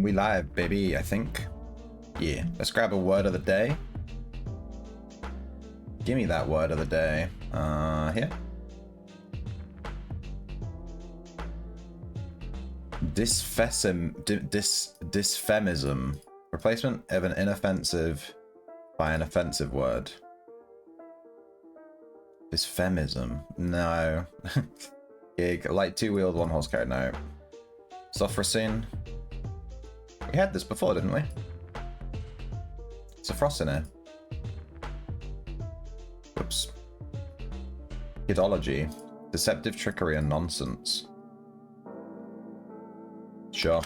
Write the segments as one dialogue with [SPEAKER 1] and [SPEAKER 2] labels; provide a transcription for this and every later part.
[SPEAKER 1] We live, baby, I think. Yeah, let's grab a word of the day. Give me that word of the day. Here. Dysphemism. Replacement of an inoffensive by an offensive word. Dysphemism. No. Gig. Light two-wheeled, one-horse carrier. No. Sophrosine. We had this before, didn't we? Sophrosine. Whoops. Kidology. Deceptive trickery and nonsense. Sure.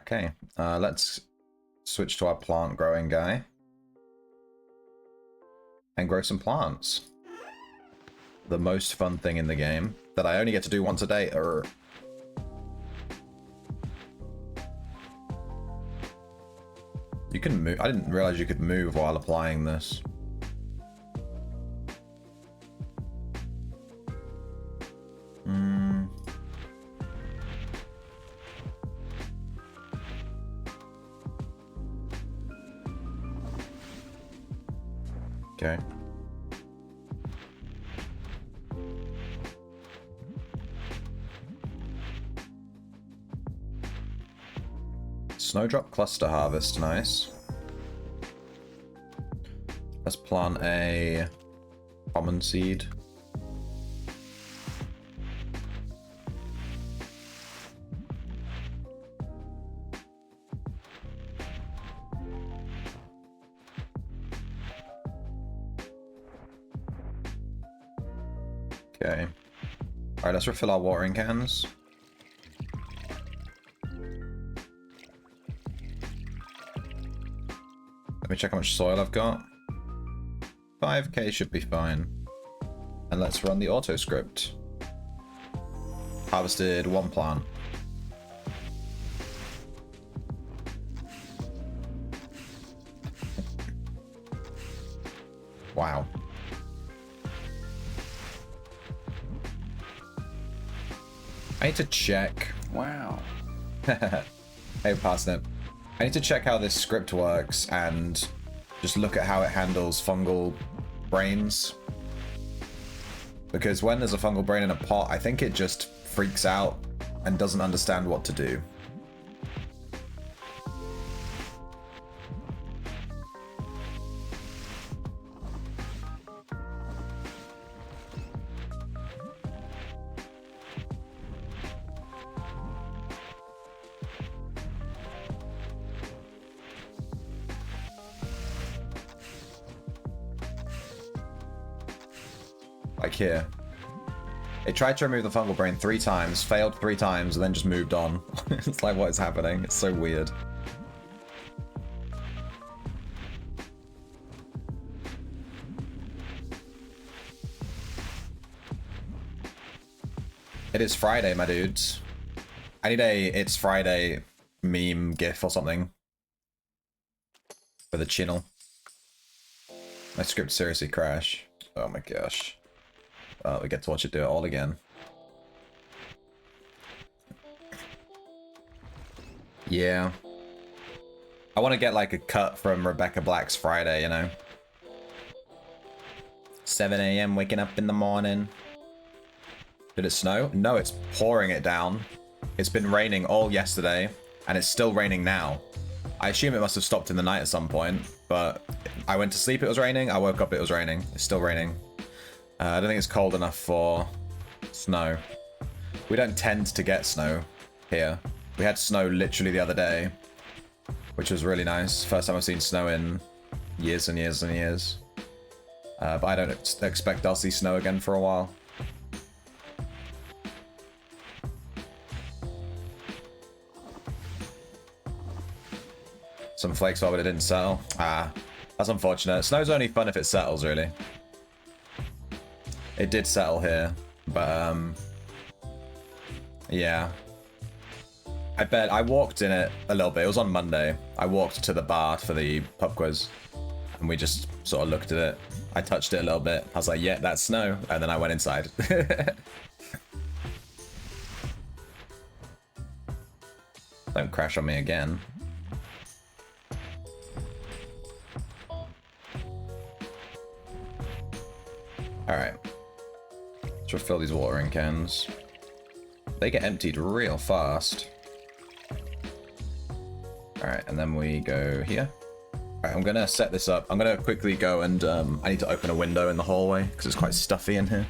[SPEAKER 1] Okay, let's switch to our plant growing guy and grow some plants. The most fun thing in the game that I only get to do once a day. You can move. I didn't realize you could move while applying this. Okay. Snowdrop cluster harvest, nice. Let's plant a common seed. Okay. Alright, let's refill our watering cans. Let me check how much soil I've got. 5k should be fine. And let's run the auto script. Harvested one plant. Wow. I need to check.
[SPEAKER 2] Wow.
[SPEAKER 1] Hey, Parsnip. I need to check how this script works and just look at how it handles fungal brains. Because when there's a fungal brain in a pot, I think it just freaks out and doesn't understand what to do. Like here. It tried to remove the fungal brain 3 times, failed 3 times, and then just moved on. It's like, what is happening? It's so weird. It is Friday, my dudes. I need a It's Friday meme gif or something. For the channel. My script seriously crashed. Oh my gosh. We get to watch it do it all again. Yeah. I want to get like a cut from Rebecca Black's Friday, you know? 7 AM waking up in the morning. Did it snow? No, it's pouring it down. It's been raining all yesterday, and it's still raining now. I assume it must have stopped in the night at some point, but I went to sleep, it was raining. I woke up, it was raining. It's still raining. I don't think it's cold enough for snow. We don't tend to get snow here. We had snow literally the other day, which was really nice. First time I've seen snow in years and years and years. But I don't expect I'll see snow again for a while. Some flakes fell, but it didn't settle. Ah, that's unfortunate. Snow's only fun if it settles, really. It did settle here, but Yeah. I bet I walked in it a little bit. It was on Monday. I walked to the bar for the pub quiz, and we just sort of looked at it. I touched it a little bit. I was like, yeah, that's snow. And then I went inside. Don't crash on me again. Alright. Let's refill these watering cans. They get emptied real fast. Alright, and then we go here. Alright, I'm gonna set this up. I'm gonna quickly go and I need to open a window in the hallway because it's quite stuffy in here.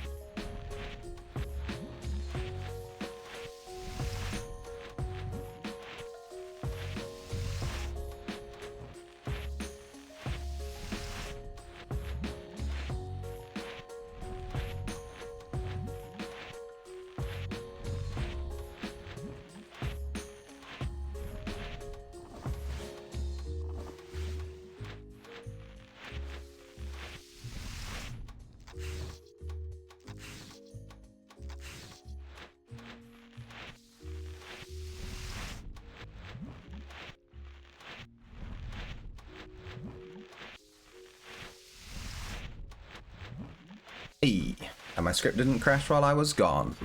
[SPEAKER 1] Hey, and my script didn't crash while I was gone.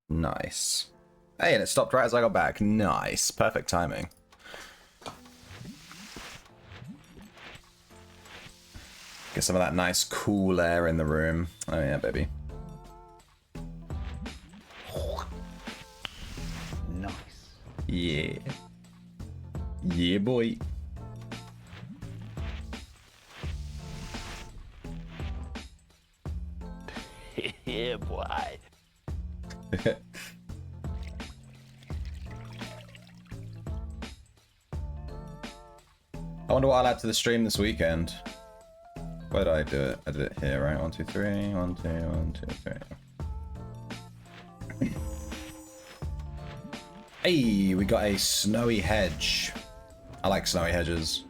[SPEAKER 1] Nice. Hey, and it stopped right as I got back. Nice. Perfect timing. Get some of that nice cool air in the room. Oh yeah, baby.
[SPEAKER 2] Nice.
[SPEAKER 1] Yeah. Yeah, boy.
[SPEAKER 2] Yeah, boy.
[SPEAKER 1] I wonder what I'll add to the stream this weekend. Where did I do it? I did it here, right? 1, 2, 3. 1, 2, 1, 2, 3. Hey, we got a snowy hedge. I like snowy hedges.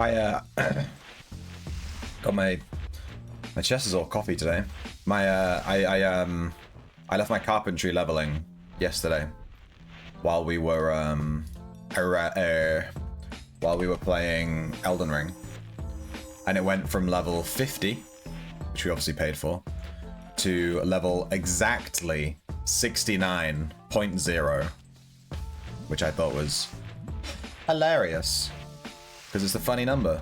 [SPEAKER 1] I got my chest is all coffee today. I left my carpentry leveling yesterday while we were playing Elden Ring, and it went from level 50, which we obviously paid for, to level exactly 69.0, which I thought was hilarious. Because it's a funny number.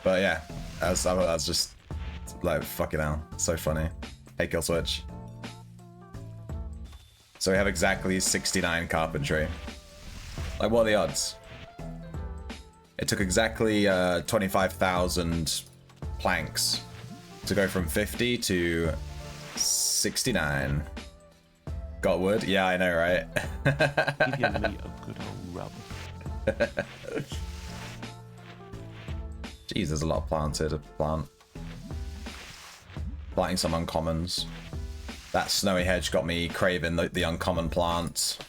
[SPEAKER 1] But yeah, I was just like, fucking hell, so funny. Hey, kill switch. So we have exactly 69 carpentry. Like, what are the odds? It took exactly 25,000 planks to go from 50 to 69. Got wood? Yeah, I know, right?
[SPEAKER 2] Give your meat a good old rub.
[SPEAKER 1] Jeez, there's a lot of plants here to plant. Planting some uncommons. That snowy hedge got me craving the uncommon plants.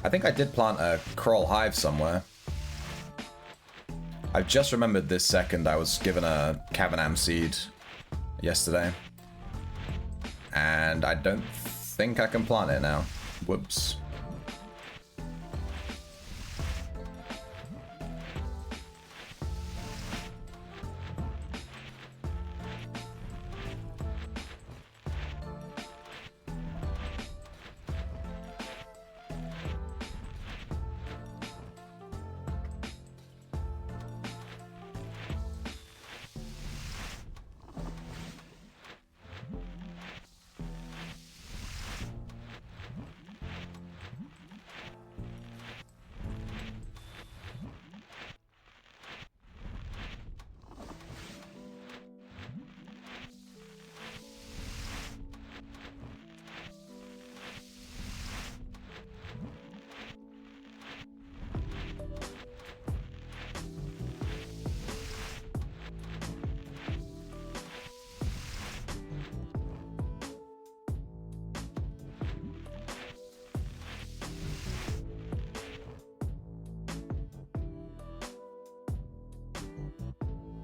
[SPEAKER 1] I think I did plant a coral hive somewhere. I've just remembered this second I was given a Cavanam seed yesterday. And I don't think I can plant it now. Whoops.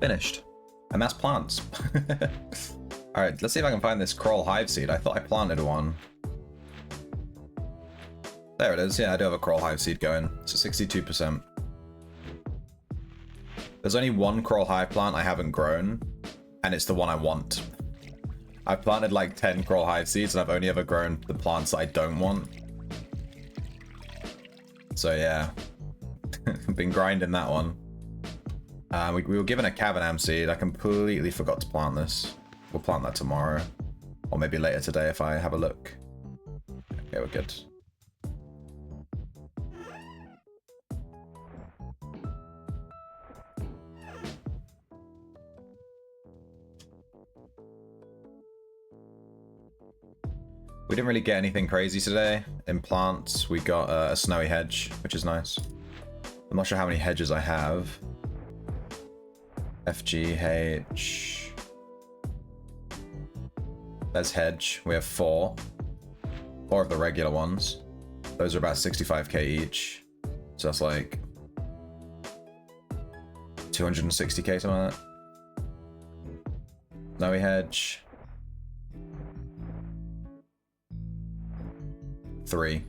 [SPEAKER 1] Finished. And that's plants. Alright, let's see if I can find this Crawl Hive seed. I thought I planted one. There it is. Yeah, I do have a Crawl Hive seed going. It's a 62%. There's only one Crawl Hive plant I haven't grown, and it's the one I want. I've planted like 10 Crawl Hive seeds, and I've only ever grown the plants that I don't want. So yeah, I've been grinding that one. We were given a Cavanam seed. I completely forgot to plant this. We'll plant that tomorrow, or maybe later today if I have a look. Okay, we're good. We didn't really get anything crazy today. In plants, we got a snowy hedge, which is nice. I'm not sure how many hedges I have. FGH. There's hedge. We have 4. 4 of the regular ones. Those are about 65k each. So that's like 260k, something like that. Snowy hedge. 3.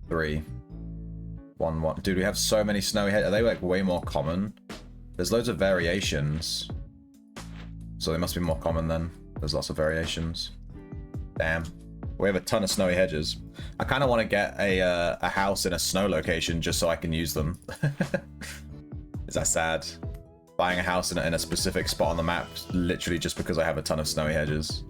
[SPEAKER 1] 1, 1. Dude, we have so many snowy hedges. Are they like way more common? There's loads of variations. So they must be more common then. There's lots of variations. Damn. We have a ton of snowy hedges. I kind of want to get a house in a snow location just so I can use them. Is that sad? Buying a house in a specific spot on the map literally just because I have a ton of snowy hedges.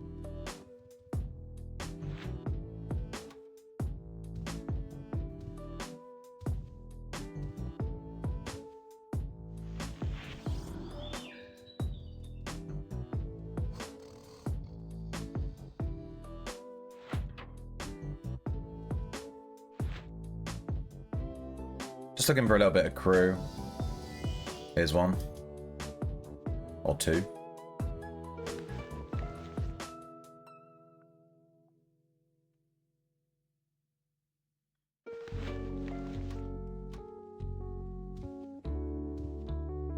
[SPEAKER 1] Just looking for a little bit of crew. Here's one. Or 2.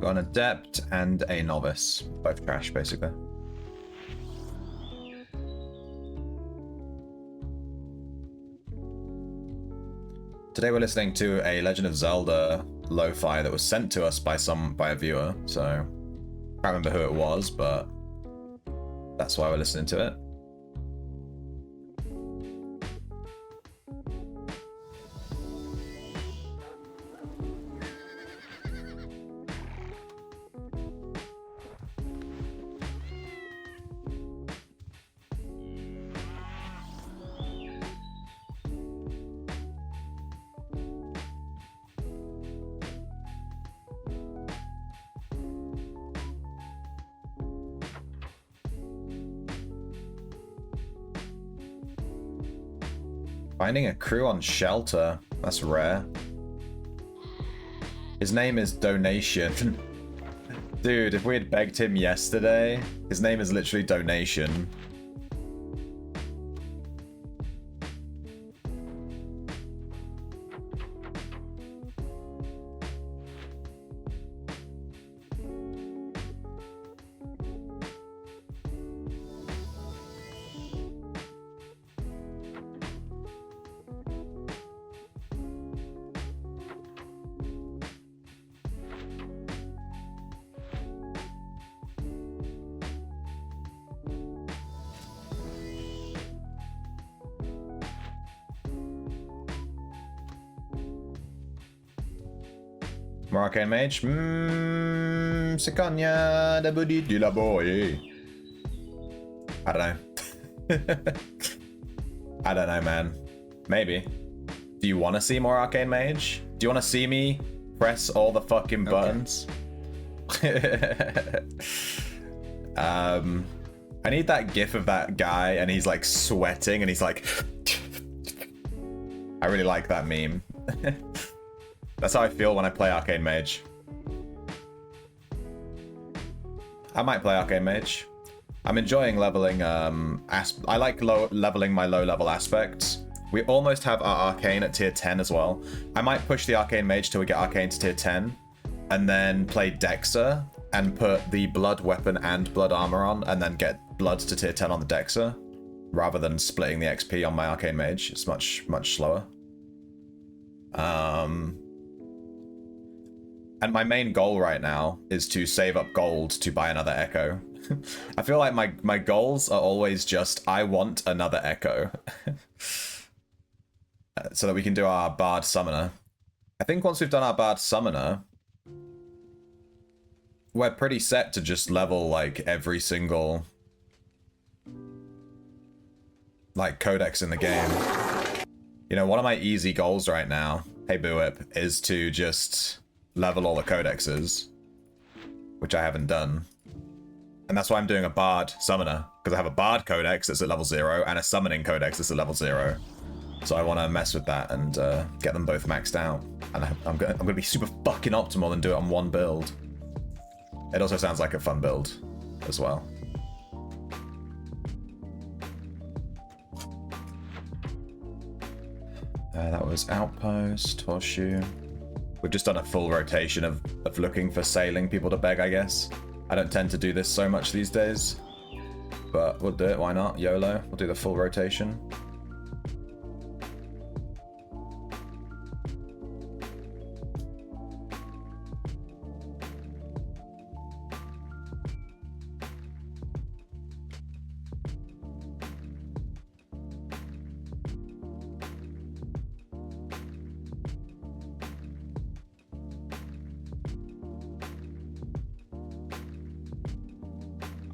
[SPEAKER 1] Got an adept and a novice. Both trash, basically. Today we're listening to a Legend of Zelda lo-fi that was sent to us by a viewer, so I can't remember who it was, but that's why we're listening to it. Finding a crew on Shelter. That's rare. His name is Donation. Dude, if we had begged him yesterday, his name is literally Donation. Arcane Mage? Secania de body de la boy. I don't know. I don't know, man. Maybe. Do you want to see more Arcane Mage? Do you want to see me press all the fucking buttons? Okay. I need that gif of that guy and he's like sweating and he's like... I really like that meme. That's how I feel when I play Arcane Mage. I might play Arcane Mage. I'm enjoying leveling, I like leveling my low-level aspects. We almost have our Arcane at tier 10 as well. I might push the Arcane Mage till we get Arcane to tier 10, and then play Dexter, and put the blood weapon and blood armor on, and then get blood to tier 10 on the Dexa, rather than splitting the XP on my Arcane Mage. It's much slower. And my main goal right now is to save up gold to buy another Echo. I feel like my goals are always just, I want another Echo. So that we can do our Bard Summoner. I think once we've done our Bard Summoner, we're pretty set to just level, like, every single, like, codex in the game. You know, one of my easy goals right now, hey Buip, is to just level all the codexes, which I haven't done. And that's why I'm doing a Bard Summoner, because I have a Bard Codex that's at level 0 and a Summoning Codex that's at level 0. So I want to mess with that and get them both maxed out. And I'm gonna be super fucking optimal and do it on one build. It also sounds like a fun build as well. That was Outpost, Horseshoe. We've just done a full rotation of looking for sailing people to beg, I guess. I don't tend to do this so much these days, but we'll do it, why not? YOLO, we'll do the full rotation.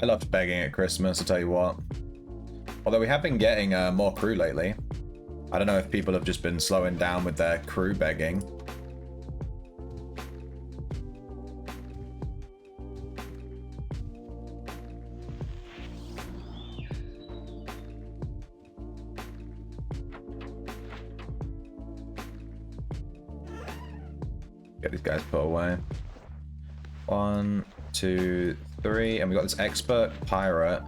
[SPEAKER 1] I loved begging at Christmas, I'll tell you what. Although we have been getting more crew lately. I don't know if people have just been slowing down with their crew begging. Get these guys put away. 1, 2, 3, and we got this expert pirate.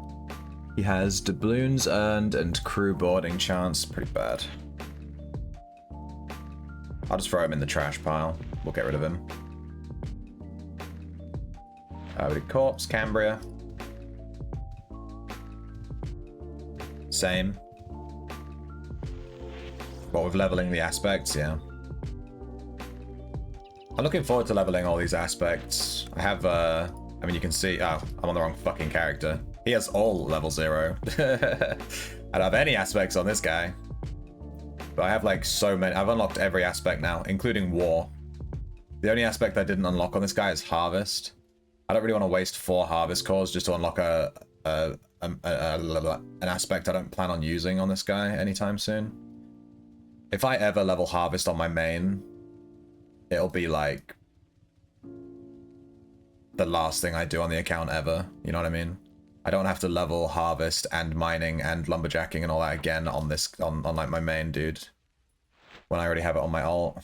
[SPEAKER 1] He has doubloons earned and crew boarding chance. Pretty bad. I'll just throw him in the trash pile. We'll get rid of him. We did Corpse, Cambria. Same. What with leveling the aspects, yeah. I'm looking forward to leveling all these aspects. I have, I mean, you can see, oh, I'm on the wrong fucking character. He has all level 0. I don't have any aspects on this guy. But I have like so many, I've unlocked every aspect now, including War. The only aspect I didn't unlock on this guy is Harvest. I don't really want to waste 4 Harvest cores just to unlock an aspect I don't plan on using on this guy anytime soon. If I ever level Harvest on my main, it'll be like the last thing I do on the account ever. You know what I mean? I don't have to level Harvest and Mining and Lumberjacking and all that again on this, on like my main dude, when I already have it on my alt.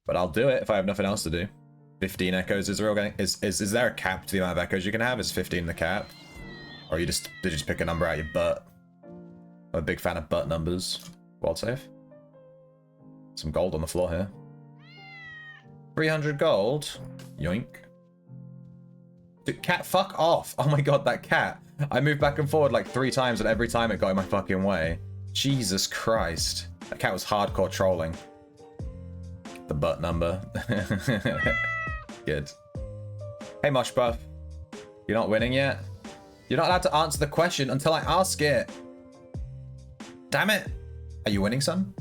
[SPEAKER 1] But I'll do it if I have nothing else to do. 15 echoes is real game. Is there a cap to the amount of echoes you can have? Is 15 the cap? Or did you just pick a number out your butt? I'm a big fan of butt numbers. World save. Some gold on the floor here. 300 gold. Yoink. Dude, cat, fuck off. Oh my god, that cat. I moved back and forward like 3 times and every time it got in my fucking way. Jesus Christ. That cat was hardcore trolling. The butt number. Good. Hey, Moshbuff. You're not winning yet? You're not allowed to answer the question until I ask it. Damn it. Are you winning, son?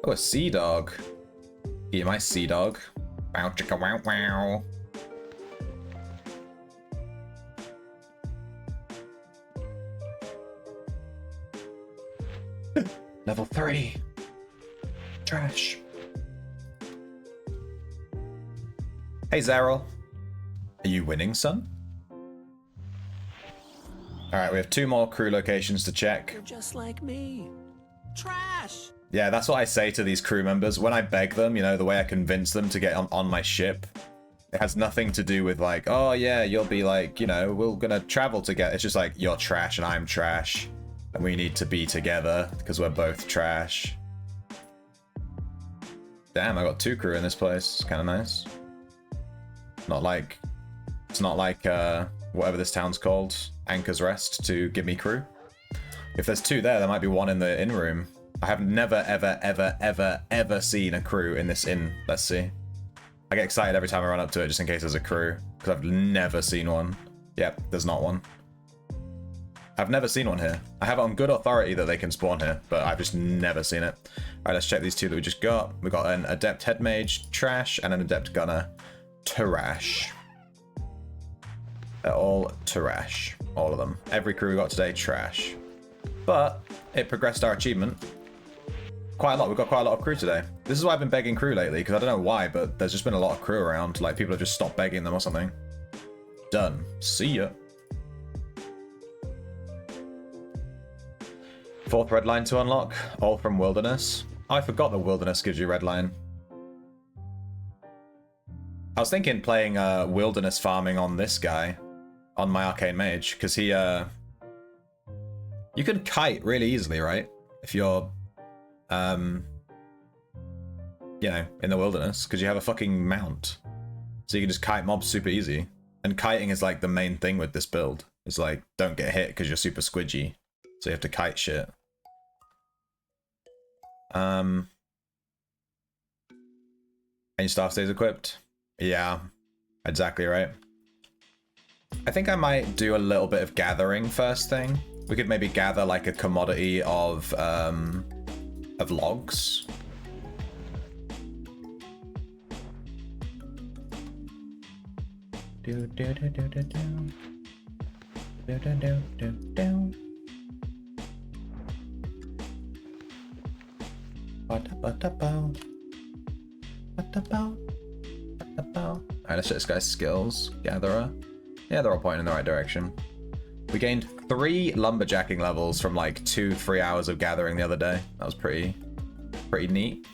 [SPEAKER 1] Oh, a sea dog. Yeah, my sea dog. Wow, chicka, wow, wow. Level 3. Trash. Hey, Zarel. Are you winning, son? Alright, we have 2 more crew locations to check.
[SPEAKER 3] You're just like me. Trash!
[SPEAKER 1] Yeah, that's what I say to these crew members. When I beg them, you know, the way I convince them to get on my ship, it has nothing to do with like, oh yeah, you'll be like, you know, we're gonna travel together. It's just like, you're trash and I'm trash. And we need to be together because we're both trash. Damn, I got 2 crew in this place. It's kind of nice. Not like it's not like whatever this town's called, Anchor's Rest, to give me crew. If there's 2 there might be 1 in the inn room. I have never, ever seen a crew in this inn. Let's see. I get excited every time I run up to it just in case there's a crew, because I've never seen one. Yep, there's not one. I've never seen one here. I have it on good authority that they can spawn here, but I've just never seen it. Alright, let's check these 2 that we just got. We got an Adept Head Mage, trash, and an Adept Gunner, trash. They're all trash. All of them. Every crew we got today, trash. But it progressed our achievement quite a lot. We've got quite a lot of crew today. This is why I've been begging crew lately, because I don't know why, but there's just been a lot of crew around. Like, people have just stopped begging them or something. Done. See ya. 4th red line to unlock. All from Wilderness. Oh, I forgot the Wilderness gives you red line. I was thinking playing Wilderness farming on this guy. On my Arcane Mage, because he, you can kite really easily, right? If you're, you know, in the wilderness, because you have a fucking mount. So you can just kite mobs super easy. And kiting is like the main thing with this build. It's like, don't get hit because you're super squidgy. So you have to kite shit. And your staff stays equipped? Yeah, exactly right. I think I might do a little bit of gathering first thing. We could maybe gather like a commodity of logs. Do do do do do do. Do do do do do. Ba-da-ba-da-bow. Ba-da-bow. Ba-da-bow. Alright, let's check this guy's skills. Gatherer. Yeah, they're all pointing in the right direction. We gained 3 lumberjacking levels from like 2-3 hours of gathering the other day. That was pretty neat.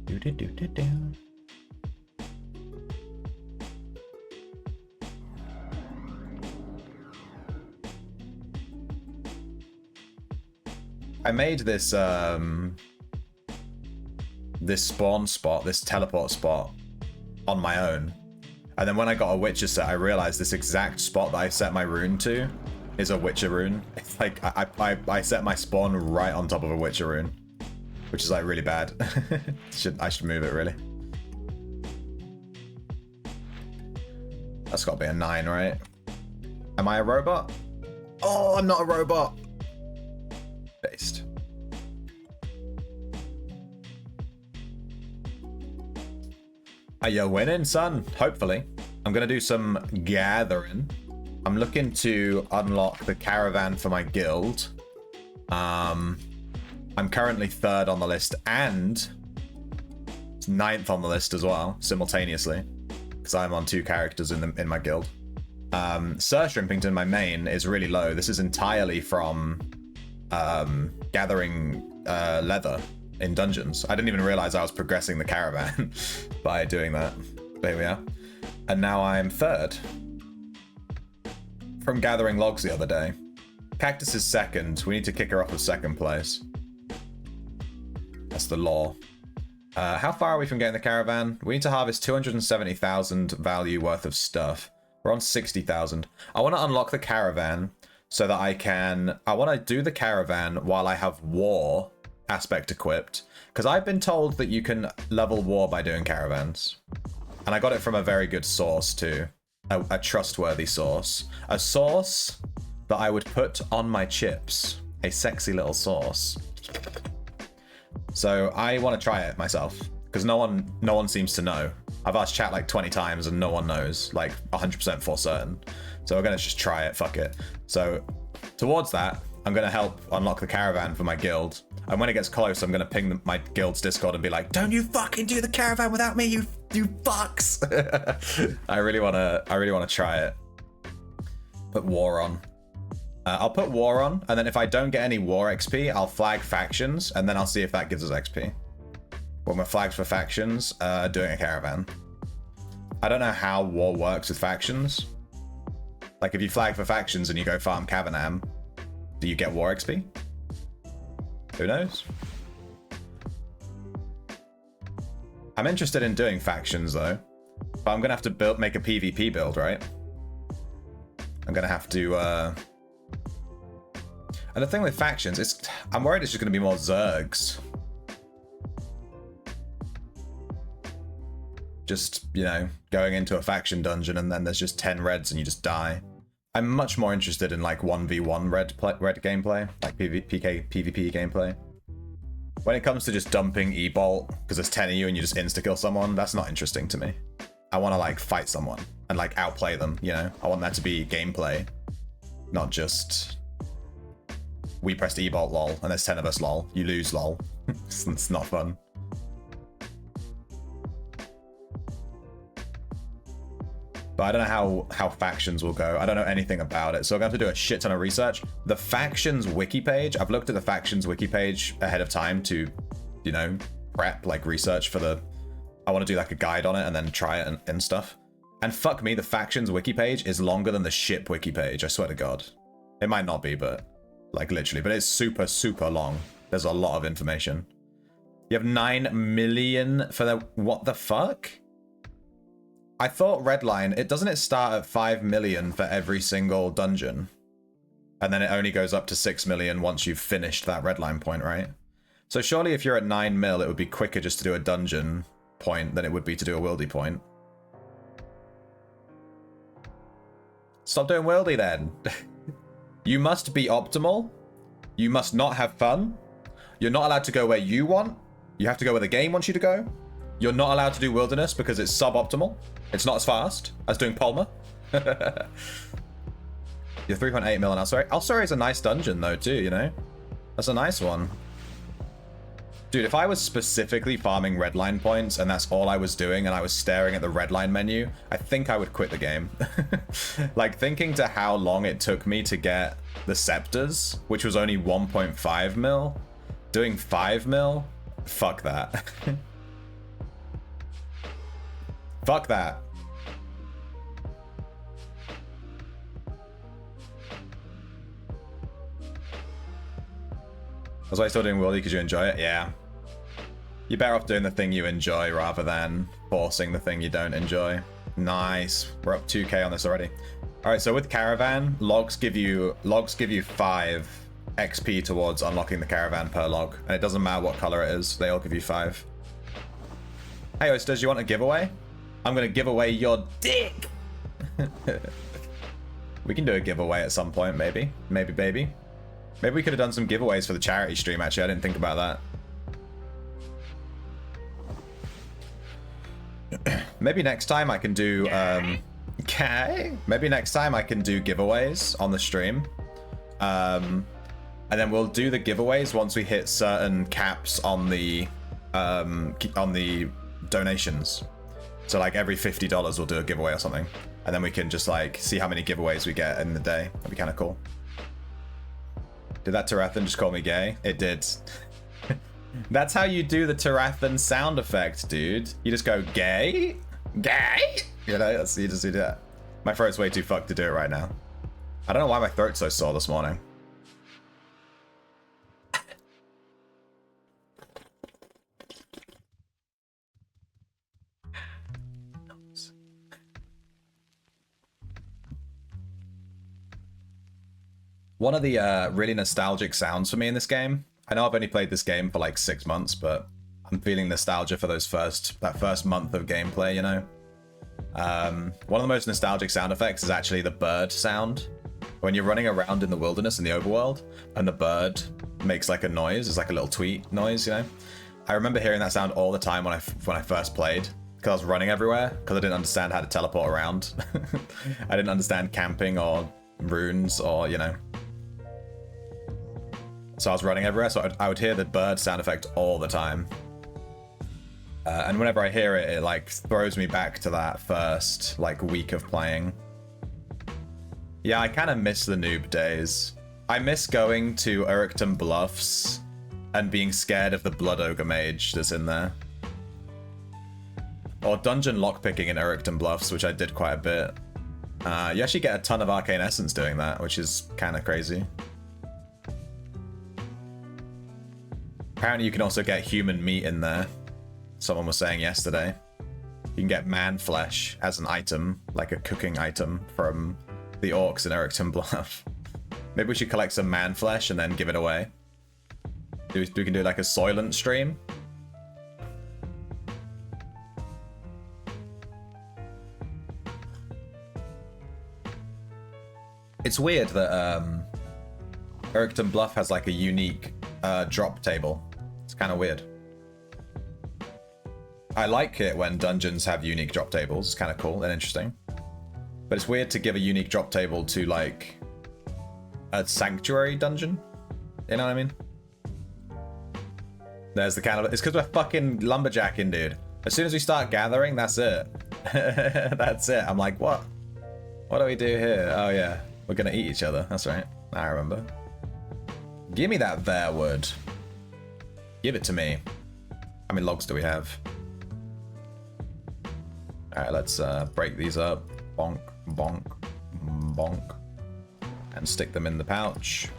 [SPEAKER 1] Do do do do do. I made this this spawn spot, this teleport spot on my own. And then when I got a Witcher set, I realized this exact spot that I set my rune to is a Witcher rune. It's like I set my spawn right on top of a Witcher rune, which is like really bad. I should move it really. That's got to be a 9, right? Am I a robot? Oh, I'm not a robot. Based. Are you winning, son? Hopefully. I'm gonna do some gathering. I'm looking to unlock the caravan for my guild. I'm currently 3rd on the list and 9th on the list as well, simultaneously, because I'm on 2 characters in my guild. Sir Shrimpington, my main, is really low. This is entirely from gathering leather in dungeons. I didn't even realize I was progressing the caravan by doing that. But here we are. And now I'm 3rd from gathering logs the other day. Cactus is 2nd. We need to kick her off of 2nd place. That's the law. How far are we from getting the caravan? We need to harvest 270,000 value worth of stuff. We're on 60,000. I want to unlock the caravan so that I want to do the caravan while I have war aspect equipped. Because I've been told that you can level war by doing caravans. And I got it from a very good source too. A trustworthy source. A source that I would put on my chips. A sexy little sauce. So I want to try it myself. Because no one seems to know. I've asked chat like 20 times and no one knows. Like 100% for certain. So we're going to just try it. Fuck it. So towards that, I'm going to help unlock the caravan for my guild. And when it gets close, I'm going to ping my guild's Discord and be like, don't you fucking do the caravan without me, you fucks. I really want to try it. Put war on. I'll put war on, and then if I don't get any war XP, I'll flag factions, and then I'll see if that gives us XP. When we're flagged for factions, doing a caravan. I don't know how war works with factions. Like, if you flag for factions and you go farm Cavernam, do you get war XP? Who knows? I'm interested in doing factions, though. But I'm going to have to make a PvP build, right? I'm going to have to... And the thing with factions is... I'm worried it's just going to be more Zergs. Just, you know, going into a faction dungeon and then there's just 10 reds and you just die. I'm much more interested in, like, 1v1 red gameplay. Like, PvP gameplay. When it comes to just dumping E-Bolt, because there's 10 of you and you just insta-kill someone, that's not interesting to me. I want to, like, fight someone and, like, outplay them, you know? I want that to be gameplay, not just... We pressed E-Bolt, lol, and there's 10 of us, lol. You lose, lol. It's not fun. But I don't know how factions will go. I don't know anything about it, so I'm going to have to do a shit ton of research. The factions wiki page, I've looked at the factions wiki page ahead of time to, you know, prep, like, research for the... I want to do, like, a guide on it and then try it and stuff. And fuck me, the factions wiki page is longer than the ship wiki page, I swear to God. It might not be, but, like, literally. But it's super, super long. There's a lot of information. You have 9 million for the... What the fuck? I thought Redline, doesn't it start at 5 million for every single dungeon? And then it only goes up to 6 million once you've finished that Redline point, right? So surely if you're at 9 mil, it would be quicker just to do a dungeon point than it would be to do a wildy point. Stop doing wildy then. You must be optimal. You must not have fun. You're not allowed to go where you want. You have to go where the game wants you to go. You're not allowed to do wilderness because it's suboptimal. It's not as fast as doing Palmer. You're 3.8 mil on Alsori. Alsori is a nice dungeon though too, you know? That's a nice one. Dude, if I was specifically farming redline points and that's all I was doing and I was staring at the redline menu, I think I would quit the game. Like, thinking to how long it took me to get the scepters, which was only 1.5 mil, doing 5 mil, fuck that. Fuck that. Was I still doing Wildy because you enjoy it? Yeah. You're better off doing the thing you enjoy rather than forcing the thing you don't enjoy. Nice. We're up 2k on this already. Alright, so with Caravan, logs give you 5 XP towards unlocking the Caravan per log. And it doesn't matter what color it is, they all give you 5. Hey Oysters, you want a giveaway? I'm gonna give away your dick! We can do a giveaway at some point, maybe. Maybe, baby. Maybe we could have done some giveaways for the charity stream, actually. I didn't think about that. Maybe next time I can do... Okay. Maybe next time I can do giveaways on the stream. And then we'll do the giveaways once we hit certain caps on the donations. So like every $50 we'll do a giveaway or something. And then we can just like see how many giveaways we get in the day. That'd be kind of cool. Did that Tarathan just call me gay? It did. That's how you do the Tarathan sound effect, dude. You just go gay? Gay? You know, you just do that. My throat's way too fucked to do it right now. I don't know why my throat's so sore this morning. One of the really nostalgic sounds for me in this game, I know I've only played this game for like 6 months, but I'm feeling nostalgia for that first month of gameplay, you know? One of the most nostalgic sound effects is actually the bird sound. When you're running around in the wilderness in the overworld, and the bird makes like a noise, it's like a little tweet noise, you know? I remember hearing that sound all the time when I first played, because I was running everywhere, because I didn't understand how to teleport around. I didn't understand camping or runes or, you know... So I was running everywhere, so I would hear the bird sound effect all the time. And whenever I hear it, it like throws me back to that first like week of playing. Yeah, I kind of miss the noob days. I miss going to Urukton Bluffs and being scared of the Blood Ogre Mage that's in there. Or dungeon lockpicking in Urukton Bluffs, which I did quite a bit. You actually get a ton of Arcane Essence doing that, which is kind of crazy. Apparently you can also get human meat in there. Someone was saying yesterday. You can get man flesh as an item, like a cooking item from the orcs in Ericton Bluff. Maybe we should collect some man flesh and then give it away. We can do like a Soylent stream. It's weird that Ericton Bluff has like a unique drop table. It's kind of weird. I like it when dungeons have unique drop tables. It's kind of cool and interesting. But it's weird to give a unique drop table to like a sanctuary dungeon. You know what I mean? There's the cannibal. It's because we're fucking lumberjacking, dude. As soon as we start gathering, that's it. That's it. I'm like, what? What do we do here? Oh yeah, we're gonna eat each other. That's right. I remember. Give me that there wood. Give it to me. How many logs do we have? Alright, let's break these up. Bonk, bonk, bonk. And stick them in the pouch.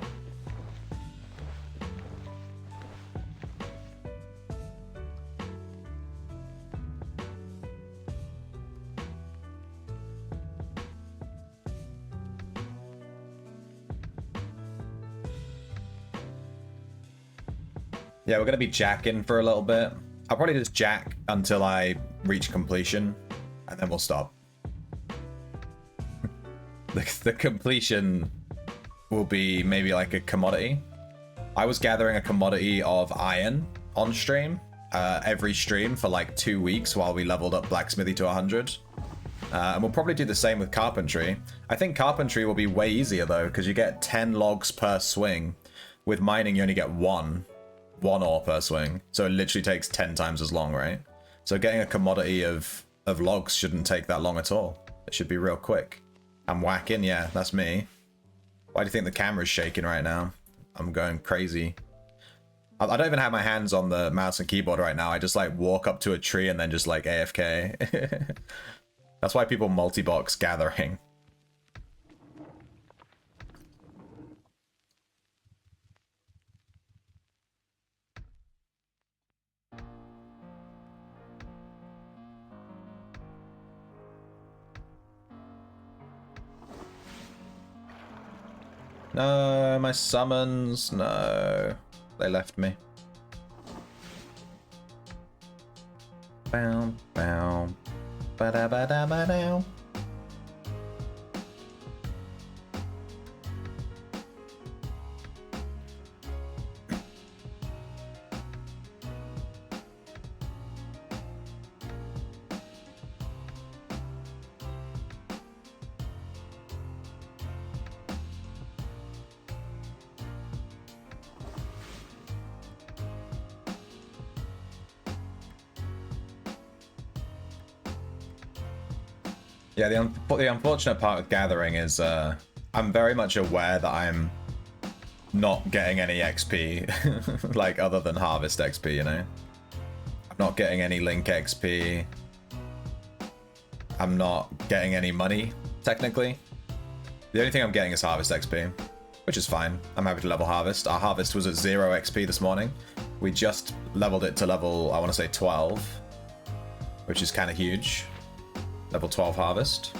[SPEAKER 1] Yeah, we're going to be jacking for a little bit. I'll probably just jack until I reach completion, and then we'll stop. The completion will be maybe like a commodity. I was gathering a commodity of iron on stream, every stream for like 2 weeks while we leveled up blacksmithy to 100. And we'll probably do the same with carpentry. I think carpentry will be way easier though, because you get 10 logs per swing. With mining, you only get one ore per swing, so it literally takes 10 times as long, right? So getting a commodity of logs shouldn't take that long at all. It should be real quick. I'm whacking, yeah, that's me. Why do you think the camera's shaking right now? I'm going crazy. I don't even have my hands on the mouse and keyboard right now. I just like walk up to a tree and then just like AFK. That's why people multi-box gathering. No, my summons, no. They left me. Bow, bow, ba-da-ba-da-ba-dow. Yeah, the unfortunate part with gathering is I'm very much aware that I'm not getting any XP, like other than harvest XP, you know? I'm not getting any link XP. I'm not getting any money, technically. The only thing I'm getting is harvest XP, which is fine. I'm happy to level harvest. Our harvest was at 0 XP this morning. We just leveled it to level, I want to say 12, which is kind of huge. Level 12 harvest.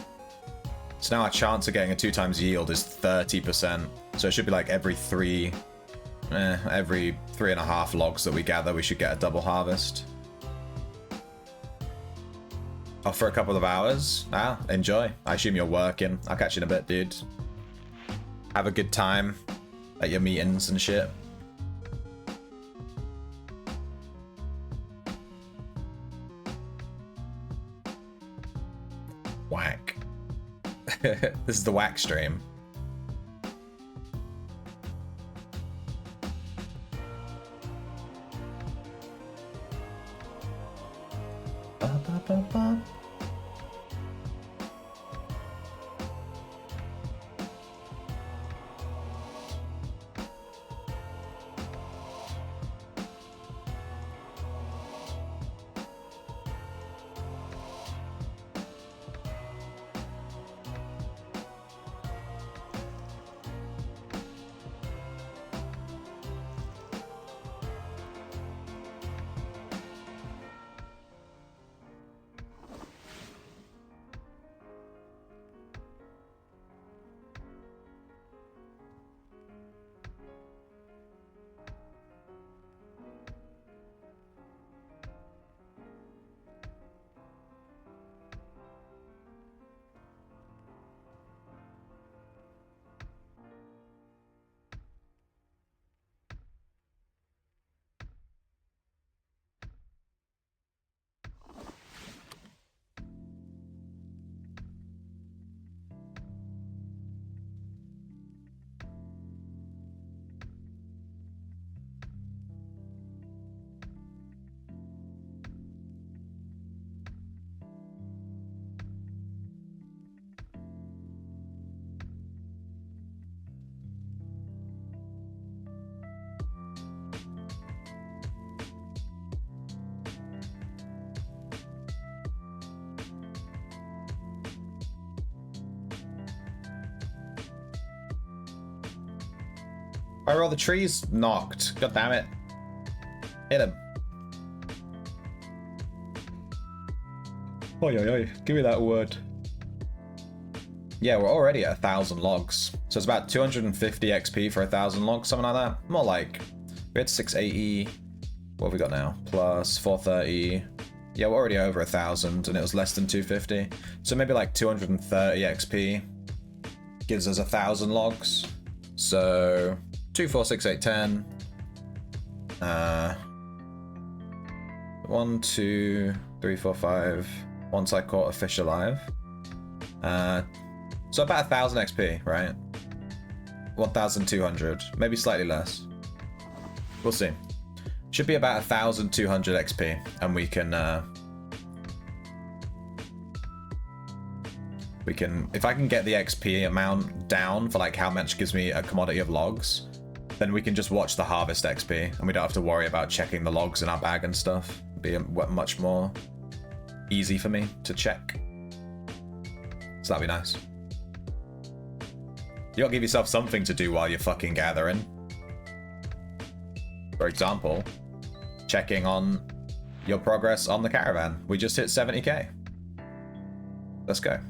[SPEAKER 1] So now our chance of getting a 2 times yield is 30%. So it should be like every 3.5 logs that we gather, we should get a double harvest. Off for a couple of hours. Ah, enjoy. I assume you're working. I'll catch you in a bit, dude. Have a good time at your meetings and shit. Whack. This is the whack stream. Ba, ba, ba, ba. Oh, well, the tree's knocked. God damn it. Hit him. Oi, oi, oi. Give me that word. Yeah, we're already at 1,000 logs. So it's about 250 XP for 1,000 logs, something like that. More like, we had 680. What have we got now? Plus 430. Yeah, we're already over 1,000 and it was less than 250. So maybe like 230 XP gives us 1,000 logs. So 2, 4, 6, 8, 10. 1, 2, 3, 4, 5. Once I caught a fish alive. So about 1,000 XP, right? 1,200, maybe slightly less. We'll see. Should be about 1,200 XP, and we can, if I can get the XP amount down for like how much gives me a commodity of logs, then we can just watch the harvest XP, and we don't have to worry about checking the logs in our bag and stuff. It'd be much more easy for me to check. So that'd be nice. You gotta give yourself something to do while you're fucking gathering. For example, checking on your progress on the caravan. We just hit 70k. Let's go.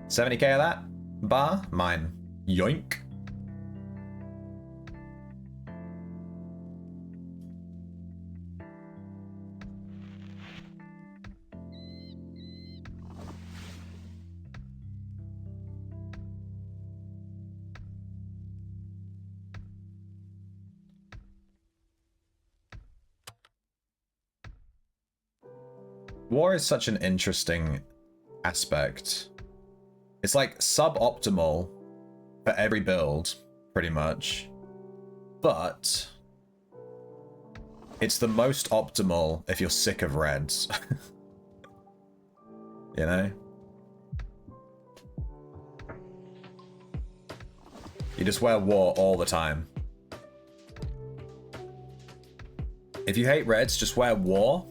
[SPEAKER 1] 70k of that? Bar? Mine. Yoink. War is such an interesting aspect. It's like suboptimal for every build, pretty much. But it's the most optimal if you're sick of reds. You know? You just wear war all the time. If you hate reds, just wear war.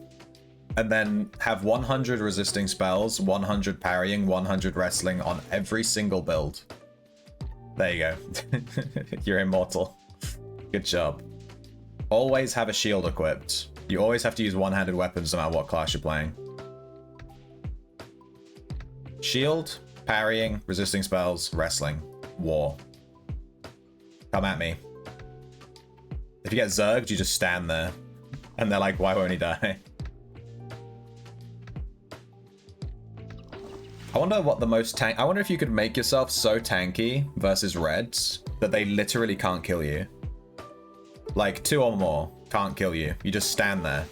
[SPEAKER 1] And then have 100 resisting spells, 100 parrying, 100 wrestling on every single build. There you go. You're immortal. Good job. Always have a shield equipped. You always have to use one-handed weapons no matter what class you're playing. Shield, parrying, resisting spells, wrestling, war. Come at me. If you get zerged, you just stand there. And they're like, why won't he die? I wonder what the most tank... I wonder if you could make yourself so tanky versus reds that they literally can't kill you. Like, 2 or more can't kill you. You just stand there.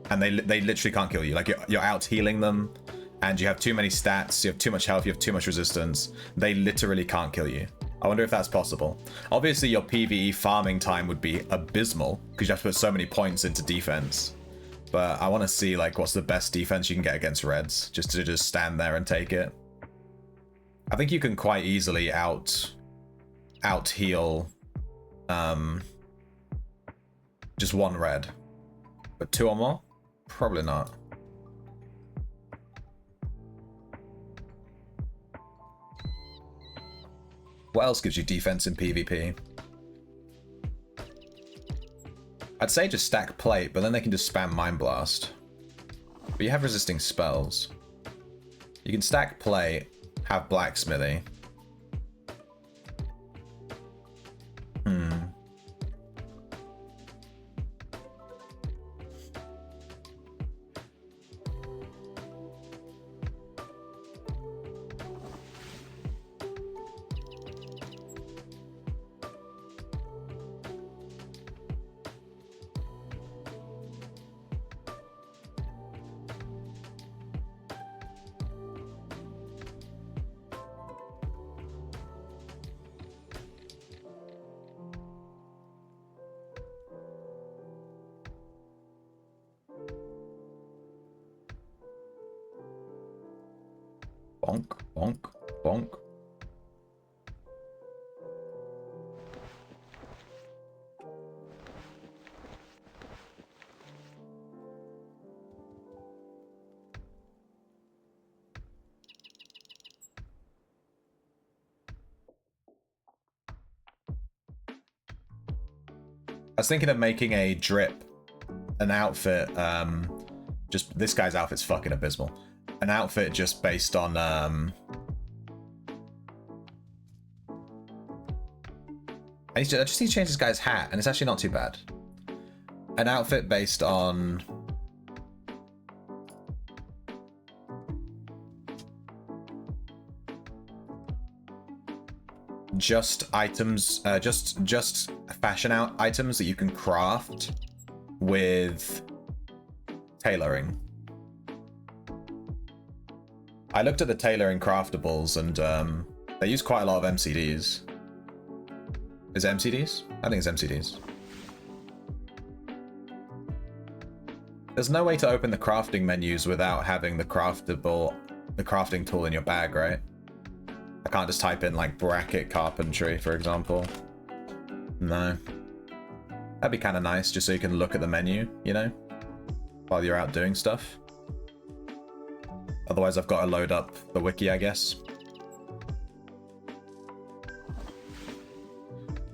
[SPEAKER 1] And they literally can't kill you. Like, you're out healing them, and you have too many stats, you have too much health, you have too much resistance. They literally can't kill you. I wonder if that's possible. Obviously, your PvE farming time would be abysmal, because you have to put so many points into defense. But I want to see, like, what's the best defense you can get against reds, just to stand there and take it. I think you can quite easily out heal just 1 red. But 2 or more? Probably not. What else gives you defense in PvP? I'd say just stack plate, but then they can just spam Mind Blast. But you have resisting spells. You can stack plate, have blacksmithy. Bonk, bonk, bonk. was thinking of making a drip, an outfit, just, this guy's outfit's fucking abysmal. An outfit just based on, I just need to change this guy's hat, and it's actually not too bad. An outfit based on... just items, just fashion out items that you can craft with tailoring. I looked at the tailoring craftables, and they use quite a lot of MCDs. Is it MCDs? I think it's MCDs. There's no way to open the crafting menus without having the crafting tool in your bag, right? I can't just type in like bracket carpentry, for example. No. That'd be kind of nice, just so you can look at the menu, you know, while you're out doing stuff. Otherwise, I've got to load up the wiki, I guess.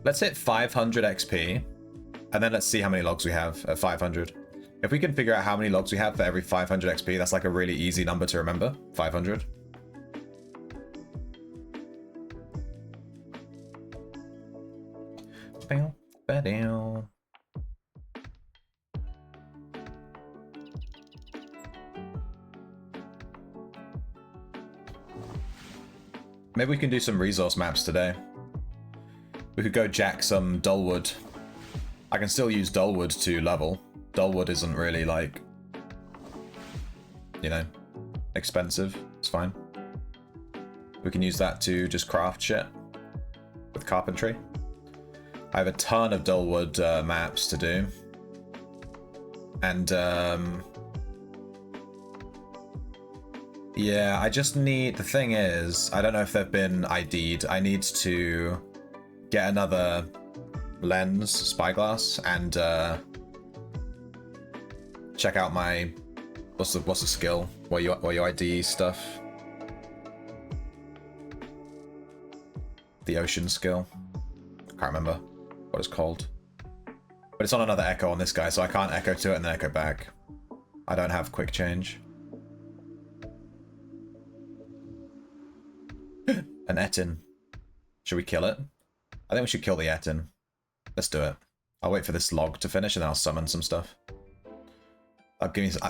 [SPEAKER 1] Let's hit 500 XP, and then let's see how many logs we have at 500. If we can figure out how many logs we have for every 500 XP, that's like a really easy number to remember. 500. Maybe we can do some resource maps today. We could go jack some dullwood. I can still use dullwood to level. Dullwood isn't really like, you know, expensive. It's fine. We can use that to just craft shit with carpentry. I have a ton of dullwood maps to do. And yeah, I just need, the thing is, I don't know if they've been ID'd. I need to get another lens, spyglass, and check out my, what's the skill? What your ID stuff? The ocean skill. I can't remember what it's called. But it's on another echo on this guy, so I can't echo to it and then echo back. I don't have quick change. An Etin. Should we kill it? I think we should kill the Etin. Let's do it. I'll wait for this log to finish and then I'll summon some stuff.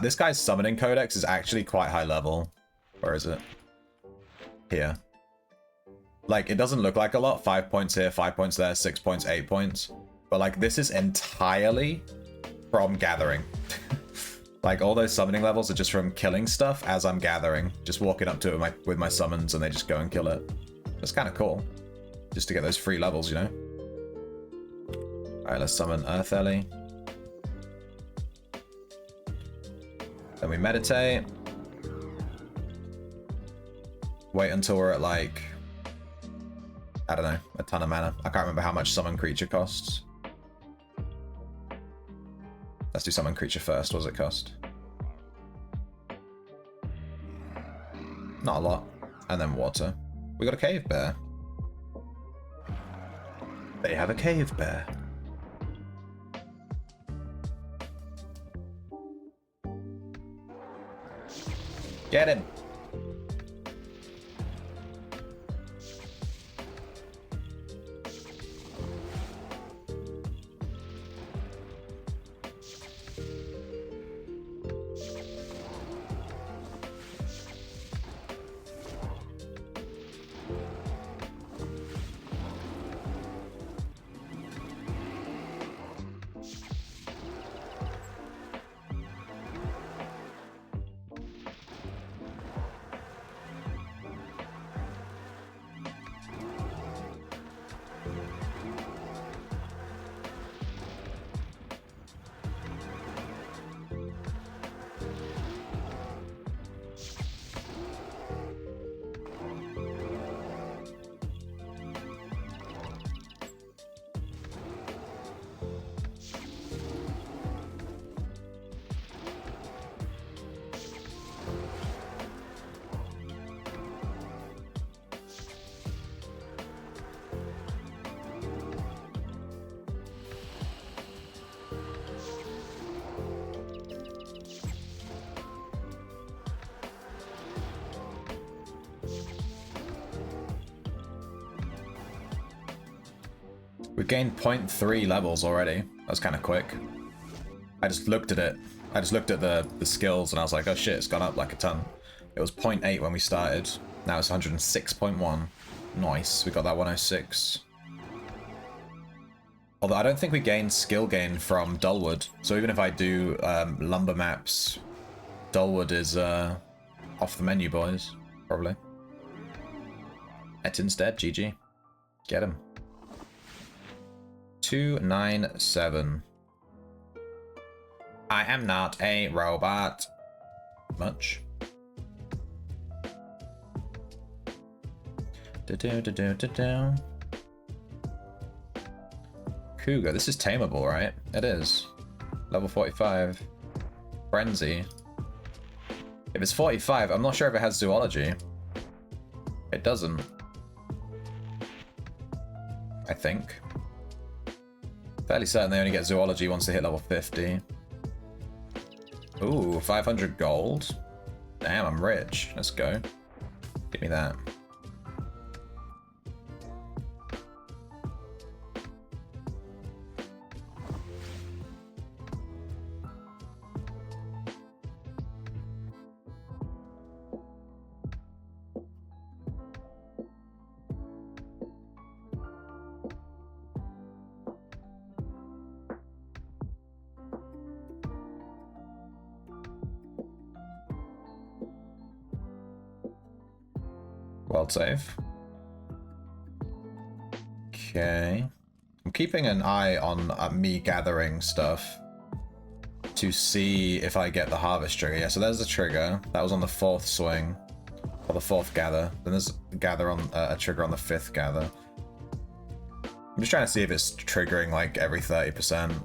[SPEAKER 1] This guy's summoning codex is actually quite high level. Where is it? Here. Like, it doesn't look like a lot. 5 points here, 5 points there, 6 points, 8 points. But like, this is entirely from gathering. Like, all those summoning levels are just from killing stuff as I'm gathering. Just walking up to it with my summons and they just go and kill it. That's kind of cool. Just to get those free levels, you know? Alright, let's summon Earth Ellie. Then we meditate. Wait until we're at like, I don't know, a ton of mana. I can't remember how much summon creature costs. Let's do summon creature first. What does it cost? Not a lot. And then water. We got a cave bear. They have a cave bear. Get him. We gained 0.3 levels already. That was kind of quick. I just looked at it. I just looked at the skills and I was like, oh shit, it's gone up like a ton. It was 0.8 when we started. Now it's 106.1. Nice. We got that 106. Although I don't think we gained skill gain from Dullwood. So even if I do lumber maps, Dullwood is off the menu, boys. Probably. Etin's dead. GG. Get him. 297. I am not a robot. Much. Do-do-do-do-do-do. Cougar. This is tameable, right? It is. Level 45. Frenzy. If it's 45, I'm not sure if it has zoology. It doesn't. I think. Fairly certain they only get zoology once they hit level 50. Ooh, 500 gold. Damn, I'm rich. Let's go. Give me that. World save. Okay. I'm keeping an eye on me gathering stuff to see if I get the harvest trigger. Yeah, so there's the trigger. That was on the 4th swing. Or the 4th gather. Then there's a gather on a trigger on the 5th gather. I'm just trying to see if it's triggering like every 30%.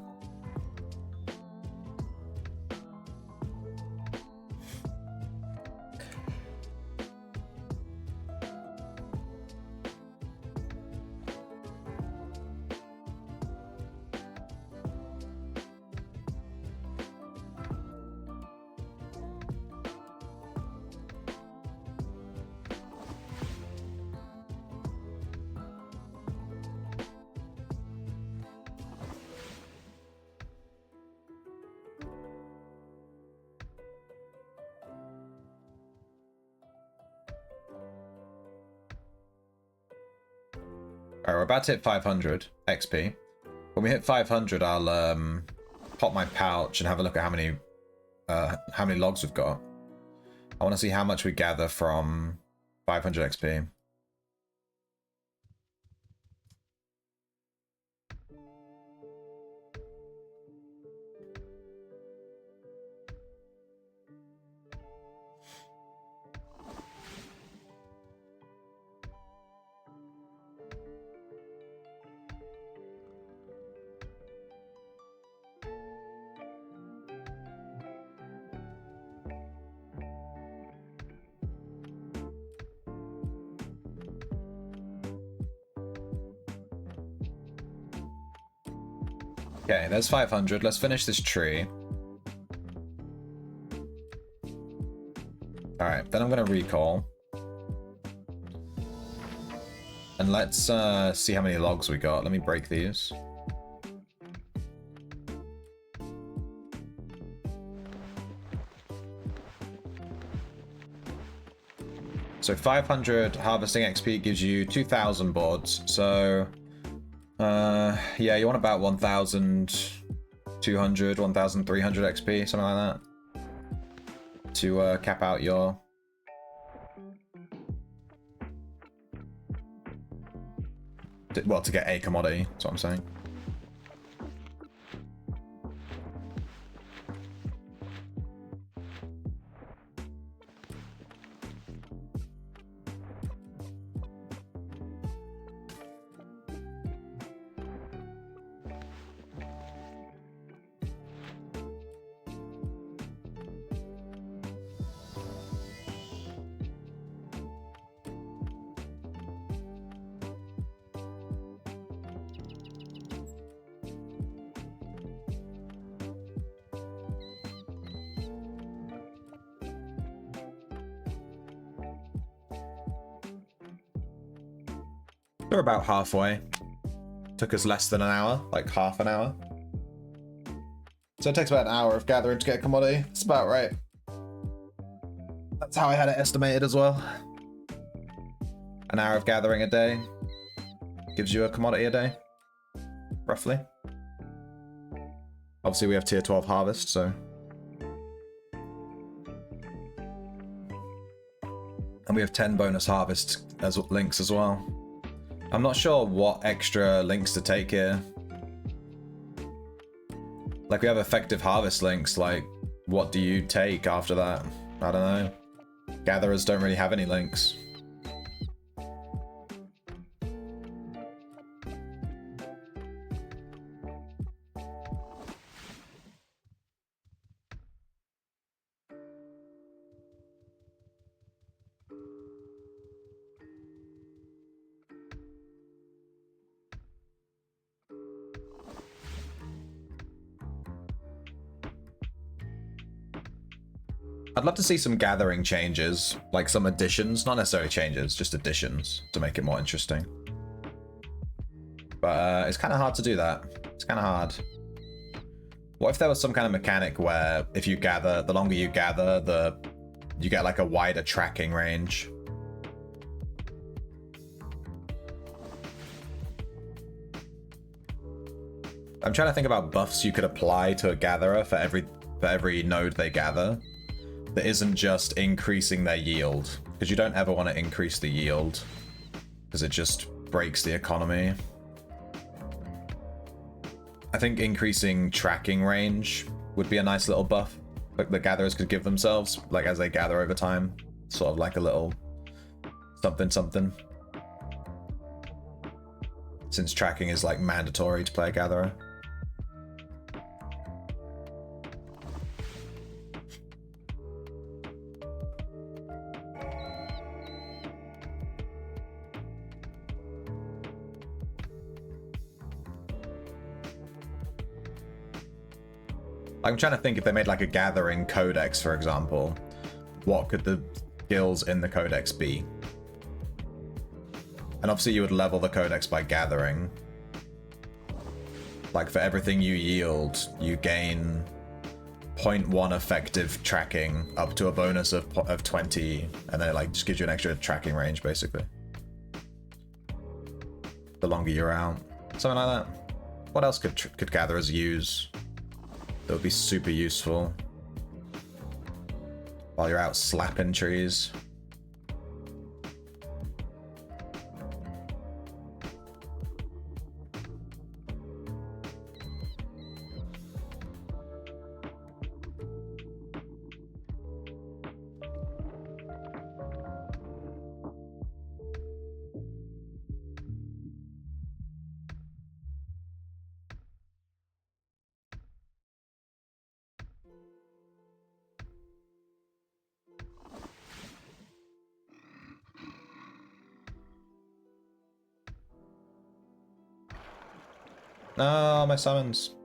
[SPEAKER 1] Alright, we're about to hit 500 XP. When we hit 500, I'll pop my pouch and have a look at how many logs we've got. I want to see how much we gather from 500 XP. Okay, there's 500. Let's finish this tree. Alright, then I'm going to recall. And let's see how many logs we got. Let me break these. So 500 harvesting XP gives you 2,000 boards. So, yeah, you want about 1,200, 1,300 XP, something like that, to cap out your... Well, to get a commodity, that's what I'm saying. They're about halfway. Took us less than an hour, like half an hour. So it takes about an hour of gathering to get a commodity. It's about right. That's how I had it estimated as well. An hour of gathering a day gives you a commodity a day, roughly. Obviously we have tier 12 harvest, so. And we have 10 bonus harvest as links as well. I'm not sure what extra links to take here. Like, we have effective harvest links, like, what do you take after that? I don't know. Gatherers don't really have any links. I'd love to see some gathering changes, like some additions, not necessarily changes, just additions to make it more interesting. But it's kind of hard to do that. It's kind of hard. What if there was some kind of mechanic where if you gather, the longer you gather, you get like a wider tracking range? I'm trying to think about buffs you could apply to a gatherer for every node they gather. That isn't just increasing their yield, because you don't ever want to increase the yield, because it just breaks the economy. I think increasing tracking range would be a nice little buff, like the gatherers could give themselves, like as they gather over time, sort of like a little something something. Since tracking is like mandatory to play a gatherer. I'm trying to think if they made like a gathering codex, for example, what could the skills in the codex be? And obviously you would level the codex by gathering. Like for everything you yield, you gain 0.1 effective tracking up to a bonus of 20, and then it like just gives you an extra tracking range basically. The longer you're out. Something like that. What else could gatherers use? That would be super useful while you're out slapping trees. No, my summons.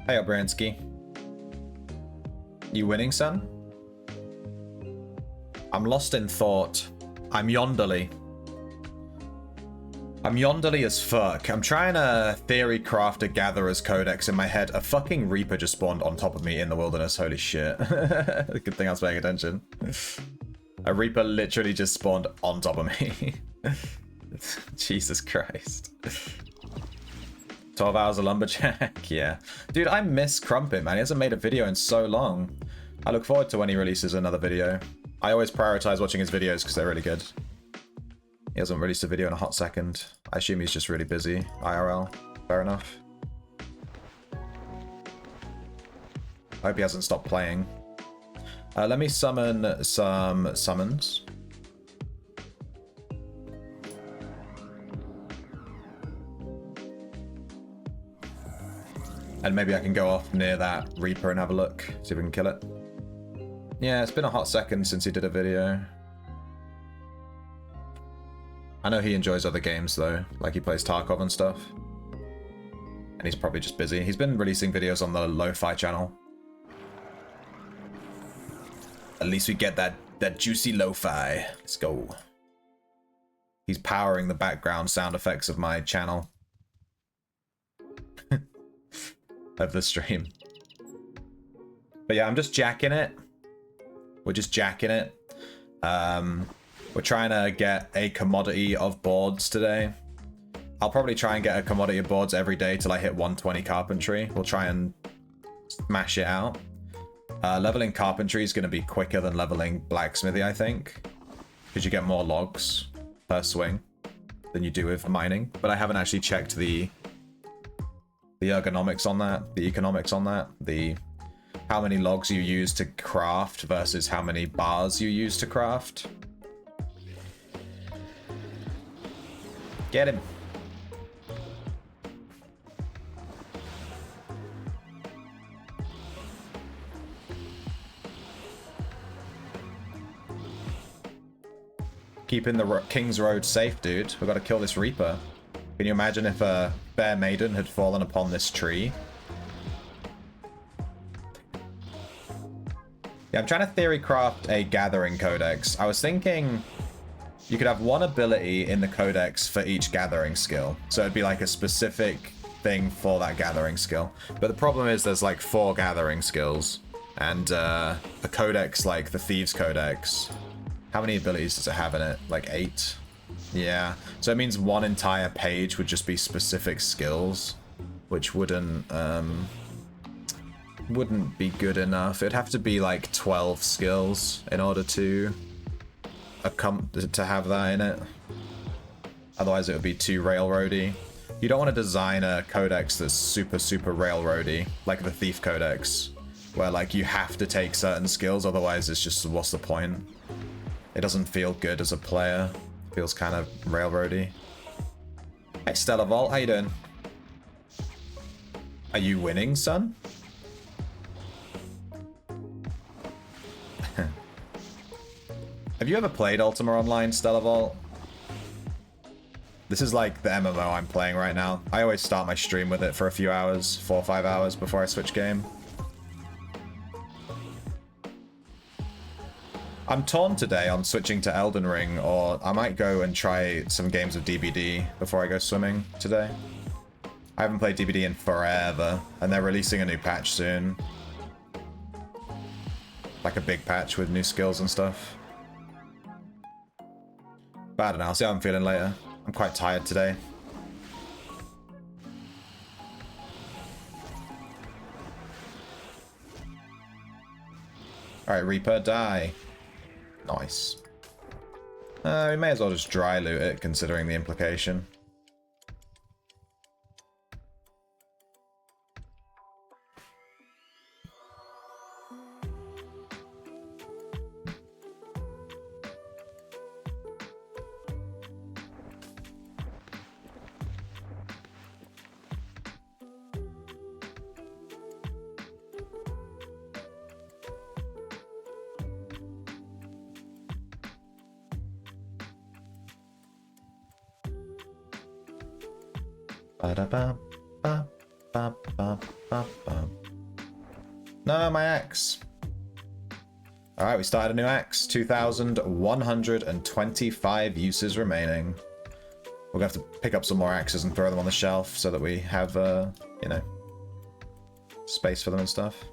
[SPEAKER 1] Hey, Obransky. You winning, son? I'm lost in thought. I'm yonderly. I'm yonderly as fuck. I'm trying to theory craft a Gatherer's Codex in my head. A fucking Reaper just spawned on top of me in the wilderness. Holy shit. Good thing I was paying attention. A Reaper literally just spawned on top of me. Jesus Christ. 12 hours of Lumberjack? Yeah. Dude, I miss Crumpet, man. He hasn't made a video in so long. I look forward to when he releases another video. I always prioritize watching his videos because they're really good. He hasn't released a video in a hot second. I assume he's just really busy. IRL. Fair enough. I hope he hasn't stopped playing. Let me summon some summons. And maybe I can go off near that Reaper and have a look. See if we can kill it. Yeah, it's been a hot second since he did a video. I know he enjoys other games though, like he plays Tarkov and stuff. And he's probably just busy. He's been releasing videos on the Lo-Fi channel. At least we get that juicy Lo-Fi. Let's go. He's powering the background sound effects of my channel. Of the stream. But yeah, I'm just jacking it. We're just jacking it. We're trying to get a commodity of boards today. I'll probably try and get a commodity of boards every day till I hit 120 carpentry. We'll try and smash it out. Leveling carpentry is going to be quicker than leveling blacksmithy, I think. Because you get more logs per swing than you do with mining. But I haven't actually checked the ergonomics on that, the economics on that, the how many logs you use to craft versus how many bars you use to craft. Get him. Keeping the King's Road safe, dude. We've got to kill this Reaper. Can you imagine if a Bear Maiden had fallen upon this tree? Yeah, I'm trying to theory craft a Gathering Codex. I was thinking you could have one ability in the Codex for each Gathering skill. So it'd be like a specific thing for that Gathering skill. But the problem is there's like 4 Gathering skills. And a Codex like the Thieves Codex, how many abilities does it have in it? Like 8? Yeah. So it means one entire page would just be specific skills, which wouldn't be good enough. It'd have to be like 12 skills in order to have that in it. Otherwise it would be too railroady. You don't want to design a codex that's super railroady, like the Thief Codex, where like you have to take certain skills, otherwise it's just, what's the point? It doesn't feel good as a player. It feels kind of railroady. Hey Stellar Vault, how you doing? Are you winning, son? Have you ever played Ultima Online, Stellar Vault? This is like the MMO I'm playing right now. I always start my stream with it for a few hours, 4 or 5 hours before I switch game. I'm torn today on switching to Elden Ring, or I might go and try some games of DBD before I go swimming today. I haven't played DBD in forever, and they're releasing a new patch soon. Like a big patch with new skills and stuff. But I don't know, I'll see how I'm feeling later. I'm quite tired today. Alright, Reaper, die. Nice. We may as well just dry loot it, considering the implication. Ba-da-ba-ba. Ba, ba, ba, ba. No, my axe. Alright, we started a new axe. 2,125 uses remaining. We're gonna have to pick up some more axes and throw them on the shelf so that we have, you know, space for them and stuff.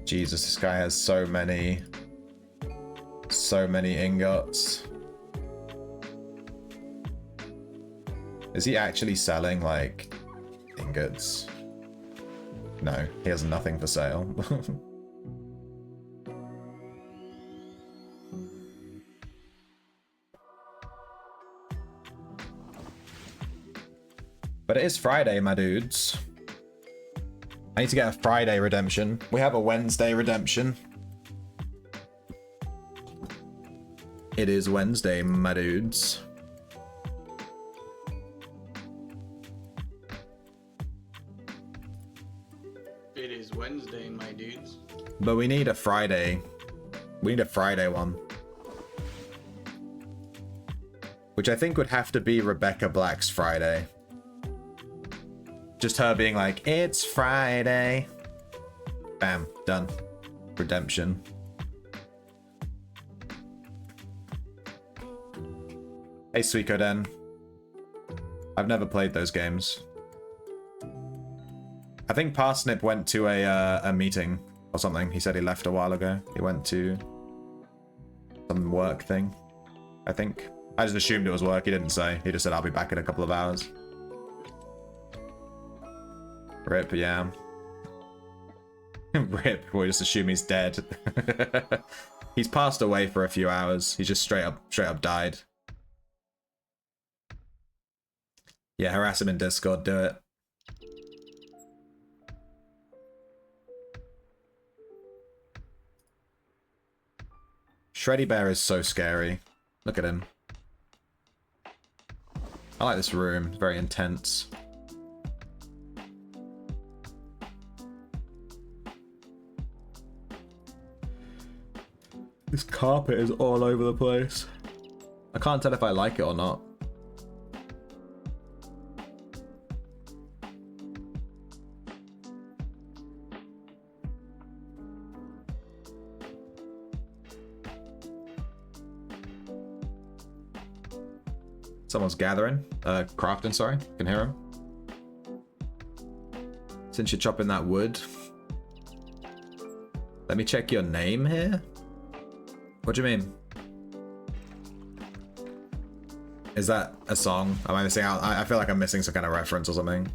[SPEAKER 1] Jesus, this guy has so many ingots. Is he actually selling, like, ingots? No, he has nothing for sale. But it is Friday, my dudes. I need to get a Friday redemption. We have a Wednesday redemption. It is Wednesday, my dudes.
[SPEAKER 4] It is Wednesday, my dudes.
[SPEAKER 1] But we need a Friday. We need a Friday one. Which I think would have to be Rebecca Black's Friday. Just her being like, it's Friday. Bam, done. Redemption. Hey, Suikoden. I've never played those games. I think Parsnip went to a meeting or something. He said he left a while ago. He went to some work thing, I think. I just assumed it was work. He didn't say. He just said, I'll be back in a couple of hours. Rip, yeah. Rip, we just assume he's dead. He's passed away for a few hours. He just straight up died. Yeah, harass him in Discord, do it. Shreddy Bear is so scary. Look at him. I like this room, it's very intense. This carpet is all over the place. I can't tell if I like it or not. Someone's gathering. Crafting, sorry. Can hear him. Since you're chopping that wood. Let me check your name here. What do you mean? Is that a song? Am I missing out? I feel like I'm missing some kind of reference or something.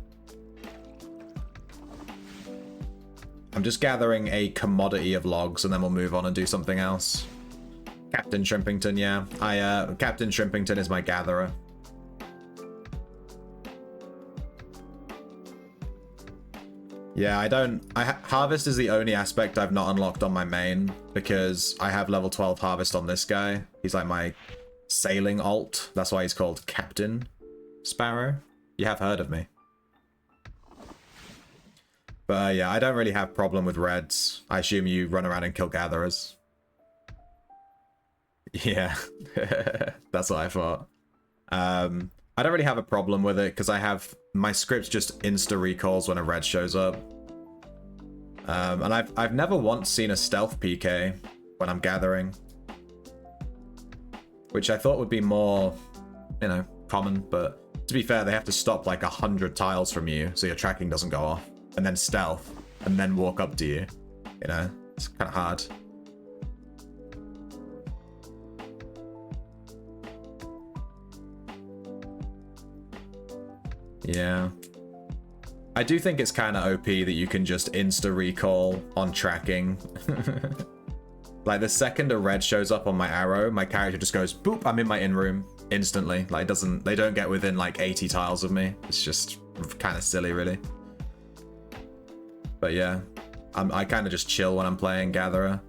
[SPEAKER 1] I'm just gathering a commodity of logs and then we'll move on and do something else. Captain Shrimpington, yeah. Captain Shrimpington is my gatherer. Yeah, Harvest is the only aspect I've not unlocked on my main, because I have level 12 Harvest on this guy. He's like my sailing alt. That's why he's called Captain Sparrow. You have heard of me. But yeah, I don't really have problem with reds. I assume you run around and kill gatherers. Yeah, that's what I thought. I don't really have a problem with it because I have my script just insta recalls when a red shows up. And I've never once seen a stealth PK when I'm gathering, which I thought would be more, you know, common. But to be fair, they have to stop like 100 tiles from you so your tracking doesn't go off, and then stealth, and then walk up to you. You know, it's kind of hard. Yeah. I do think it's kind of OP that you can just insta-recall on tracking. Like, the second a red shows up on my arrow, my character just goes, boop, I'm in my in-room instantly. Like, they don't get within, like, 80 tiles of me. It's just kind of silly, really. But yeah, I kind of just chill when I'm playing Gatherer.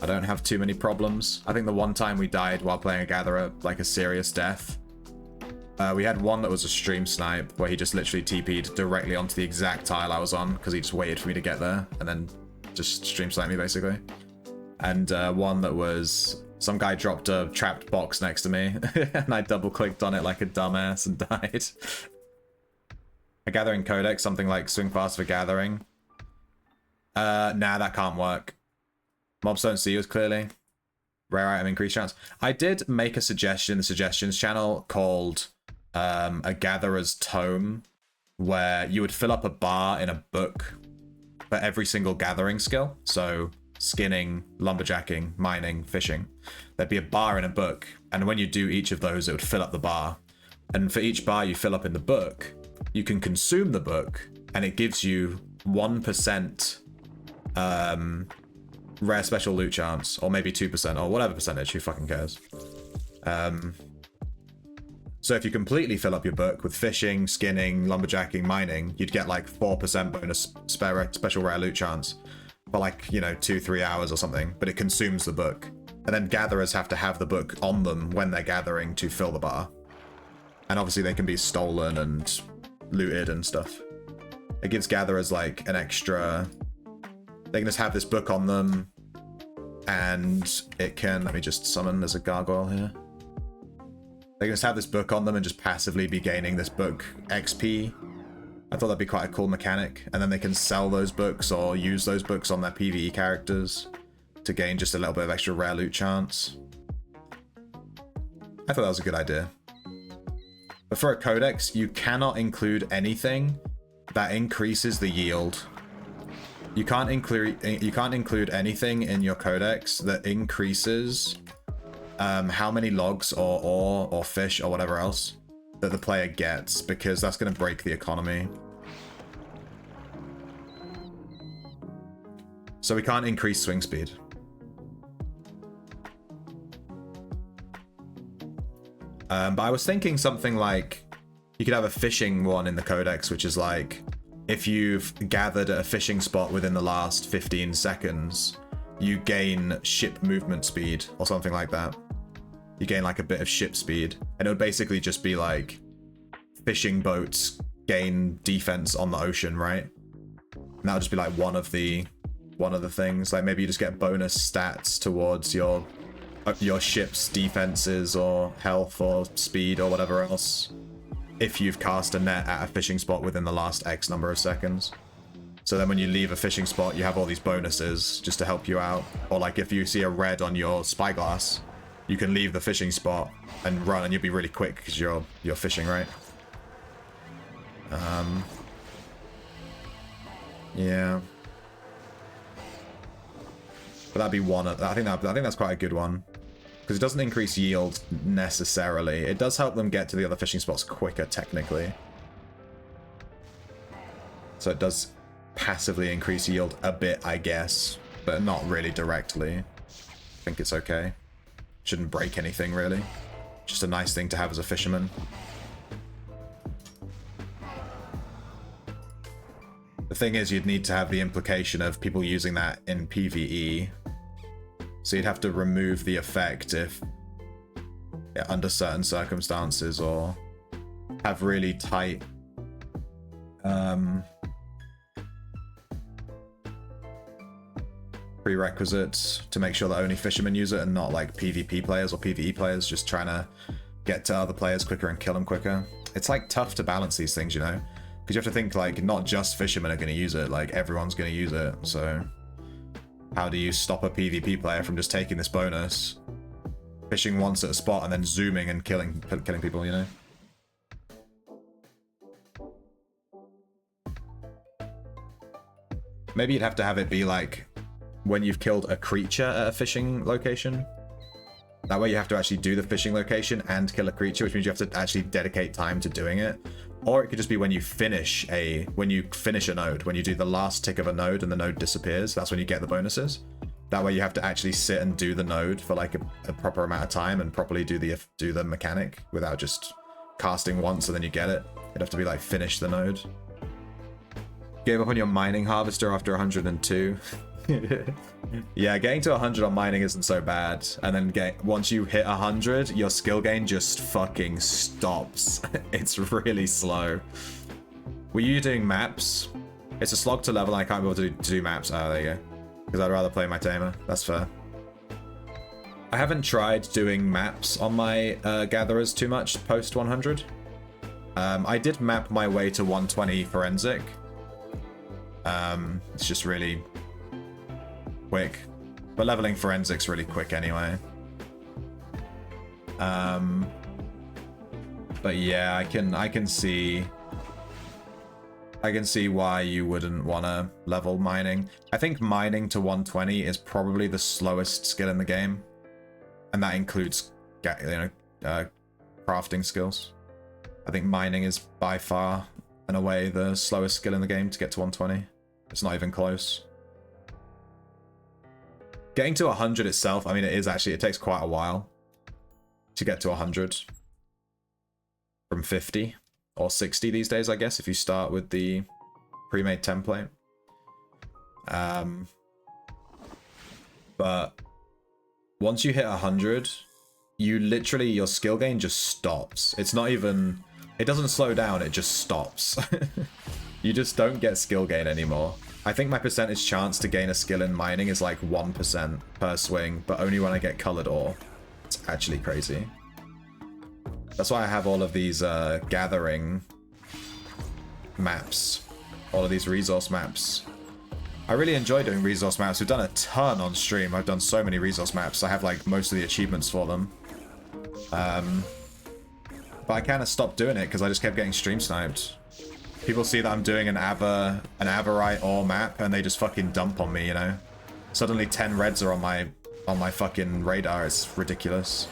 [SPEAKER 1] I don't have too many problems. I think the one time we died while playing a Gatherer, like a serious death, we had one that was a stream snipe where he just literally TP'd directly onto the exact tile I was on because he just waited for me to get there and then just stream sniped me basically. And one that was some guy dropped a trapped box next to me and I double clicked on it like a dumbass and died. A gathering codex, something like swing fast for gathering. Nah, that can't work. Mobs don't see you as clearly. Rare item increase chance. I did make a suggestion in the suggestions channel called a gatherer's tome, where you would fill up a bar in a book for every single gathering skill. So skinning, lumberjacking, mining, fishing. There'd be a bar in a book, and when you do each of those, it would fill up the bar. And for each bar you fill up in the book, you can consume the book, and it gives you 1% rare special loot chance, or maybe 2%, or whatever percentage, who fucking cares. So if you completely fill up your book with fishing, skinning, lumberjacking, mining, you'd get like 4% bonus special rare loot chance for like, you know, 2-3 hours or something, but it consumes the book. And then gatherers have to have the book on them when they're gathering to fill the bar. And obviously they can be stolen and looted and stuff. It gives gatherers like an extra... They can just have this book on them, and it can... Let me just summon, there's a gargoyle here. They can just have this book on them and just passively be gaining this book XP. I thought that'd be quite a cool mechanic. And then they can sell those books or use those books on their PvE characters to gain just a little bit of extra rare loot chance. I thought that was a good idea. But for a codex, you cannot include anything that increases the yield. You can't include anything in your codex that increases how many logs or ore or fish or whatever else that the player gets, because that's going to break the economy. So we can't increase swing speed. But I was thinking something like you could have a fishing one in the codex, which is like if you've gathered at a fishing spot within the last 15 seconds, you gain ship movement speed or something like that. You gain like a bit of ship speed, and it would basically just be like fishing boats gain defense on the ocean, right? And that would just be like one of the things. Like maybe you just get bonus stats towards your ship's defenses or health or speed or whatever else if you've cast a net at a fishing spot within the last X number of seconds. So then when you leave a fishing spot, you have all these bonuses just to help you out. Or like if you see a red on your spyglass, you can leave the fishing spot and run, and you'll be really quick because you're fishing, right? Yeah. But that'd be one. I think that's quite a good one, because it doesn't increase yield necessarily. It does help them get to the other fishing spots quicker, technically. So it does passively increase yield a bit, I guess, but not really directly. I think it's okay. Shouldn't break anything, really. Just a nice thing to have as a fisherman. The thing is, you'd need to have the implication of people using that in PvE. So you'd have to remove the effect if, yeah, under certain circumstances, or have really tight prerequisites to make sure that only fishermen use it and not like PvP players or PvE players just trying to get to other players quicker and kill them quicker. It's like tough to balance these things, you know, because you have to think like not just fishermen are going to use it, like everyone's going to use it. So how do you stop a PvP player from just taking this bonus, fishing once at a spot and then zooming and killing people, you know? Maybe you'd have to have it be like when you've killed a creature at a fishing location. That way you have to actually do the fishing location and kill a creature, which means you have to actually dedicate time to doing it. Or it could just be when you finish a node, when you do the last tick of a node and the node disappears, that's when you get the bonuses. That way you have to actually sit and do the node for like a proper amount of time and properly do the mechanic without just casting once and then you get it. It'd have to be like finish the node. Gave up on your mining harvester after 102. Yeah, getting to 100 on mining isn't so bad. And then once you hit 100, your skill gain just fucking stops. It's really slow. Were you doing maps? It's a slog to level and I can't be able to do maps. Oh, there you go. Because I'd rather play my tamer. That's fair. I haven't tried doing maps on my gatherers too much post 100. I did map my way to 120 forensic. It's just really quick. But leveling forensic's really quick anyway. But yeah, I can see why you wouldn't want to level mining. I think mining to 120 is probably the slowest skill in the game. And that includes, crafting skills. I think mining is by far and away the slowest skill in the game to get to 120. It's not even close. Getting to 100 itself, I mean, it takes quite a while to get to 100. From 50 or 60 these days, I guess, if you start with the pre-made template. But once you hit 100, your skill gain just stops. It's not even, it doesn't slow down, it just stops. You just don't get skill gain anymore. I think my percentage chance to gain a skill in mining is like 1% per swing, but only when I get colored ore. It's actually crazy. That's why I have all of these gathering maps, all of these resource maps. I really enjoy doing resource maps. We've done a ton on stream. I've done so many resource maps. I have like most of the achievements for them. But I kind of stopped doing it because I just kept getting stream sniped. People see that I'm doing an Averite ore map and they just fucking dump on me, you know? Suddenly 10 reds are on my fucking radar. It's ridiculous.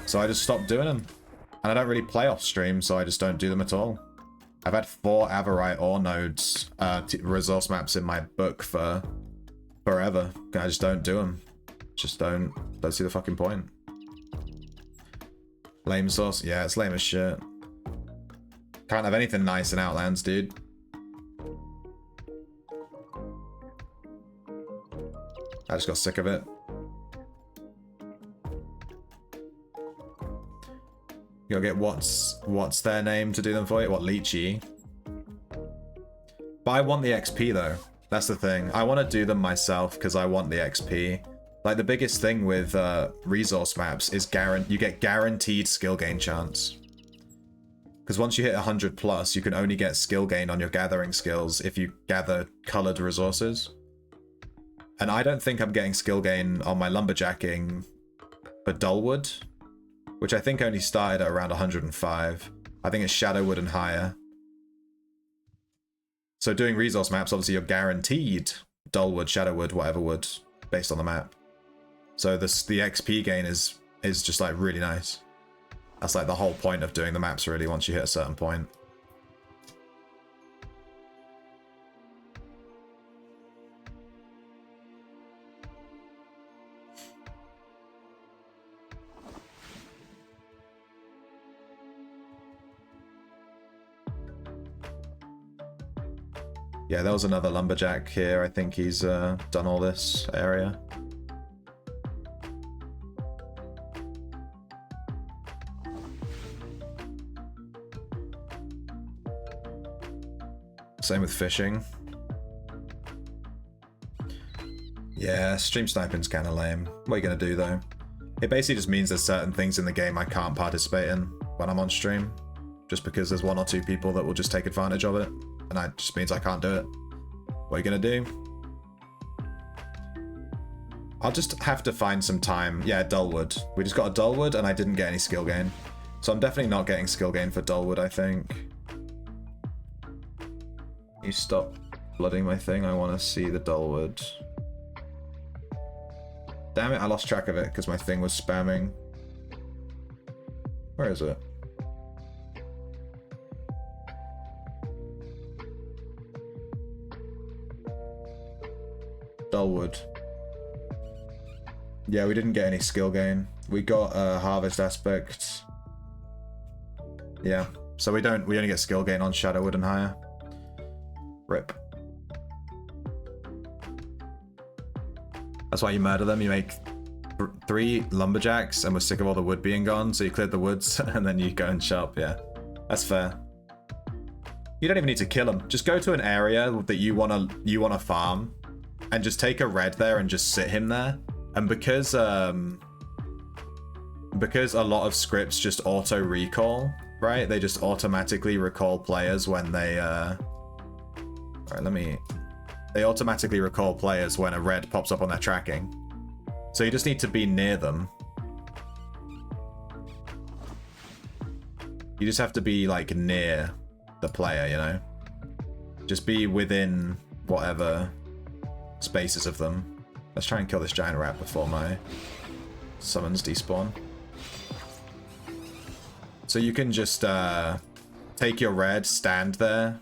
[SPEAKER 1] So I just stopped doing them. And I don't really play off stream, so I just don't do them at all. I've had 4 Averite ore nodes, resource maps in my book for forever. I just don't do them. Just don't see the fucking point. Lame source? Yeah, it's lame as shit. Can't have anything nice in Outlands, dude. I just got sick of it. You gotta get what's their name to do them for you? What, Lychee? But I want the XP though. That's the thing. I want to do them myself because I want the XP. Like the biggest thing with resource maps is you get guaranteed skill gain chance. Because once you hit 100 plus, you can only get skill gain on your gathering skills if you gather colored resources. And I don't think I'm getting skill gain on my lumberjacking for Dullwood, which I think only started at around 105. I think it's Shadowwood and higher. So doing resource maps, obviously you're guaranteed Dullwood, Shadowwood, whatever wood, based on the map. So the XP gain is just like really nice. That's like the whole point of doing the maps really, once you hit a certain point. Yeah, there was another lumberjack here. I think he's done all this area. Same with fishing. Yeah, stream sniping's kind of lame. What are you going to do though? It basically just means there's certain things in the game I can't participate in when I'm on stream. Just because there's 1 or 2 people that will just take advantage of it. And that just means I can't do it. What are you gonna do? I'll just have to find some time. Yeah, Dullwood. We just got a Dullwood and I didn't get any skill gain. So I'm definitely not getting skill gain for Dullwood, I think. You stop flooding my thing. I want to see the Dullwood. Damn it, I lost track of it because my thing was spamming. Where is it? Dullwood. Yeah, we didn't get any skill gain. We got a harvest aspect. Yeah. So we only get skill gain on Shadowwood and higher. Rip. That's why you murder them. You make 3 lumberjacks and we're sick of all the wood being gone, so you cleared the woods and then you go and chop. Yeah, that's fair. You don't even need to kill them. Just go to an area that you wanna farm and just take a red there and just sit him there. And because a lot of scripts just auto recall, right? They just automatically recall players when they they automatically recall players when a red pops up on their tracking. So you just need to be near them. You just have to be like near the player, you know? Just be within whatever spaces of them. Let's try and kill this giant rat before my summons despawn. So you can just take your red, stand there,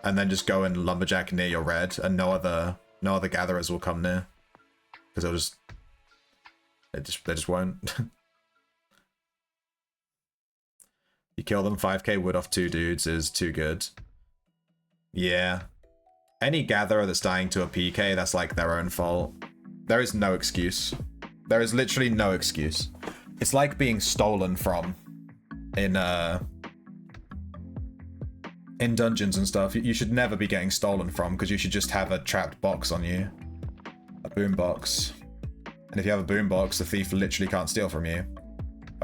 [SPEAKER 1] and then just go and lumberjack near your red, and no other gatherers will come near. Because they just won't. You kill them, 5k wood off 2 dudes is too good. Yeah. Any gatherer that's dying to a PK, that's like their own fault. There is no excuse. There is literally no excuse. It's like being stolen from in dungeons and stuff. You should never be getting stolen from, because you should just have a trapped box on you. A boom box. And if you have a boom box, the thief literally can't steal from you.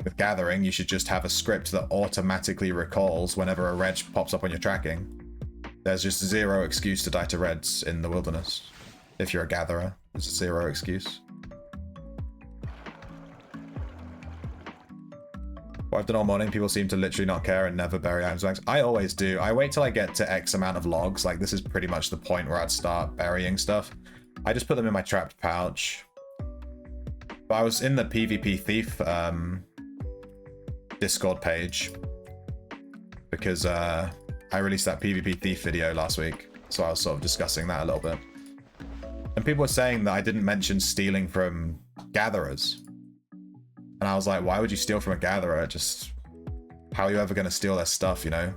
[SPEAKER 1] With gathering, you should just have a script that automatically recalls whenever a reg pops up on your tracking. There's just zero excuse to die to reds in the wilderness. If you're a gatherer, there's zero excuse. What I've done all morning, people seem to literally not care and never bury items bags. I always do. I wait till I get to X amount of logs. Like, this is pretty much the point where I'd start burying stuff. I just put them in my trapped pouch. But I was in the PvP Thief Discord page because I released that PvP Thief video last week, so I was sort of discussing that a little bit. And people were saying that I didn't mention stealing from gatherers. And I was like, why would you steal from a gatherer? Just, how are you ever going to steal their stuff, you know?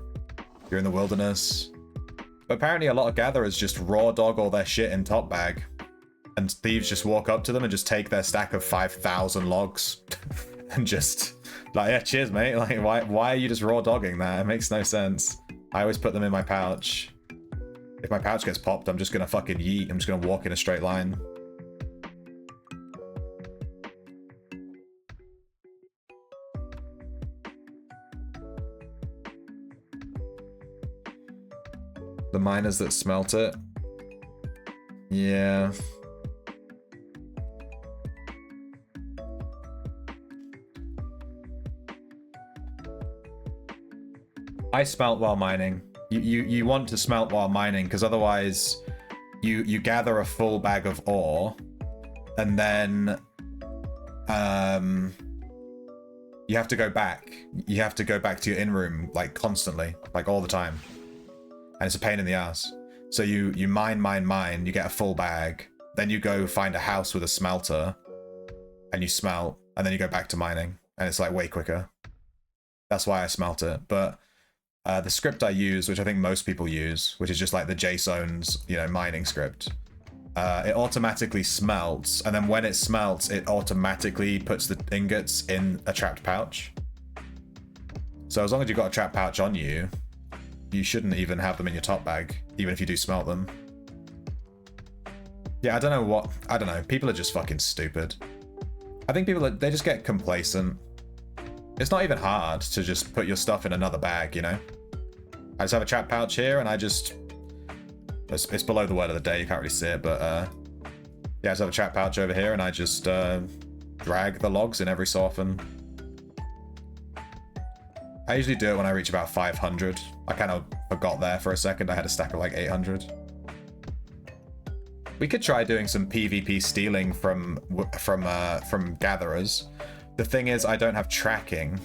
[SPEAKER 1] You're in the wilderness. But apparently a lot of gatherers just raw dog all their shit in top bag. And thieves just walk up to them and just take their stack of 5,000 logs. And just, like, yeah, cheers, mate. Like, why are you just raw dogging that? It makes no sense. I always put them in my pouch. If my pouch gets popped, I'm just going to fucking yeet. I'm just going to walk in a straight line. The miners that smelt it. Yeah. I smelt while mining. You want to smelt while mining, because otherwise you gather a full bag of ore and then you have to go back. You have to go back to your in-room like constantly, like all the time. And it's a pain in the ass. So you mine, you get a full bag, then you go find a house with a smelter and you smelt, and then you go back to mining, and it's like way quicker. That's why I smelt it. But the script I use, which I think most people use, which is just like the JSON's, you know, mining script, it automatically smelts, and then when it smelts, it automatically puts the ingots in a trapped pouch. So as long as you've got a trapped pouch on you, you shouldn't even have them in your top bag, even if you do smelt them. Yeah, I don't know. People are just fucking stupid. I think they just get complacent. It's not even hard to just put your stuff in another bag, you know? I just have a trapped pouch here, and it's below the word of the day, you can't really see it, but yeah, I just have a trapped pouch over here, and I just drag the logs in every so often. I usually do it when I reach about 500. I kind of forgot there for a second. I had a stack of like 800. We could try doing some PvP stealing from gatherers. The thing is, I don't have tracking.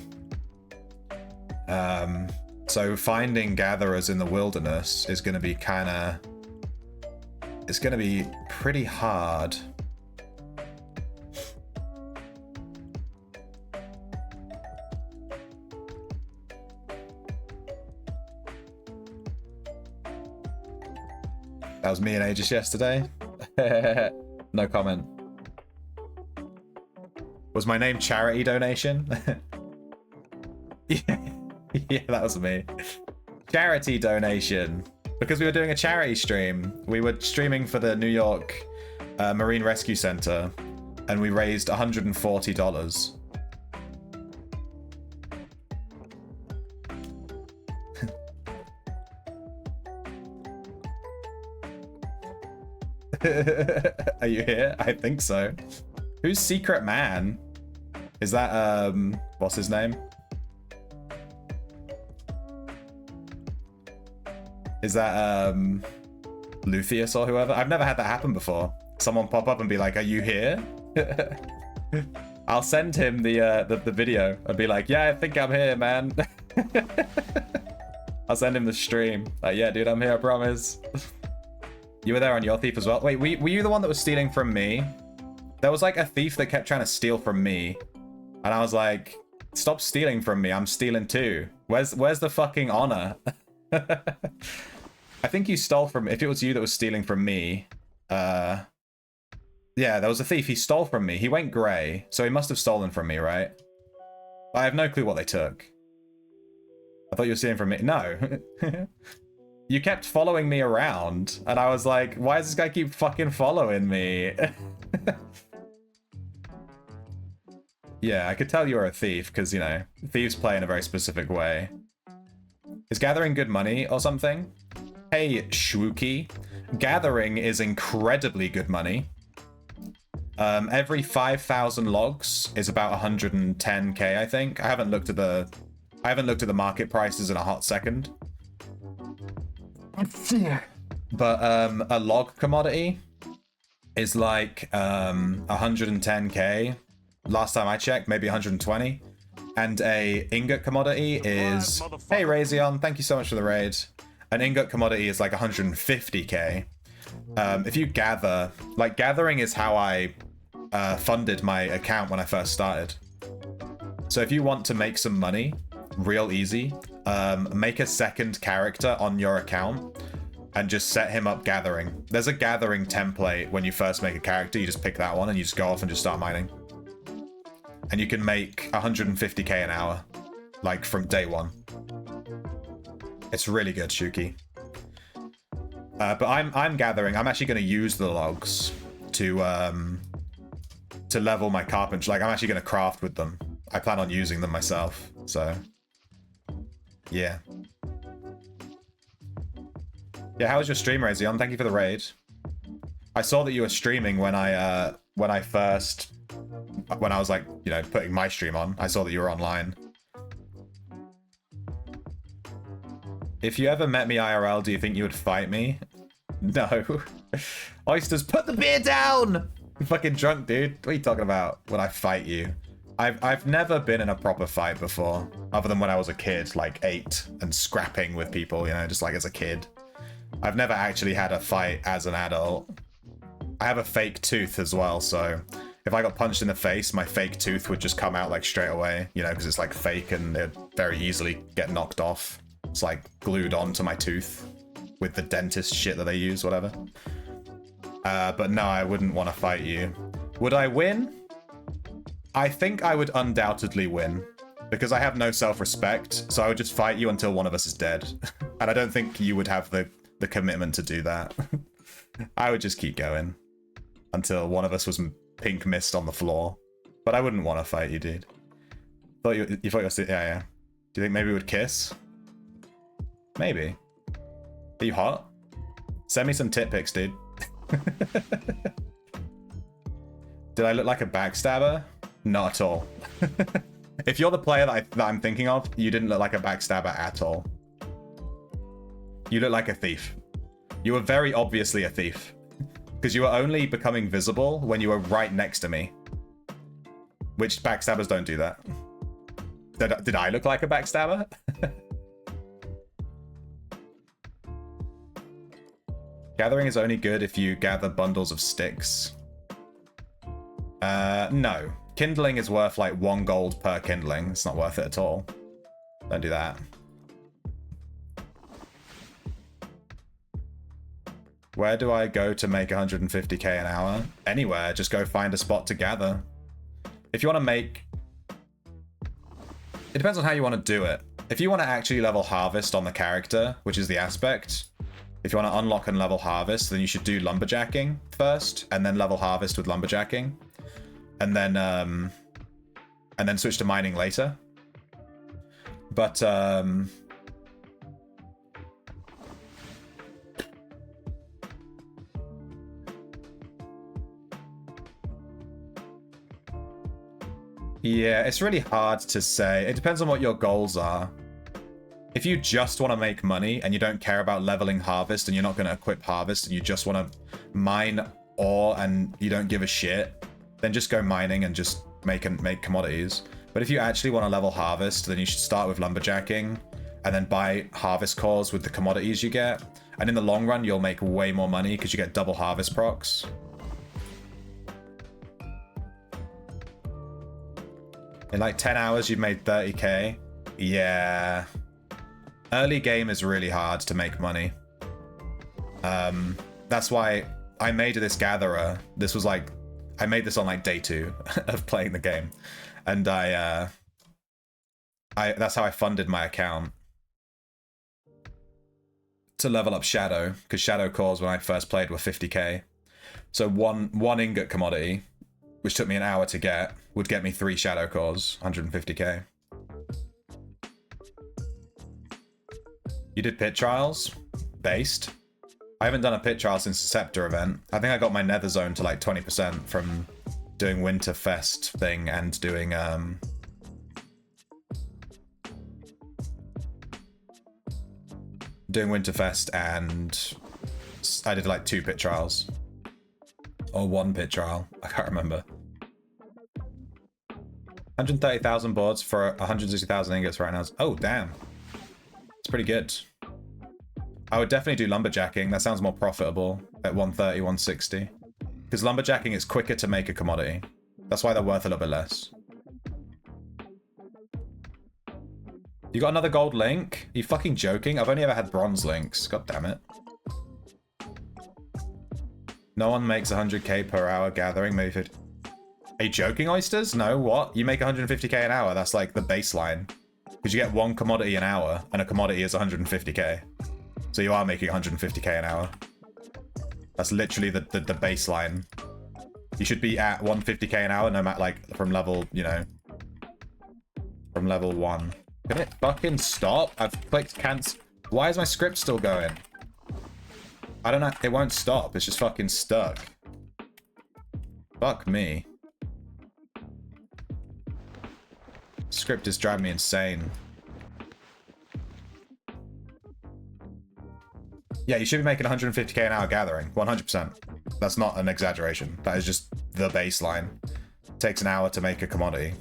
[SPEAKER 1] So finding gatherers in the wilderness is going to be it's going to be pretty hard. was me and Aegis yesterday. No comment. Was my name charity donation? Yeah, that was me. Charity donation. Because we were doing a charity stream. We were streaming for the New York Marine Rescue Center, and we raised $140. Are you here? I think so. Who's Secret Man? Is that, what's his name? Is that, Luthien or whoever? I've never had that happen before. Someone pop up and be like, are you here? I'll send him the video and be like, yeah, I think I'm here, man. I'll send him the stream. Like, yeah, dude, I'm here, I promise. You were there on your thief as well. Wait, were you the one that was stealing from me? There was like a thief that kept trying to steal from me. And I was like, stop stealing from me. I'm stealing too. Where's the fucking honor? I think you stole from... If it was you that was stealing from me... Yeah, there was a thief. He stole from me. He went grey. So he must have stolen from me, right? I have no clue what they took. I thought you were stealing from me. No. You kept following me around, and I was like, why does this guy keep fucking following me? Yeah, I could tell you were a thief, because, you know, thieves play in a very specific way. Is gathering good money or something? Hey, Shwookie. Gathering is incredibly good money. Every 5,000 logs is about 110k, I think. I haven't looked at the market prices in a hot second. But a log commodity is like 110k. Last time I checked, maybe 120. And a ingot commodity is... Hey, Razion, thank you so much for the raid. An ingot commodity is like 150k. If you gather... Like, gathering is how I funded my account when I first started. So if you want to make some money, real easy, make a second character on your account and just set him up gathering. There's a gathering template when you first make a character. You just pick that one and you just go off and just start mining. And you can make 150k an hour, like from day one. It's really good, Shuki. But I'm gathering. I'm actually going to use the logs to level my carpentry. Like, I'm actually going to craft with them. I plan on using them myself. So, yeah. Yeah, how was your stream, Razion? Thank you for the raid. I saw that you were streaming when I was like, you know, putting my stream on. I saw that you were online. If you ever met me IRL, do you think you would fight me? No. Oysters, put the beer down! You fucking drunk, dude. What are you talking about? When I fight you? I've never been in a proper fight before, other than when I was a kid, like 8, and scrapping with people, you know, just like as a kid. I've never actually had a fight as an adult. I have a fake tooth as well, so if I got punched in the face, my fake tooth would just come out like straight away, you know, because it's like fake and it'd very easily get knocked off. It's like glued onto my tooth with the dentist shit that they use, whatever. But no, I wouldn't want to fight you. Would I win? I think I would undoubtedly win, because I have no self-respect, so I would just fight you until one of us is dead. And I don't think you would have the commitment to do that. I would just keep going until one of us was pink mist on the floor. But I wouldn't want to fight you, dude. You thought you were... Yeah. Do you think maybe we would kiss? Maybe. Are you hot? Send me some tit pics, dude. Did I look like a backstabber? Not at all. If you're the player that I'm thinking of, you didn't look like a backstabber at all. You look like a thief. You were very obviously a thief. Because you were only becoming visible when you were right next to me. Which backstabbers don't do that. Did I look like a backstabber? Gathering is only good if you gather bundles of sticks. No. Kindling is worth like 1 gold per kindling. It's not worth it at all. Don't do that. Where do I go to make 150k an hour? Anywhere, just go find a spot to gather. If you want to make... It depends on how you want to do it. If you want to actually level harvest on the character, which is the aspect, if you want to unlock and level harvest, then you should do lumberjacking first, and then level harvest with lumberjacking. And then switch to mining later. But, yeah, it's really hard to say. It depends on what your goals are. If you just want to make money and you don't care about leveling harvest and you're not going to equip harvest and you just want to mine ore and you don't give a shit, then just go mining and just make commodities. But if you actually want to level harvest, then you should start with lumberjacking and then buy harvest cores with the commodities you get. And in the long run, you'll make way more money because you get double harvest procs. In like 10 hours, you've made 30k. Yeah. Early game is really hard to make money. That's why I made this gatherer. This was like, I made this on like day 2 of playing the game. And that's how I funded my account. To level up Shadow, because Shadow cores when I first played were 50k. So one ingot commodity, which took me an hour to get, would get me 3 Shadow cores, 150k. You did pit trials? Based? I haven't done a pit trial since the Scepter event. I think I got my Nether Zone to like 20% from doing Winterfest thing and doing Winterfest, and I did like 2 pit trials. Or 1 pit trial. I can't remember. 130,000 boards for 160,000 ingots right now. Oh, damn. It's pretty good. I would definitely do lumberjacking. That sounds more profitable at 130, 160. Because lumberjacking is quicker to make a commodity. That's why they're worth a little bit less. You got another gold link? Are you fucking joking? I've only ever had bronze links. God damn it. No one makes 100k per hour gathering, maybe 50. Are you joking, Oysters? No, what? You make 150k an hour. That's like the baseline. Because you get 1 commodity an hour, and a commodity is 150k. So you are making 150k an hour. That's literally the baseline. You should be at 150k an hour, no matter, like, from level, you know, from level 1. Can it fucking stop? I've clicked cancel. Why is my script still going? I don't know. It won't stop. It's just fucking stuck. Fuck me. Script is driving me insane. Yeah, you should be making 150k an hour gathering. 100%. That's not an exaggeration. That is just the baseline. It takes an hour to make a commodity.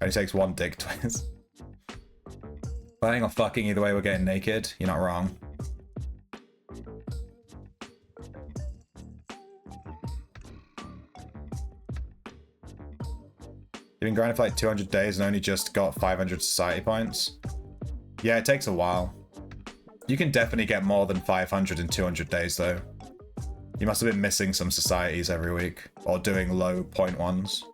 [SPEAKER 1] Only takes 1 dig twice. Planning on fucking either way, we're getting naked. You're not wrong. You've been grinding for like 200 days and only just got 500 society points. Yeah, it takes a while. You can definitely get more than 500 in 200 days though. You must have been missing some societies every week, or doing low point ones.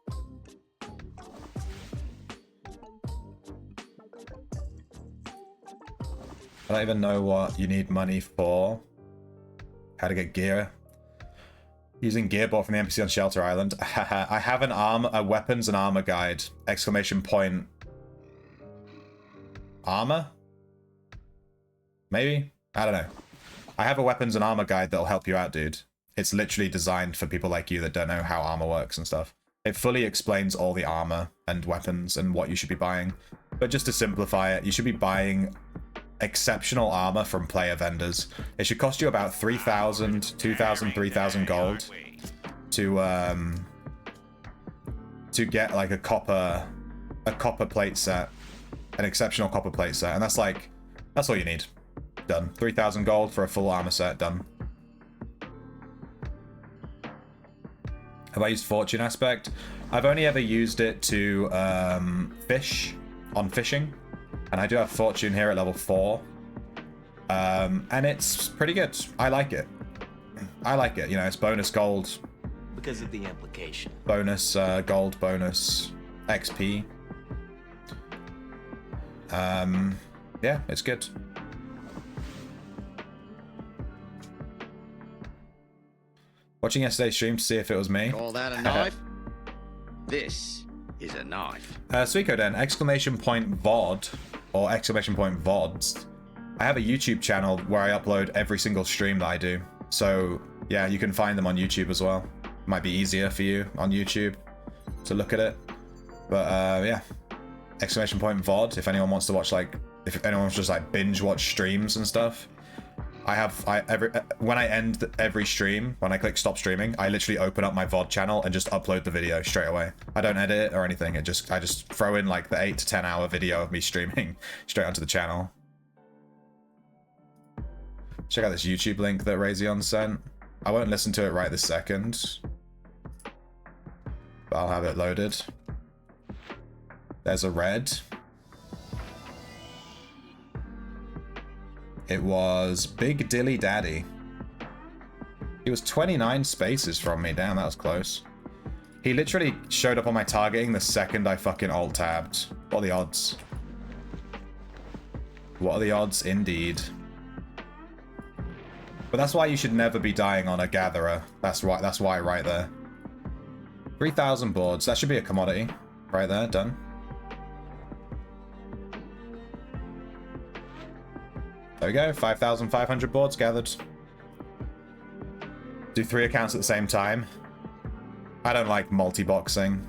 [SPEAKER 1] I don't even know what you need money for. How to get gear. Using gear bought from the NPC on Shelter Island. I have a weapons and armor guide. Exclamation point. Armor? Maybe? I don't know. I have a weapons and armor guide that'll help you out, dude. It's literally designed for people like you that don't know how armor works and stuff. It fully explains all the armor and weapons and what you should be buying. But just to simplify it, you should be buying exceptional armor from player vendors. It should cost you about 3,000, 2,000, 3,000 gold to get like a copper plate set, an exceptional copper plate set, and that's all you need. Done. 3,000 gold for a full armor set. Done. Have I used Fortune Aspect? I've only ever used it to fish on fishing. And I do have Fortune here at level 4. And it's pretty good. I like it. I like it. You know, it's bonus gold,
[SPEAKER 3] Because of the implication.
[SPEAKER 1] bonus gold, bonus XP. Yeah, it's good. Watching yesterday's stream to see if it was me.
[SPEAKER 5] Call that a knife? This is a knife.
[SPEAKER 1] Suikoden, exclamation point VOD, or exclamation point VODs. I have a YouTube channel where I upload every single stream that I do. So, yeah, you can find them on YouTube as well. Might be easier for you on YouTube to look at it. But, yeah. Exclamation point VOD, if anyone wants to watch, like, if anyone wants to just, like, binge watch streams and stuff. When I end every stream, when I click stop streaming, I literally open up my VOD channel and just upload the video straight away. I don't edit it or anything. I just throw in like the 8 to 10 hour video of me streaming straight onto the channel. Check out this YouTube link that Razion sent. I won't listen to it right this second, but I'll have it loaded. There's a red. It was Big Dilly Daddy. He was 29 spaces from me. Damn, that was close. He literally showed up on my targeting the second I fucking alt-tabbed. What are the odds? What are the odds, indeed? But that's why you should never be dying on a gatherer. That's why right there. 3,000 boards. That should be a commodity. Right there, done. There we go, 5,500 boards gathered. Do 3 accounts at the same time. I don't like multi-boxing.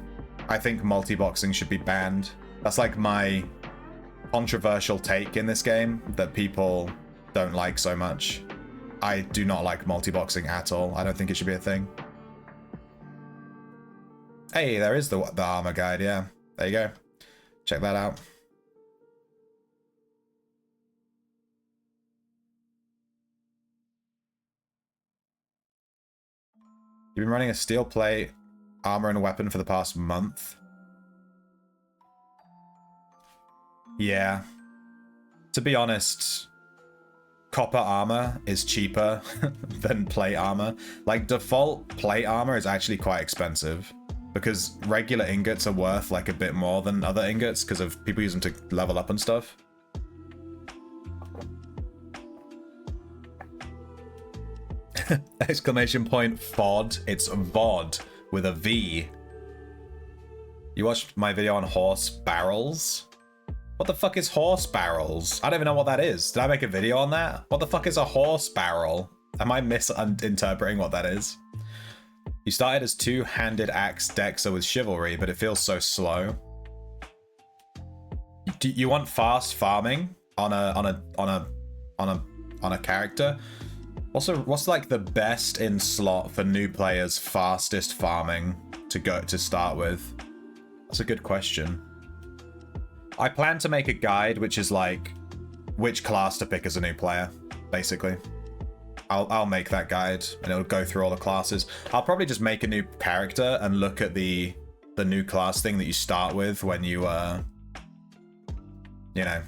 [SPEAKER 1] I think multi-boxing should be banned. That's like my controversial take in this game that people don't like so much. I do not like multi-boxing at all. I don't think it should be a thing. Hey, there is the armor guide, yeah. There you go. Check that out. You've been running a steel plate, armor, and a weapon for the past month. Yeah. To be honest, copper armor is cheaper than plate armor. Like, default plate armor is actually quite expensive because regular ingots are worth like a bit more than other ingots because of people use them to level up and stuff. Exclamation point FOD. It's VOD with a V. You watched my video on horse barrels? What the fuck is horse barrels? I don't even know what that is. Did I make a video on that? What the fuck is a horse barrel? Am I misinterpreting what that is? You started as two-handed axe Dexter with chivalry, but it feels so slow. Do you want fast farming on a character? Also, what's like the best in slot for new players' fastest farming to start with? That's a good question. I plan to make a guide which is like which class to pick as a new player, basically. I'll make that guide and it'll go through all the classes. I'll probably just make a new character and look at the new class thing that you start with when you you know,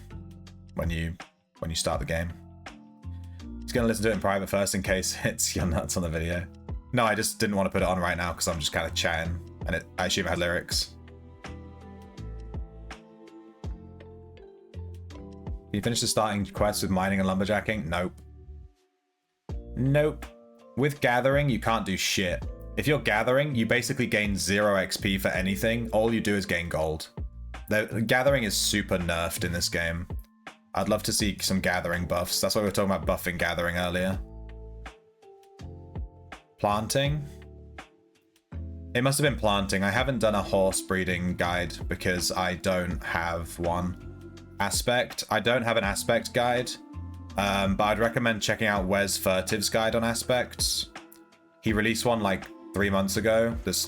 [SPEAKER 1] when you start the game. He's gonna listen to it in private first in case it's your nuts on the video. No, I just didn't want to put it on right now because I'm just kind of chatting and I assume it had lyrics. You finished the starting quest with mining and lumberjacking? Nope. Nope. With gathering, you can't do shit. If you're gathering, you basically gain 0 XP for anything. All you do is gain gold. The gathering is super nerfed in this game. I'd love to see some gathering buffs. That's why we were talking about buffing gathering earlier. Planting? It must have been planting. I haven't done a horse breeding guide because I don't have one. Aspect. I don't have an aspect guide, but I'd recommend checking out Wes Furtive's guide on aspects. He released one like 3 months ago that's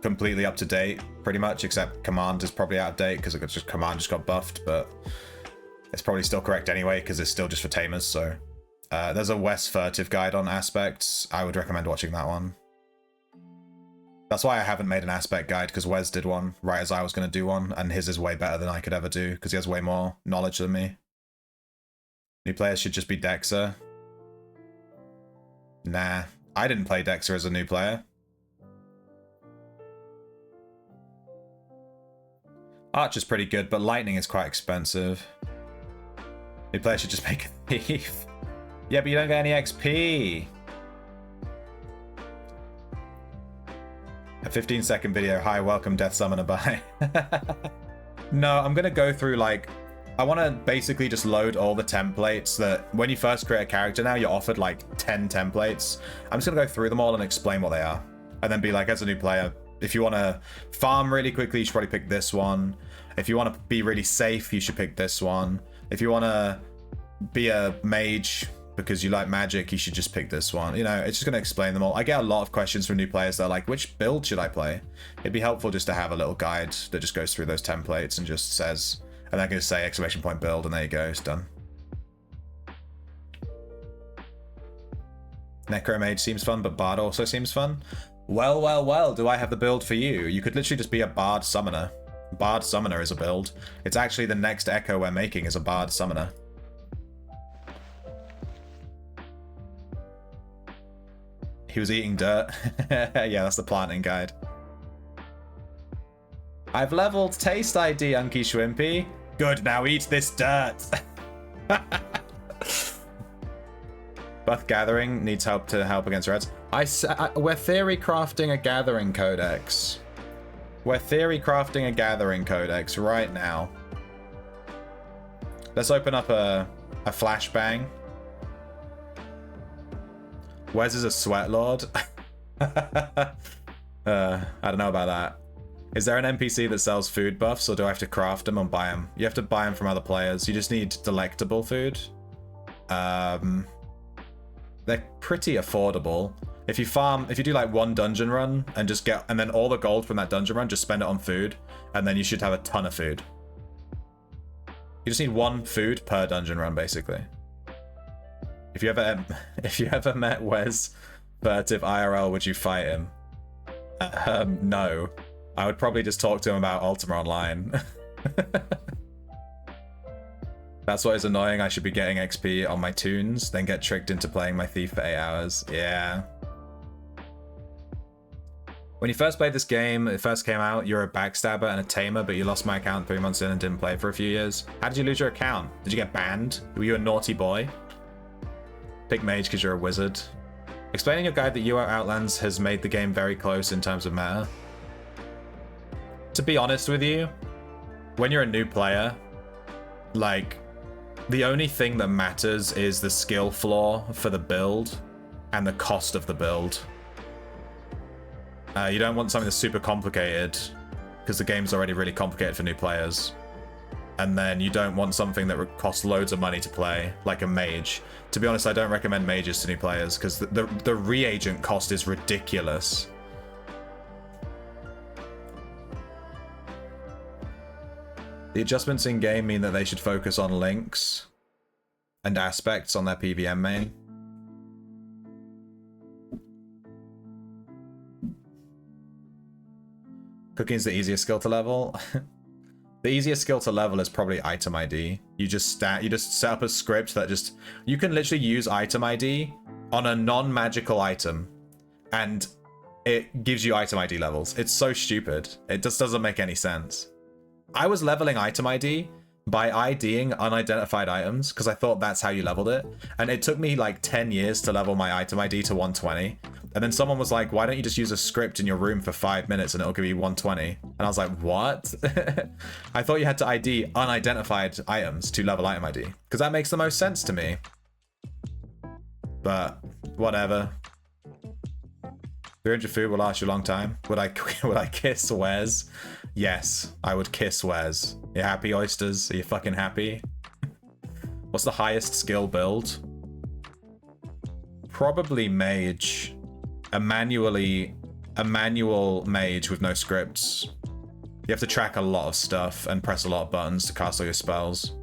[SPEAKER 1] completely up to date, pretty much, except command is probably out of date because command just got buffed, but it's probably still correct anyway because it's still just for tamers. So there's a Wes Furtive guide on aspects. I would recommend watching that one. That's why I haven't made an aspect guide, because Wes did one right as I was going to do one, and his is way better than I could ever do because he has way more knowledge than me. New players should just be Dexter. Nah, I didn't play Dexter as a new player. Archer's pretty good, but Lightning is quite expensive. New players should just make a thief. Yeah, but you don't get any XP. A 15-second video. Hi, welcome, Death Summoner. Bye. No, I'm gonna go through like, I want to basically just load all the templates that when you first create a character now, you're offered like 10 templates. I'm just gonna go through them all and explain what they are. And then be like, as a new player, if you want to farm really quickly, you should probably pick this one. If you want to be really safe, you should pick this one. If you want to be a mage because you like magic, you should just pick this one. You know, it's just going to explain them all. I get a lot of questions from new players that are like, which build should I play? It'd be helpful just to have a little guide that just goes through those templates and just says, and I can just say exclamation point build, and there you go, it's done. Necromage seems fun, but Bard also seems fun. Well, well, well, do I have the build for you? You could literally just be a Bard Summoner. Bard Summoner is a build. It's actually the next Echo we're making is a Bard Summoner. He was eating dirt. Yeah, that's the planting guide. I've leveled Taste ID, Unky Schwimpy. Good, now eat this dirt. Buff Gathering needs help to help against reds. We're theory crafting a gathering codex. We're theory crafting a gathering codex right now. Let's open up a flashbang. Wes is a sweat lord. I don't know about that. Is there an NPC that sells food buffs, or do I have to craft them and buy them? You have to buy them from other players. You just need delectable food. They're pretty affordable. If you do like one dungeon run and just get, and then all the gold from that dungeon run, just spend it on food, and then you should have a ton of food. You just need one food per dungeon run, basically. If you ever met Wes Furtive IRL, would you fight him? No. I would probably just talk to him about Ultima Online. That's what is annoying. I should be getting XP on my tunes, then get tricked into playing my Thief for 8 hours. Yeah. When you first played this game, it first came out, you're a backstabber and a tamer, but you lost my account 3 months in and didn't play for a few years. How did you lose your account? Did you get banned? Were you a naughty boy? Pick Mage because you're a wizard. Explaining your guide that UO Outlands has made the game very close in terms of meta. To be honest with you, when you're a new player, like, the only thing that matters is the skill floor for the build and the cost of the build. You don't want something that's super complicated because the game's already really complicated for new players. And then you don't want something that would cost loads of money to play, like a mage. To be honest, I don't recommend mages to new players because the reagent cost is ridiculous. The adjustments in game mean that they should focus on links and aspects on their PVM main. Cooking is the easiest skill to level. The easiest skill to level is probably item ID. You just set up a script that just, you can literally use item ID on a non-magical item and it gives you item ID levels. It's so stupid. It just doesn't make any sense. I was leveling item ID by IDing unidentified items because I thought that's how you leveled it. And it took me like 10 years to level my item ID to 120. And then someone was like, why don't you just use a script in your room for 5 minutes and it'll give you 120? And I was like, what? I thought you had to ID unidentified items to level item ID because that makes the most sense to me. But whatever. 300 food will last you a long time. Would I kiss Wes? Yes, I would kiss Wes. You happy, oysters? Are you fucking happy? What's the highest skill build? Probably mage. A manual mage with no scripts. You have to track a lot of stuff and press a lot of buttons to cast all your spells.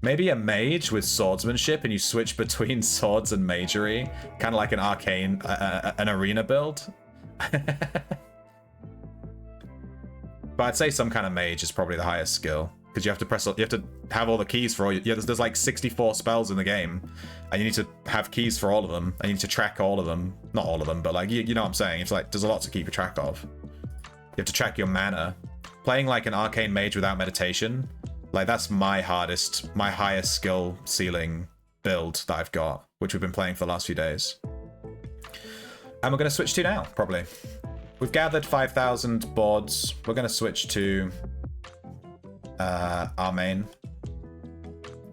[SPEAKER 1] Maybe a mage with swordsmanship and you switch between swords and magery. Kind of like an arcane, an arena build. But I'd say some kind of mage is probably the highest skill. because you have to have all the keys for all. There's like 64 spells in the game, and you need to have keys for all of them. And you need to track all of them. Not all of them, but like you know what I'm saying. It's like there's a lot to keep track of. You have to track your mana. Playing like an arcane mage without meditation, like that's my highest skill ceiling build that I've got, which we've been playing for the last few days. And we're going to switch to now, probably. We've gathered 5,000 boards. We're going to switch to our main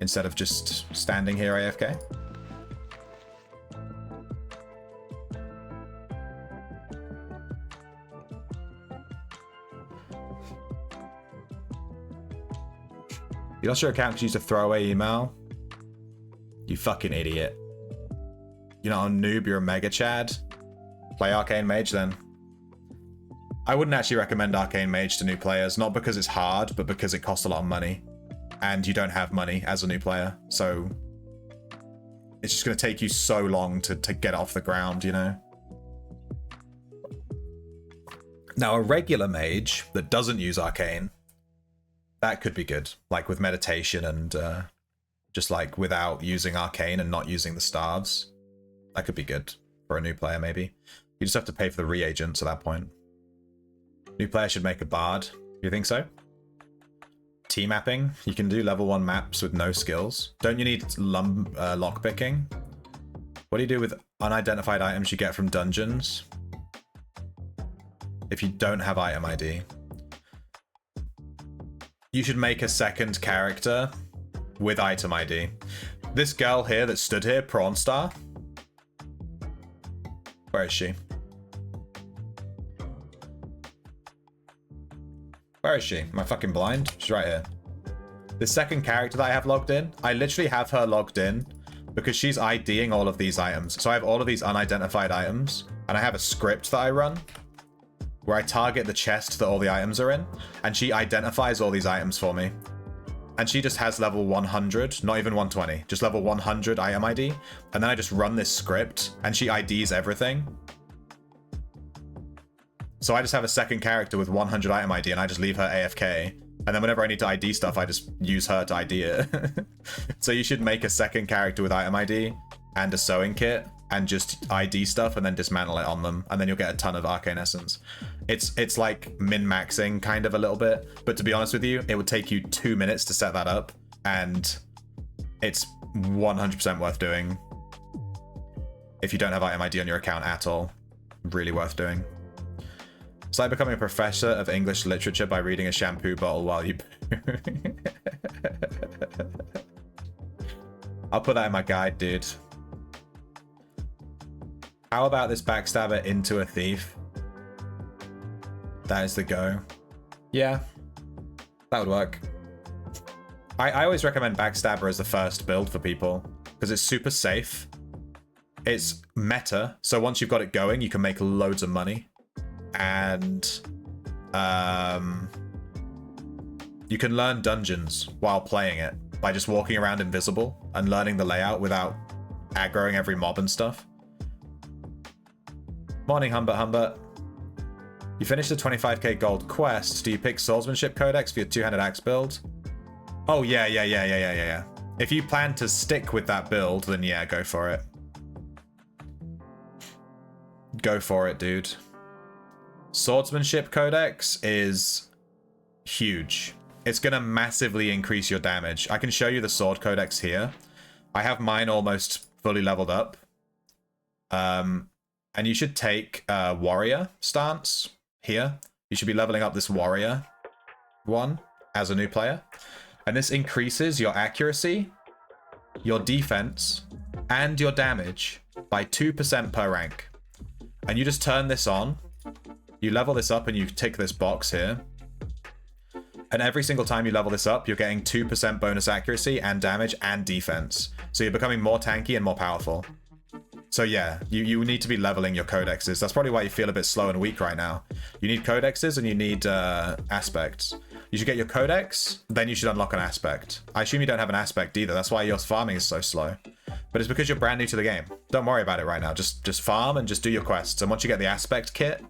[SPEAKER 1] instead of just standing here AFK. You lost your account because you used a throwaway email? You fucking idiot. You're not a noob, you're a mega chad. Play Arcane Mage then. I wouldn't actually recommend Arcane Mage to new players, not because it's hard, but because it costs a lot of money. And you don't have money as a new player, so it's just going to take you so long to get off the ground, you know? Now, a regular mage that doesn't use Arcane, that could be good, like with meditation and just like without using Arcane and not using the staves. That could be good for a new player, maybe. You just have to pay for the reagents at that point. New player should make a bard. You think so? T mapping. You can do level 1 maps with no skills. Don't you need lockpicking? What do you do with unidentified items you get from dungeons if you don't have item ID? You should make a second character with item ID. This girl here that stood here, Prawn Star. Where is she? Where is she? Am I fucking blind? She's right here. The second character that I have logged in, I literally have her logged in because she's IDing all of these items. So I have all of these unidentified items, and I have a script that I run where I target the chest that all the items are in, and she identifies all these items for me. And she just has level 100, not even 120, just level 100 item ID. And then I just run this script, and she IDs everything. So I just have a second character with 100 item ID, and I just leave her AFK. And then whenever I need to ID stuff, I just use her to ID it. So you should make a second character with item ID and a sewing kit, and just ID stuff and then dismantle it on them, and then you'll get a ton of arcane essence. It's like min-maxing kind of a little bit, but to be honest with you, it would take you 2 minutes to set that up, and it's 100% worth doing if you don't have item ID on your account at all. Really worth doing. It's like becoming a professor of English literature by reading a shampoo bottle while you I'll put that in my guide, dude. How about this backstabber into a thief? That is the go. Yeah, that would work. I always recommend backstabber as the first build for people because it's super safe. It's meta, so once you've got it going, you can make loads of money. And you can learn dungeons while playing it by just walking around invisible and learning the layout without aggroing every mob and stuff. Morning, Humbert. You finished the 25k gold quest. Do you pick Swordsmanship Codex for your two-handed axe build? Oh, yeah. If you plan to stick with that build, then yeah, go for it. Go for it, dude. Swordsmanship Codex is huge. It's going to massively increase your damage. I can show you the Sword Codex here. I have mine almost fully leveled up. And you should take Warrior stance here. You should be leveling up this Warrior one as a new player. And this increases your accuracy, your defense, and your damage by 2% per rank. And you just turn this on. You level this up and you tick this box here. And every single time you level this up, you're getting 2% bonus accuracy and damage and defense. So you're becoming more tanky and more powerful. So yeah, you need to be leveling your codexes. That's probably why you feel a bit slow and weak right now. You need codexes and you need aspects. You should get your codex, then you should unlock an aspect. I assume you don't have an aspect either. That's why your farming is so slow. But it's because you're brand new to the game. Don't worry about it right now. Just farm and just do your quests. And once you get the aspect kit,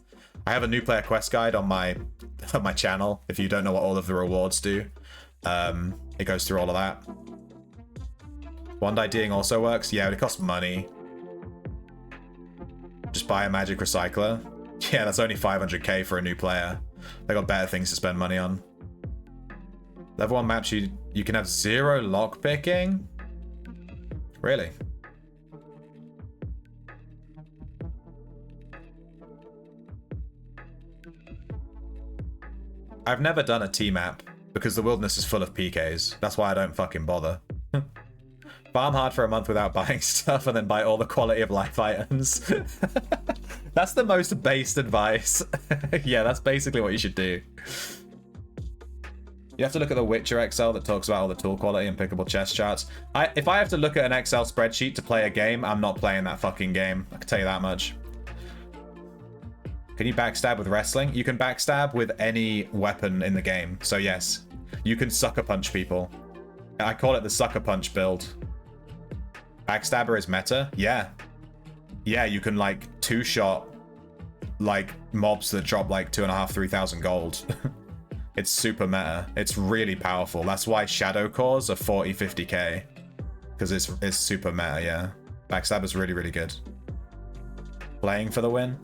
[SPEAKER 1] I have a new player quest guide on my channel if you don't know what all of the rewards do. It goes through all of that. One IDing also works. Yeah, but it costs money. Just buy a magic recycler. Yeah, that's only 500k for a new player. They got better things to spend money on. Level 1 maps, you can have 0 lockpicking? Really? I've never done a T-map because the wilderness is full of PKs. That's why I don't fucking bother. Farm hard for a month without buying stuff and then buy all the quality of life items. That's the most based advice. Yeah, that's basically what you should do. You have to look at the Witcher Excel that talks about all the tool quality and pickable chest charts. If I have to look at an Excel spreadsheet to play a game, I'm not playing that fucking game. I can tell you that much. Can you backstab with wrestling? You can backstab with any weapon in the game. So yes, you can sucker punch people. I call it the sucker punch build. Backstabber is meta? Yeah. Yeah, you can like two-shot like mobs that drop like 2,500, 3,000 gold. It's super meta. It's really powerful. That's why shadow cores are 40, 50k. Because it's super meta, yeah. Backstabber's really, really good. Playing for the win?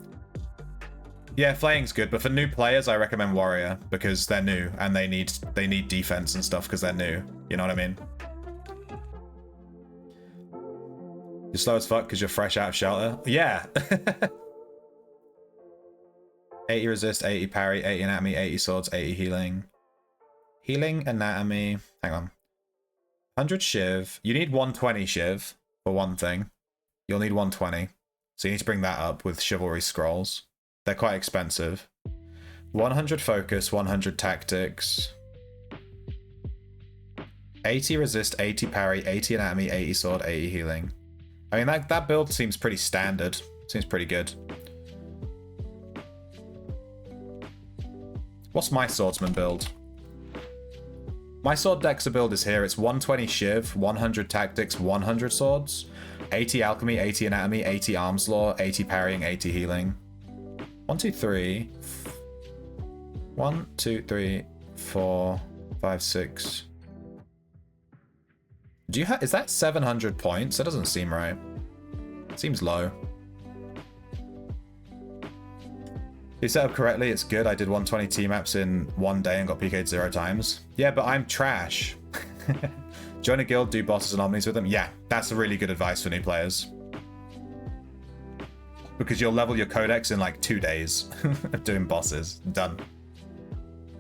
[SPEAKER 1] Yeah, flaying's good, but for new players, I recommend warrior because they're new and they need defense and stuff because they're new. You know what I mean? You're slow as fuck because you're fresh out of shelter. Yeah. 80 resist, 80 parry, 80 anatomy, 80 swords, 80 healing. Healing, anatomy. Hang on. 100 shiv. You need 120 shiv for one thing. You'll need 120. So you need to bring that up with chivalry scrolls. They're quite expensive. 100 focus, 100 tactics. 80 resist, 80 parry, 80 anatomy, 80 sword, 80 healing. I mean, that build seems pretty standard. Seems pretty good. What's my swordsman build? My sword dexa build is here. It's 120 shiv, 100 tactics, 100 swords, 80 alchemy, 80 anatomy, 80 arms law, 80 parrying, 80 healing. 1, 2, 3. 1, 2, 3, 4, 5, 6. Do you have? Is that 700 points? That doesn't seem right. Seems low. If you set up correctly, it's good. I did 120 T-maps in one day and got PK'd 0 times. Yeah, but I'm trash. Join a guild, do bosses and omnis with them. Yeah, that's really good advice for new players. Because you'll level your codex in like 2 days of doing bosses. Done.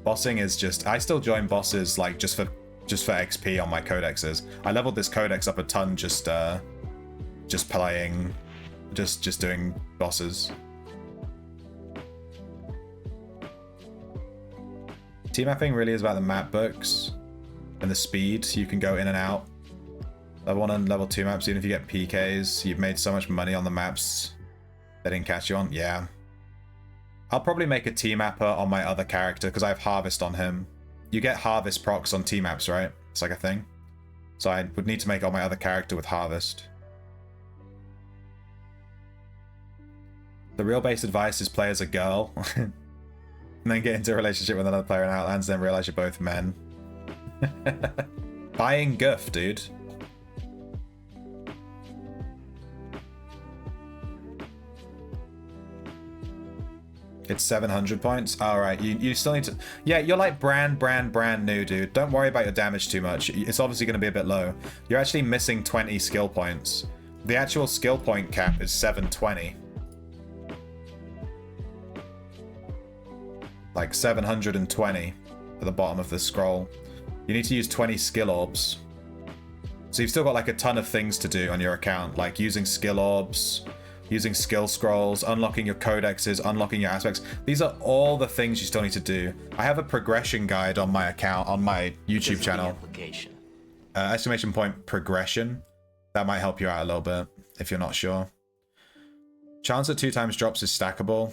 [SPEAKER 1] Bossing is just... I still join bosses like just for XP on my codexes. I leveled this codex up a ton just playing... Just doing bosses. T-mapping really is about the map books and the speed. You can go in and out. Level 1 and level 2 maps, even if you get PKs, you've made so much money on the maps they didn't catch you on. Yeah. I'll probably make a T-mapper on my other character because I have Harvest on him. You get Harvest procs on T-maps, right? It's like a thing. So I would need to make on my other character with Harvest. The real base advice is play as a girl. And then get into a relationship with another player in Outlands, then realize you're both men. Buying guff, dude. It's 700 points. All right, you still need to... Yeah, you're like brand new, dude. Don't worry about your damage too much. It's obviously going to be a bit low. You're actually missing 20 skill points. The actual skill point cap is 720. Like 720 at the bottom of the scroll. You need to use 20 skill orbs. So you've still got like a ton of things to do on your account, like using skill orbs, using skill scrolls, unlocking your codexes, unlocking your aspects. These are all the things you still need to do. I have a progression guide on my account, on my YouTube channel. Exclamation point progression. That might help you out a little bit if you're not sure. Chance at 2 times drops is stackable.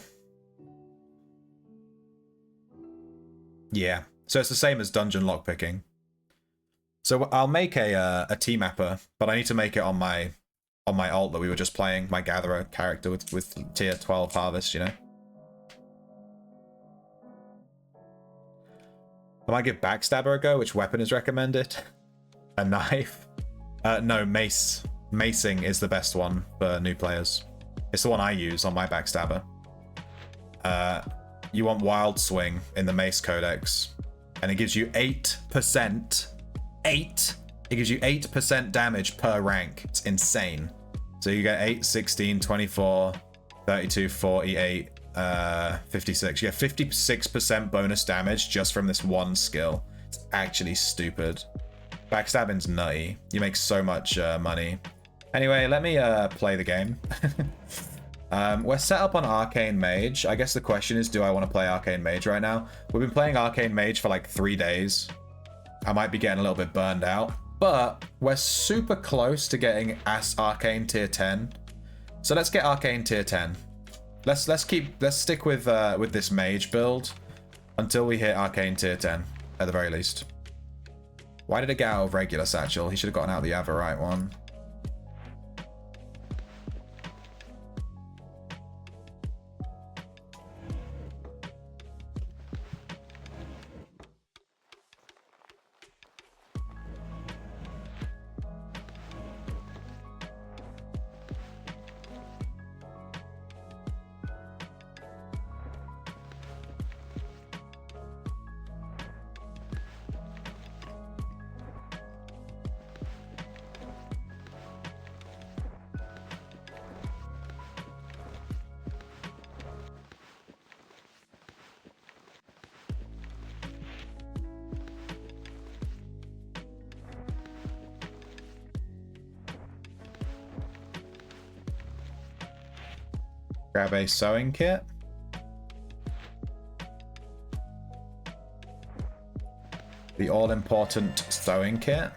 [SPEAKER 1] Yeah, so it's the same as dungeon lockpicking. So I'll make a T-mapper, but I need to make it on my alt that we were just playing, my Gatherer character with tier 12 Harvest, you know? I might give Backstabber a go. Which weapon is recommended? A knife? No, mace. Macing is the best one for new players. It's the one I use on my Backstabber. You want Wild Swing in the Mace Codex, and it gives you 8%. It gives you 8% damage per rank. It's insane. So you get 8, 16, 24, 32, 48, 56. You get 56% bonus damage just from this one skill. It's actually stupid. Backstabbing's nutty. You make so much money. Anyway, let me play the game. We're set up on Arcane Mage. I guess the question is, do I want to play Arcane Mage right now? We've been playing Arcane Mage for like 3 days. I might be getting a little bit burned out, but we're super close to getting Arcane tier 10. So let's get Arcane tier 10. Let's stick with this Mage build until we hit Arcane tier 10 at the very least. Why did it get out of regular satchel? He should have gotten out the Averite one. Grab a sewing kit. The all-important sewing kit.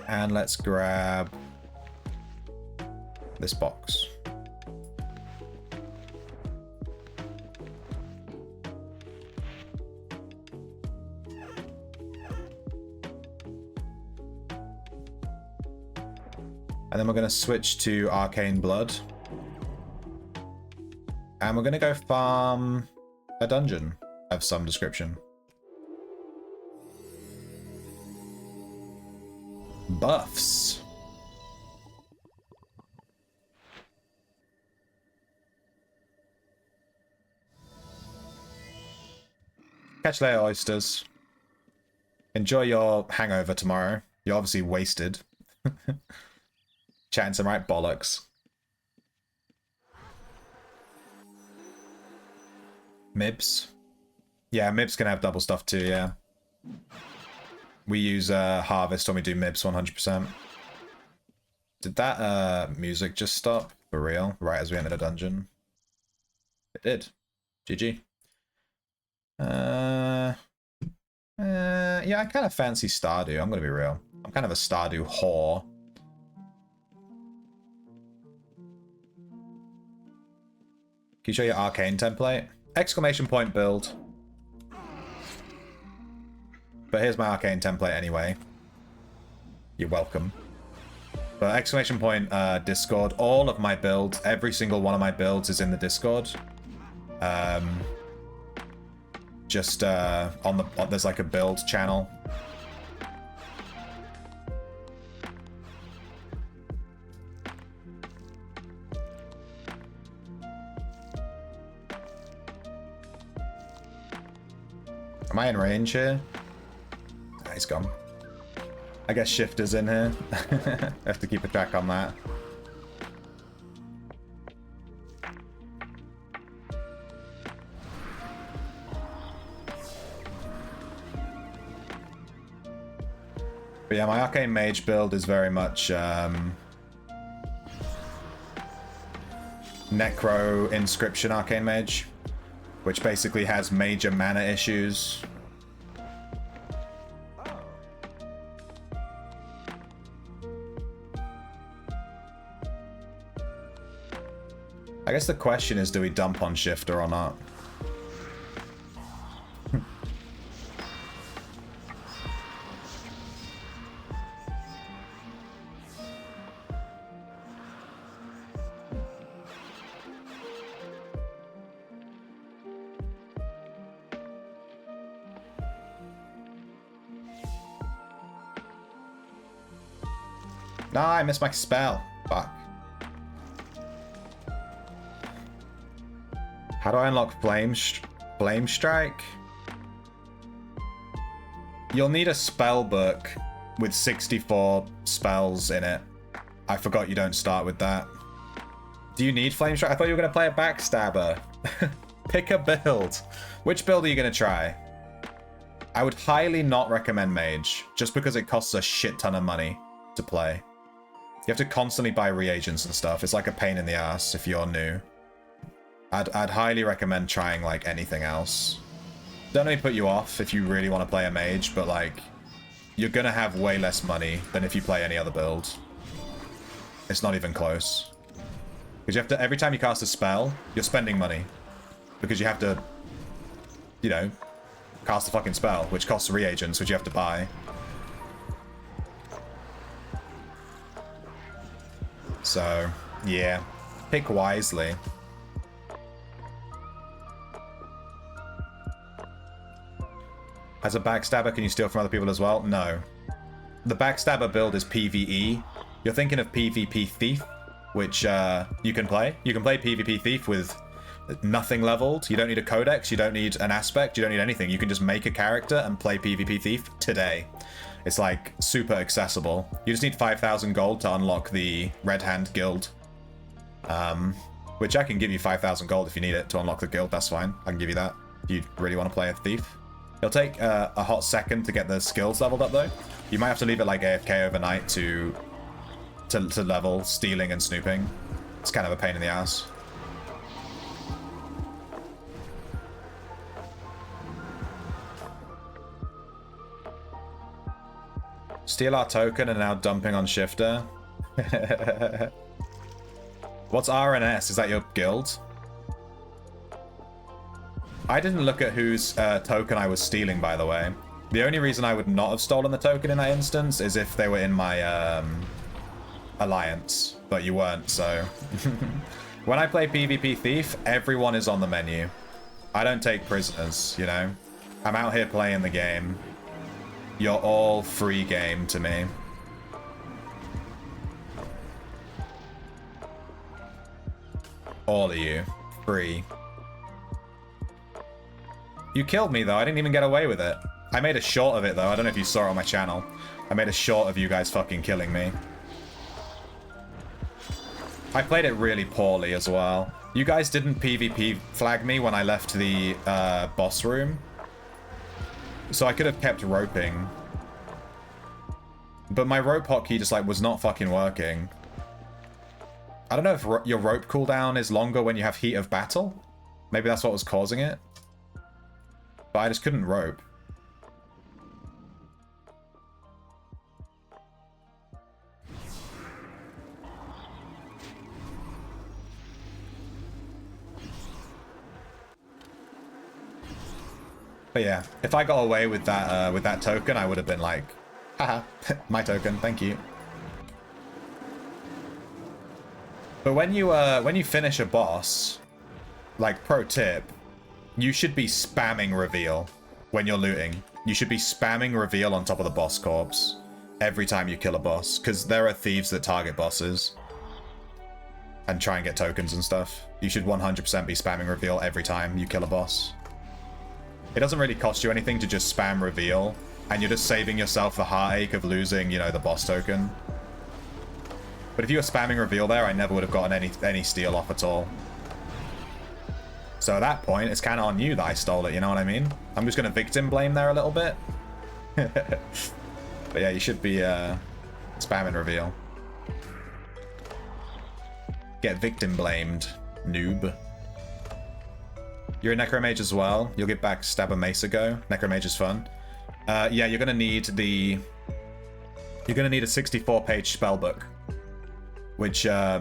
[SPEAKER 1] And let's grab this box. And then we're going to switch to Arcane Blood. And we're going to go farm a dungeon of some description. Buffs. Catch later, oysters. Enjoy your hangover tomorrow. You're obviously wasted. Chatting some right bollocks. Mibs. Yeah, Mibs can have double stuff too, yeah. We use Harvest when we do Mibs 100%. Did that music just stop? For real? Right as we entered a dungeon? It did. GG. Yeah, I kind of fancy Stardew, I'm gonna be real. I'm kind of a Stardew whore. Can you show your Arcane template? Exclamation point build. But here's my Arcane template anyway. You're welcome. But exclamation point Discord. All of my builds, every single one of my builds is in the Discord. Just there's like a build channel. Am I in range here? Oh, he's gone. I guess Shifter's in here. I have to keep a track on that. But yeah, my Arcane Mage build is very much Necro Inscription Arcane Mage, which basically has major mana issues. I guess the question is, do we dump on Shifter or not? Nah, I missed my spell. Fuck. How do I unlock Flame Strike? You'll need a spell book with 64 spells in it. I forgot you don't start with that. Do you need Flame Strike? I thought you were going to play a Backstabber. Pick a build. Which build are you going to try? I would highly not recommend Mage, just because it costs a shit ton of money to play. You have to constantly buy reagents and stuff. It's like a pain in the ass if you're new. I'd highly recommend trying like anything else. Don't let me put you off if you really want to play a Mage, but like, you're going to have way less money than if you play any other build. It's not even close. Because you have to, every time you cast a spell, you're spending money. Because you have to, you know, cast a fucking spell, which costs reagents, which you have to buy. So, yeah. Pick wisely. As a Backstabber, can you steal from other people as well? No. The Backstabber build is PvE. You're thinking of PvP Thief, which you can play. You can play PvP Thief with nothing leveled. You don't need a codex, you don't need an aspect, you don't need anything. You can just make a character and play PvP Thief today. It's like super accessible. You just need 5,000 gold to unlock the Red Hand guild. Which I can give you 5,000 gold if you need it to unlock the guild, that's fine. I can give you that if you really want to play a thief. It'll take a hot second to get the skills leveled up though. You might have to leave it like AFK overnight to level stealing and snooping. It's kind of a pain in the ass. Steal our token and now dumping on Shifter. What's RNS? Is that your guild? I didn't look at whose token I was stealing, by the way. The only reason I would not have stolen the token in that instance is if they were in my alliance, but you weren't, so... When I play PvP Thief, everyone is on the menu. I don't take prisoners, you know? I'm out here playing the game. You're all free game to me. All of you. Free. You killed me, though. I didn't even get away with it. I made a short of it, though. I don't know if you saw it on my channel. I made a short of you guys fucking killing me. I played it really poorly as well. You guys didn't PvP flag me when I left the boss room. So I could have kept roping. But my rope hotkey just, like, was not fucking working. I don't know if your rope cooldown is longer when you have heat of battle. Maybe that's what was causing it. But I just couldn't rope. But yeah, if I got away with that token, I would have been like, haha, my token, thank you. But when you finish a boss, like pro tip, you should be spamming reveal when you're looting. You should be spamming reveal on top of the boss corpse every time you kill a boss, because there are thieves that target bosses and try and get tokens and stuff. You should 100% be spamming reveal every time you kill a boss. It doesn't really cost you anything to just spam reveal, and you're just saving yourself the heartache of losing, you know, the boss token. But if you were spamming reveal there, I never would have gotten any steal off at all. So at that point, it's kind of on you that I stole it, you know what I mean? I'm just going to victim blame there a little bit. But yeah, you should be spamming reveal. Get victim blamed, noob. You're a Necromage as well. You'll get Backstabber Mesa go. Necromage is fun. Yeah, you're going to need the... You're going to need a 64-page spellbook. Which, I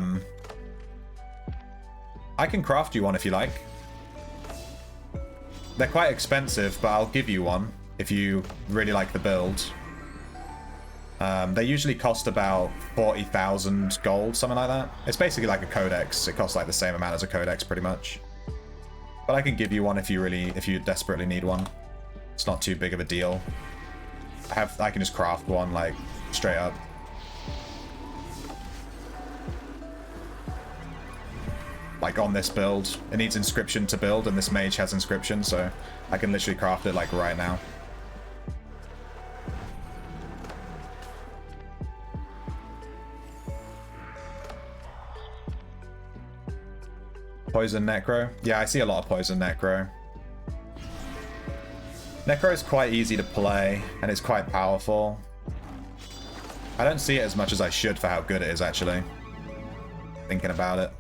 [SPEAKER 1] can craft you one if you like. They're quite expensive, but I'll give you one if you really like the build. They usually cost about 40,000 gold, something like that. It's basically like a codex. It costs like the same amount as a codex, pretty much. But I can give you one if you desperately need one. It's not too big of a deal. I can just craft one, like, straight up. like on this build. It needs inscription to build, and this mage has inscription, so I can literally craft it like right now. Poison Necro. Yeah, I see a lot of Poison Necro. Necro is quite easy to play, and it's quite powerful. I don't see it as much as I should for how good it is, actually. Thinking about it.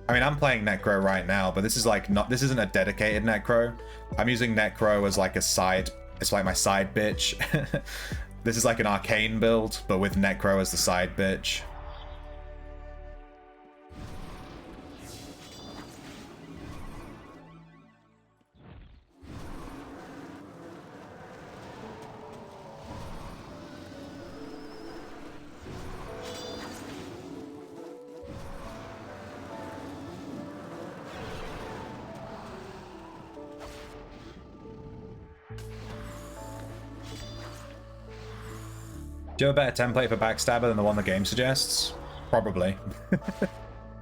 [SPEAKER 1] I mean, I'm playing Necro right now, but this is like not. This isn't a dedicated Necro. I'm using Necro as like a side. It's like my side bitch. This is like an Arcane build, but with Necro as the side bitch. Do you have a better template for Backstabber than the one the game suggests? Probably.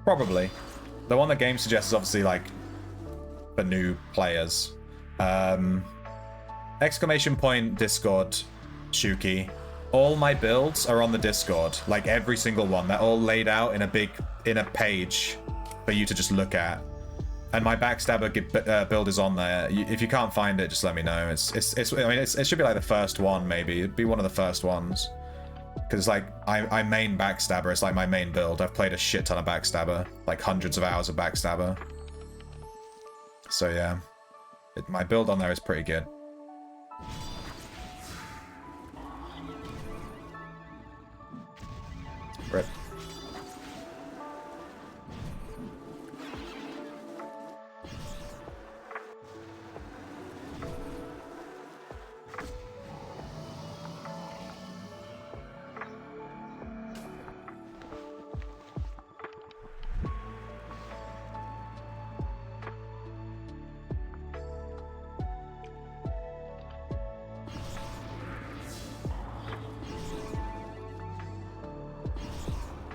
[SPEAKER 1] Probably. The one the game suggests is obviously like for new players. Exclamation point Discord, Shuki. All my builds are on the Discord. Like every single one. They're all laid out in a page for you to just look at. And my Backstabber build is on there. If you can't find it, just let me know. It should be like the first one, maybe. It'd be one of the first ones. Because like I main Backstabber. It's like my main build. I've played a shit ton of Backstabber, like hundreds of hours of Backstabber. So yeah, my build on there is pretty good. Rip.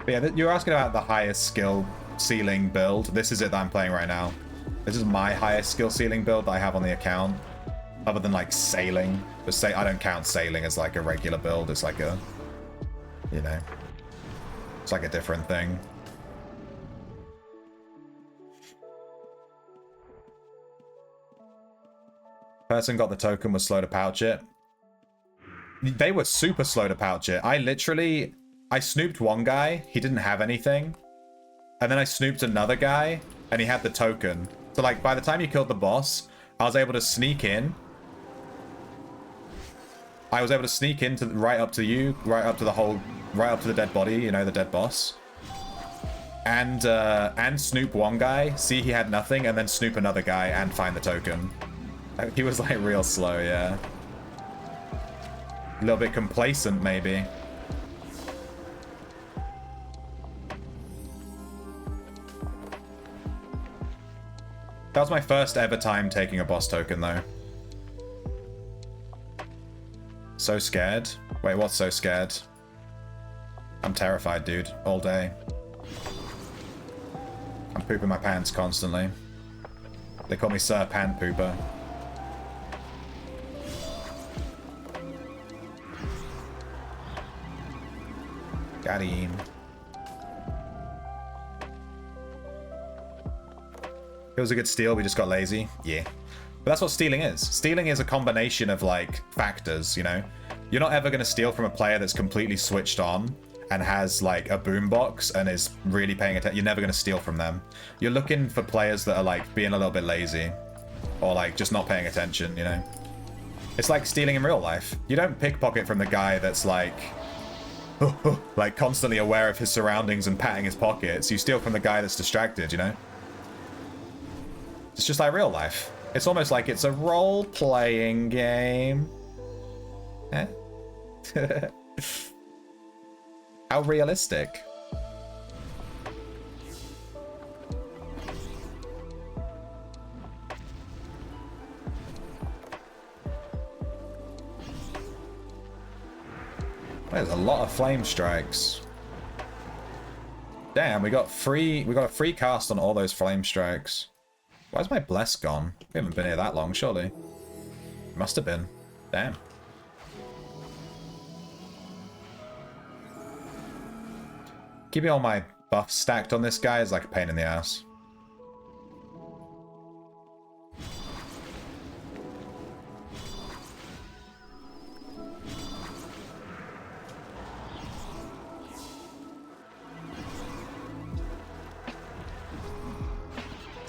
[SPEAKER 1] But yeah, you're asking about the highest skill ceiling build. This is it that I'm playing right now. This is my highest skill ceiling build that I have on the account. Other than like sailing. But I don't count sailing as like a regular build. It's like a, you know, it's like a different thing. Person got the token was slow to pouch it. They were super slow to pouch it. I snooped one guy, he didn't have anything. And then I snooped another guy, and he had the token. So like, by the time you killed the boss, I was able to sneak in. I was able to sneak into right up to you, right up to the dead body, you know, the dead boss. And snoop one guy, see he had nothing, and then snoop another guy and find the token. He was like real slow, yeah. A little bit complacent, maybe. That was my first ever time taking a boss token, though. So scared. Wait, what's so scared? I'm terrified, dude. All day. I'm pooping my pants constantly. They call me Sir Pant Pooper. Got him. It was a good steal, we just got lazy. Yeah. But that's what stealing is. Stealing is a combination of, like, factors, you know? You're not ever going to steal from a player that's completely switched on and has, like, a boombox and is really paying attention. You're never going to steal from them. You're looking for players that are, like, being a little bit lazy. Or, like, just not paying attention, you know? It's like stealing in real life. You don't pickpocket from the guy that's, like... like, constantly aware of his surroundings and patting his pockets. You steal from the guy that's distracted, you know? It's just like real life. It's almost like it's a role-playing game. Eh? How realistic. There's a lot of flame strikes. Damn, we got a free cast on all those flame strikes. Why's my bless gone? We haven't been here that long, surely. Must have been. Damn. Keeping all my buffs stacked on this guy is like a pain in the ass.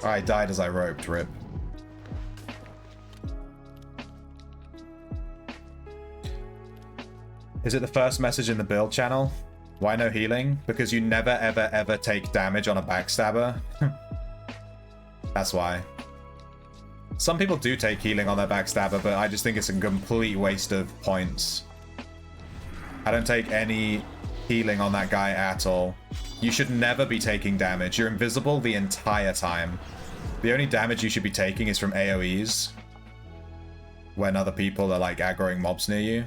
[SPEAKER 1] I died as I roped, rip. Is it the first message in the build channel? Why no healing? Because you never ever ever take damage on a backstabber. That's why. Some people do take healing on their backstabber, but I just think it's a complete waste of points. I don't take any healing on that guy at all. You should never be taking damage. You're invisible the entire time. The only damage you should be taking is from AoEs. When other people are like aggroing mobs near you.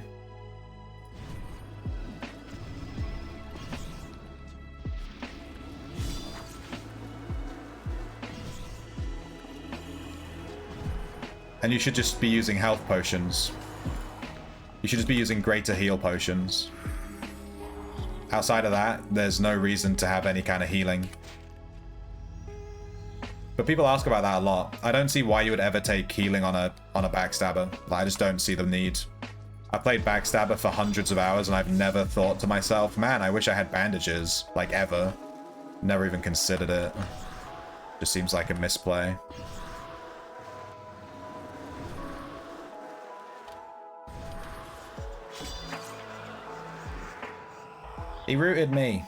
[SPEAKER 1] And you should just be using health potions. You should just be using greater heal potions. Outside of that, there's no reason to have any kind of healing. But people ask about that a lot. I don't see why you would ever take healing on a backstabber. I just don't see the need. I played backstabber for hundreds of hours and I've never thought to myself, man, I wish I had bandages. Like ever. Never even considered it. Just seems like a misplay. He rooted me.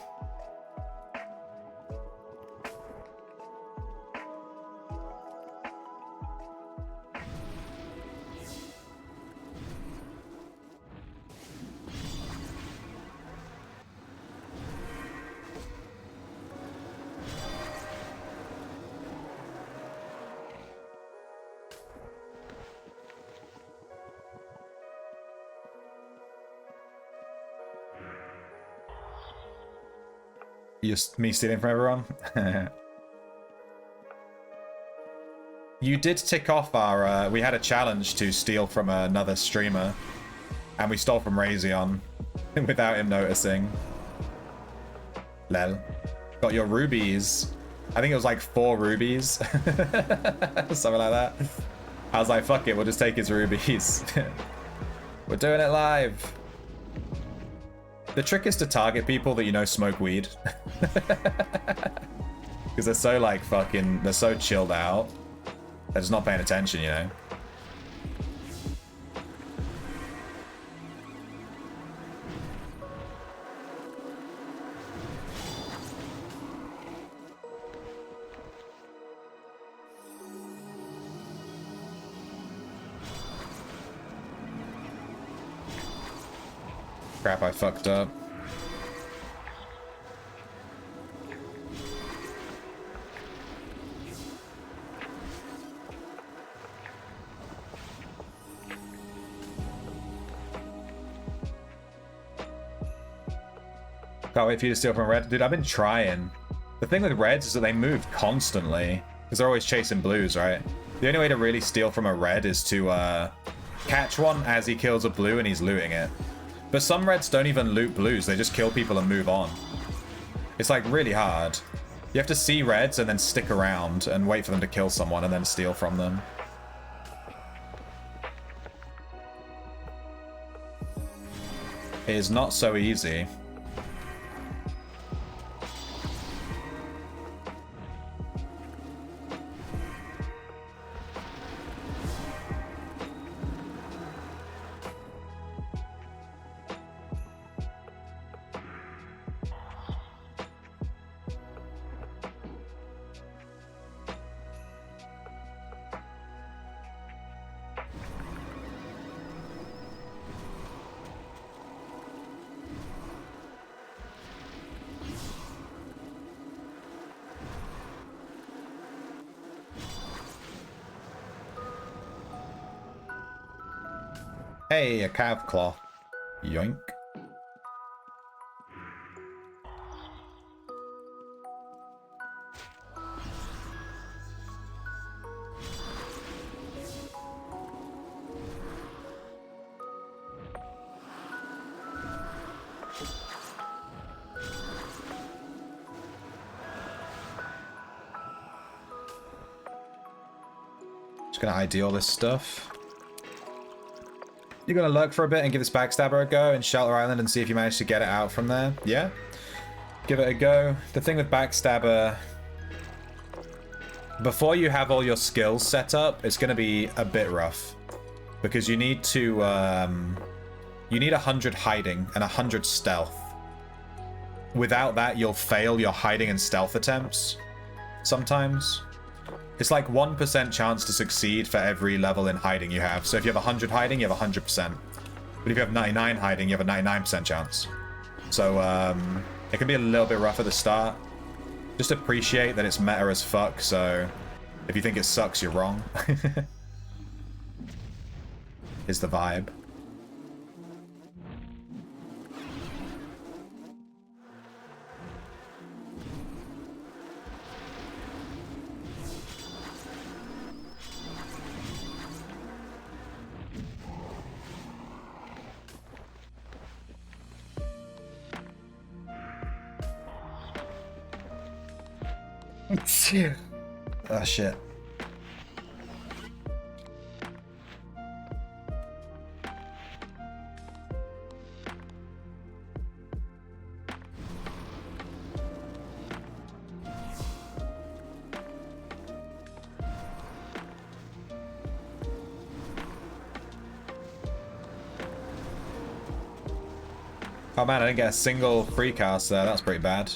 [SPEAKER 1] Just me stealing from everyone? You did tick off our... we had a challenge to steal from another streamer. And we stole from Razion. Without him noticing. Lel. Got your rubies. I think it was like 4 rubies. Something like that. I was like, fuck it, we'll just take his rubies. We're doing it live. The trick is to target people that you know smoke weed. Because they're so like fucking, they're so chilled out. They're just not paying attention, you know? Crap, I fucked up. Can't wait for you to steal from red. Dude, I've been trying. The thing with reds is that they move constantly. Because they're always chasing blues, right? The only way to really steal from a red is to catch one as he kills a blue and he's looting it. But some reds don't even loot blues, they just kill people and move on. It's like really hard. You have to see reds and then stick around and wait for them to kill someone and then steal from them. It is not so easy. Hey, a calf claw. Yoink. Just gonna ID all this stuff. You're gonna lurk for a bit and give this Backstabber a go in Shelter Island and see if you manage to get it out from there. Yeah? Give it a go. The thing with Backstabber, before you have all your skills set up, it's gonna be a bit rough. Because you need to, you need 100 hiding and 100 stealth. Without that, you'll fail your hiding and stealth attempts. Sometimes. It's like 1% chance to succeed for every level in hiding you have. So if you have 100 hiding, you have 100%. But if you have 99 hiding, you have a 99% chance. So, it can be a little bit rough at the start. Just appreciate that it's meta as fuck, so if you think it sucks, you're wrong. Is the vibe. Oh shit. Oh man, I didn't get a single free cast there. That's pretty bad.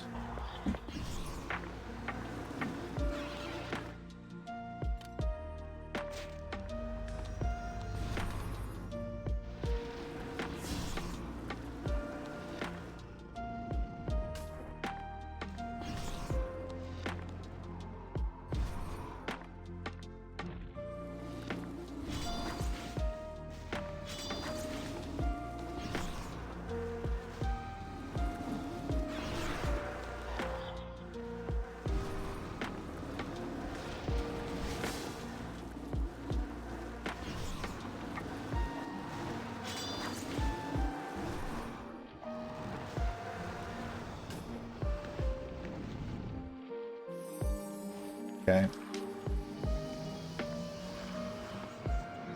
[SPEAKER 1] Okay.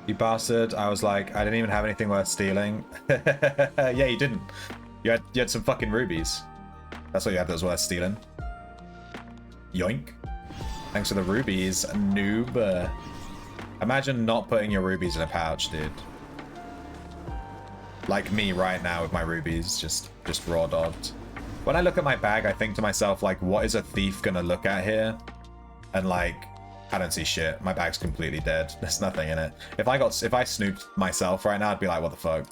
[SPEAKER 1] You bastard. I was like, I didn't even have anything worth stealing. Yeah, you didn't. You had some fucking rubies. That's what you had that was worth stealing. Yoink. Thanks for the rubies, noob. Imagine not putting your rubies in a pouch, dude. Like me right now with my rubies, just raw dogged. When I look at my bag, I think to myself, like, what is a thief gonna look at here? And like, I don't see shit. My bag's completely dead. There's nothing in it. If I snooped myself right now, I'd be like, what the fuck?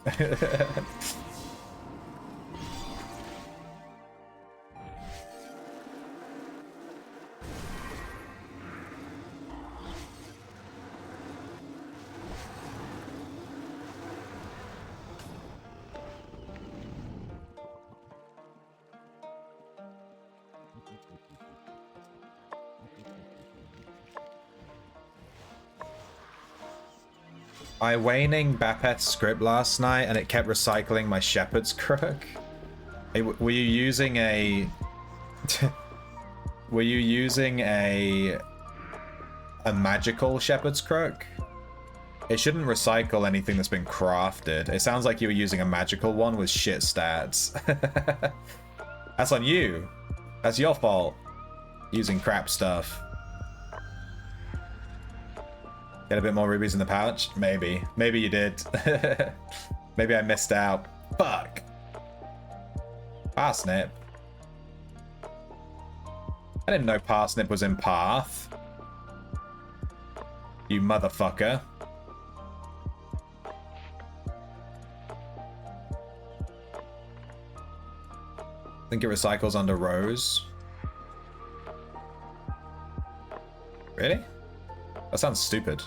[SPEAKER 1] I waning Bapet's script last night and it kept recycling my shepherd's crook. Hey, were you using a... were you using a magical shepherd's crook? It shouldn't recycle anything that's been crafted. It sounds like you were using a magical one with shit stats. That's on you. That's your fault. Using crap stuff. Get a bit more rubies in the pouch? Maybe. Maybe you did. Maybe I missed out. Fuck. Parsnip. I didn't know Parsnip was in Path. You motherfucker. I think it recycles under Rose. Really? That sounds stupid.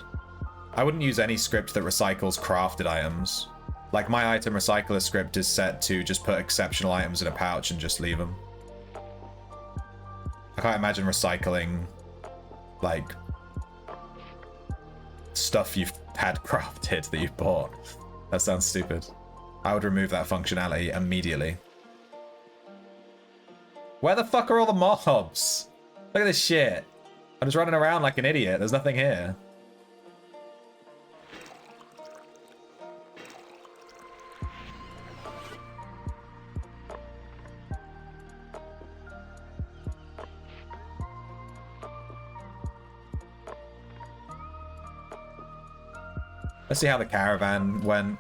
[SPEAKER 1] I wouldn't use any script that recycles crafted items. Like, my item recycler script is set to just put exceptional items in a pouch and just leave them. I can't imagine recycling, like, stuff you've had crafted that you've bought. That sounds stupid. I would remove that functionality immediately. Where the fuck are all the mobs? Look at this shit. I'm just running around like an idiot. There's nothing here. Let's see how the caravan went.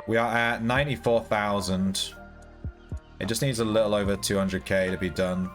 [SPEAKER 1] We are at 94,000. It just needs a little over 200k to be done.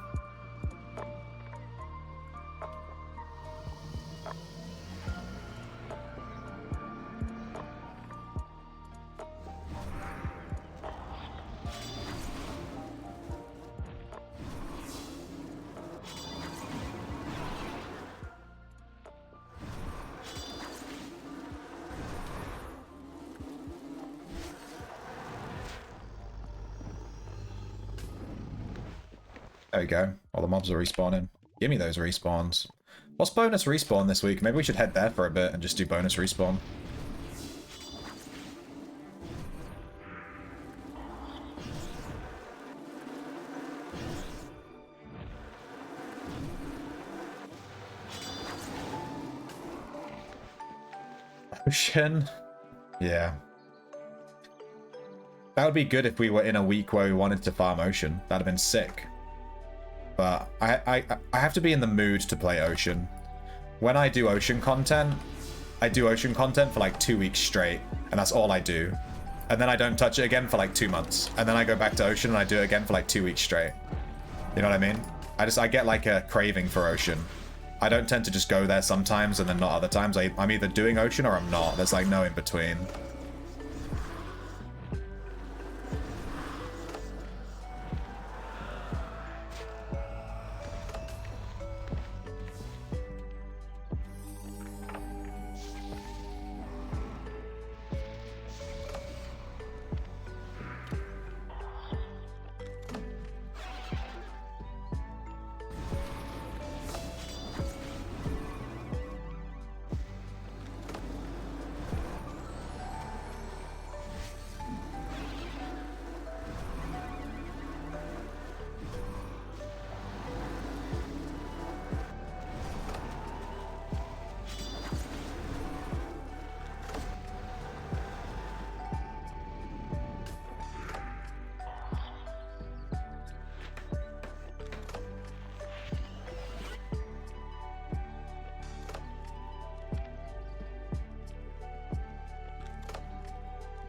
[SPEAKER 1] There we go. All the mobs are respawning. Give me those respawns. What's bonus respawn this week? Maybe we should head there for a bit and just do bonus respawn. Ocean? Yeah. That would be good if we were in a week where we wanted to farm Ocean. That'd have been sick. But I have to be in the mood to play Ocean. When I do Ocean content, I do Ocean content for like 2 weeks straight, and that's all I do. And then I don't touch it again for like 2 months. And then I go back to Ocean and I do it again for like 2 weeks straight. You know what I mean? I get like a craving for Ocean. I don't tend to just go there sometimes and then not other times. I'm either doing Ocean or I'm not. There's like no in between.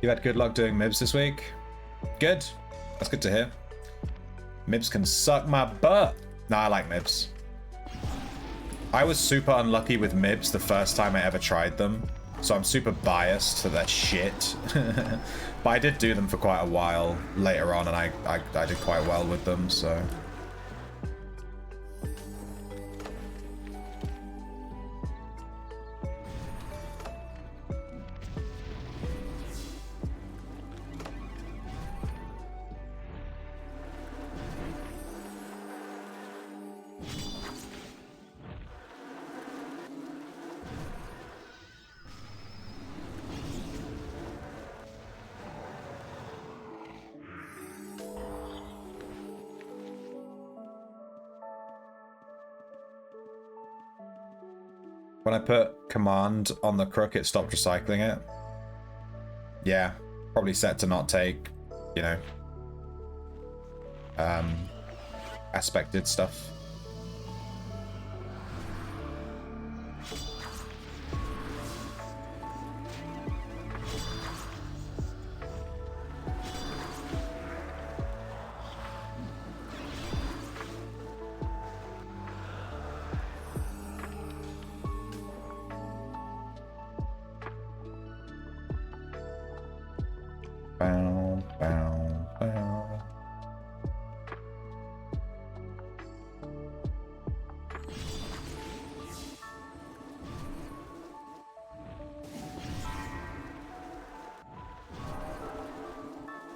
[SPEAKER 1] You had good luck doing Mibs this week? Good. That's good to hear. Mibs can suck my butt. Nah, I like Mibs. I was super unlucky with Mibs the first time I ever tried them, so I'm super biased to their shit. But I did do them for quite a while later on, and I did quite well with them, so... When I put command on the crook, it stopped recycling it. Yeah, probably set to not take, you know, aspected stuff. Bow, bow, bow.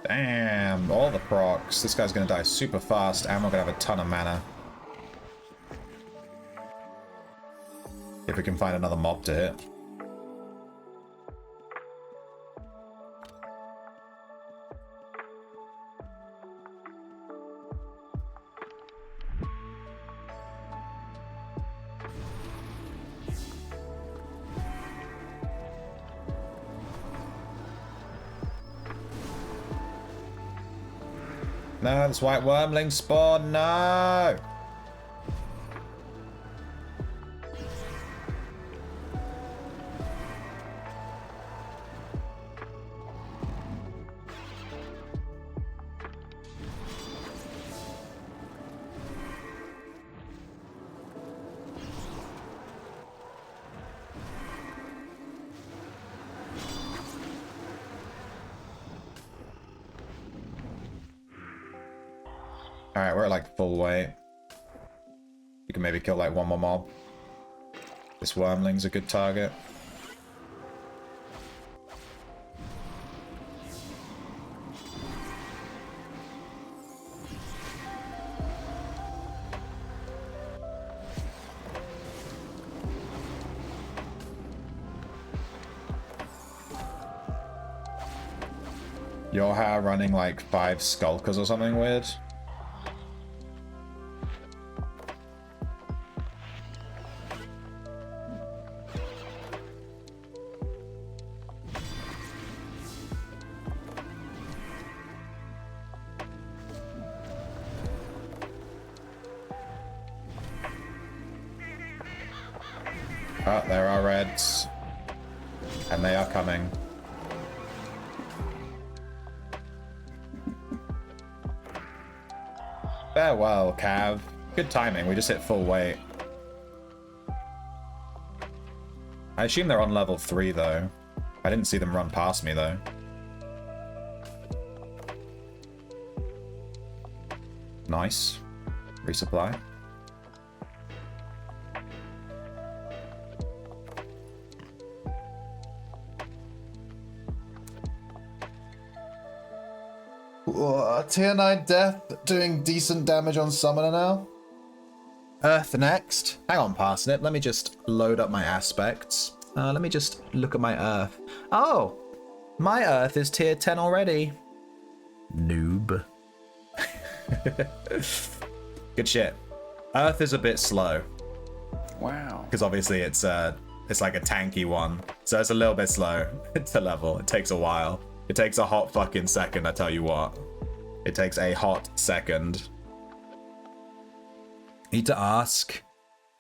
[SPEAKER 1] Damn, all the procs. This guy's gonna die super fast, and we're gonna have a ton of mana. If we can find another mob to hit. No, this white wormling spawn, no! Alright, we're at like full weight. We can maybe kill like one more mob. This wormling's a good target. Your hair running like 5 skulkers or something weird. Oh, there are reds. And they are coming. Farewell, Cav. Good timing, we just hit full weight. I assume they're on level 3 though. I didn't see them run past me though. Nice. Resupply. Tier 9 death doing decent damage on summoner now. Earth next. Hang on, Parsnip. Let me just load up my aspects. Let me just look at my Earth. Oh, my Earth is tier 10 already. Noob. Good shit. Earth is a bit slow.
[SPEAKER 2] Wow.
[SPEAKER 1] Because obviously it's like a tanky one. So it's a little bit slow to level. It takes a while. It takes a hot fucking second, I tell you what. It takes a hot second. Need to ask.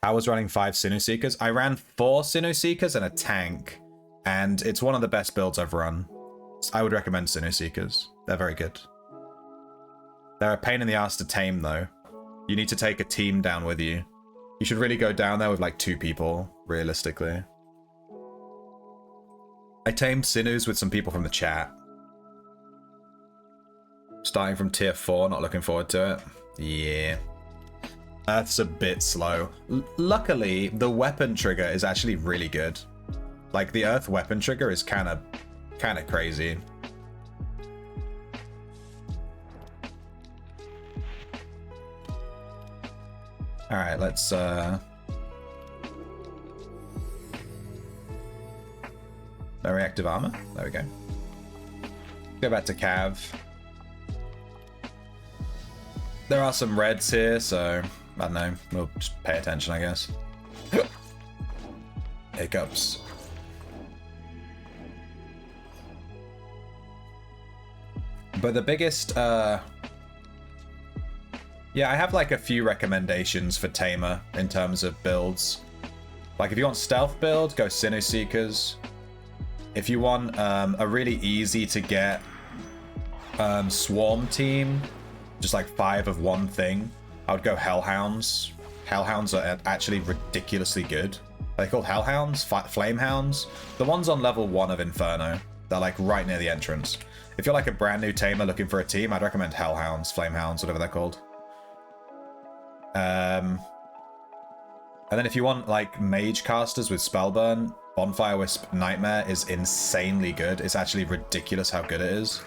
[SPEAKER 1] I was running 5 Sinnoh Seekers. I ran 4 Sinnoh Seekers and a tank. And it's one of the best builds I've run. I would recommend Sinnoh Seekers. They're very good. They're a pain in the ass to tame though. You need to take a team down with you. You should really go down there with like 2 people, realistically. I tamed Sinnohs with some people from the chat. Starting from tier 4, not looking forward to it. Yeah. Earth's a bit slow. Luckily, the weapon trigger is actually really good. Like, the Earth weapon trigger is kind of crazy. Alright, let's, No reactive armor? There we go. Go back to Cav. There are some reds here, so I don't know. We'll just pay attention, I guess. Hiccups. But the biggest, yeah, I have like a few recommendations for Tamer in terms of builds. Like if you want stealth build, go Sinnoh Seekers. If you want a really easy to get swarm team, just like 5 of one thing, I would go Hellhounds. Hellhounds are actually ridiculously good. Are they called Hellhounds? Flamehounds? The ones on level 1 of Inferno. They're like right near the entrance. If you're like a brand new tamer looking for a team, I'd recommend Hellhounds, Flamehounds, whatever they're called. And then if you want like mage casters with Spellburn, Bonfire Wisp Nightmare is insanely good. It's actually ridiculous how good it is.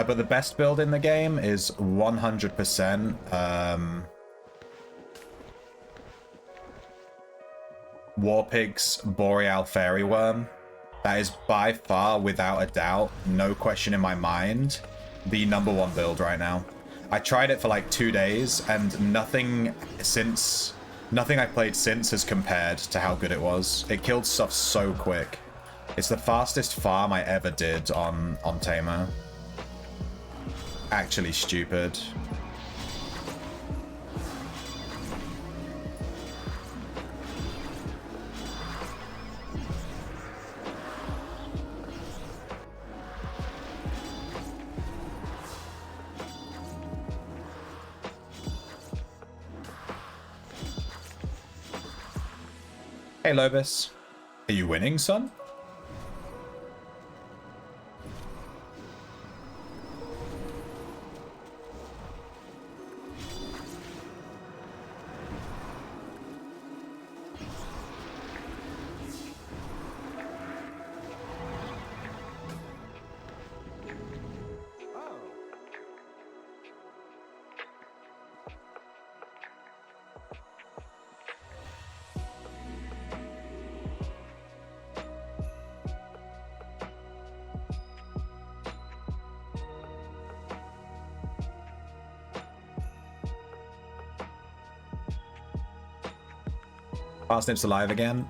[SPEAKER 1] But the best build in the game is 100% Warpig's Boreal Fairy Worm. That is by far, without a doubt, no question in my mind, the #1 build right now. I tried it for like 2 days, and nothing I played since has compared to how good it was. It killed stuff so quick. It's the fastest farm I ever did on Tamer. Actually stupid. Hey, Lobus. Are you winning, son? Parsnip's alive again?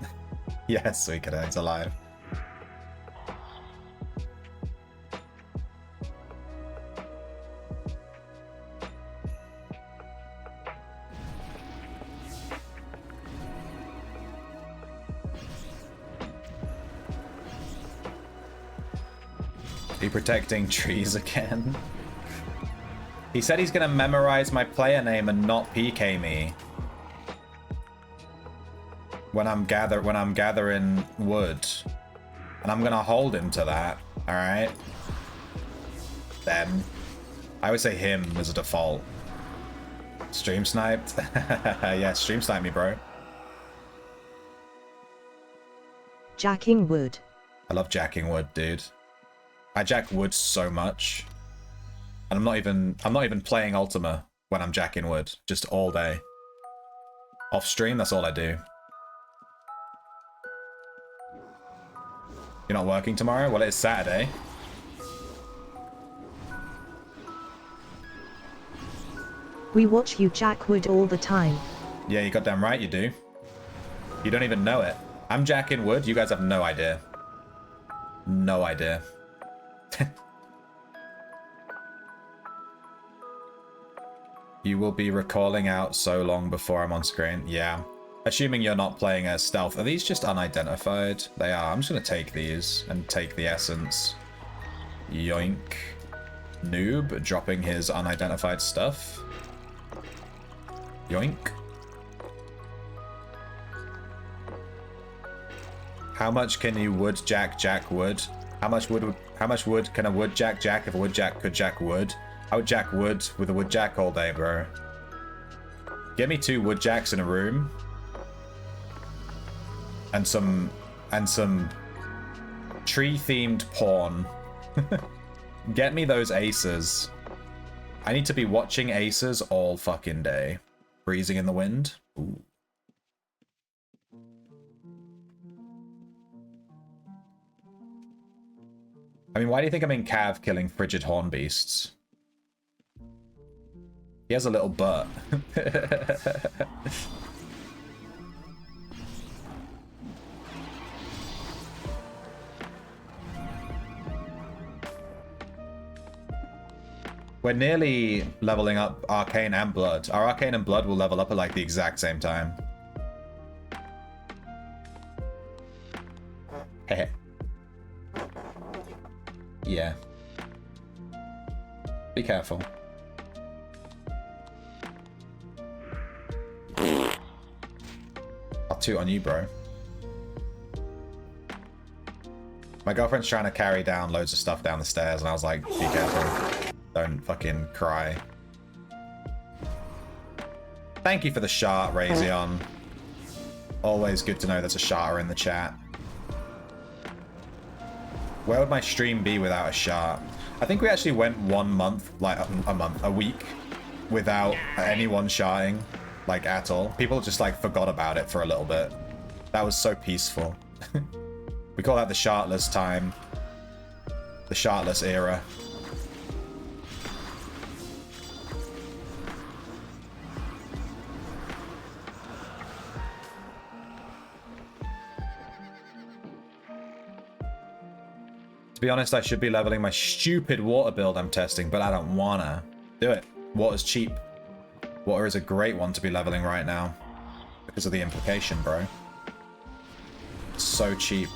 [SPEAKER 1] Yes, we could. He's alive. Are you protecting trees again? He said he's gonna memorize my player name and not PK me. When I'm gathering wood. And I'm gonna hold him to that, alright? Them. I would say him as a default. Stream sniped? Yeah, stream sniped me, bro.
[SPEAKER 6] Jacking wood.
[SPEAKER 1] I love jacking wood, dude. I jack wood so much. And I'm not even playing Ultima when I'm jacking wood. Just all day. Off stream, that's all I do. You're not working tomorrow? Well, it's Saturday.
[SPEAKER 6] We watch you jack wood all the time.
[SPEAKER 1] Yeah, you goddamn right you do. You don't even know it. I'm jacking wood, you guys have no idea. No idea. You will be recalling out so long before I'm on screen. Yeah. Assuming you're not playing as stealth. Are these just unidentified? They are. I'm just going to take these and take the essence. Yoink. Noob dropping his unidentified stuff. Yoink. How much can you wood jack wood? How much wood can a wood jack if a wood jack could jack wood? I would jack wood with a wood jack all day, bro. Get me 2 wood jacks in a room. And some tree-themed porn. Get me those aces. I need to be watching aces all fucking day. Breezing in the wind. Ooh. I mean, why do you think I'm in Cav killing frigid horn beasts? He has a little butt. We're nearly leveling up Arcane and Blood. Our Arcane and Blood will level up at like the exact same time. Heh. Yeah. Be careful. I'll toot on you, bro. My girlfriend's trying to carry down loads of stuff down the stairs, and I was like, be careful. Don't fucking cry. Thank you for the shart, Razion. Always good to know there's a sharter in the chat. Where would my stream be without a shart? I think we actually went 1 month, like a week, without anyone sharting, like at all. People just like forgot about it for a little bit. That was so peaceful. We call that the shartless time. The shartless era. To be honest, I should be leveling my stupid water build I'm testing, but I don't wanna do it. Water's cheap. Water is a great one to be leveling right now. Because of the implication, bro. It's so cheap.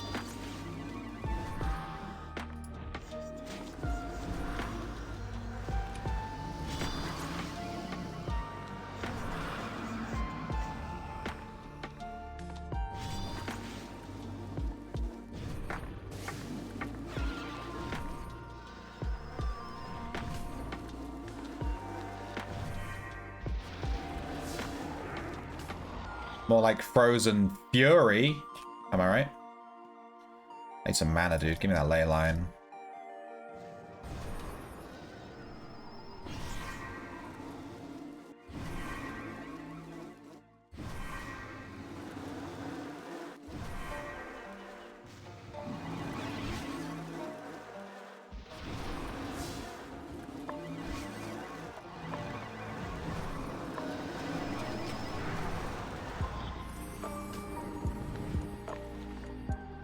[SPEAKER 1] More like Frozen Fury. Am I right? I need some mana, dude. Give me that ley line.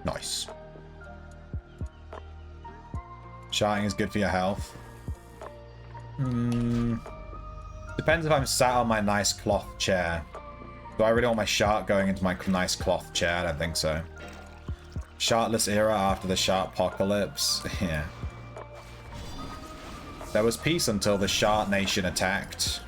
[SPEAKER 1] Nice. Sharding is good for your health. Depends if I'm sat on my nice cloth chair. Do I really want my shard going into my nice cloth chair? I don't think so. Shartless era after the Shard apocalypse. Yeah. There was peace until the Shard Nation attacked.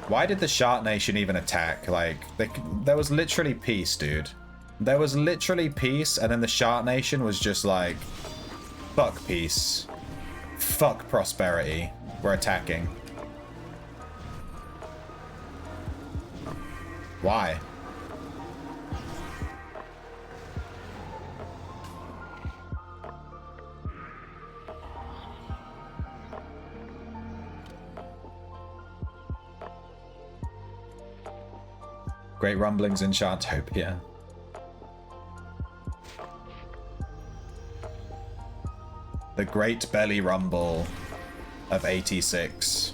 [SPEAKER 1] Why did the Shard Nation even attack? Like, there was literally peace, dude. There was literally peace, and then the Shard Nation was just like, fuck peace. Fuck prosperity. We're attacking. Why? Great rumblings in Shartopia. The Great Belly Rumble of 86.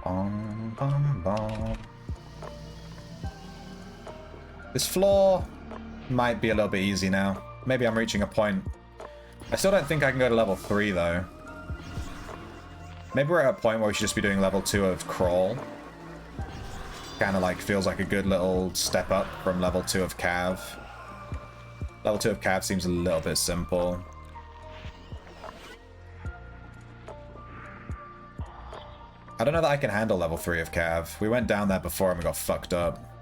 [SPEAKER 1] Bom, bom, bom. This floor might be a little bit easy now. Maybe I'm reaching a point. I still don't think I can go to level 3 though. Maybe we're at a point where we should just be doing level 2 of Crawl. Kind of like feels like a good little step up from level 2 of Cav. Level 2 of Cav seems a little bit simple. I don't know that I can handle level 3 of Cav. We went down there before and we got fucked up.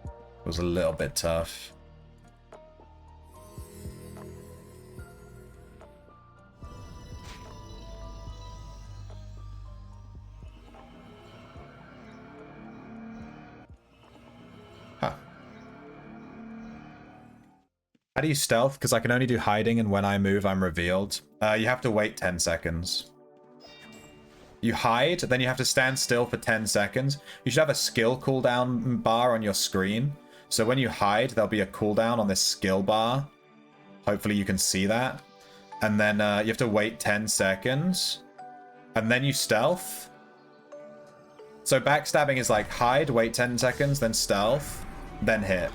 [SPEAKER 1] It was a little bit tough. Huh. How do you stealth? Because I can only do hiding, and when I move, I'm revealed. You have to wait 10 seconds. You hide, then you have to stand still for 10 seconds. You should have a skill cooldown bar on your screen. So when you hide, there'll be a cooldown on this skill bar. Hopefully you can see that. And then you have to wait 10 seconds. And then you stealth. So backstabbing is like hide, wait 10 seconds, then stealth, then hit.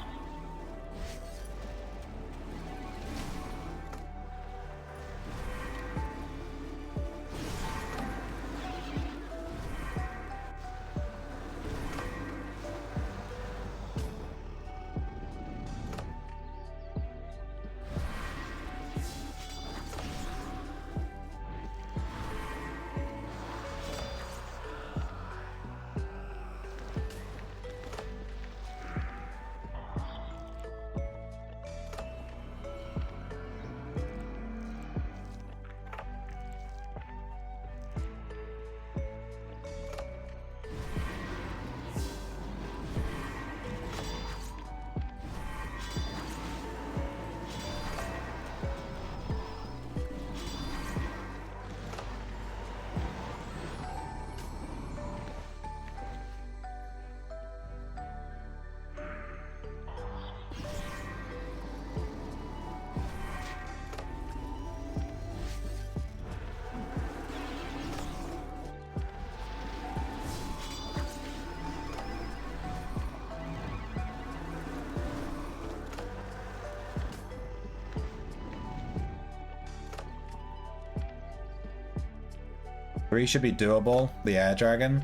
[SPEAKER 1] Three should be doable. The air dragon.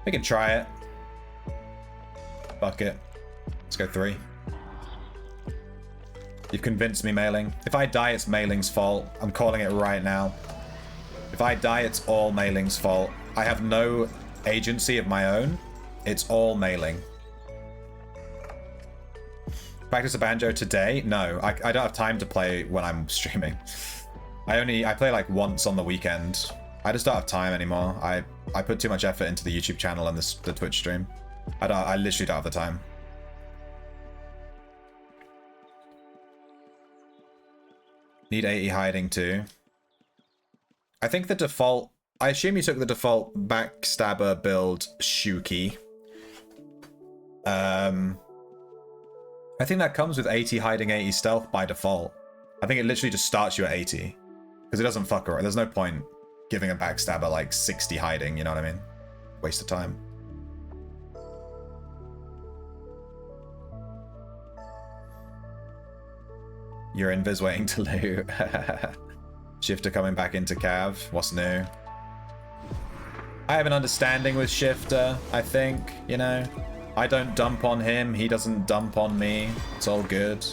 [SPEAKER 1] We can try it. Fuck it. Let's go 3. You've convinced me, Mailing. If I die, it's Mailing's fault. I'm calling it right now. If I die, it's all Mailing's fault. I have no agency of my own. It's all Mailing. Practice a banjo today? No, I don't have time to play when I'm streaming. I play like once on the weekend. I just don't have time anymore. I put too much effort into the YouTube channel and the Twitch stream. I literally don't have the time. Need 80 hiding too. I think the default... I assume you took the default Backstabber build Shuki. I think that comes with 80 hiding, 80 stealth by default. I think it literally just starts you at 80. Because it doesn't fuck around. There's no point giving a Backstabber like 60 hiding, you know what I mean? Waste of time. You're invis waiting to loot. Shifter coming back into Cav. What's new? I have an understanding with Shifter, I think, you know. I don't dump on him, he doesn't dump on me. It's all good.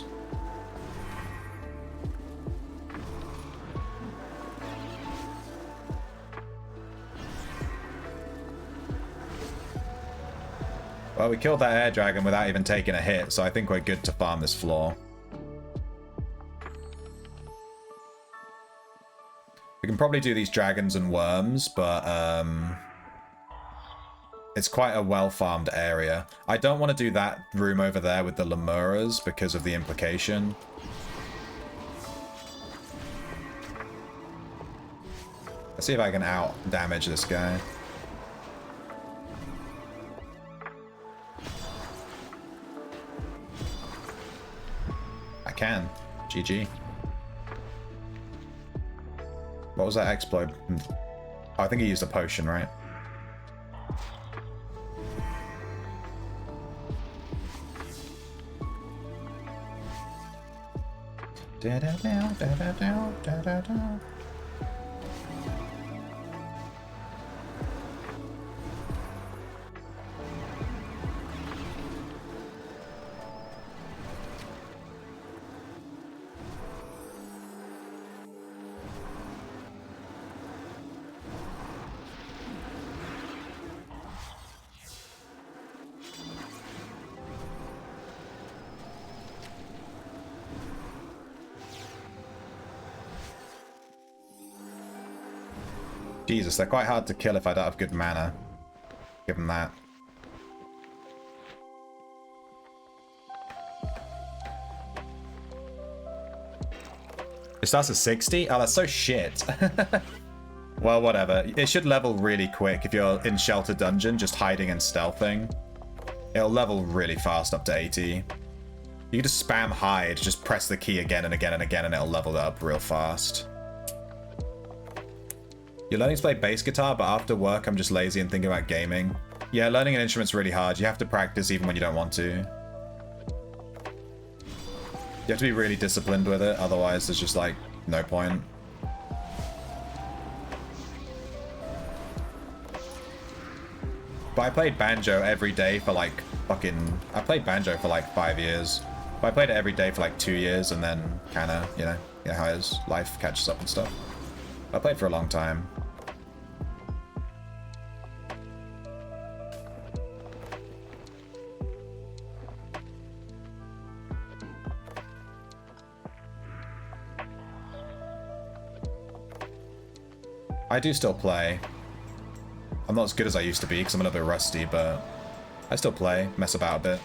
[SPEAKER 1] Well, we killed that air dragon without even taking a hit, so I think we're good to farm this floor. We can probably do these dragons and worms, but it's quite a well-farmed area. I don't want to do that room over there with the Lemuras because of the implication. Let's see if I can out-damage this guy. I can. GG. What was that exploit? Oh, I think he used a potion, right? Jesus, they're quite hard to kill if I don't have good mana. Give them that. It starts at 60? Oh, that's so shit. Well, whatever. It should level really quick if you're in Shelter Dungeon, just hiding and stealthing. It'll level really fast up to 80. You can just spam hide, just press the key again and again and again, and it'll level it up real fast. You're learning to play bass guitar, but after work I'm just lazy and thinking about gaming. Yeah, learning an instrument's really hard. You have to practice even when you don't want to. You have to be really disciplined with it, otherwise there's just like no point. But I played banjo every day for like I played banjo for like 5 years. But I played it every day for like 2 years and then kinda, you know how it is. Life catches up and stuff. I played for a long time. I do still play. I'm not as good as I used to be because I'm a little bit rusty, but I still play, mess about a bit.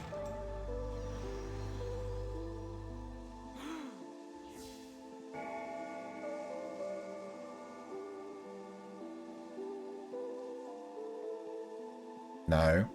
[SPEAKER 1] No.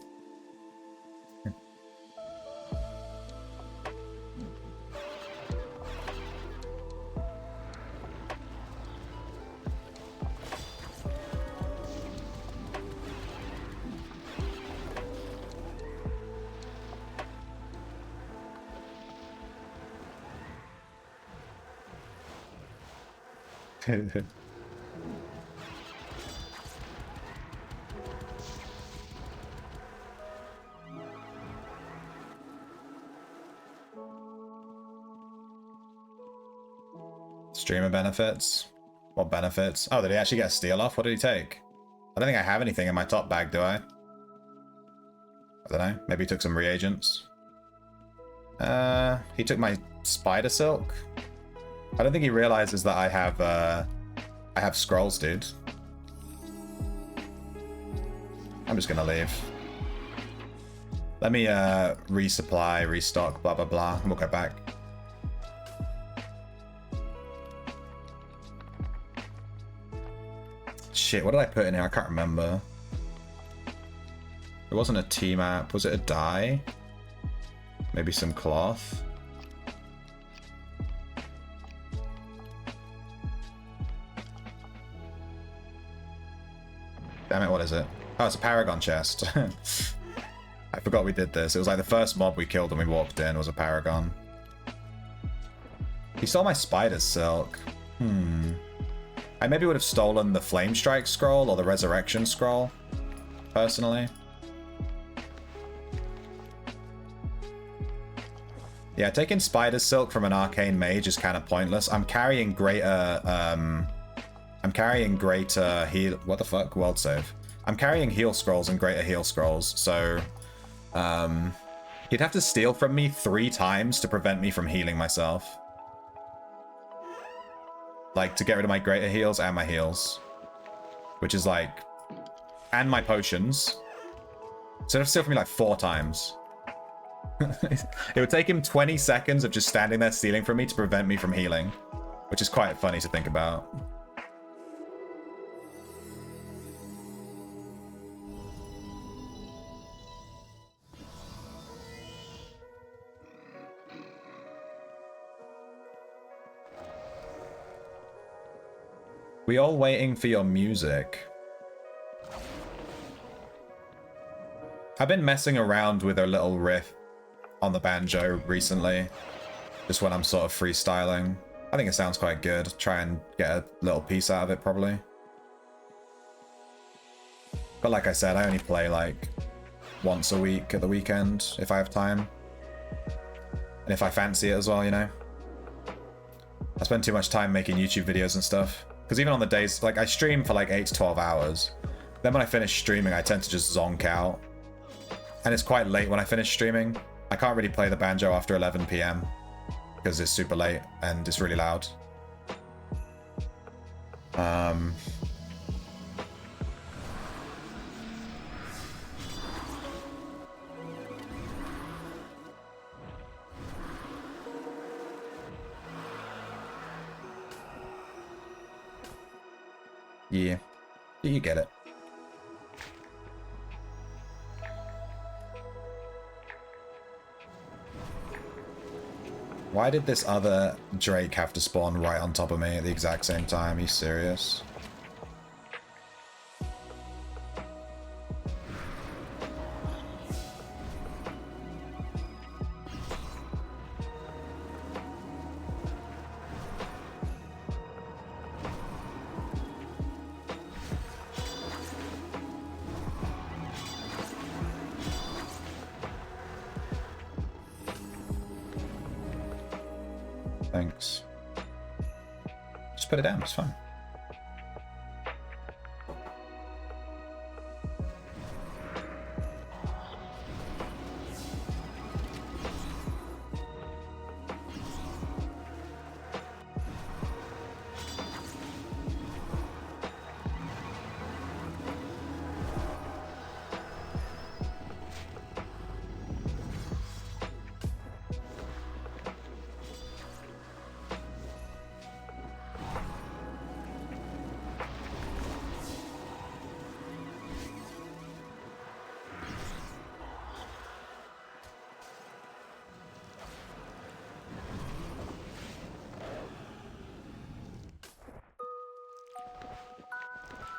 [SPEAKER 1] Streamer benefits. What benefits? Oh, did he actually get a steal off? What did he take? I don't think I have anything in my top bag, do I? I don't know. Maybe he took some reagents. He took my spider silk. I don't think he realizes that I have scrolls, dude. I'm just gonna leave. Let me resupply, restock, blah blah blah, and we'll go back. Shit, what did I put in here? I can't remember. It wasn't a T-map. Was it a dye? Maybe some cloth? Damn it, what is it? Oh, it's a Paragon chest. I forgot we did this. It was like the first mob we killed when we walked in was a Paragon. He stole my spider silk. I maybe would have stolen the Flame Strike scroll or the Resurrection scroll, personally. Yeah, taking spider silk from an arcane mage is kind of pointless. I'm carrying greater heal. What the fuck? World save. I'm carrying heal scrolls and greater heal scrolls, so he'd have to steal from me 3 times to prevent me from healing myself. Like, to get rid of my greater heals and my heals. Which is like... And my potions. So he'd have to steal from me like 4 times. It would take him 20 seconds of just standing there stealing from me to prevent me from healing. Which is quite funny to think about. We all waiting for your music. I've been messing around with a little riff on the banjo recently. Just when I'm sort of freestyling. I think it sounds quite good. Try and get a little piece out of it, probably. But like I said, I only play like once a week at the weekend, if I have time. And if I fancy it as well, you know? I spend too much time making YouTube videos and stuff. Because even on the days, like I stream for like 8 to 12 hours. Then when I finish streaming, I tend to just zonk out. And it's quite late when I finish streaming. I can't really play the banjo after 11 PM. Because it's super late and it's really loud. Yeah, you get it. Why did this other Drake have to spawn right on top of me at the exact same time? Are you serious? Thanks. Just put it down, it's fine.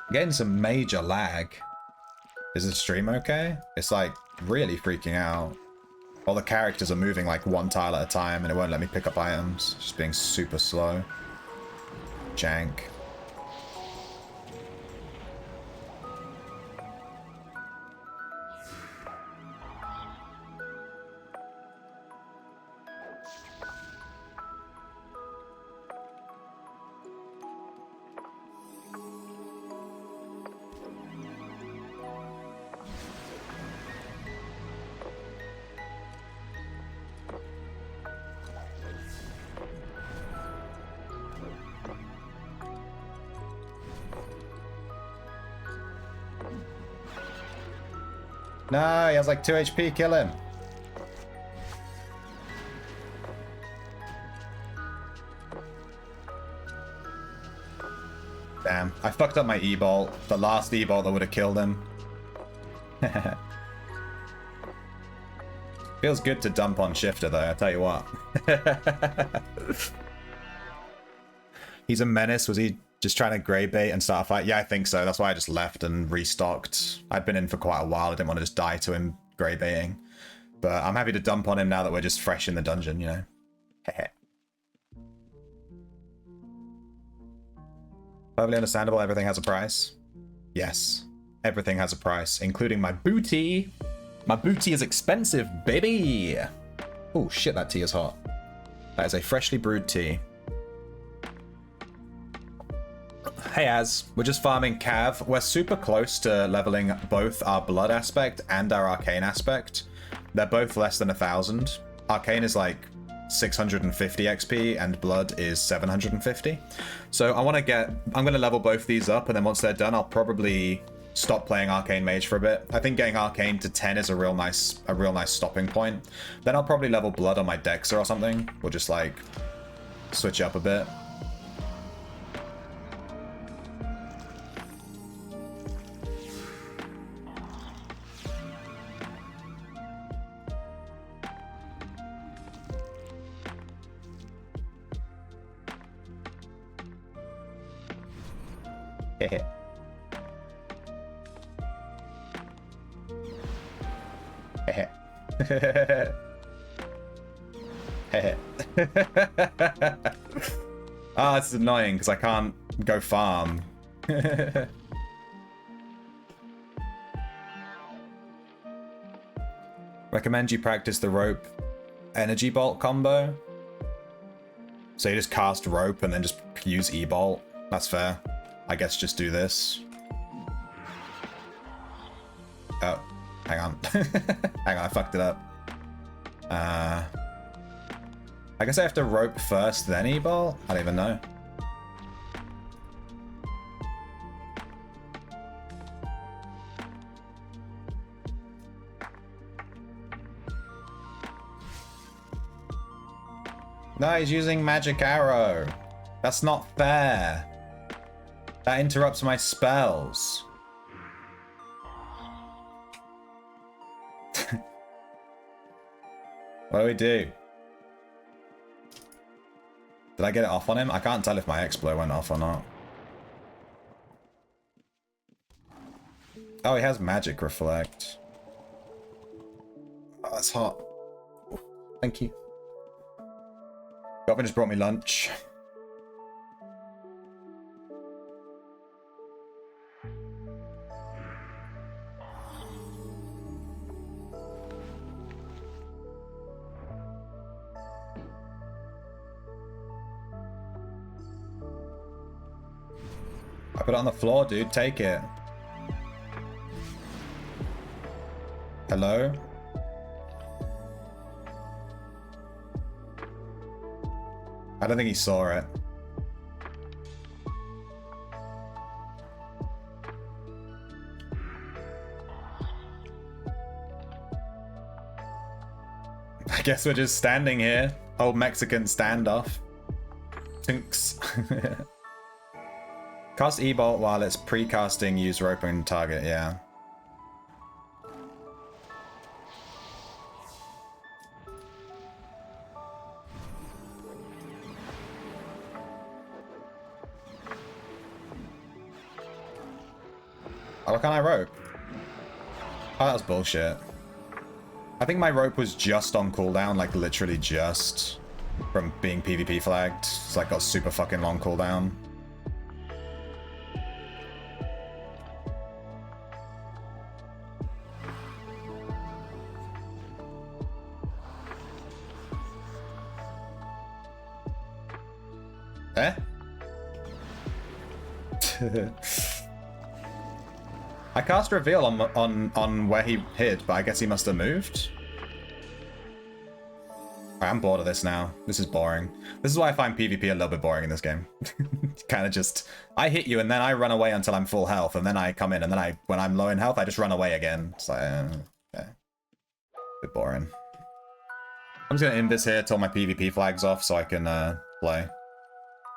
[SPEAKER 1] Getting some major lag. Is the stream okay? It's like really freaking out. All the characters are moving like 1 tile at a time and it won't let me pick up items. Just being super slow. Jank. No, he has like 2 HP. Kill him. Damn, I fucked up my E-bolt. The last E-bolt that would have killed him. Feels good to dump on Shifter though, I tell you what. He's a menace. Was he just trying to grey bait and start a fight? Yeah, I think so. That's why I just left and restocked. I'd been in for quite a while. I didn't want to just die to him grey baiting. But I'm happy to dump on him now that we're just fresh in the dungeon, you know? Totally understandable. Everything has a price. Yes. Everything has a price, including my booty. My booty is expensive, baby. Oh, shit, that tea is hot. That is a freshly brewed tea. Hey, Az. We're just farming Cav. We're super close to leveling both our blood aspect and our arcane aspect. They're both less than 1,000. Arcane is like 650 XP and blood is 750. So I'm going to level both these up, and then once they're done, I'll probably stop playing Arcane Mage for a bit. I think getting Arcane to 10 is a real nice stopping point. Then I'll probably level blood on my Dexter or something. We'll just like switch up a bit. Heh. Ah, this is annoying because I can't go farm. Recommend you practice the rope energy bolt combo. So you just cast rope and then just use E-bolt. That's fair. I guess just do this. Oh, hang on. Hang on, I fucked it up. I guess I have to rope first, then E-bolt? I don't even know. No, he's using magic arrow. That's not fair. That interrupts my spells. What do we do? Did I get it off on him? I can't tell if my X-Blow went off or not. Oh, he has magic reflect. Oh, that's hot. Thank you. Goblin just brought me lunch. I put it on the floor, dude. Take it. Hello? I don't think he saw it. I guess we're just standing here. Old Mexican standoff. Tinks. Cast E-Bolt while it's pre-casting, use rope and target, yeah. Oh, why can't I rope? Oh, that was bullshit. I think my rope was just on cooldown, like literally just from being PvP flagged. It's like got super fucking long cooldown. Eh? I cast reveal on where he hid, but I guess he must have moved. I'm bored of this now. This is boring. This is why I find PvP a little bit boring in this game. Kind of just, I hit you and then I run away until I'm full health, and then I come in, and then when I'm low in health, I just run away again. It's like, Yeah. Bit boring. I'm just gonna end this here till my PvP flag's off so I can play.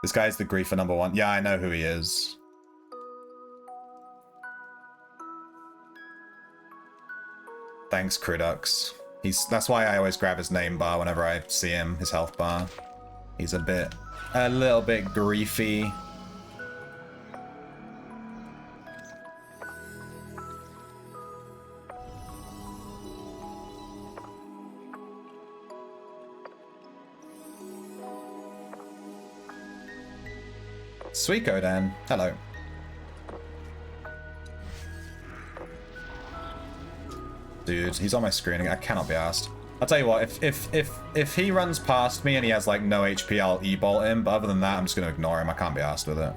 [SPEAKER 1] This guy's the griefer #1. Yeah, I know who he is. Thanks, Cridux. That's why I always grab his name bar whenever I see him, his health bar. He's a little bit griefy. Suiko Dan, hello. Dude, he's on my screen. I cannot be asked. I'll tell you what, if he runs past me and he has like no HP, I'll e-bolt him, but other than that, I'm just gonna ignore him. I can't be asked with it.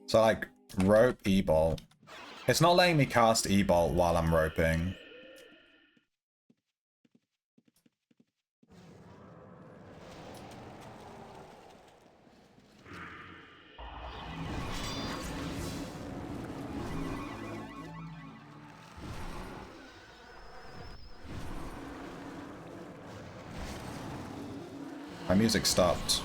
[SPEAKER 1] So like rope e-bolt. It's not letting me cast e-bolt while I'm roping. My music stopped.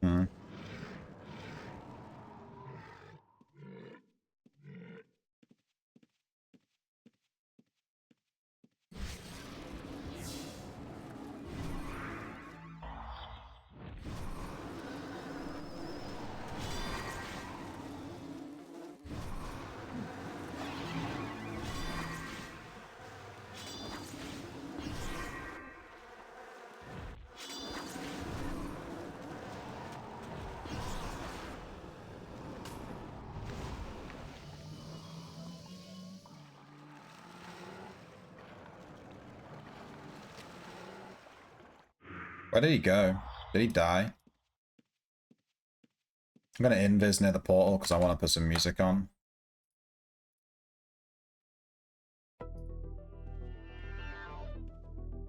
[SPEAKER 1] Hmm. Where did he go? Did he die? I'm gonna invis near the portal because I want to put some music on.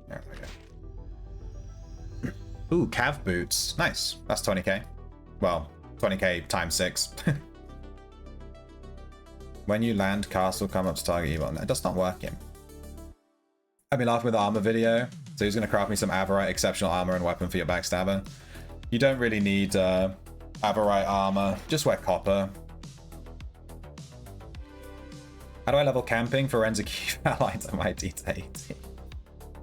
[SPEAKER 1] There we go. Ooh, cav boots. Nice. That's 20k. Well, 20k times 6. When you land, castle come up to target evil. No, that's not working. I've been laughing with the armor video. So he's going to craft me some Averite exceptional armor and weapon for your Backstabber. You don't really need Averite armor. Just wear copper. How do I level camping? Forensic eval item ID to 80.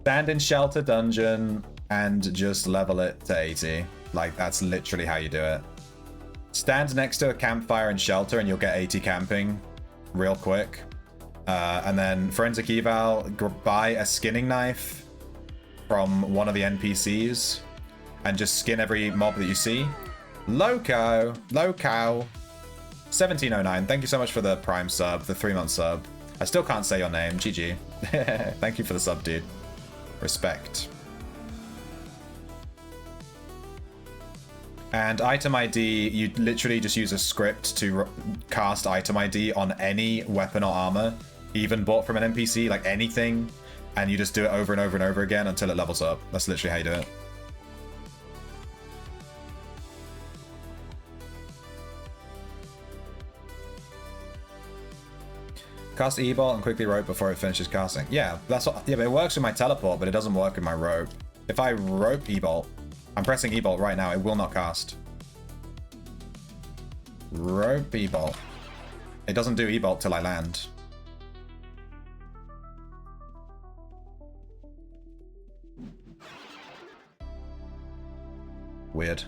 [SPEAKER 1] Stand in shelter dungeon and just level it to 80. Like, that's literally how you do it. Stand next to a campfire and shelter and you'll get 80 camping real quick. And then forensic eval, buy a skinning knife from one of the NPCs and just skin every mob that you see. Loco 1709, thank you so much for the prime sub, the 3-month sub. I still can't say your name. GG. Thank you for the sub, dude. Respect. And item ID, you literally just use a script to cast item ID on any weapon or armor, even bought from an NPC, like anything, and you just do it over and over and over again until it levels up. That's literally how you do it. Cast E-Bolt and quickly rope before it finishes casting. Yeah, that's what, yeah, but it works with my teleport, but it doesn't work with my rope. If I rope E-Bolt, I'm pressing E-Bolt right now. It will not cast. Rope E-Bolt. It doesn't do E-Bolt till I land. Weird.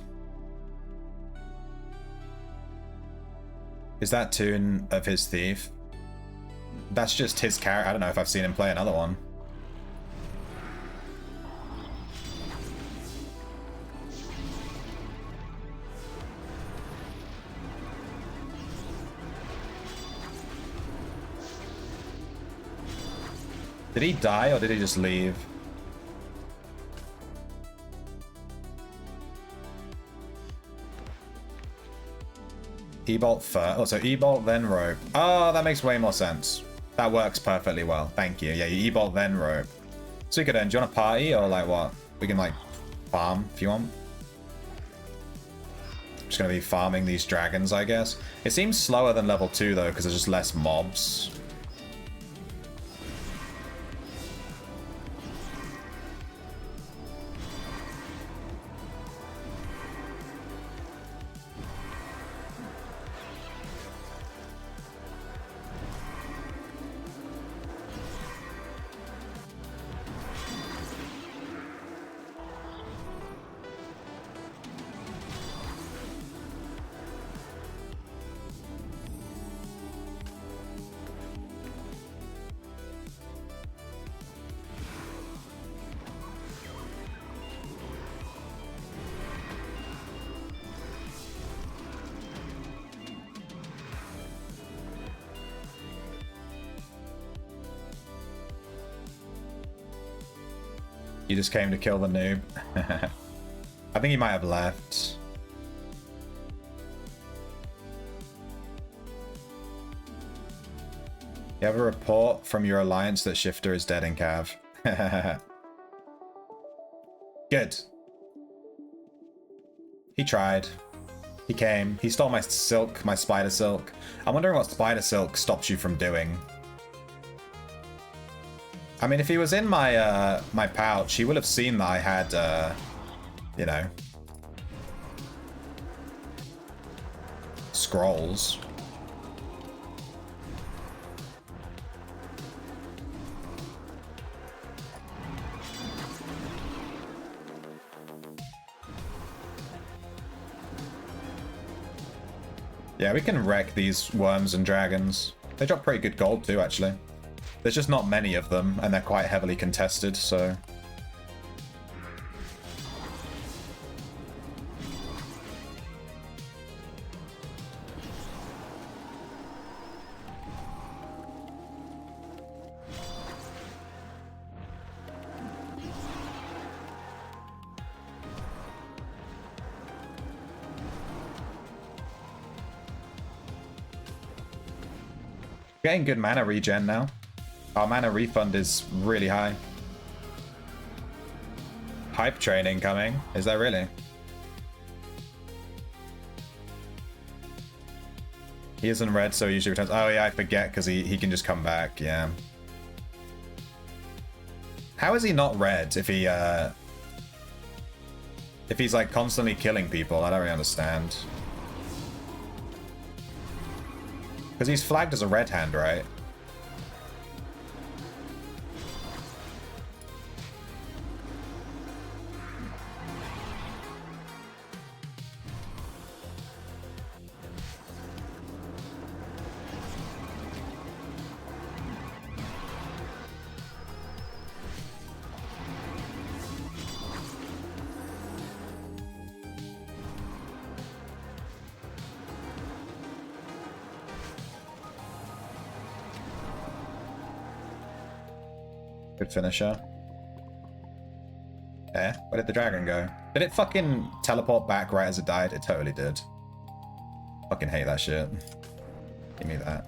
[SPEAKER 1] Is that Toon of his Thief? That's just his character. I don't know if I've seen him play another one. Did he die or did he just leave? E-Bolt first. Oh, so E-Bolt, then Rope. Oh, that makes way more sense. That works perfectly well. Thank you. Yeah, you E-Bolt, then Rope. So you could end. Do you want a party or like what? We can like farm if you want. Just gonna be farming these dragons, I guess. It seems slower than level 2 though, because there's just less mobs. You just came to kill the noob. I think he might have left. You have a report from your alliance that Shifter is dead in Cav. Good. He tried. He came. He stole my silk, my spider silk. I'm wondering what spider silk stops you from doing. I mean, if he was in my my pouch, he would have seen that I had, you know, scrolls. Yeah, we can wreck these worms and dragons. They drop pretty good gold too, actually. There's just not many of them, and they're quite heavily contested, so... Getting good mana regen now. Our mana refund is really high. Hype train incoming. Is that really? He isn't red, so he usually returns. Oh yeah, I forget because he can just come back. Yeah. How is he not red if he's like constantly killing people? I don't really understand. Because he's flagged as a red hand, right? Good finisher. Eh? Where did the dragon go? Did it fucking teleport back right as it died? It totally did. Fucking hate that shit. Give me that.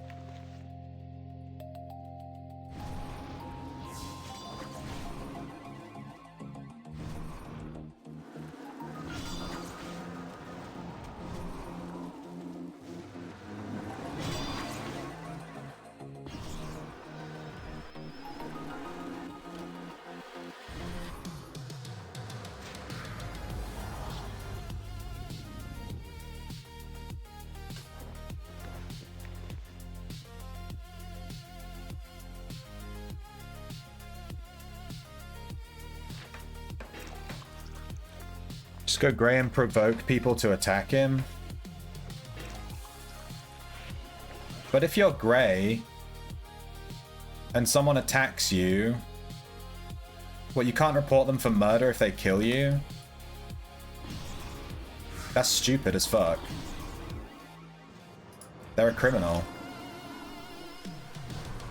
[SPEAKER 1] Just go grey and provoke people to attack him. But if you're grey and someone attacks you, what, you can't report them for murder if they kill you? That's stupid as fuck. They're a criminal.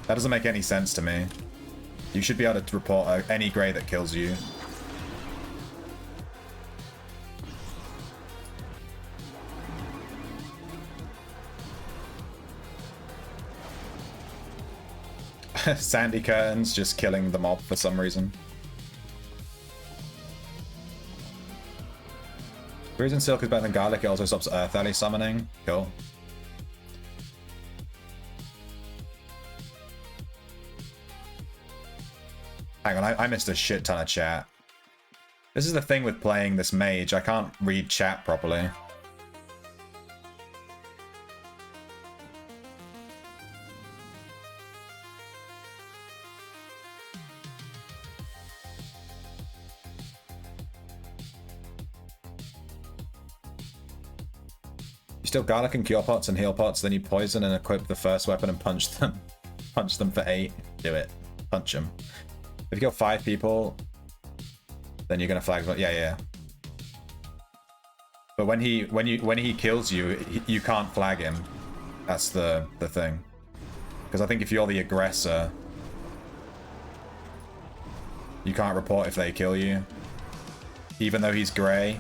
[SPEAKER 1] That doesn't make any sense to me. You should be able to report any grey that kills you. Sandy curtains just killing the mob for some reason. Bruise and Silk is better than Garlic. It also stops Earth Alley summoning. Cool. Hang on, I missed a shit ton of chat. This is the thing with playing this mage. I can't read chat properly. You steal garlic and cure pots and heal pots, then you poison and equip the first weapon and punch them. Punch them for 8. Do it. Punch them. If you kill 5 people, then you're gonna flag. Yeah. But when he kills you, you can't flag him. That's the thing. Because I think if you're the aggressor, you can't report if they kill you, even though he's grey.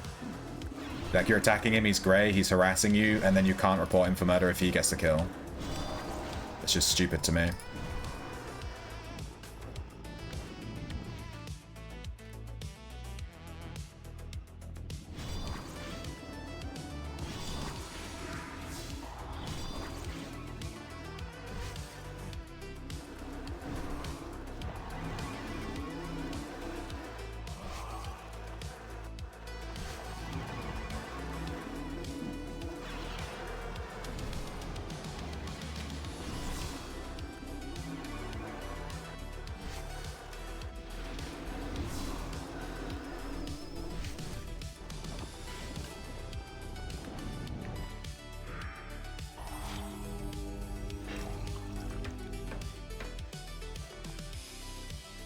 [SPEAKER 1] Like, you're attacking him, he's grey, he's harassing you, and then you can't report him for murder if he gets the kill. It's just stupid to me.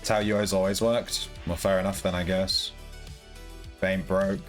[SPEAKER 1] That's how yours always worked. Well, fair enough then, I guess. Bane broke.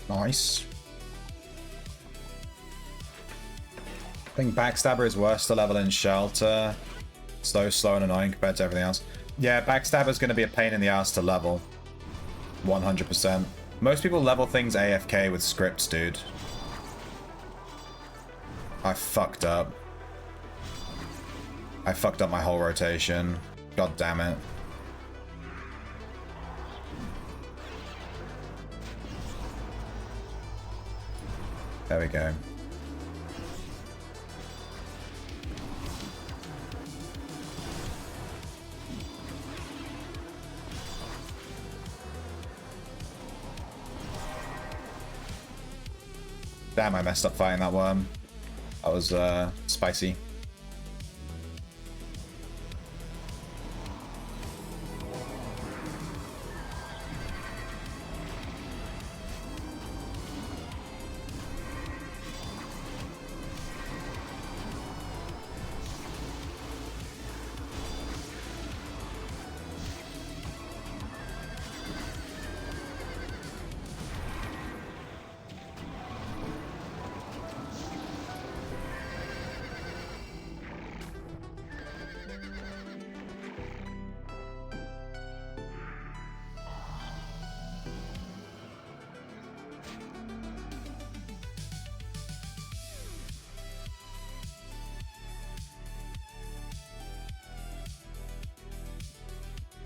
[SPEAKER 1] Nice. I think Backstabber is worse to level in Shelter. So slow and annoying compared to everything else. Yeah, Backstabber is going to be a pain in the ass to level. 100%. Most people level things AFK with scripts, dude. I fucked up. I fucked up my whole rotation. God damn it. There we go. Damn, I messed up fighting that worm. That was spicy.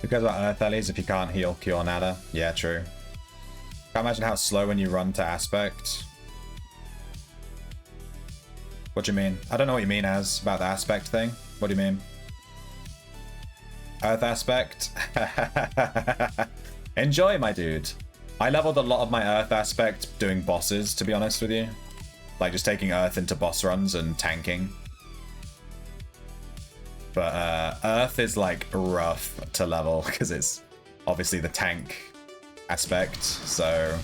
[SPEAKER 1] Who cares about Earth Ellies if you can't heal, cure, nada? Yeah, true. Can't imagine how it's slow when you run to aspect. What do you mean? I don't know what you mean as about the aspect thing. What do you mean? Earth aspect? Enjoy, my dude. I leveled a lot of my Earth aspect doing bosses, to be honest with you. Like just taking Earth into boss runs and tanking. But Earth is like rough to level because it's obviously the tank aspect. So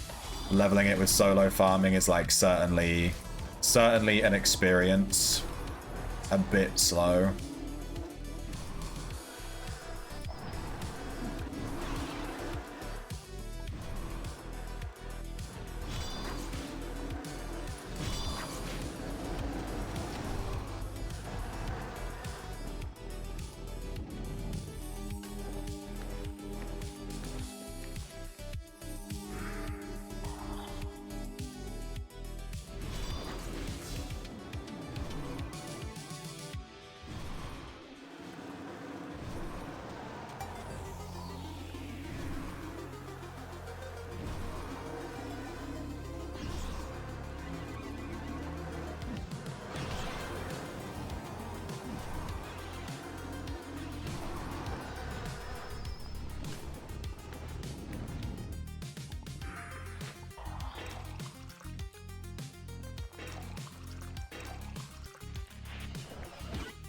[SPEAKER 1] leveling it with solo farming is like certainly an experience. A bit slow.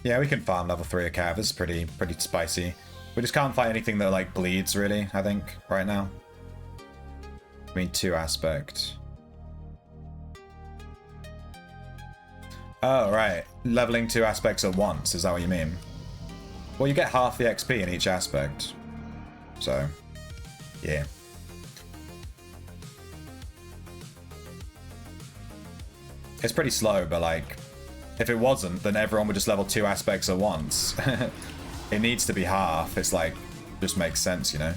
[SPEAKER 1] Yeah, we can farm level 3 of Cav. It's pretty spicy. We just can't fight anything that like bleeds really, I think, right now. I mean 2 aspect. Oh, right. Leveling 2 aspects at once, is that what you mean? Well, you get half the XP in each aspect. So, yeah. It's pretty slow, but like, if it wasn't, then everyone would just level 2 aspects at once. It needs to be half. It's like, just makes sense, you know?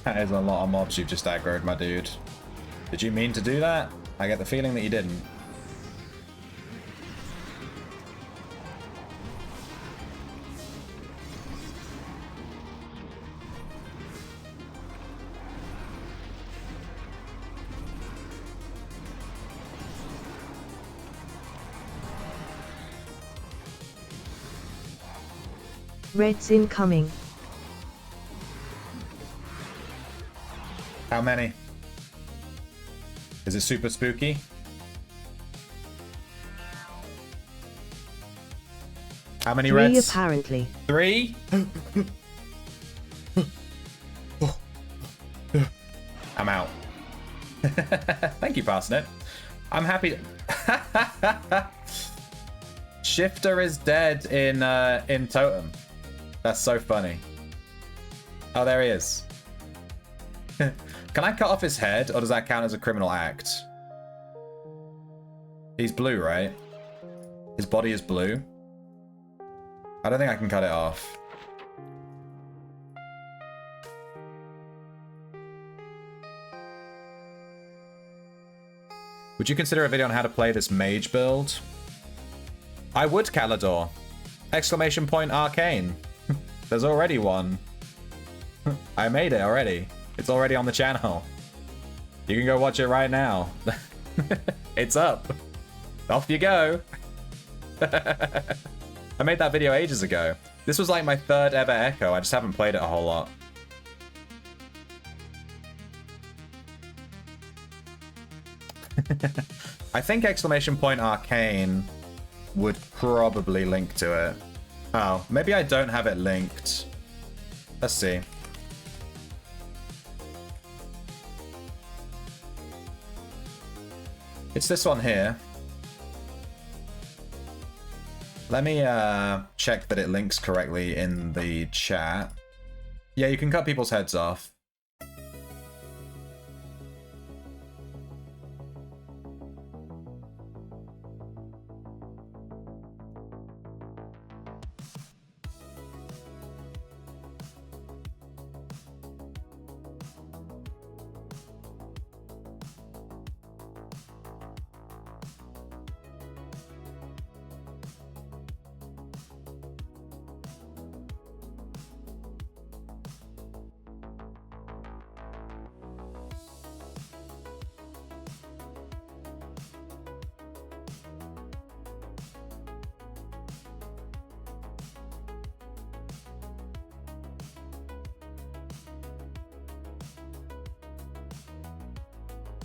[SPEAKER 1] That is a lot of mobs you've just aggroed, my dude. Did you mean to do that? I get the feeling that you didn't.
[SPEAKER 6] Reds incoming.
[SPEAKER 1] How many? Is it super spooky? How many
[SPEAKER 6] 3
[SPEAKER 1] reds?
[SPEAKER 6] apparently.
[SPEAKER 1] 3? I'm out. Thank you, Parsnip. I'm happy. Shifter is dead in Totem. That's so funny. Oh, there he is. Can I cut off his head, or does that count as a criminal act? He's blue, right? His body is blue. I don't think I can cut it off. Would you consider a video on how to play this mage build? I would, Calador. Exclamation point Arcane. There's already one. I made it already. It's already on the channel. You can go watch it right now. It's up. Off you go. I made that video ages ago. This was like my 3rd ever Echo. I just haven't played it a whole lot. I think exclamation point Arcane would probably link to it. Oh, maybe I don't have it linked. Let's see. It's this one here. Let me check that it links correctly in the chat. Yeah, you can cut people's heads off.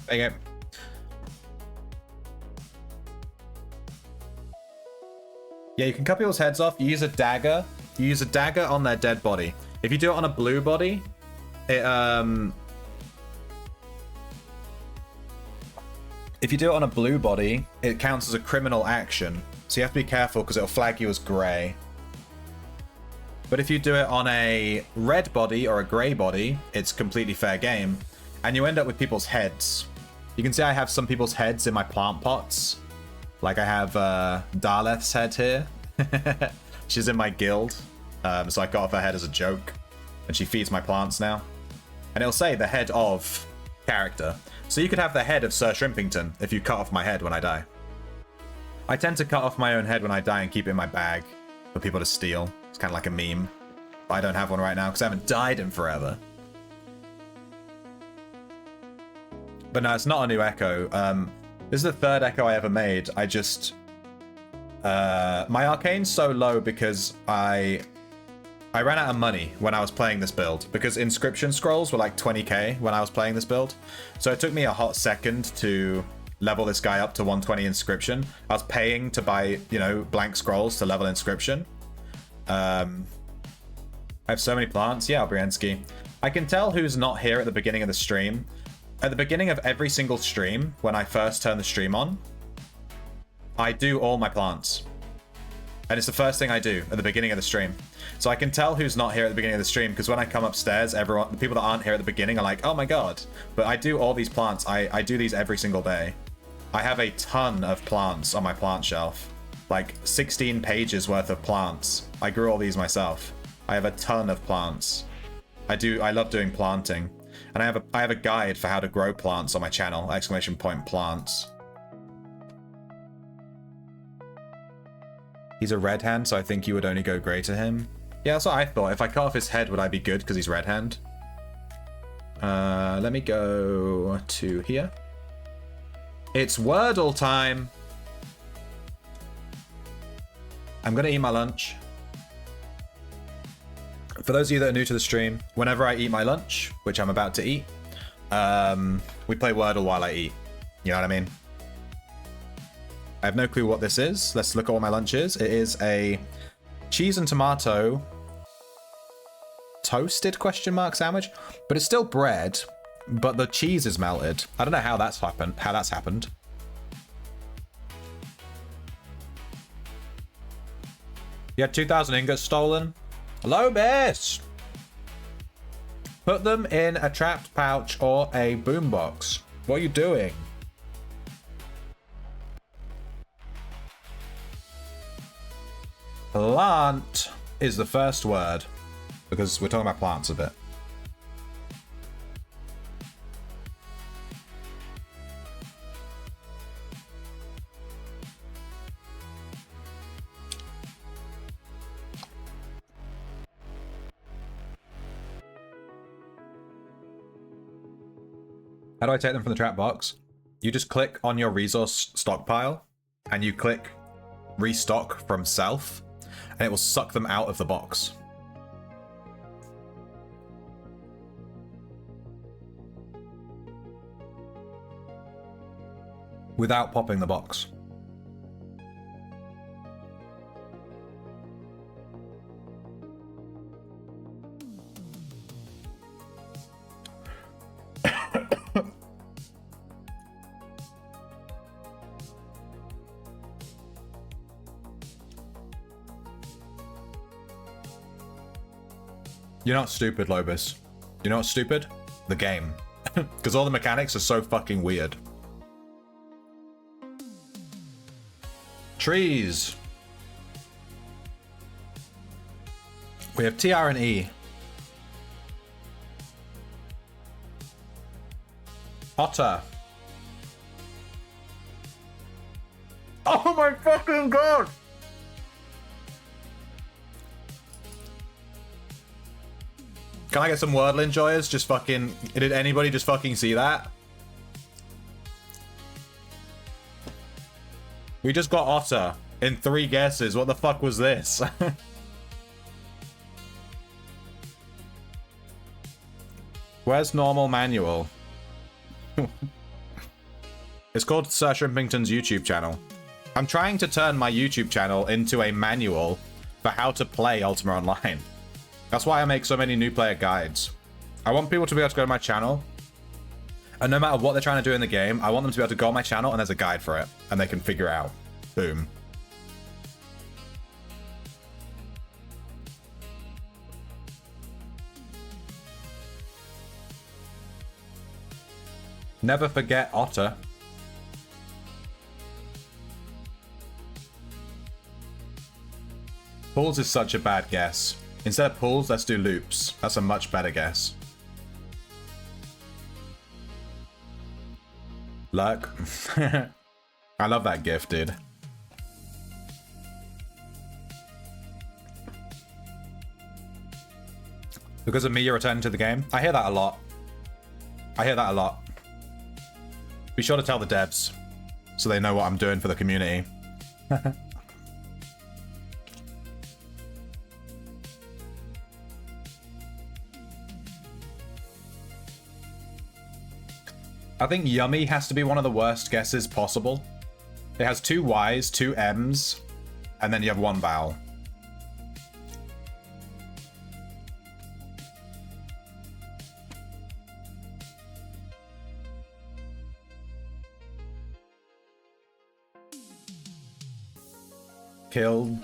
[SPEAKER 1] There you go. Yeah, you can cut people's heads off. You use a dagger. You use a dagger on their dead body. If you do it on a blue body, it if you do it on a blue body, it counts as a criminal action. So you have to be careful because it'll flag you as grey. But if you do it on a red body or a grey body, it's completely fair game. And you end up with people's heads. You can see I have some people's heads in my plant pots. Like I have Daleth's head here. She's in my guild. So I got off her head as a joke. And she feeds my plants now. And it'll say the head of character. So you could have the head of Sir Shrimpington if you cut off my head when I die. I tend to cut off my own head when I die and keep it in my bag for people to steal. It's kind of like a meme. But I don't have one right now because I haven't died in forever. But no, it's not a new echo. This is the third echo I ever made. I just... my arcane's so low because I ran out of money when I was playing this build. Because inscription scrolls were like 20k when I was playing this build. So it took me a hot second to level this guy up to 120 inscription. I was paying to buy, you know, blank scrolls to level inscription. I have so many plants. Yeah, Briensky. I can tell who's not here at the beginning of the stream. At the beginning of every single stream, when I first turn the stream on, I do all my plants. And it's the first thing I do at the beginning of the stream. So I can tell who's not here at the beginning of the stream, because when I come upstairs, the people that aren't here at the beginning are like, oh my god. But I do all these plants. I do these every single day. I have a ton of plants on my plant shelf. Like 16 pages worth of plants. I grew all these myself. I have a ton of plants. I love doing planting. And I have a guide for how to grow plants on my channel, exclamation point plants. He's a red hand, so I think you would only go grey to him. Yeah, that's what I thought. If I cut off his head, would I be good because he's red hand? Let me go to here. It's Wordle time. I'm gonna eat my lunch. For those of you that are new to the stream, whenever I eat my lunch, which I'm about to eat, we play Wordle while I eat. You know what I mean? I have no clue what this is. Let's look at what my lunch is. It is a cheese and tomato toasted ? Sandwich, but it's still bread, but the cheese is melted. I don't know how that's happened. You had 2,000 ingots stolen. Hello, miss. Put them in a trapped pouch or a boombox. What are you doing? Plant is the first word because we're talking about plants a bit. How do I take them from the trap box? You just click on your resource stockpile and you click restock from self and it will suck them out of the box. without popping the box. You're not stupid, Lobus. You know what's stupid? The game. Because all the mechanics are so fucking weird. Trees. We have TR and E. Otter. Oh my fucking god! Can I get some wordle enjoyers? Just fucking... Did anybody just fucking see that? We just got Otter in 3 guesses. What the fuck was this? Where's normal manual? It's called Sir Shrimpington's YouTube channel. I'm trying to turn my YouTube channel into a manual for how to play Ultima Online. That's why I make so many new player guides. I want people to be able to go to my channel, and no matter what they're trying to do in the game, I want them to be able to go on my channel and there's a guide for it, and they can figure it out. Boom. Never forget Otter. Pools is such a bad guess. Instead of pools, let's do loops. That's a much better guess. Luck. I love that gif, dude. Because of me, you're returning to the game? I hear that a lot. I hear that a lot. Be sure to tell the devs so they know what I'm doing for the community. I think yummy has to be one of the worst guesses possible. It has 2 Y's, 2 M's, and then you have 1 vowel. Killed.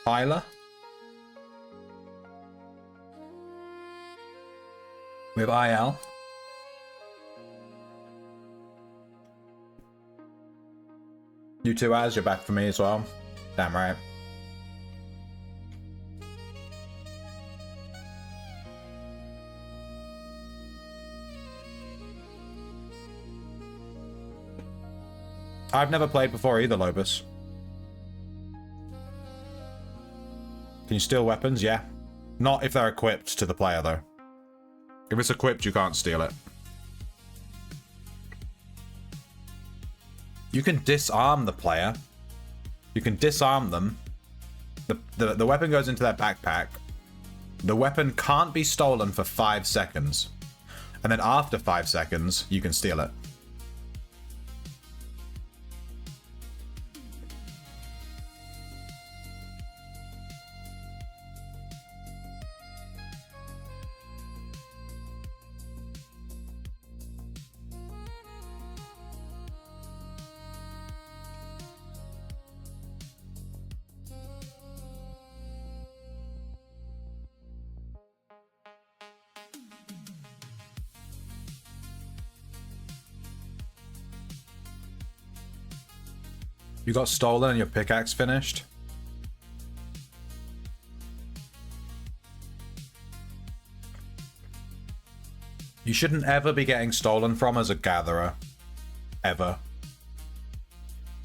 [SPEAKER 1] Tyler. We have IL. You two as you're back for me as well. Damn right. I've never played before either, Lobus. Can you steal weapons? Yeah. Not if they're equipped to the player, though. If it's equipped, you can't steal it. You can disarm the player. You can disarm them. The weapon goes into their backpack. The weapon can't be stolen for 5 seconds. And then after 5 seconds, you can steal it. You got stolen and your pickaxe finished? You shouldn't ever be getting stolen from as a gatherer. Ever.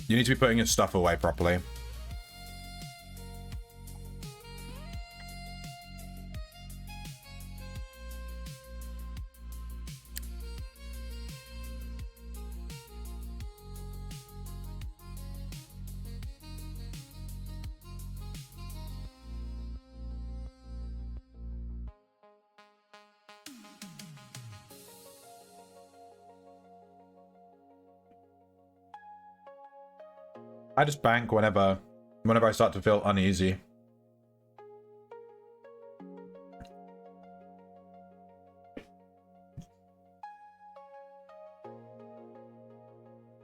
[SPEAKER 1] You need to be putting your stuff away properly. I just bank whenever I start to feel uneasy.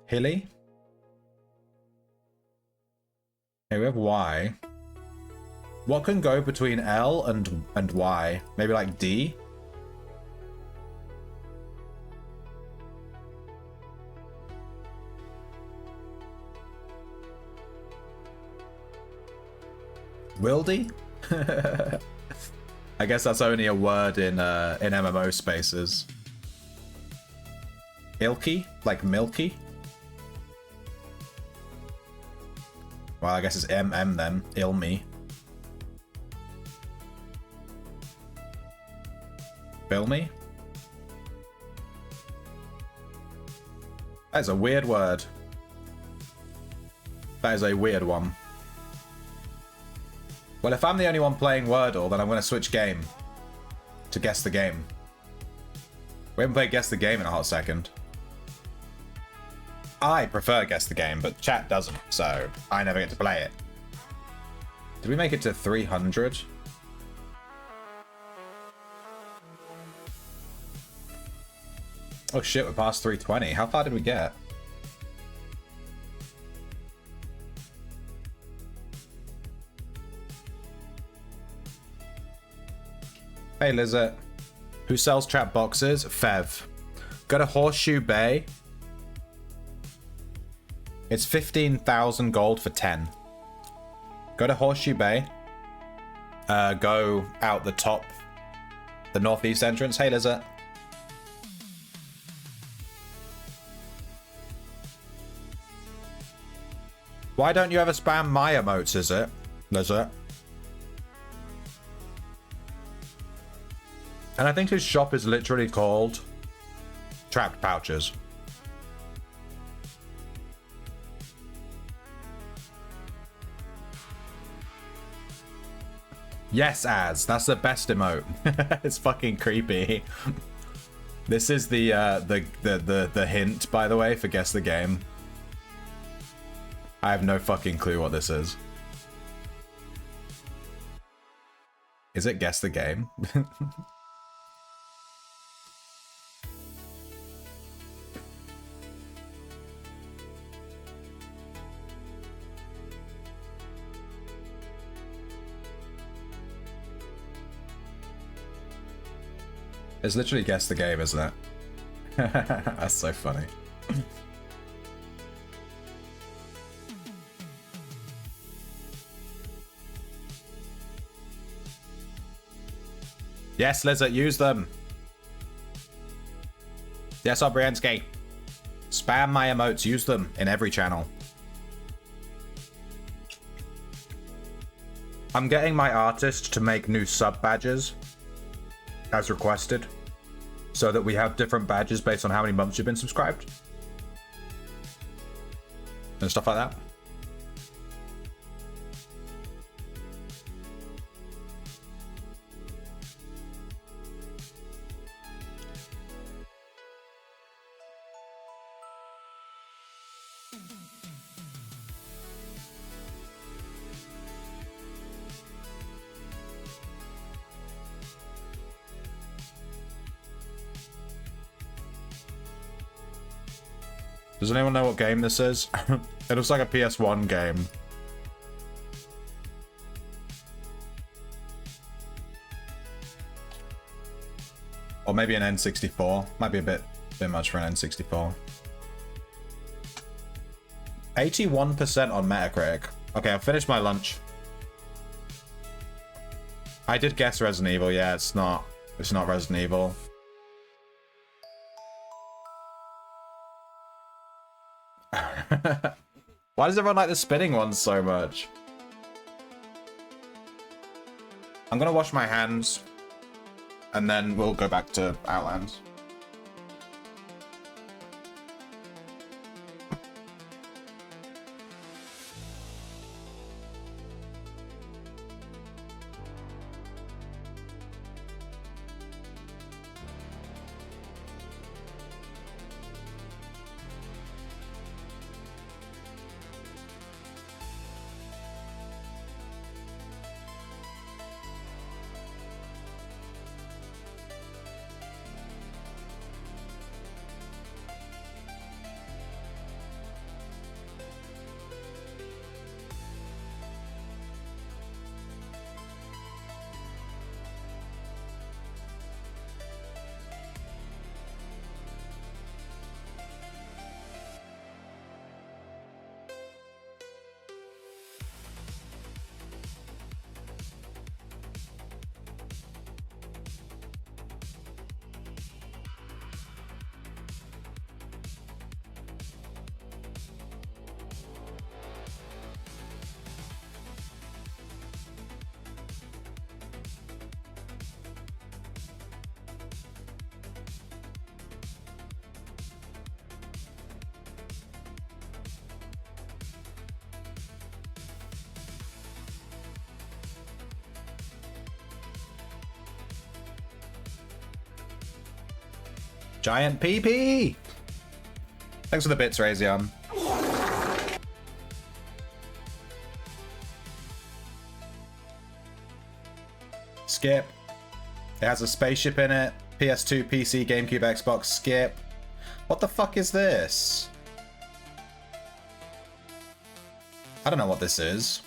[SPEAKER 1] Hilly? Okay, we have Y. What can go between L and Y? Maybe like D? Wildy? I guess that's only a word in MMO spaces. Ilky? Like milky? Well, I guess it's MM then. Ilmy. Filmy? That is a weird word. That is a weird one. Well, if I'm the only one playing Wordle, then I'm going to switch game to Guess the Game. We haven't played Guess the Game in a hot second. I prefer Guess the Game, but chat doesn't, so I never get to play it. Did we make it to 300? Oh shit, we're past 320. How far did we get? Hey Lizard. Who sells trap boxes? Fev. Go to Horseshoe Bay. It's 15,000 gold for 10. Go to Horseshoe Bay. Go out the top. The northeast entrance. Hey Lizard. Why don't you ever spam my emotes, is it? Lizard? And I think his shop is literally called Trapped Pouches. Yes, Az. That's the best emote. It's fucking creepy. This is the hint, by the way, for Guess the Game. I have no fucking clue what this is. Is it Guess the Game? It's literally Guess the Game, isn't it? That's so funny. Yes, Lizard, use them. Yes, Obriensky. Spam my emotes, use them in every channel. I'm getting my artist to make new sub badges as requested, so that we have different badges based on how many months you've been subscribed and stuff like that. Does anyone know what game this is? It looks like a PS1 game. Or maybe an N64. Might be a bit much for an N64. 81% on Metacritic. Okay, I've finished my lunch. I did guess Resident Evil. Yeah, it's not Resident Evil. Why does everyone like the spinning ones so much? I'm gonna wash my hands and then we'll go back to Outlands. Giant PP! Thanks for the bits, Razion. Skip. It has a spaceship in it. PS2, PC, GameCube, Xbox. Skip. What the fuck is this? I don't know what this is.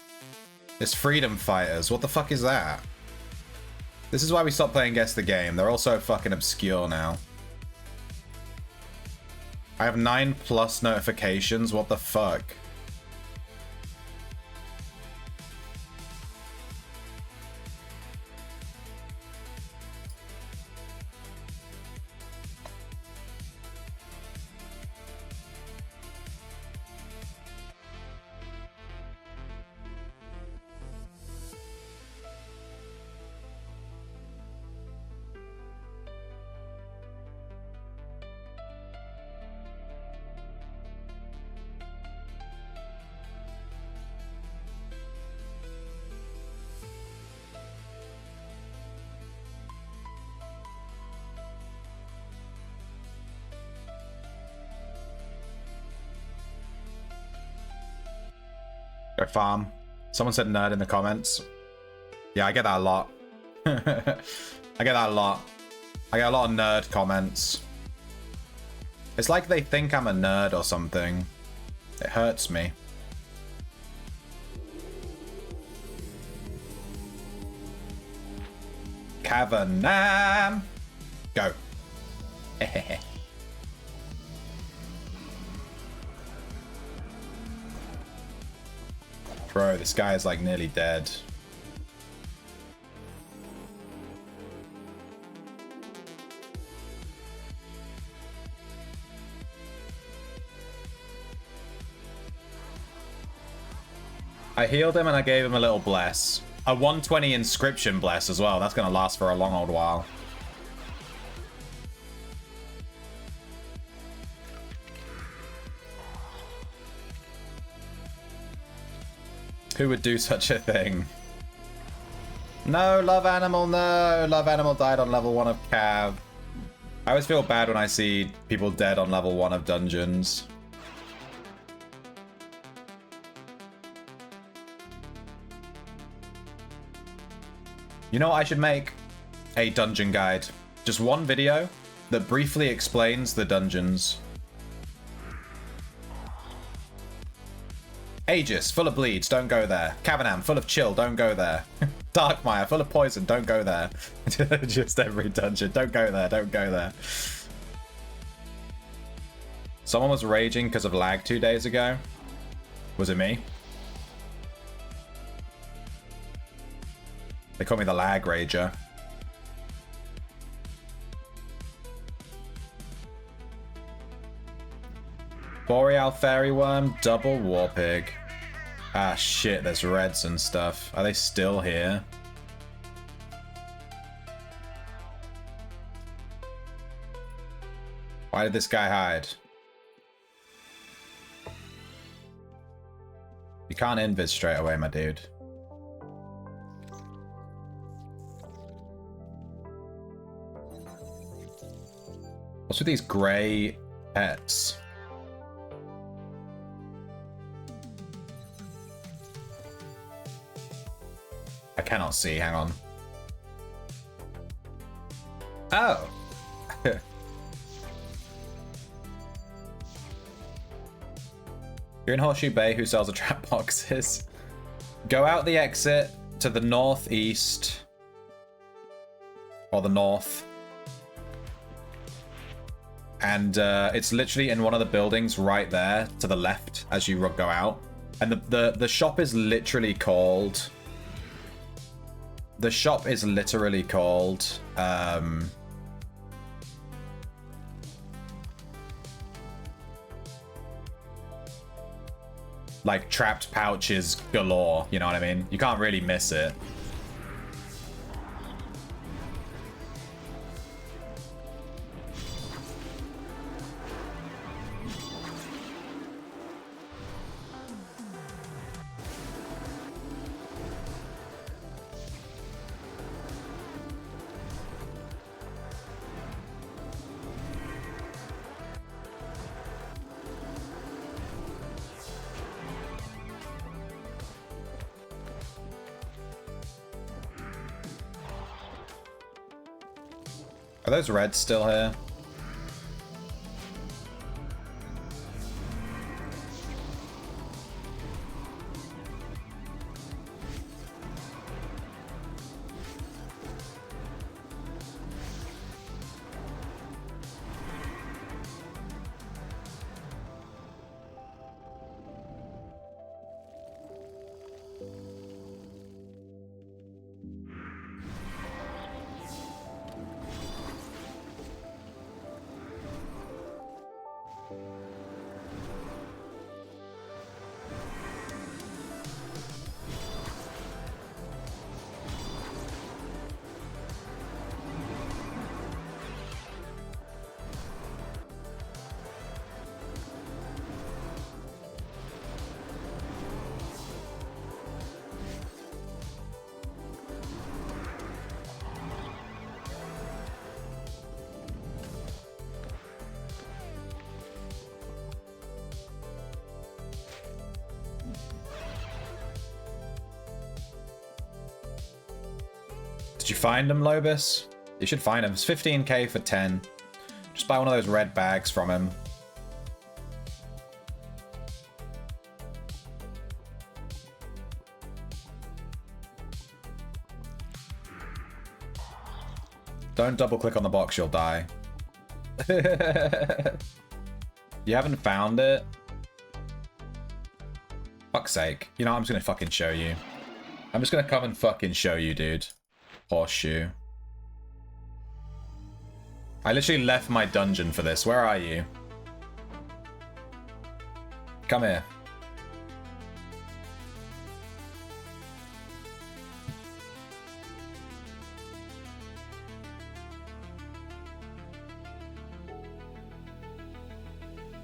[SPEAKER 1] It's Freedom Fighters. What the fuck is that? This is why we stopped playing Guess the Game. They're all so fucking obscure now. I have 9+ notifications. What the fuck? Go farm. Someone said nerd in the comments. Yeah, I get that a lot. I get that a lot. I get a lot of nerd comments. It's like they think I'm a nerd or something. It hurts me. Cavernam. Go. Bro, this guy is like nearly dead. I healed him and I gave him a little bless. A 120 inscription bless as well. That's going to last for a long old while. Who would do such a thing? No, Love Animal, no. Love Animal died on level 1 of Cav. I always feel bad when I see people dead on level 1 of dungeons. You know what I should make? A dungeon guide. Just one video that briefly explains the dungeons. Aegis, full of bleeds, don't go there. Cavernam, full of chill, don't go there. Darkmire, full of poison, don't go there. Just every dungeon, don't go there, don't go there. Someone was raging because of lag 2 days ago. Was it me? They call me the lag rager. Boreal Fairy Worm, double Warpig. Ah shit, there's reds and stuff. Are they still here? Why did this guy hide? You can't invis straight away, my dude. What's with these grey pets? I cannot see, hang on. Oh! You're in Horseshoe Bay, who sells the trap boxes. Go out the exit to the northeast. Or the north. And it's literally in one of the buildings right there to the left as you go out. And the shop is literally called... The shop is literally called... like trapped pouches galore, you know what I mean? You can't really miss it. Are those reds still here? Did you find him, Lobus? You should find him. It's 15k for 10. Just buy one of those red bags from him. Don't double click on the box, you'll die. You haven't found it? Fuck's sake. You know, I'm just gonna fucking show you. I'm just gonna come and fucking show you, dude. Horseshoe. I literally left my dungeon for this. Where are you? Come here.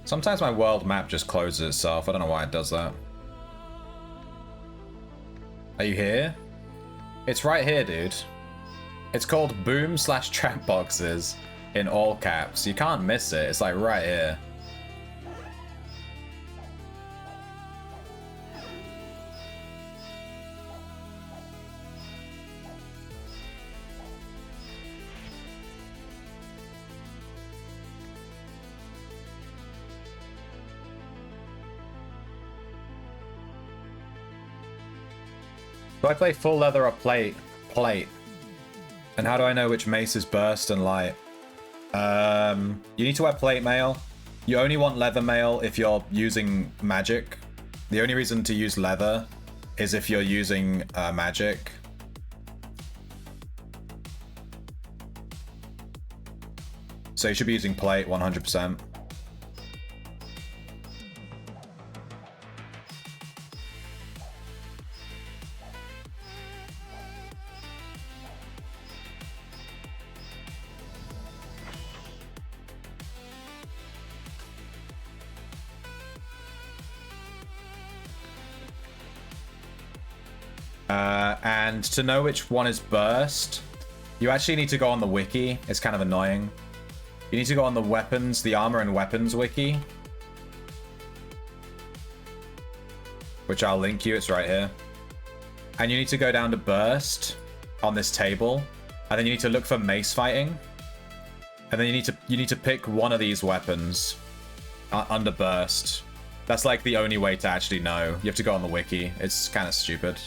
[SPEAKER 1] Sometimes my world map just closes itself. I don't know why it does that. Are you here? It's right here, dude. It's called boom/trap boxes in all caps. You can't miss it. It's like right here. Do I play full leather or plate? Plate. And how do I know which mace is burst and light? You need to wear plate mail. You only want leather mail if you're using magic. The only reason to use leather is if you're using magic. So you should be using plate 100%. And to know which one is burst, you actually need to go on the wiki. It's kind of annoying. You need to go on the weapons, the armor and weapons wiki, which I'll link you. It's right here. And you need to go down to burst on this table, and then you need to look for mace fighting, and then you need to pick one of these weapons under burst. That's like the only way to actually know. You have to go on the wiki. It's kind of stupid.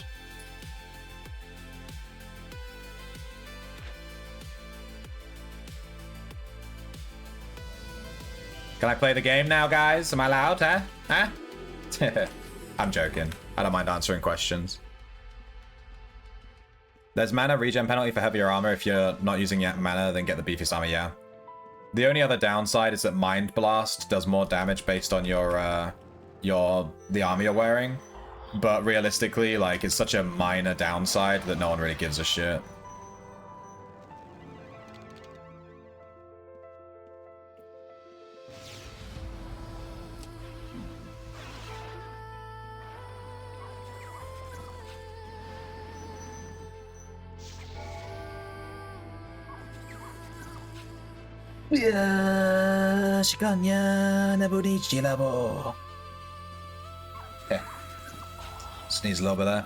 [SPEAKER 1] Can I play the game now, guys? Am I allowed, huh? Huh? I'm joking. I don't mind answering questions. There's mana regen penalty for heavier armor. If you're not using yet mana, then get the beefiest armor, yeah. The only other downside is that Mind Blast does more damage based on the armor you're wearing. But realistically, like, it's such a minor downside that no one really gives a shit. 시간이야 내 부딪히라고. Yeah. Sneeze a little bit there.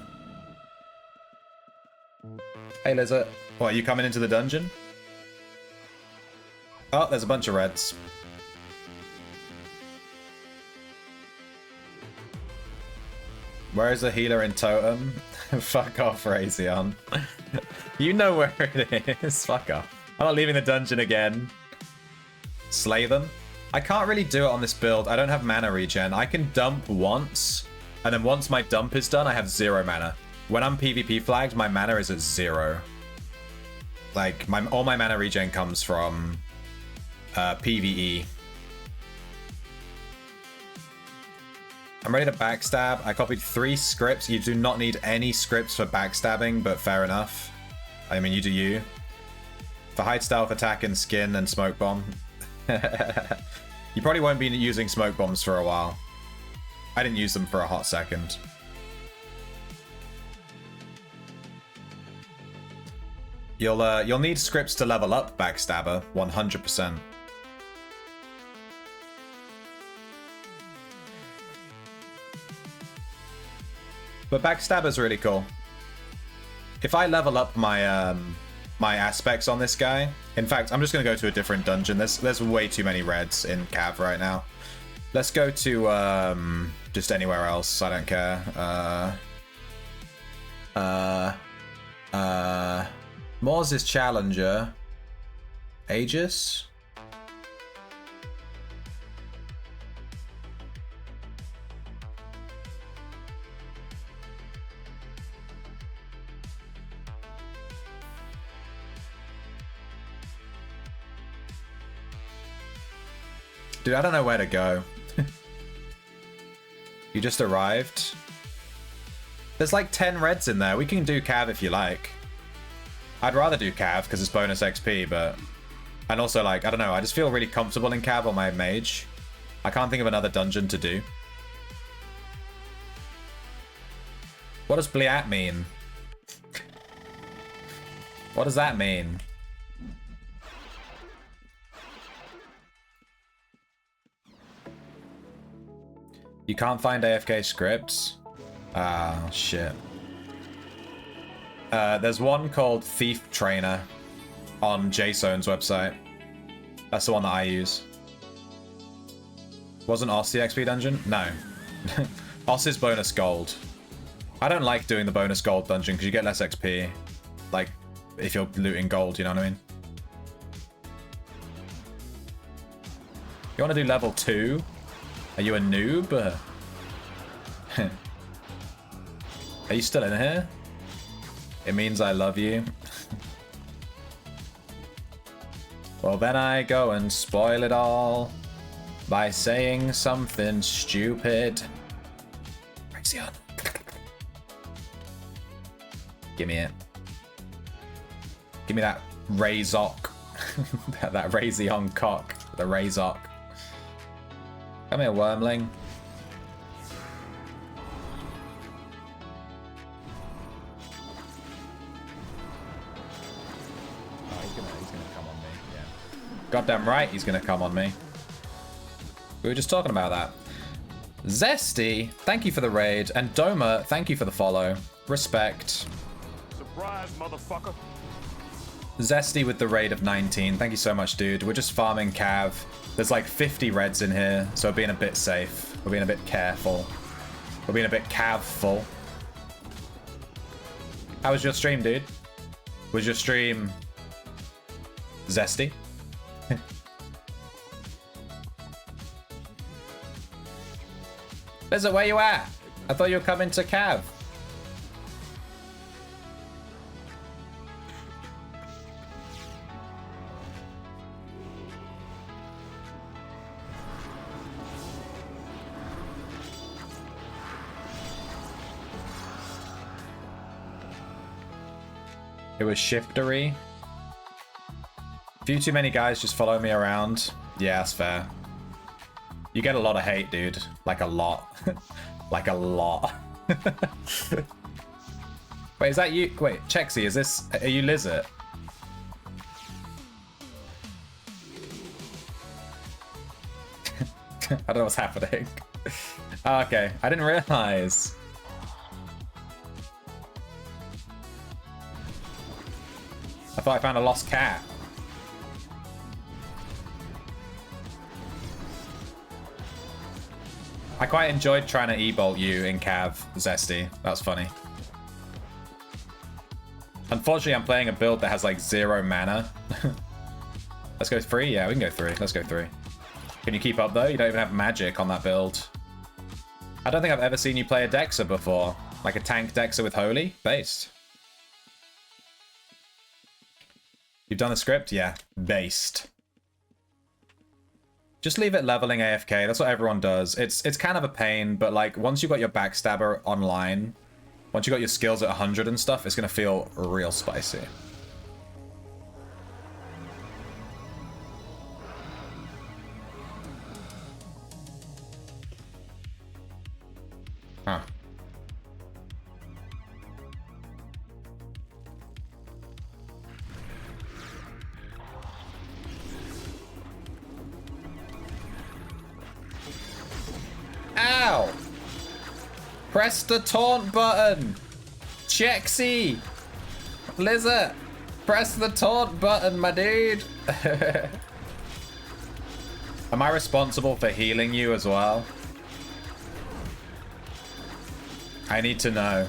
[SPEAKER 1] Hey Lizard. What, are you coming into the dungeon? Oh, there's a bunch of reds. Where is the healer in totem? Fuck off, Razion. You know where it is. Fuck off. I'm not leaving the dungeon again. Slay them. I can't really do it on this build. I don't have mana regen. I can dump once, and then once my dump is done, I have 0 mana. When I'm PvP flagged, my mana is at 0. Like, all my mana regen comes from PvE. I'm ready to backstab. I copied 3 scripts. You do not need any scripts for backstabbing, but fair enough. I mean, you do you. For hide stealth, attack, and skin, and smoke bomb. You probably won't be using smoke bombs for a while. I didn't use them for a hot second. You'll need scripts to level up Backstabber, 100%. But Backstabber's really cool. If I level up my my aspects on this guy, in fact, I'm just gonna go to a different dungeon. There's way too many reds in Cav right now. Let's go to just anywhere else. I don't care. Mors' challenger. Aegis? Dude, I don't know where to go. You just arrived? There's like 10 reds in there. We can do Cav if you like. I'd rather do Cav because it's bonus XP, but... And also, like, I don't know. I just feel really comfortable in Cav on my Mage. I can't think of another dungeon to do. What does Bliat mean? What does that mean? You can't find AFK scripts? Ah, shit. There's one called Thief Trainer on JSON's website. That's the one that I use. Wasn't Oss the XP dungeon? No. Oss is bonus gold. I don't like doing the bonus gold dungeon because you get less XP. Like, if you're looting gold, you know what I mean? You want to do level 2? Are you a noob? Are you still in here? It means I love you. Well, then I go and spoil it all by saying something stupid. Razion. Give me it. Give me that Razok. that Razion cock. The Razok. Come here, wormling. Oh, he's gonna come on me, yeah. Goddamn right he's gonna come on me. We were just talking about that. Zesty, thank you for the raid. And Doma, thank you for the follow. Respect.
[SPEAKER 2] Surprise, motherfucker.
[SPEAKER 1] Zesty with the raid of 19. Thank you so much, dude. We're just farming Cav. There's like 50 reds in here, so we're being a bit safe. We're being a bit careful. We're being a bit Cav-ful. How was your stream, dude? Was your stream zesty? Lizard, where you at? I thought you were coming to Cav. It was shiftery. A few too many guys just follow me around. Yeah, that's fair. You get a lot of hate, dude. Like a lot. Like a lot. Wait, is that you? Wait, Chexy, is this... Are you Lizard? I don't know what's happening. Oh, okay, I didn't realize. I thought I found a lost cat. I quite enjoyed trying to e-bolt you in Cav, Zesty. That was funny. Unfortunately, I'm playing a build that has like 0 mana. Let's go 3? Yeah, we can go 3. Let's go 3. Can you keep up though? You don't even have magic on that build. I don't think I've ever seen you play a Dexter before. Like a tank Dexter with Holy? Based. You've done the script? Yeah. Based. Just leave it leveling AFK. That's what everyone does. It's kind of a pain, but like once you've got your Backstabber online, once you got your skills at 100 and stuff, it's going to feel real spicy. Huh. Ow! Press the taunt button! Chexy! Lizard! Press the taunt button, my dude! Am I responsible for healing you as well? I need to know.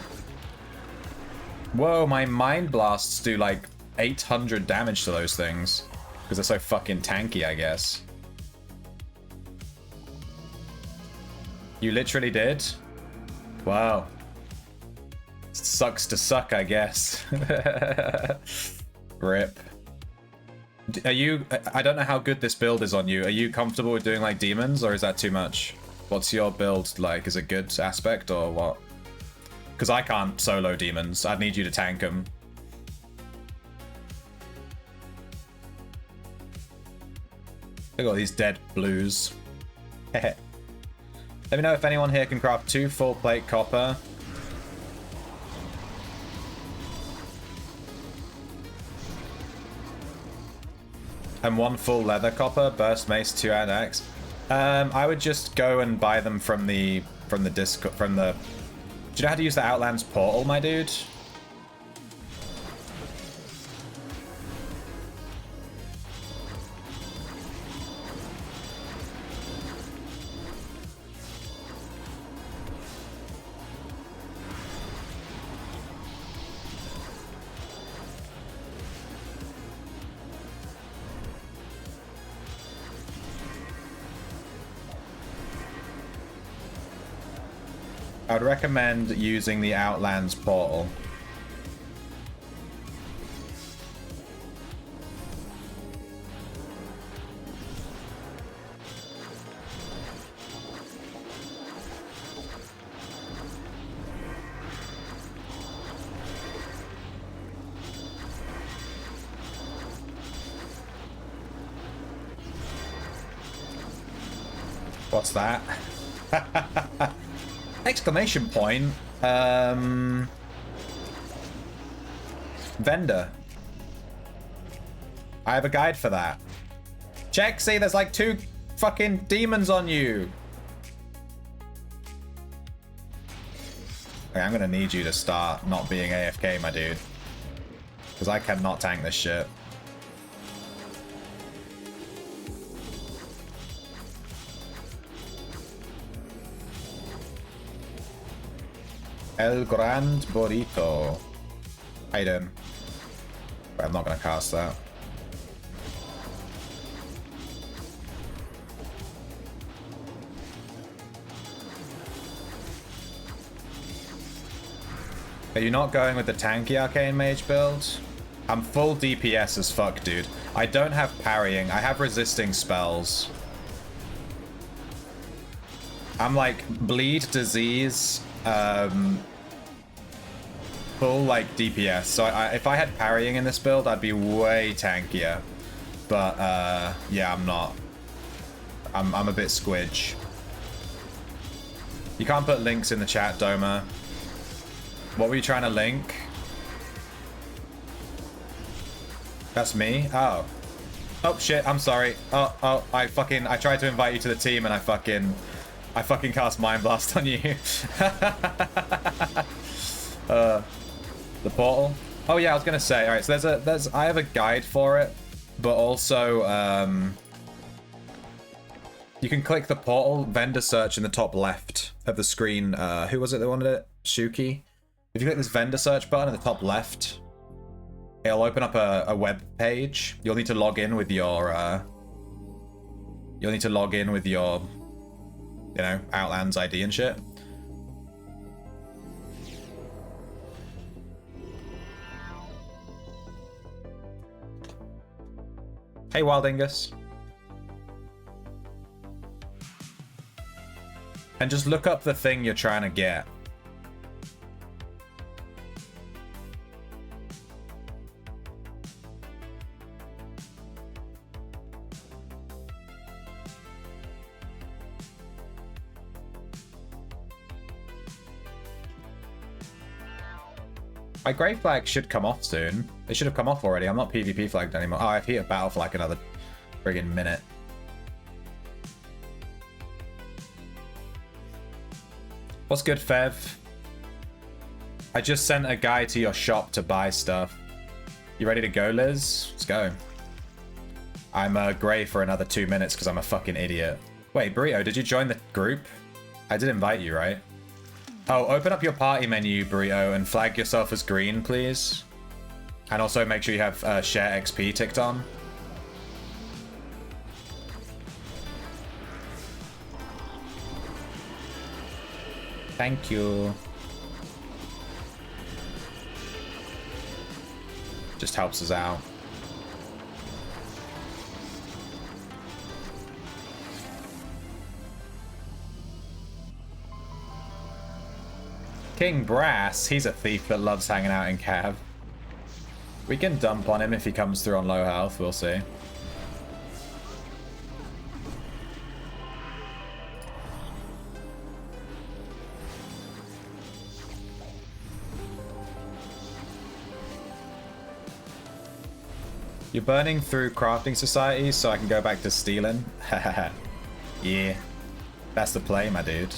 [SPEAKER 1] Whoa, my Mind Blasts do like 800 damage to those things. Because they're so fucking tanky, I guess. You literally did? Wow. Sucks to suck, I guess. Rip. Are you... I don't know how good this build is on you. Are you comfortable with doing like demons, or is that too much? What's your build like? Is it good aspect, or what? Because I can't solo demons. I'd need you to tank them. Look at all these dead blues. Let me know if anyone here can craft 2 full plate copper. And 1 full leather copper, burst mace, 2 hand axe. I would just go and buy them from the disc from the. Do you know how to use the Outlands portal, my dude? I'd recommend using the Outlands portal. What's that? Exclamation point. Vendor. I have a guide for that. Check, see, there's like 2 fucking demons on you. Okay, I'm gonna need you to start not being AFK, my dude. Because I cannot tank this shit. El Grand Burrito. How you doing? But I'm not going to cast that. Are you not going with the tanky Arcane Mage build? I'm full DPS as fuck, dude. I don't have parrying. I have resisting spells. I'm like bleed, disease, full like DPS. So if I had parrying in this build, I'd be way tankier. But yeah, I'm not. I'm a bit squidge. You can't put links in the chat, Doma. What were you trying to link? That's me? Oh. Oh shit, I'm sorry. Oh, I tried to invite you to the team and I fucking cast Mind Blast on you. The portal? Oh yeah, I was gonna say, alright, so I have a guide for it, but also, You can click the portal vendor search in the top left of the screen. Who was it that wanted it? Shuki. If you click this vendor search button in the top left, it'll open up a web page. You'll need to log in with your you know, Outlands ID and shit. Hey, Wild Ingus. And just look up the thing you're trying to get. My grey flag should come off soon. It should have come off already. I'm not PvP flagged anymore. Oh, I've hit a battle for like another friggin' minute. What's good, Fev? I just sent a guy to your shop to buy stuff. You ready to go, Liz? Let's go. I'm grey for another 2 minutes because I'm a fucking idiot. Wait, Burrito, did you join the group? I did invite you, right? Oh, open up your party menu, Burrito, and flag yourself as green, please. And also make sure you have share XP ticked on. Thank you. Just helps us out. King Brass, he's a thief that loves hanging out in Cav. We can dump on him if he comes through on low health, we'll see. You're burning through crafting societies so I can go back to stealing? Yeah, that's the play, my dude.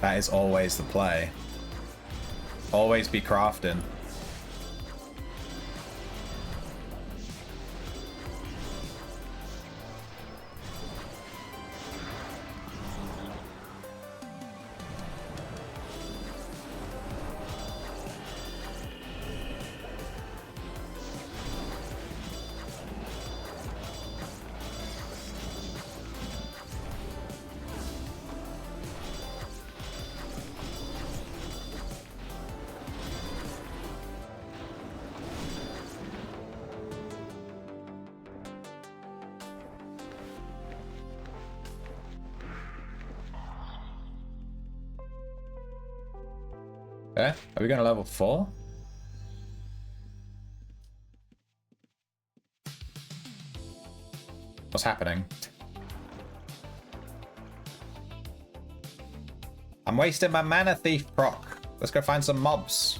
[SPEAKER 1] That is always the play. Always be crafting. Okay, are we going to level 4? What's happening? I'm wasting my mana thief proc. Let's go find some mobs.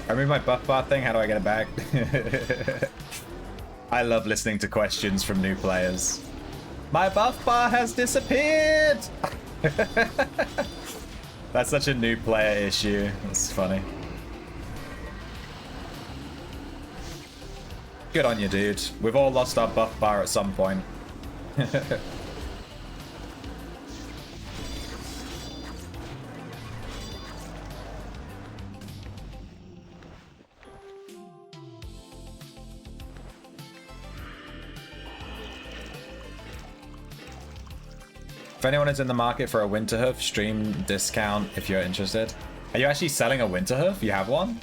[SPEAKER 1] I removed my buff bar thing. How do I get it back? I love listening to questions from new players. My buff bar has disappeared! That's such a new player issue. That's funny. Good on you, dude. We've all lost our buff bar at some point. If anyone is in the market for a Winterhoof, stream discount if you're interested. Are you actually selling a Winterhoof? You have one?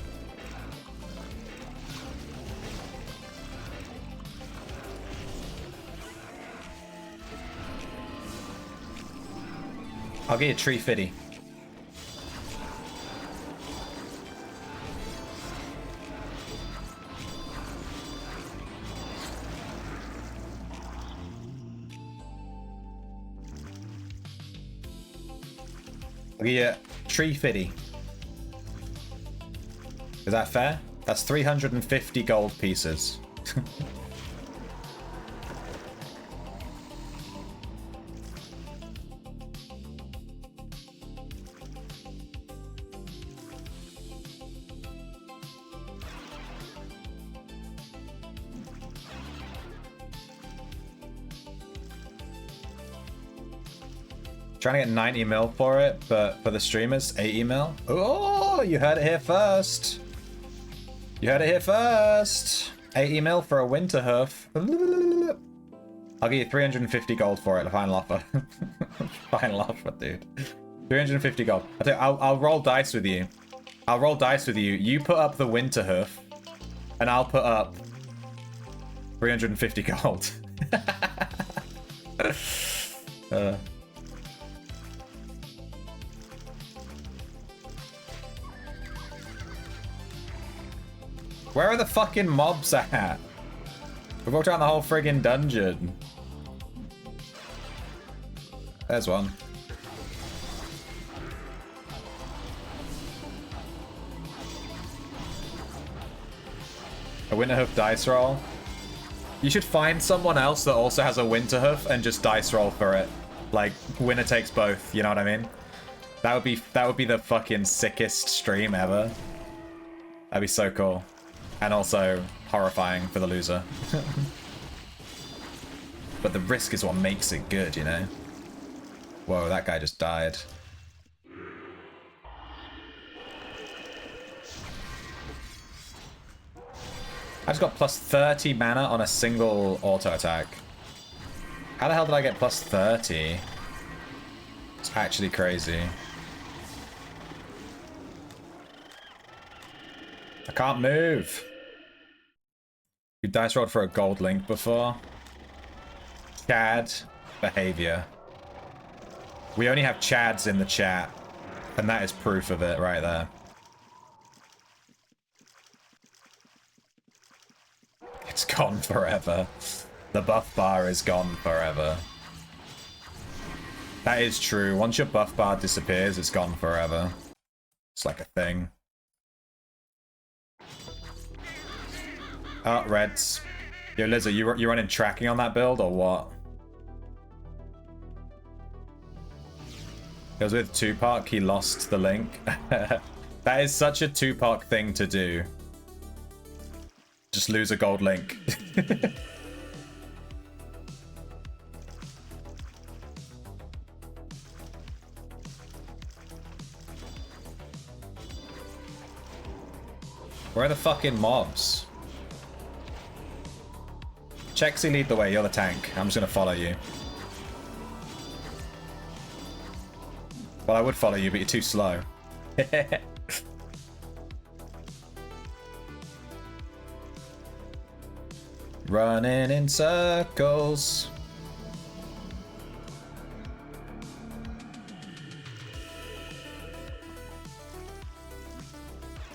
[SPEAKER 1] I'll get you tree fitty. I'll give you 350. Is that fair? That's 350 gold pieces. Trying to get 90 mil for it, but for the streamers, 80 mil. Oh, you heard it here first. You heard it here first. 80 mil for a winter hoof. I'll give you 350 gold for it, the final offer. Final offer, dude. 350 gold. I'll roll dice with you. I'll roll dice with you. You put up the winter hoof, and I'll put up 350 gold. Where are the fucking mobs at? We've walked around the whole friggin' dungeon. There's one. A Winterhoof dice roll. You should find someone else that also has a Winterhoof and just dice roll for it. Like, winner takes both, you know what I mean? That would be the fucking sickest stream ever. That'd be so cool. And also horrifying for the loser. But the risk is what makes it good, you know? Whoa, that guy just died. I just got plus 30 mana on a single auto attack. How the hell did I get plus 30? It's actually crazy. I can't move. You dice rolled for a gold link before. Chad behavior. We only have Chads in the chat, and that is proof of it right there. It's gone forever. The buff bar is gone forever. That is true. Once your buff bar disappears, it's gone forever. It's like a thing. Oh, Reds. Yo, Liz, you running tracking on that build or what? It was with Tupac, he lost the link. That is such a Tupac thing to do. Just lose a gold link. Where are the fucking mobs? Chexy, lead the way. You're the tank. I'm just gonna follow you. Well, I would follow you, but you're too slow. Running in circles.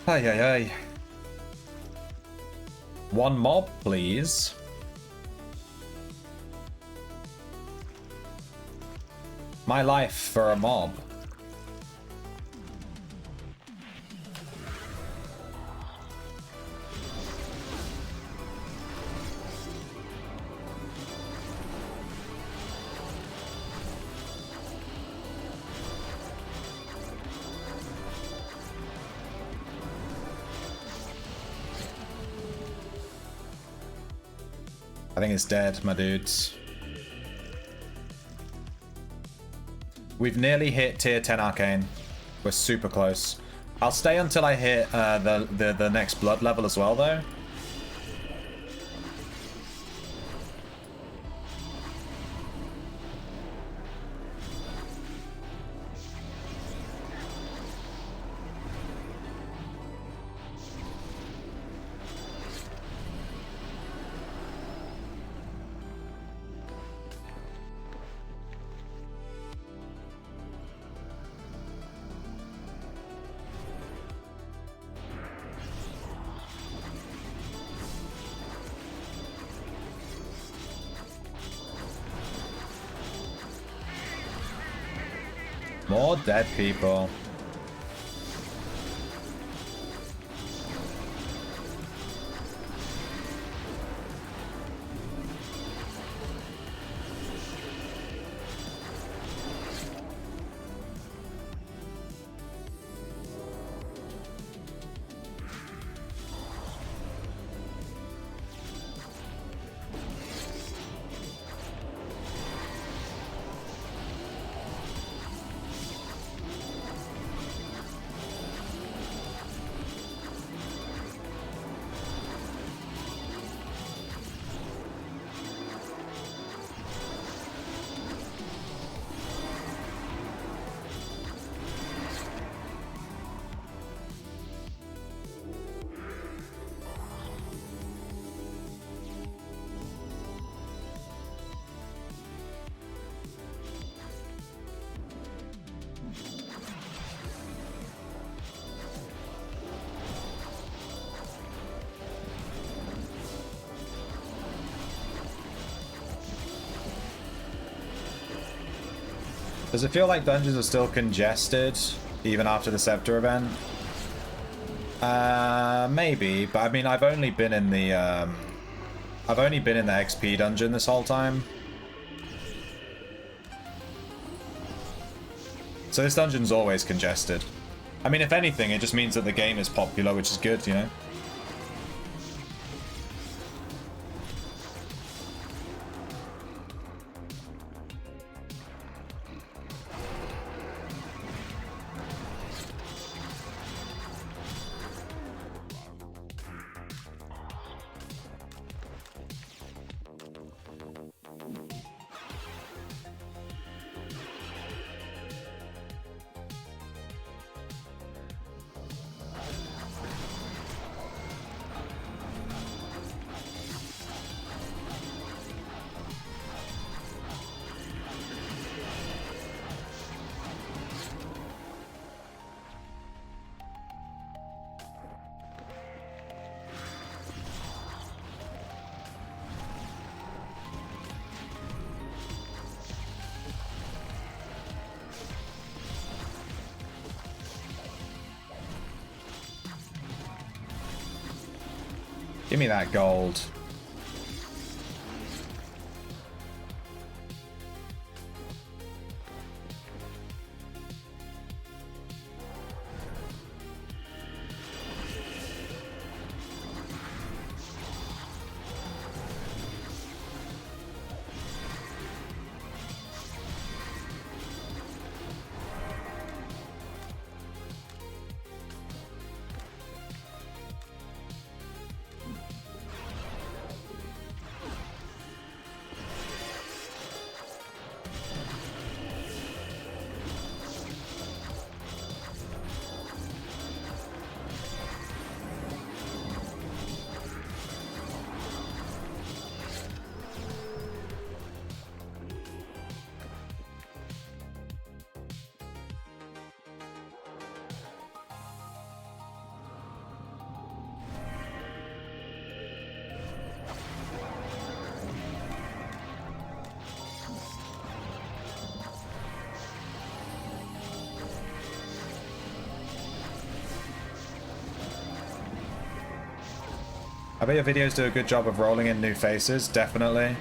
[SPEAKER 1] Ay, ay, ay. One mob, please. My life for a mob. I think it's dead, my dudes. We've nearly hit tier 10 Arcane. We're super close. I'll stay until I hit the next blood level as well, though. More dead people. Does it feel like dungeons are still congested even after the Scepter event? Maybe, but I mean, I've only been in the XP dungeon this whole time. So this dungeon's always congested. I mean, if anything, it just means that the game is popular, which is good, you know? Give me that gold. I bet your videos do a good job of rolling in new faces, definitely.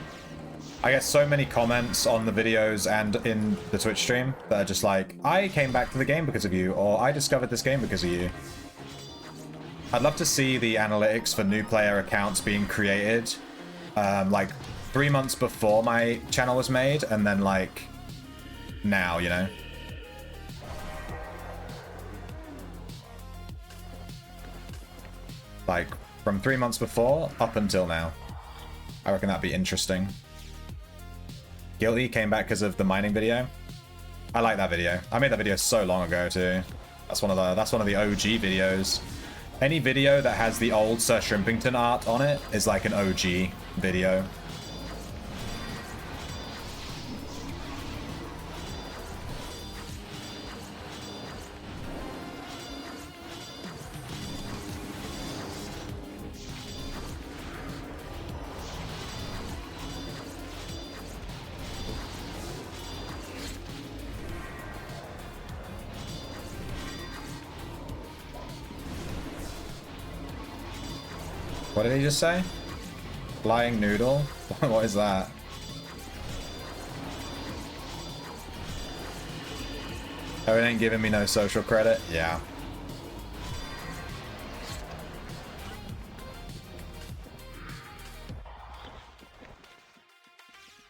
[SPEAKER 1] I get so many comments on the videos and in the Twitch stream that are just like, I came back to the game because of you, or I discovered this game because of you. I'd love to see the analytics for new player accounts being created, like 3 months before my channel was made, and then like now, you know? Like from 3 months before up until now. I reckon that'd be interesting. Guilty came back because of the mining video. I like that video. I made that video so long ago too. That's one of the OG videos. Any video that has the old Sir Shrimpington art on it is like an OG video. What did he just say? Flying noodle? What is that? Oh, it ain't giving me no social credit? Yeah.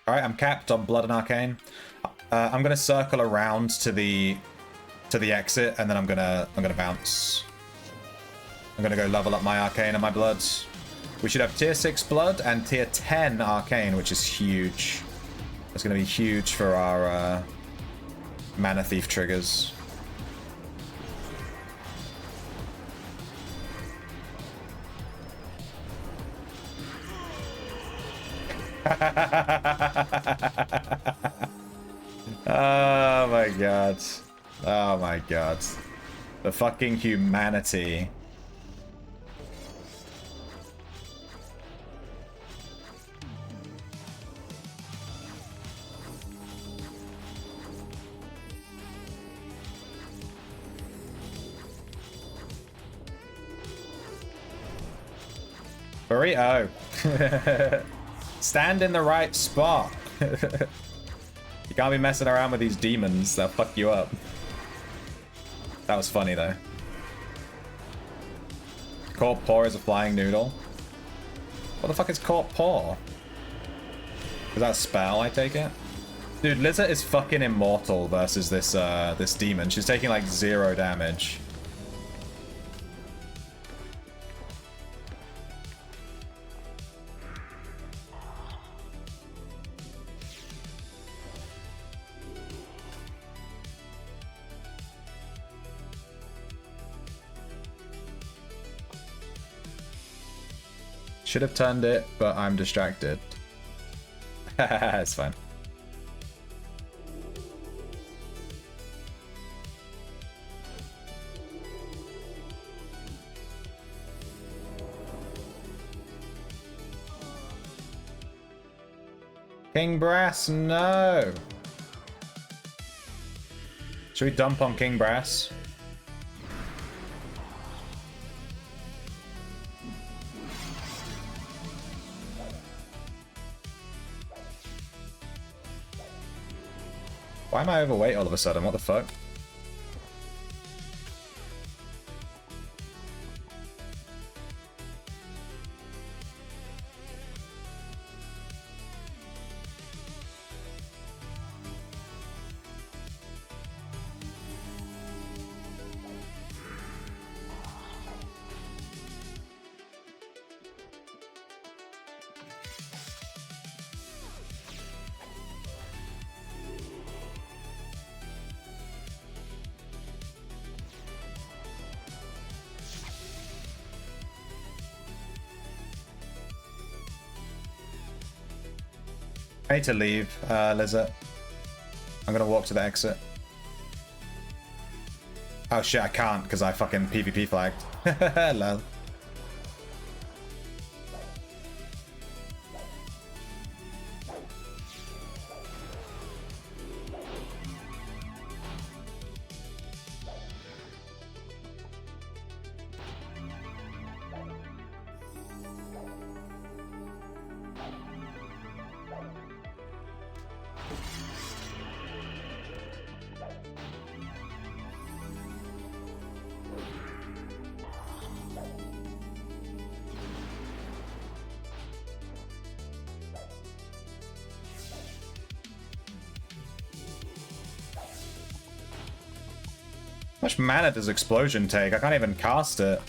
[SPEAKER 1] Alright, I'm capped on Blood and Arcane. I'm gonna circle around to the exit, and then I'm gonna bounce. I'm gonna go level up my Arcane and my Blood. We should have tier 6 Blood and tier 10 Arcane, which is huge. It's gonna be huge for our Mana Thief triggers. Oh my god. Oh my god. The fucking humanity. Burrito. Stand in the right spot. You can't be messing around with these demons. They'll fuck you up. That was funny, though. Caught Paw is a flying noodle. What the fuck is Caught Paw? Is that a spell, I take it? Dude, Lizard is fucking immortal versus this this demon. She's taking like 0 damage. Should have turned it, but I'm distracted. It's fine. King Brass, no! Should we dump on King Brass? Why am I overweight all of a sudden? What the fuck? I need to leave, Lizard. I'm gonna walk to the exit. Oh shit, I can't because I fucking PvP flagged. Lol. How much mana does Explosion take? I can't even cast it.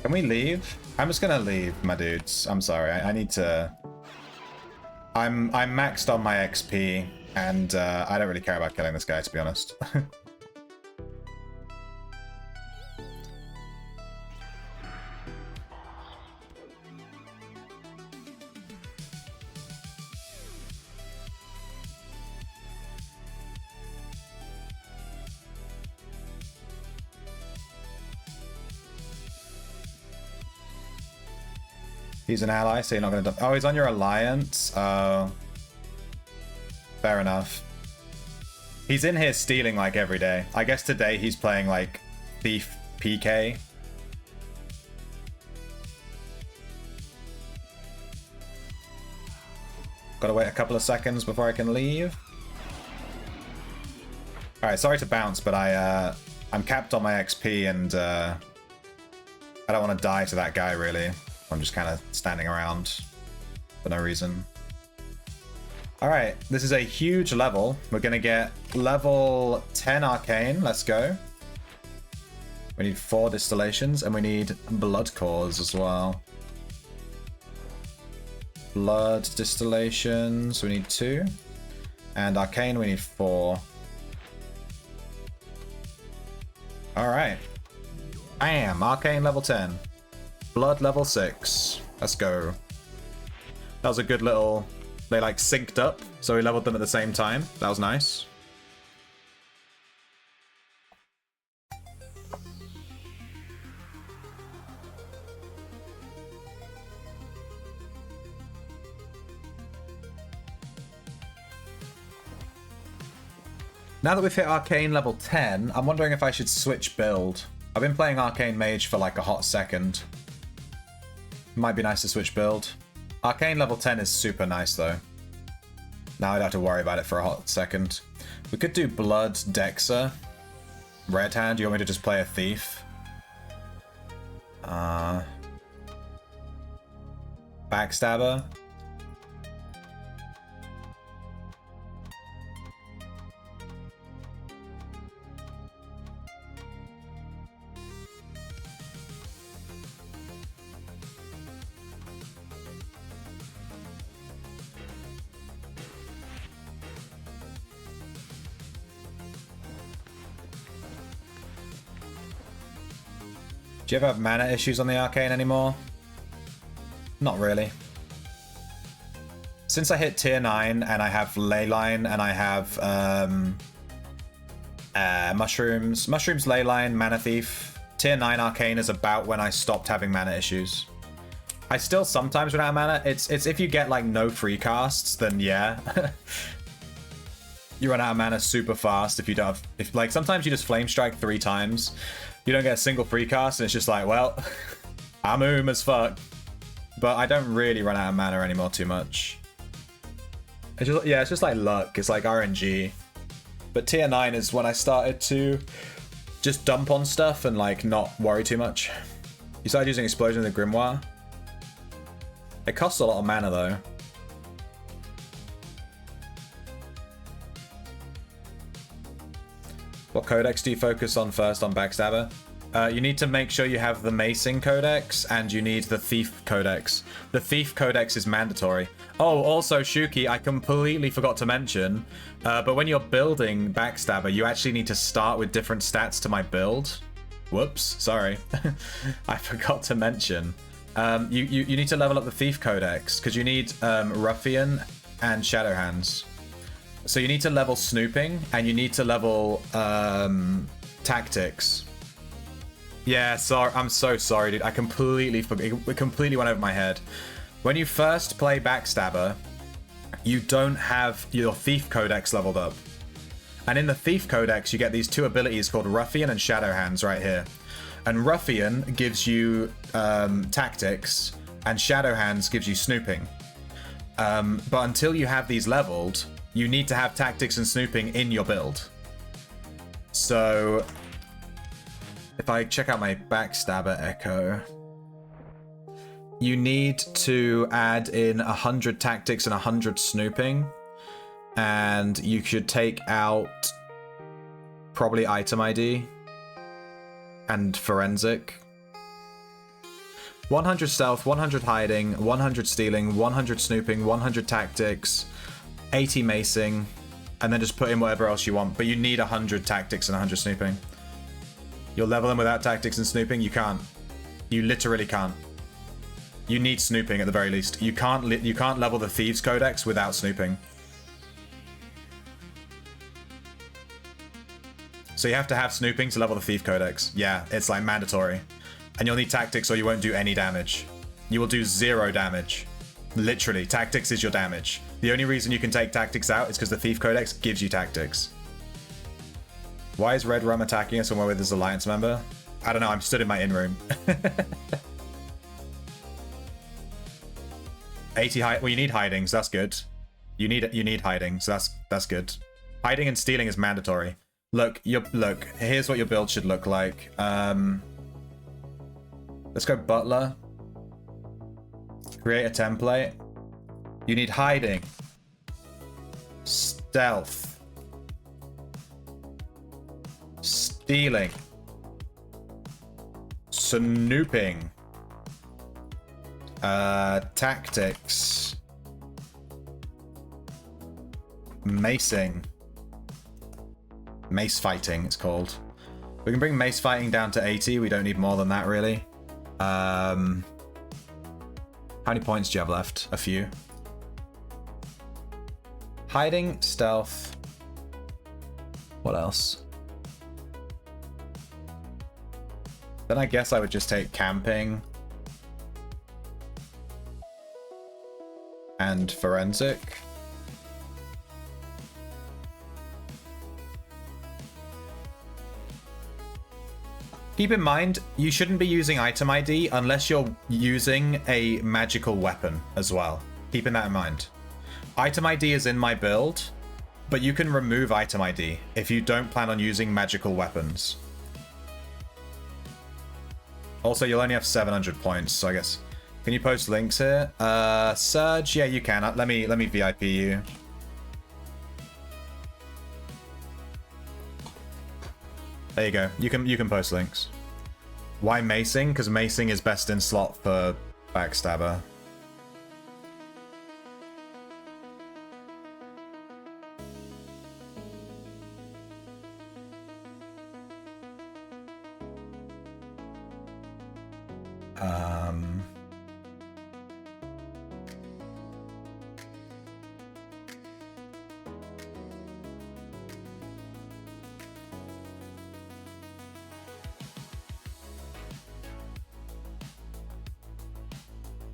[SPEAKER 1] Can we leave? I'm just gonna leave, my dudes. I'm sorry. I need to... I'm maxed on my XP, and I don't really care about killing this guy, to be honest. He's an ally, so you're not gonna... Oh, he's on your alliance? Oh. Fair enough. He's in here stealing, like, every day. I guess today he's playing, like, Thief PK. Gotta wait a couple of seconds before I can leave. Alright, sorry to bounce, but I'm capped on my XP and I don't want to die to that guy, really. I'm just kind of standing around for no reason. Alright, this is a huge level. We're gonna get level 10 Arcane. Let's go. We need 4 distillations and we need blood cores as well. Blood distillations, we need 2. And Arcane, we need 4. Alright. Bam! Arcane level 10. Blood level 6. Let's go. That was a good little... They like synced up, so we leveled them at the same time. That was nice. Now that we've hit Arcane level 10, I'm wondering if I should switch build. I've been playing Arcane Mage for like a hot second. Might be nice to switch build. Arcane level 10 is super nice though. Now I don't have to worry about it for a hot second. We could do Blood Dexter. Red Hand, you want me to just play a Thief? Backstabber. Do you ever have mana issues on the Arcane anymore? Not really. Since I hit tier 9 and I have Leyline and I have Mushrooms, Leyline, Mana Thief, tier 9 Arcane is about when I stopped having mana issues. I still sometimes run out of mana. It's if you get like no free casts, then yeah. You run out of mana super fast if you don't have, if like sometimes you just flame strike 3 times. You don't get a single free cast and it's just like, well, I'm as fuck. But I don't really run out of mana anymore too much. It's just, yeah, it's just like luck. It's like RNG. But tier 9 is when I started to just dump on stuff and like not worry too much. You started using Explosion of the Grimoire. It costs a lot of mana though. What codex do you focus on first on Backstabber? You need to make sure you have the Macing codex and you need the Thief codex. The Thief codex is mandatory. Oh, also Shuki, I completely forgot to mention, but when you're building Backstabber, you actually need to start with different stats to my build. Whoops, sorry. I forgot to mention. You need to level up the Thief codex because you need Ruffian and Shadow Hands. So you need to level Snooping, and you need to level Tactics. Yeah, sorry, I'm so sorry, dude. I completely forgot. It completely went over my head. When you first play Backstabber, you don't have your Thief Codex leveled up. And in the Thief Codex, you get these 2 abilities called Ruffian and Shadow Hands right here. And Ruffian gives you Tactics, and Shadow Hands gives you Snooping. But until you have these leveled, you need to have Tactics and Snooping in your build. So, if I check out my Backstabber Echo, you need to add in 100 Tactics and 100 Snooping. And you should take out probably Item ID and Forensic. 100 Stealth, 100 Hiding, 100 Stealing, 100 Snooping, 100 Tactics, 80 Macing, and then just put in whatever else you want. But you need 100 Tactics and 100 Snooping. You'll level them without Tactics and Snooping? You can't. You literally can't. You need Snooping at the very least. You can't level the Thieves Codex without Snooping. So you have to have Snooping to level the Thief Codex. Yeah, it's like mandatory. And you'll need Tactics or you won't do any damage. You will do 0 damage. Literally, tactics is your damage. The only reason you can take tactics out is because the Thief Codex gives you tactics. Why is Red Rum attacking us when we're with his alliance member? I don't know, I'm stood in my in-room. 80 hide. Well, you need hiding, so that's good. You need hiding, so that's good. Hiding and stealing is mandatory. Look, here's what your build should look like. Let's go Butler. Create a template. You need hiding. Stealth. Stealing. Snooping. Tactics. Macing. Mace fighting, it's called. We can bring mace fighting down to 80. We don't need more than that, really. How many points do you have left? A few. Hiding, stealth. What else? Then I guess I would just take camping. And forensic. Keep in mind, you shouldn't be using item ID unless you're using a magical weapon as well. Keeping that in mind. Item ID is in my build, but you can remove item ID if you don't plan on using magical weapons. Also, you'll only have 700 points, so I guess... Can you post links here? Surge? Yeah, you can. Let me VIP you. There you go. You can post links. Why macing? Because macing is best in slot for Backstabber.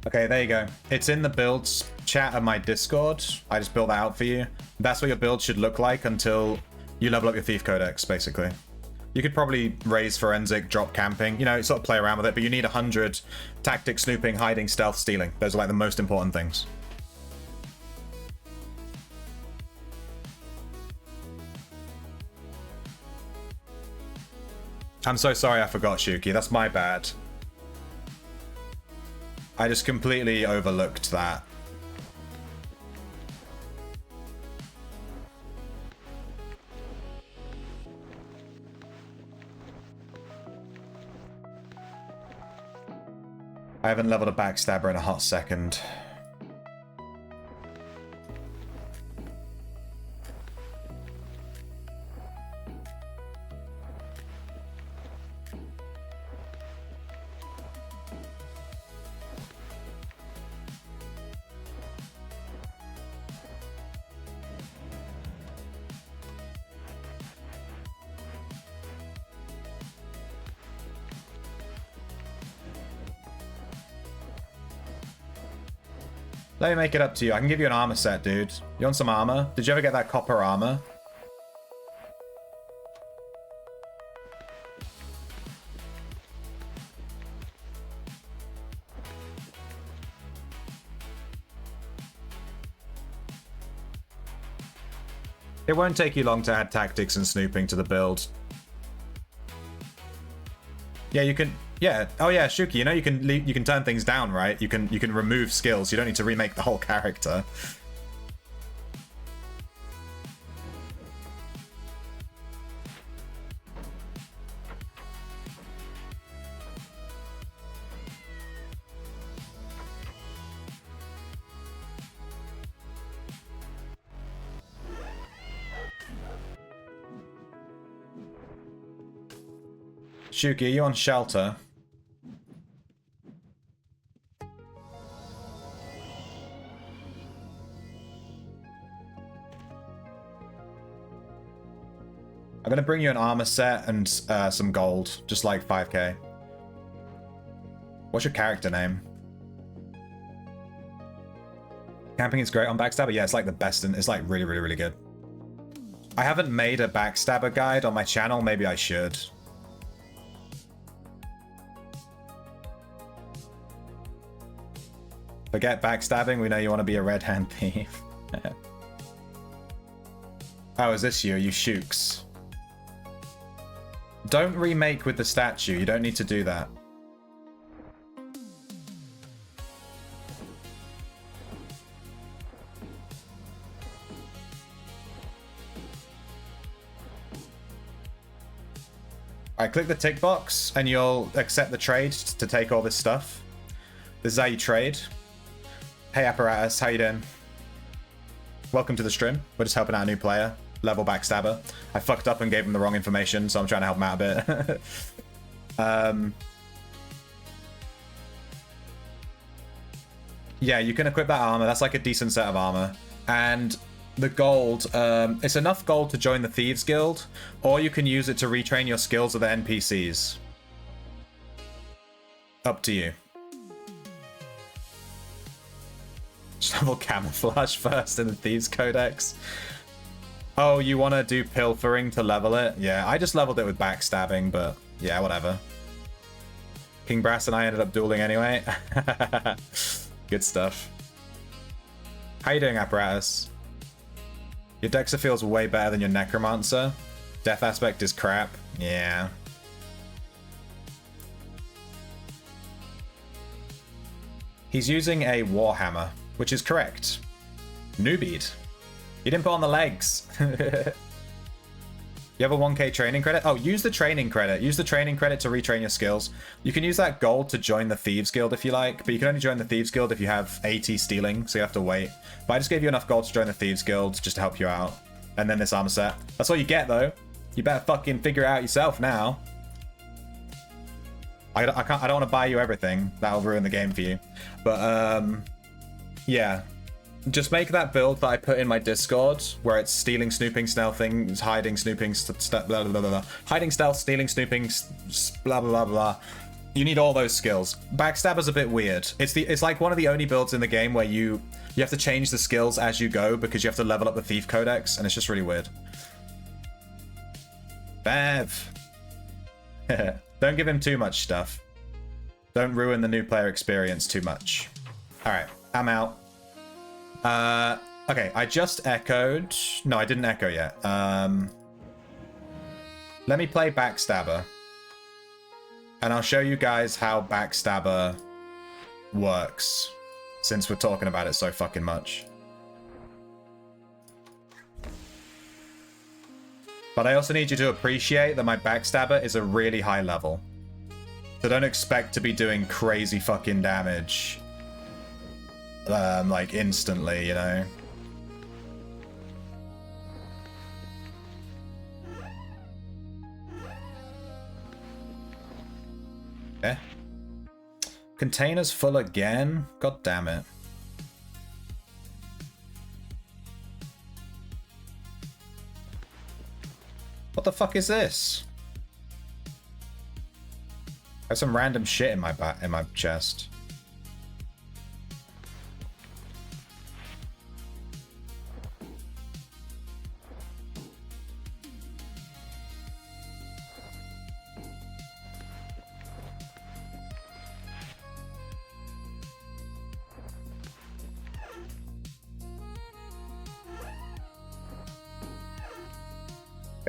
[SPEAKER 1] Okay, there you go. It's in the builds chat of my Discord. I just built that out for you. That's what your build should look like until you level up your Thief Codex, basically. You could probably raise Forensic, drop Camping, you know, sort of play around with it, but you need 100 Tactic, Snooping, Hiding, Stealth, Stealing. Those are like the most important things. I'm so sorry I forgot, Shuki. That's my bad. I just completely overlooked that. I haven't leveled a Backstabber in a hot second. Let me make it up to you. I can give you an armor set, dude. You want some armor? Did you ever get that copper armor? It won't take you long to add tactics and snooping to the build. Yeah, you can... Yeah. Oh yeah, Shuki, you know you can turn things down, right? You can remove skills. You don't need to remake the whole character. Shuki, are you on shelter? I'm gonna bring you an armor set and some gold, just like 5k. What's your character name? Camping is great on Backstabber. Yeah, it's like the best, and it's like really, really, really good. I haven't made a Backstabber guide on my channel. Maybe I should. Forget backstabbing. We know you want to be a red hand thief. Oh, is this you? You shooks. Don't remake with the statue. You don't need to do that. Alright, click the tick box and you'll accept the trade to take all this stuff. This is how you trade. Hey Apparatus, how you doing? Welcome to the stream. We're just helping out a new player. Level Backstabber. I fucked up and gave him the wrong information, so I'm trying to help him out a bit. Yeah, you can equip that armor. That's like a decent set of armor. And the gold, it's enough gold to join the Thieves Guild, or you can use it to retrain your skills of the NPCs. Up to you. Just level camouflage first in the Thieves Codex. Oh, you want to do pilfering to level it? Yeah, I just leveled it with backstabbing, but yeah, whatever. King Brass and I ended up dueling anyway. Good stuff. How you doing, Apparatus? Your Dexa feels way better than your Necromancer. Death aspect is crap. Yeah. He's using a Warhammer, which is correct. Newbie. You didn't put on the legs. You have a 1k training credit? Oh, use the training credit. Use the training credit to retrain your skills. You can use that gold to join the Thieves Guild if you like, but you can only join the Thieves Guild if you have 80 stealing, so you have to wait. But I just gave you enough gold to join the Thieves Guild just to help you out. And then this armor set. That's all you get, though. You better fucking figure it out yourself now. I don't want to buy you everything. That'll ruin the game for you. But, yeah. Just make that build that I put in my Discord, where it's stealing, snooping, stealthing, hiding, snooping, blah, blah, blah, blah. Hiding, stealth, stealing, snooping, blah, blah, blah, blah. You need all those skills. Backstabber's a bit weird. It's like one of the only builds in the game where you have to change the skills as you go because you have to level up the Thief Codex, and it's just really weird. Bev. Don't give him too much stuff. Don't ruin the new player experience too much. Alright, I'm out. Okay, I just echoed. No, I didn't echo yet. Let me play Backstabber. And I'll show you guys how Backstabber works, since we're talking about it so fucking much. But I also need you to appreciate that my Backstabber is a really high level. So don't expect to be doing crazy fucking damage. Like instantly, you know. Eh? Containers full again? God damn it. What the fuck is this? I have some random shit in my chest.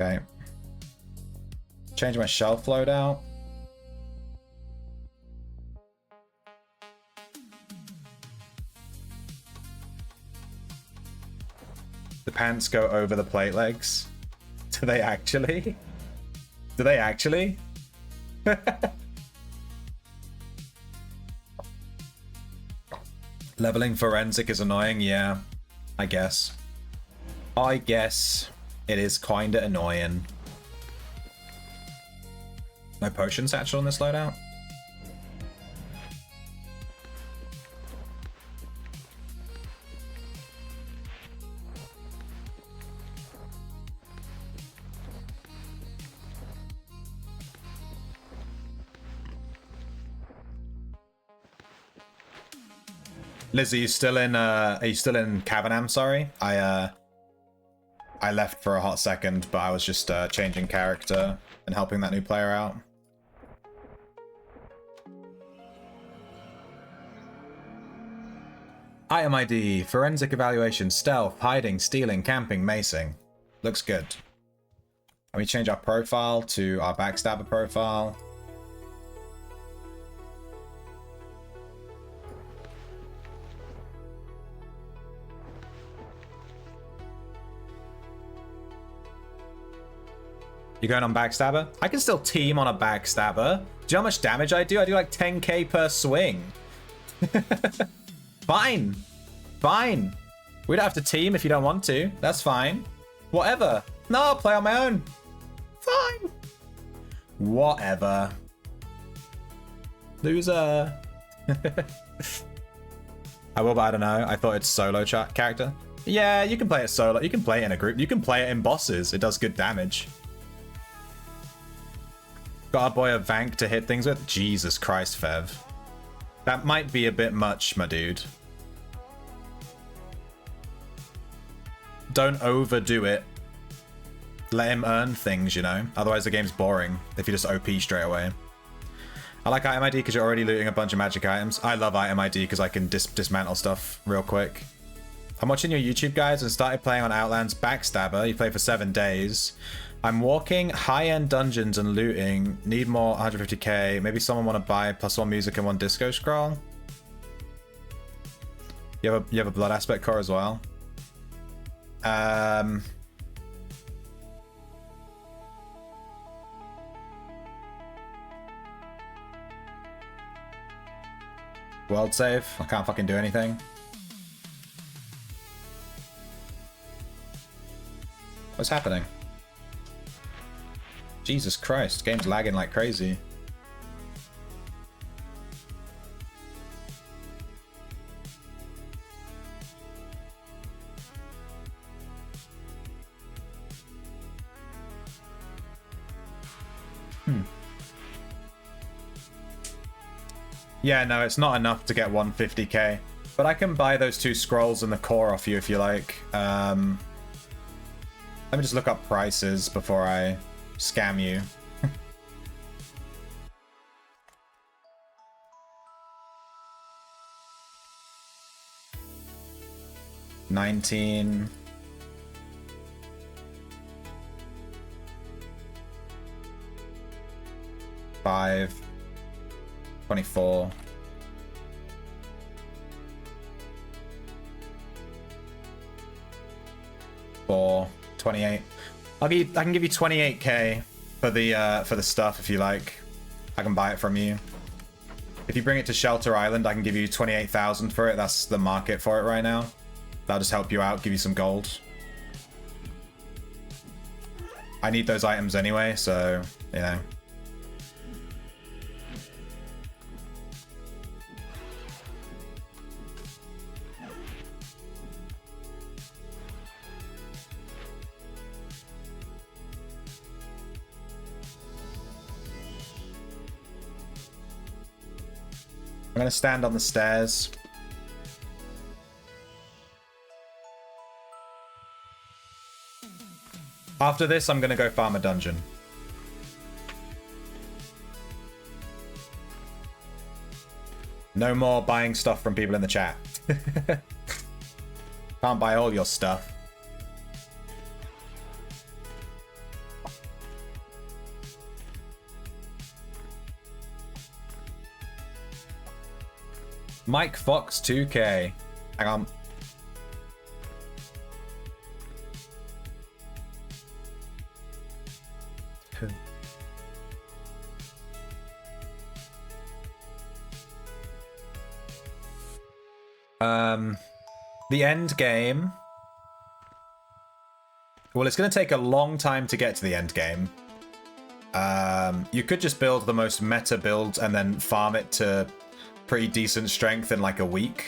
[SPEAKER 1] Okay. Change my shelf loadout. The pants go over the plate legs. Do they actually? Do they actually? Leveling forensic is annoying, yeah. I guess. I guess it is kinda annoying. No potion satchel in this loadout? Liz, are you still in Cavanham? Sorry, I left for a hot second, but I was just changing character and helping that new player out. Item ID, forensic evaluation, stealth, hiding, stealing, camping, macing. Looks good. Let me change our profile to our Backstabber profile. You going on Backstabber? I can still team on a Backstabber. Do you know how much damage I do? I do like 10k per swing. Fine. Fine. We don't have to team if you don't want to. That's fine. Whatever. No, I'll play on my own. Fine. Whatever. Loser. I will, but I don't know. I thought it's solo character. Yeah, you can play it solo. You can play it in a group. You can play it in bosses. It does good damage. Got our boy a Vank to hit things with? Jesus Christ, Fev. That might be a bit much, my dude. Don't overdo it. Let him earn things, you know? Otherwise the game's boring if you just OP straight away. I like item ID because you're already looting a bunch of magic items. I love item ID because I can dismantle stuff real quick. I'm watching your YouTube guides and started playing on Outland's Backstabber. You play for 7 days. I'm walking high-end dungeons and looting. Need more 150k. Maybe someone want to buy +1 music and 1 disco scroll. You have a blood aspect core as well. World save. I can't fucking do anything. What's happening? Jesus Christ, game's lagging like crazy. Yeah, no, it's not enough to get 150k. But I can buy those 2 scrolls and the core off you if you like. Let me just look up prices before I scam you. 19. $5. 24. 4. 28. I can give you 28k for the stuff if you like. I can buy it from you. If you bring it to Shelter Island, I can give you 28,000 for it. That's the market for it right now. That'll just help you out, give you some gold. I need those items anyway, so, you know. I'm gonna stand on the stairs. After this, I'm gonna go farm a dungeon. No more buying stuff from people in the chat. Can't buy all your stuff. Mike Fox 2K. Hang on. The end game. Well, it's going to take a long time to get to the end game. You could just build the most meta build and then farm it to pretty decent strength in like a week.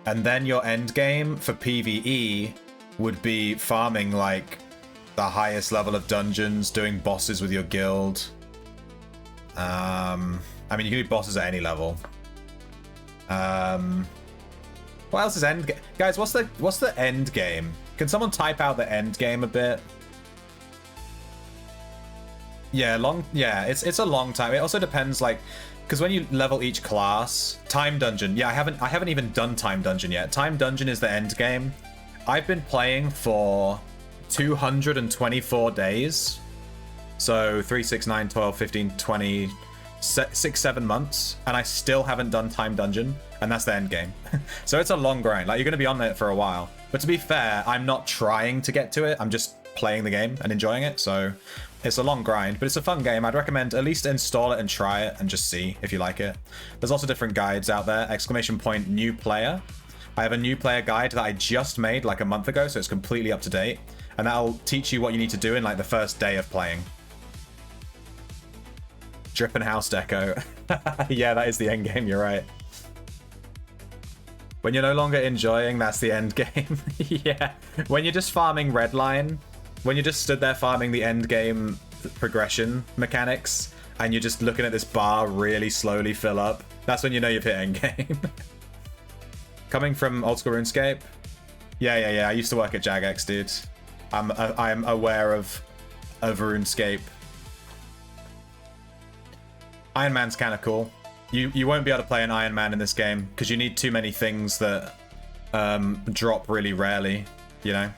[SPEAKER 1] And then your end game for PvE would be farming like the highest level of dungeons, doing bosses with your guild. I mean, you can do bosses at any level. What else is end game? Guys, what's the end game? Can someone type out the end game a bit? Yeah, it's a long time. It also depends, like, because when you level each class, Time Dungeon. Yeah, I haven't even done Time Dungeon yet. Time Dungeon is the end game. I've been playing for 224 days. So 3, 6, 9, 12, 15, 20, 6, 7 months, and I still haven't done Time Dungeon, and that's the end game. So it's a long grind. Like, you're going to be on it for a while. But to be fair, I'm not trying to get to it. I'm just playing the game and enjoying it. So it's a long grind, but it's a fun game. I'd recommend at least install it and try it and just see if you like it. There's also different guides out there. ! New player. I have a new player guide that I just made like a month ago, so it's completely up to date. And that'll teach you what you need to do in like the first day of playing. Drippin' house deco. Yeah, that is the end game, you're right. When you're no longer enjoying, that's the end game. Yeah, when you're just farming redline, when you're just stood there farming the end game progression mechanics, and you're just looking at this bar really slowly fill up, that's when you know you've hit end game. Coming from old school RuneScape? Yeah, I used to work at Jagex, dude. I'm aware of RuneScape. Iron Man's kind of cool. You won't be able to play an Iron Man in this game because you need too many things that drop really rarely, you know?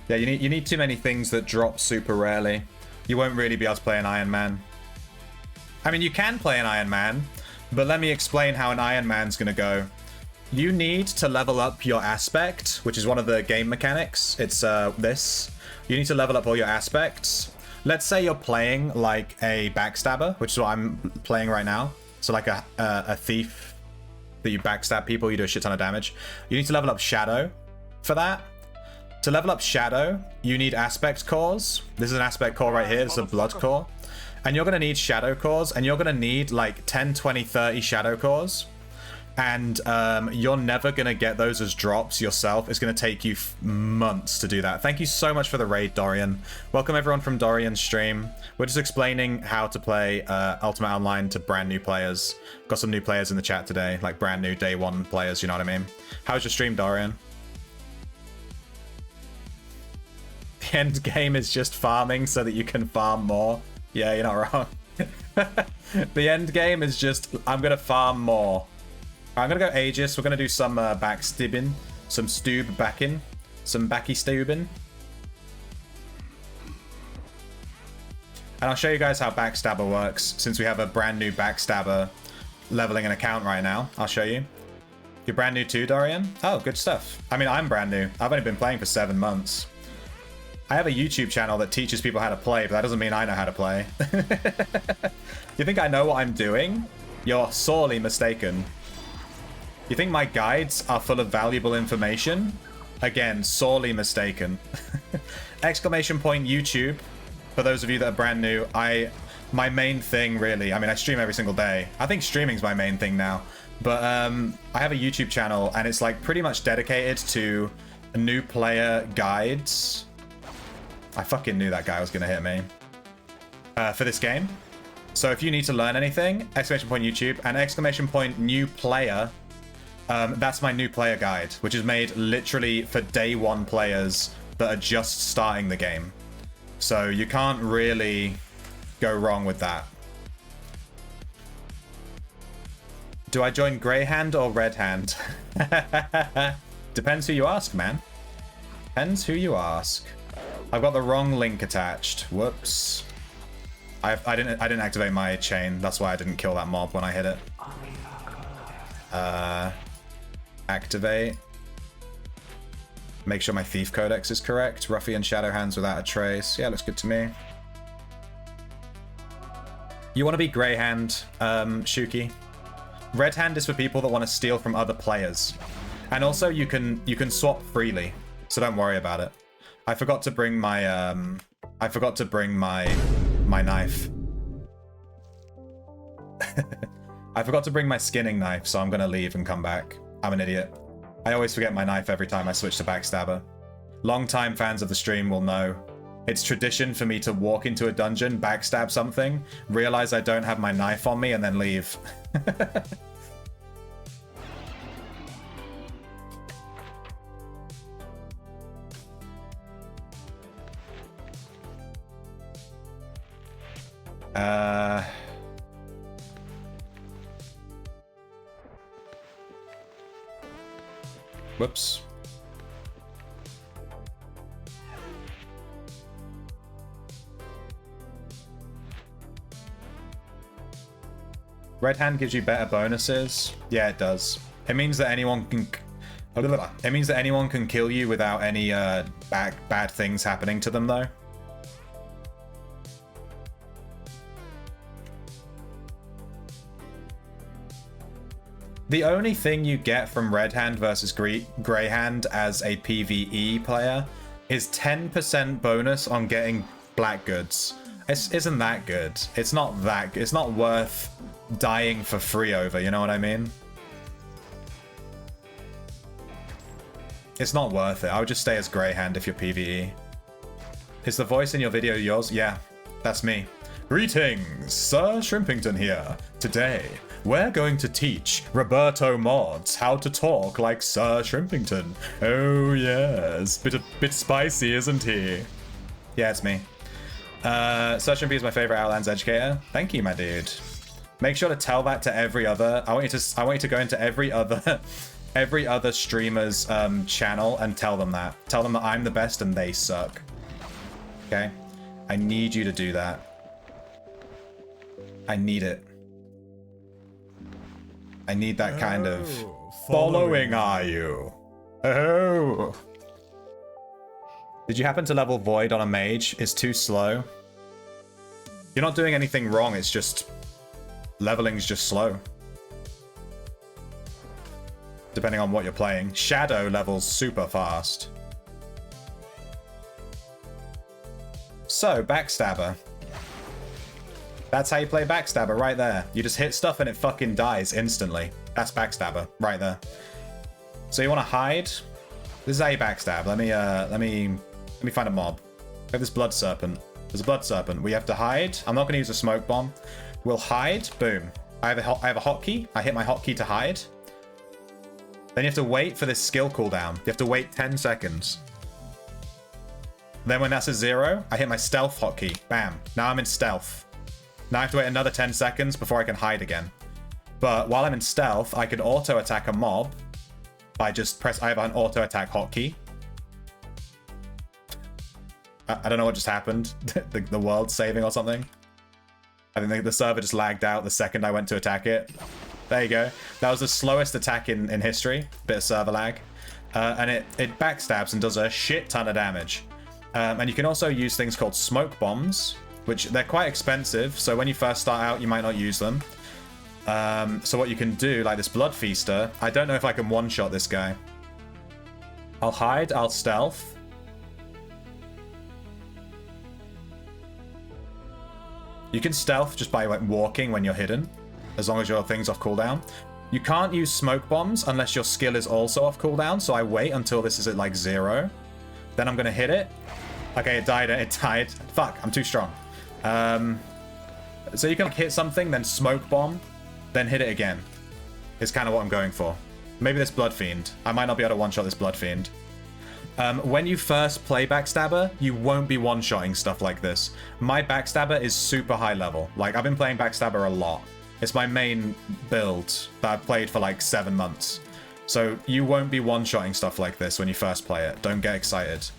[SPEAKER 1] Yeah, you need too many things that drop super rarely. You won't really be able to play an Iron Man. I mean, you can play an Iron Man, but let me explain how an Iron Man's gonna go. You need to level up your aspect, which is one of the game mechanics. It's this. You need to level up all your aspects. Let's say you're playing like a Backstabber, which is what I'm playing right now. So like a thief that you backstab people, you do a shit ton of damage. You need to level up Shadow for that. To level up Shadow, you need aspect cores. This is an aspect core right here. This is a blood core. And you're going to need shadow cores, and you're going to need like 10, 20, 30 shadow cores. And you're never going to get those as drops yourself. It's going to take you months to do that. Thank you so much for the raid, Dorian. Welcome everyone from Dorian's stream. We're just explaining how to play Ultimate Online to brand new players. Got some new players in the chat today, like brand new day one players, you know what I mean? How's your stream, Dorian? The end game is just farming so that you can farm more. Yeah, you're not wrong. The end game is just, I'm going to farm more. I'm going to go Aegis. We're going to do some backstabbing. Some stoob backing. Some backy stoobing. And I'll show you guys how Backstabber works, since we have a brand new Backstabber leveling an account right now. I'll show you. You're brand new too, Dorian? Oh, good stuff. I mean, I'm brand new. I've only been playing for 7 months. I have a YouTube channel that teaches people how to play, but that doesn't mean I know how to play. You think I know what I'm doing? You're sorely mistaken. You think my guides are full of valuable information? Again, sorely mistaken. ! YouTube. For those of you that are brand new, my main thing really, I mean, I stream every single day. I think streaming's my main thing now. But I have a YouTube channel, and it's like pretty much dedicated to new player guides. I fucking knew that guy was going to hit me. For this game. So if you need to learn anything, ! YouTube and ! New player. That's my new player guide, which is made literally for day one players that are just starting the game. So you can't really go wrong with that. Do I join Grey Hand or Red Hand? Depends who you ask, man. Depends who you ask. I've got the wrong link attached. Whoops. I didn't activate my chain. That's why I didn't kill that mob when I hit it. Activate. Make sure my Thief Codex is correct. Ruffian Shadow Hands without a trace. Yeah, looks good to me. You want to be Grey Hand, Shuki. Red Hand is for people that want to steal from other players. And also you can swap freely. So don't worry about it. I forgot to bring my my knife. I forgot to bring my skinning knife, so I'm gonna leave and come back. I'm an idiot. I always forget my knife every time I switch to Backstabber. Long-time fans of the stream will know. It's tradition for me to walk into a dungeon, backstab something, realize I don't have my knife on me, and then leave. Whoops. Red hand gives you better bonuses. Yeah, it does. It means that anyone can. It means that anyone can kill you without any bad things happening to them, though. The only thing you get from Red Hand versus Grey Hand as a PvE player is 10% bonus on getting black goods. Isn't that good? It's not worth dying for free over, you know what I mean? It's not worth it. I would just stay as Grey Hand if you're PvE. Is the voice in your video yours? Yeah, that's me. Greetings, Sir Shrimpington here. Today, we're going to teach Roberto Mods how to talk like Sir Shrimpington. Oh yes, bit spicy, isn't he? Yeah, it's me. Sir Shrimpy is my favorite Outlands educator. Thank you, my dude. Make sure to tell that to every other. I want you to go into every other streamer's channel and tell them that. Tell them that I'm the best and they suck. Okay? I need you to do that. I need it. I need that kind of following, are you? Oh. Did you happen to level Void on a mage? It's too slow. You're not doing anything wrong, it's just leveling's just slow. Depending on what you're playing. Shadow levels super fast. So, Backstabber. That's how you play Backstabber, right there. You just hit stuff and it fucking dies instantly. That's Backstabber, right there. So you want to hide? This is how you backstab. Let me find a mob. We have this blood serpent. There's a blood serpent. We have to hide. I'm not going to use a smoke bomb. We'll hide. Boom. I have a hotkey. I hit my hotkey to hide. Then you have to wait for this skill cooldown. You have to wait 10 seconds. Then when that's a 0, I hit my stealth hotkey. Bam. Now I'm in stealth. Now I have to wait another 10 seconds before I can hide again. But while I'm in stealth, I can auto attack a mob by just I have an auto attack hotkey. I don't know what just happened. the world's saving or something. I think the server just lagged out the second I went to attack it. There you go. That was the slowest attack in history. Bit of server lag. And it backstabs and does a shit ton of damage. And you can also use things called smoke bombs, which they're quite expensive. So when you first start out, you might not use them. So what you can do, like this Blood Feaster, I don't know if I can one-shot this guy. I'll hide, I'll stealth. You can stealth just by like walking when you're hidden, as long as your thing's off cooldown. You can't use smoke bombs unless your skill is also off cooldown, so I wait until this is at like 0. Then I'm gonna hit it. Okay, it died. Fuck, I'm too strong. So you can like, hit something, then smoke bomb, then hit it again. Is kind of what I'm going for. Maybe this Blood Fiend. I might not be able to one-shot this Blood Fiend. When you first play Backstabber, you won't be one-shotting stuff like this. My Backstabber is super high level. Like, I've been playing Backstabber a lot. It's my main build that I've played for like 7 months. So you won't be one-shotting stuff like this when you first play it. Don't get excited.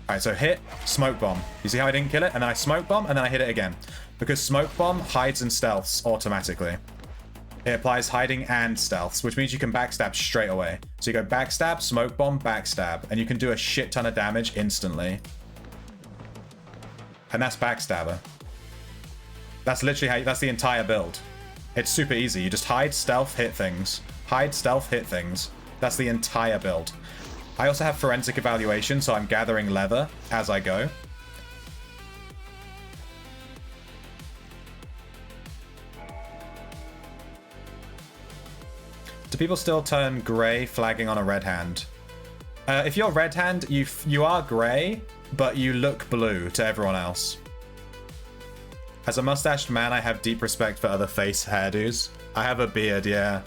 [SPEAKER 1] Alright, so hit, smoke bomb. You see how I didn't kill it? And then I smoke bomb, and then I hit it again. Because smoke bomb hides and stealths automatically. It applies hiding and stealths, which means you can backstab straight away. So you go backstab, smoke bomb, backstab, and you can do a shit ton of damage instantly. And that's Backstabber. That's literally that's the entire build. It's super easy. You just hide, stealth, hit things. Hide, stealth, hit things. That's the entire build. I also have forensic evaluation, so I'm gathering leather as I go. Do people still turn grey flagging on a red hand? If you're red hand, you are grey, but you look blue to everyone else. As a mustached man, I have deep respect for other face hairdos. I have a beard, yeah.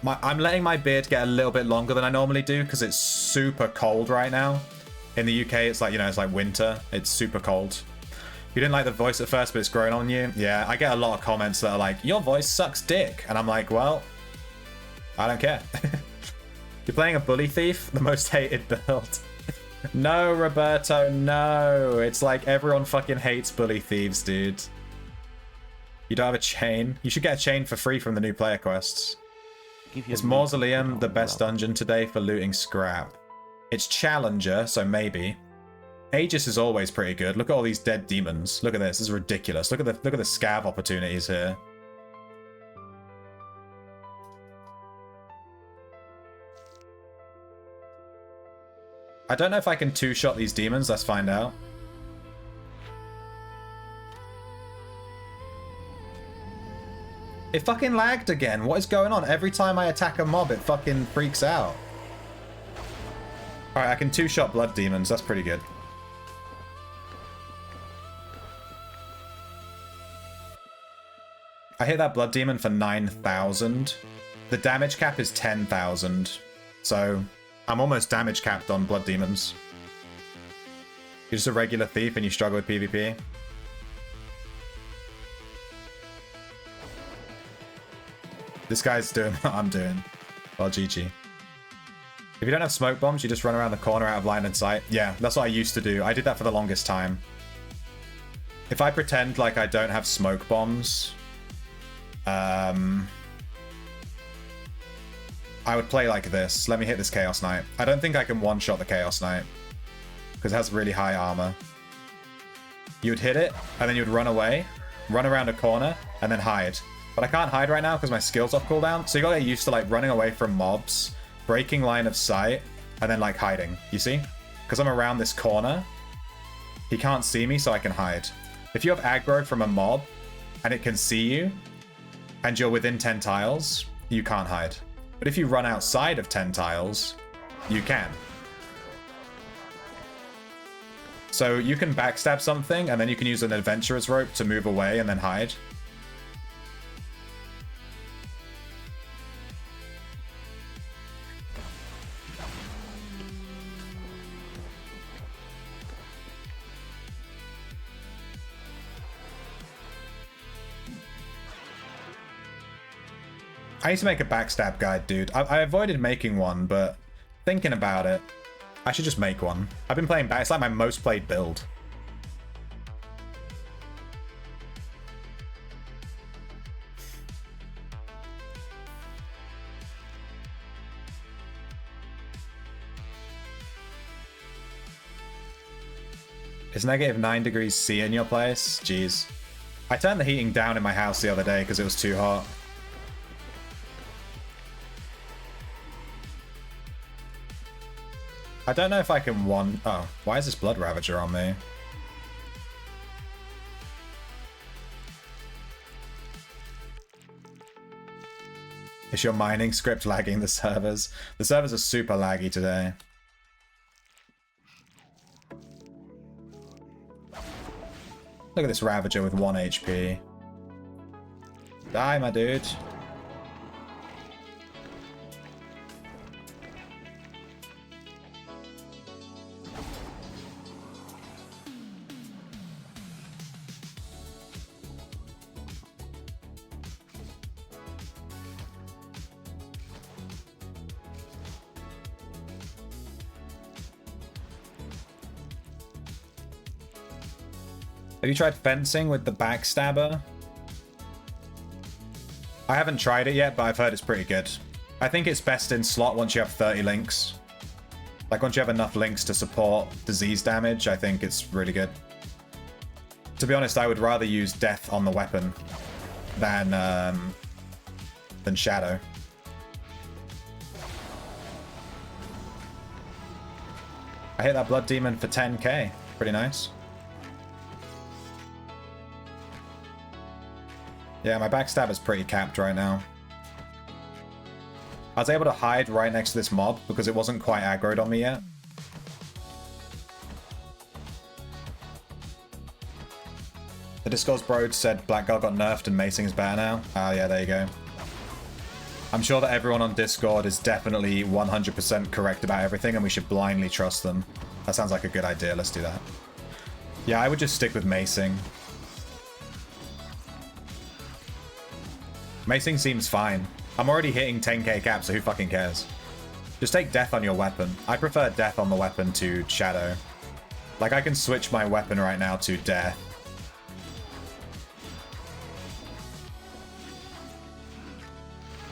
[SPEAKER 1] I'm letting my beard get a little bit longer than I normally do because it's super cold right now. In the UK, it's like, you know, it's like winter. It's super cold. You didn't like the voice at first, but it's grown on you. Yeah, I get a lot of comments that are like, your voice sucks dick. And I'm like, well, I don't care. You're playing a bully thief, the most hated build. No, Roberto, no. It's like everyone fucking hates bully thieves, dude. You don't have a chain? You should get a chain for free from the new player quests. Is Mausoleum the best dungeon today for looting scrap? It's Challenger, so maybe. Aegis is always pretty good. Look at all these dead demons. Look at this. This is ridiculous. Look at the scav opportunities here. I don't know if I can two-shot these demons. Let's find out. It fucking lagged again. What is going on? Every time I attack a mob, it fucking freaks out. Alright, I can two-shot blood demons. That's pretty good. I hit that blood demon for 9,000. The damage cap is 10,000. So, I'm almost damage capped on blood demons. You're just a regular thief and you struggle with PvP. This guy's doing what I'm doing. Well, GG. If you don't have smoke bombs, you just run around the corner out of line of sight. Yeah, that's what I used to do. I did that for the longest time. If I pretend like I don't have smoke bombs, I would play like this. Let me hit this Chaos Knight. I don't think I can one-shot the Chaos Knight because it has really high armor. You would hit it, and then you would run away, run around a corner, and then hide. But I can't hide right now because my skill's off cooldown. So you gotta get used to like running away from mobs, breaking line of sight, and then like hiding. You see? Because I'm around this corner, he can't see me, so I can hide. If you have aggro from a mob, and it can see you, and you're within 10 tiles, you can't hide. But if you run outside of 10 tiles, you can. So you can backstab something, and then you can use an adventurer's rope to move away and then hide. I need to make a backstab guide, dude. I avoided making one, but thinking about it, I should just make one. I've been playing back. It's like my most played build. Is negative 9 degrees C in your place? Jeez. I turned the heating down in my house the other day because it was too hot. I don't know if I can one... Oh, why is this Blood Ravager on me? Is your mining script lagging the servers? The servers are super laggy today. Look at this Ravager with 1 HP. Die, my dude. Have you tried fencing with the Backstabber? I haven't tried it yet, but I've heard it's pretty good. I think it's best in slot once you have 30 links. Like, once you have enough links to support disease damage, I think it's really good. To be honest, I would rather use Death on the weapon than Shadow. I hit that Blood Demon for 10k. Pretty nice. Yeah, my Backstabber's pretty capped right now. I was able to hide right next to this mob because it wasn't quite aggroed on me yet. The Discourse Bro said Black Girl got nerfed and macing's better now. Oh yeah, there you go. I'm sure that everyone on Discord is definitely 100% correct about everything and we should blindly trust them. That sounds like a good idea. Let's do that. Yeah, I would just stick with macing. Macing seems fine. I'm already hitting 10k cap, so who fucking cares? Just take death on your weapon. I prefer death on the weapon to shadow. Like, I can switch my weapon right now to death.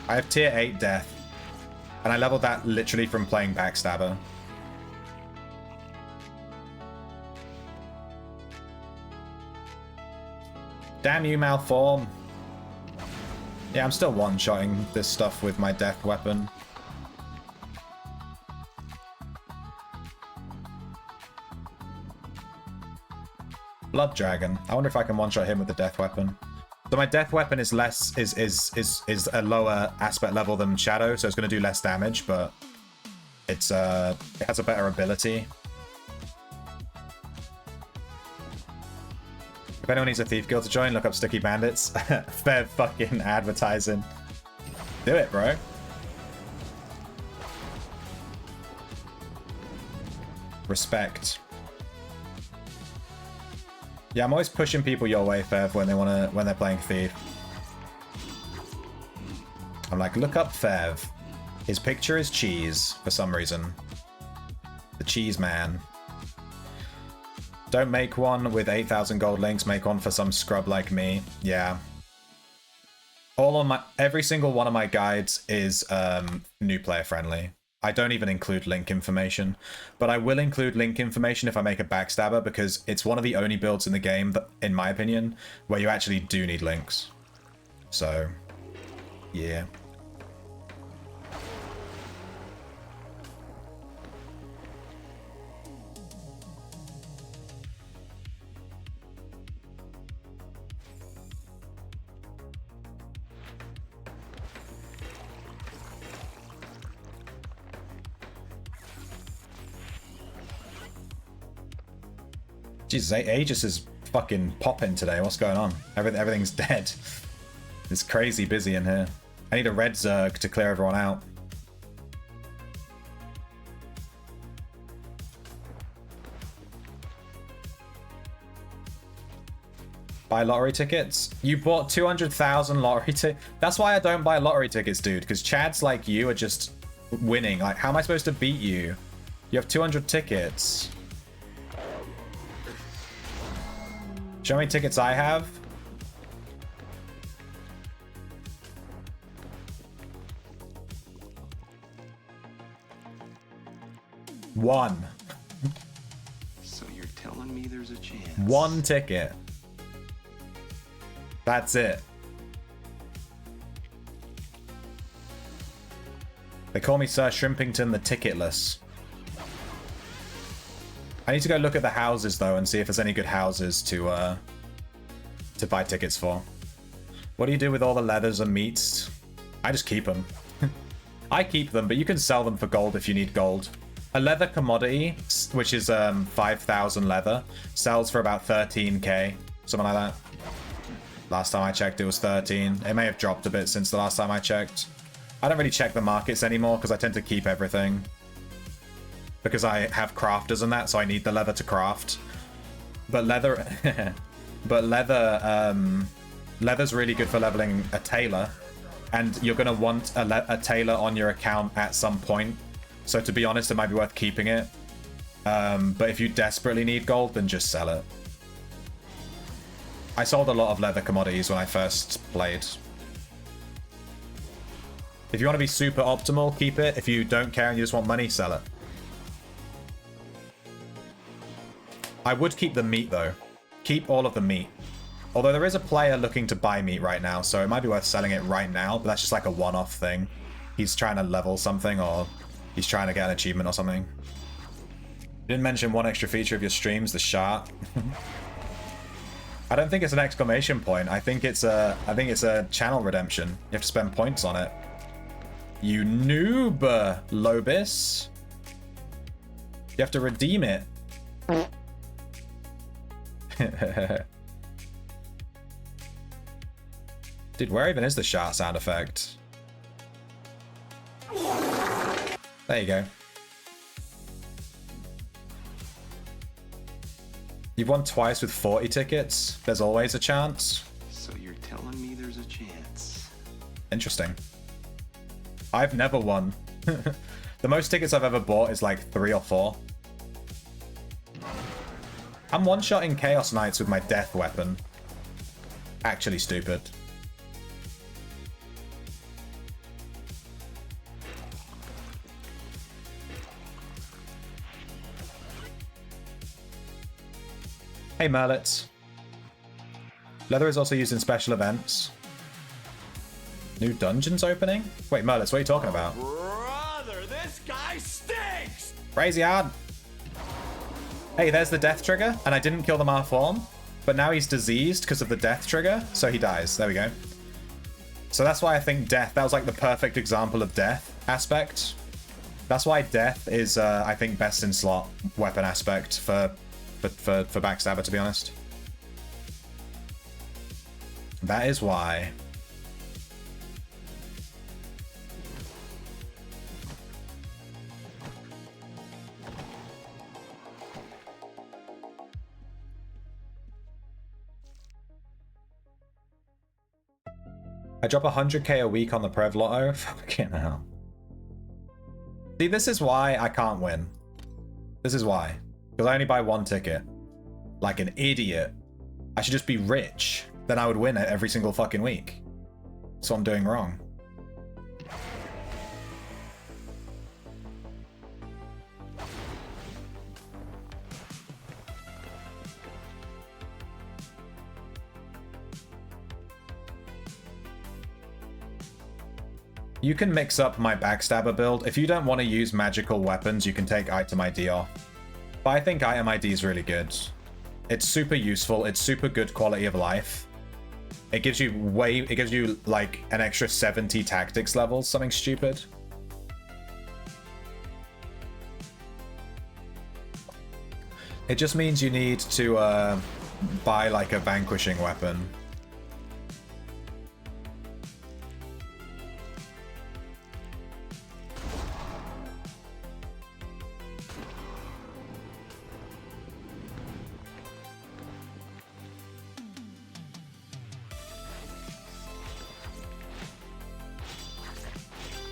[SPEAKER 1] I have tier 8 death. And I leveled that literally from playing Backstabber. Damn you, Malform. Yeah, I'm still one-shotting this stuff with my death weapon. Blood Dragon. I wonder if I can one-shot him with the death weapon. So my death weapon is less is a lower aspect level than Shadow, so it's going to do less damage, but it's it has a better ability. If anyone needs a Thief Guild to join, look up Sticky Bandits. Fair fucking advertising. Do it, bro. Respect. Yeah, I'm always pushing people your way, Fev, when they're playing Thief. I'm like, look up Fev. His picture is cheese for some reason. The cheese man. Don't make one with 8,000 gold links. Make one for some scrub like me. Yeah. Every single one of my guides is new player friendly. I don't even include link information, but I will include link information if I make a Backstabber because it's one of the only builds in the game that, in my opinion, where you actually do need links. So, yeah. Jesus, Aegis is fucking popping today. What's going on? Everything's dead. It's crazy busy in here. I need a red Zerg to clear everyone out. Buy lottery tickets? You bought 200,000 lottery tickets? That's why I don't buy lottery tickets, dude. Because Chads like you are just winning. Like, how am I supposed to beat you? You have 200 tickets. Show me tickets I have. One.
[SPEAKER 5] So you're telling me there's a chance?
[SPEAKER 1] One ticket. That's it. They call me Sir Shrimpington the Ticketless. I need to go look at the houses though and see if there's any good houses to buy tickets for. What do you do with all the leathers and meats? I just keep them. I keep them, but you can sell them for gold if you need gold. A leather commodity, which is 5,000 leather, sells for about 13k, something like that. Last time I checked, it was 13. It may have dropped a bit since the last time I checked. I don't really check the markets anymore because I tend to keep everything. Because I have crafters and that, so I need the leather to craft. But leather... leather's really good for leveling a tailor. And you're going to want a tailor on your account at some point. So to be honest, it might be worth keeping it. But if you desperately need gold, then just sell it. I sold a lot of leather commodities when I first played. If you want to be super optimal, keep it. If you don't care and you just want money, sell it. I would keep the meat though. Keep all of the meat. Although there is a player looking to buy meat right now, so it might be worth selling it right now, but that's just like a one-off thing. He's trying to level something, or he's trying to get an achievement or something. You didn't mention one extra feature of your streams, the shart. I don't think it's an exclamation point. I think it's a channel redemption. You have to spend points on it. You noob, Lobis. You have to redeem it. Dude, where even is the shot sound effect? There you go. You've won twice with 40 tickets. There's always a chance.
[SPEAKER 5] So you're telling me there's a chance?
[SPEAKER 1] Interesting. I've never won. The most tickets I've ever bought is like 3 or 4. I'm one-shotting Chaos Knights with my death weapon. Actually stupid. Hey, Merlets. Leather is also used in special events. New dungeons opening? Wait, Merlets, what are you talking about?
[SPEAKER 2] Brother, this guy stinks!
[SPEAKER 1] Crazy hard. Hey, there's the death trigger, and I didn't kill the Marform, but now he's diseased because of the death trigger, so he dies. There we go. So that's why I think death, that was like the perfect example of death aspect. That's why death is, I think, best in slot weapon aspect for Backstabber, to be honest. That is why. I drop 100k a week on the Prev Lotto. Fucking hell. See, this is why I can't win. This is why. Because I only buy 1 ticket. Like an idiot. I should just be rich. Then I would win it every single fucking week. That's what I'm doing wrong. You can mix up my Backstabber build. If you don't want to use magical weapons, you can take item ID off. But I think item ID is really good. It's super useful. It's super good quality of life. It gives you like an extra 70 tactics levels, something stupid. It just means you need to buy like a vanquishing weapon.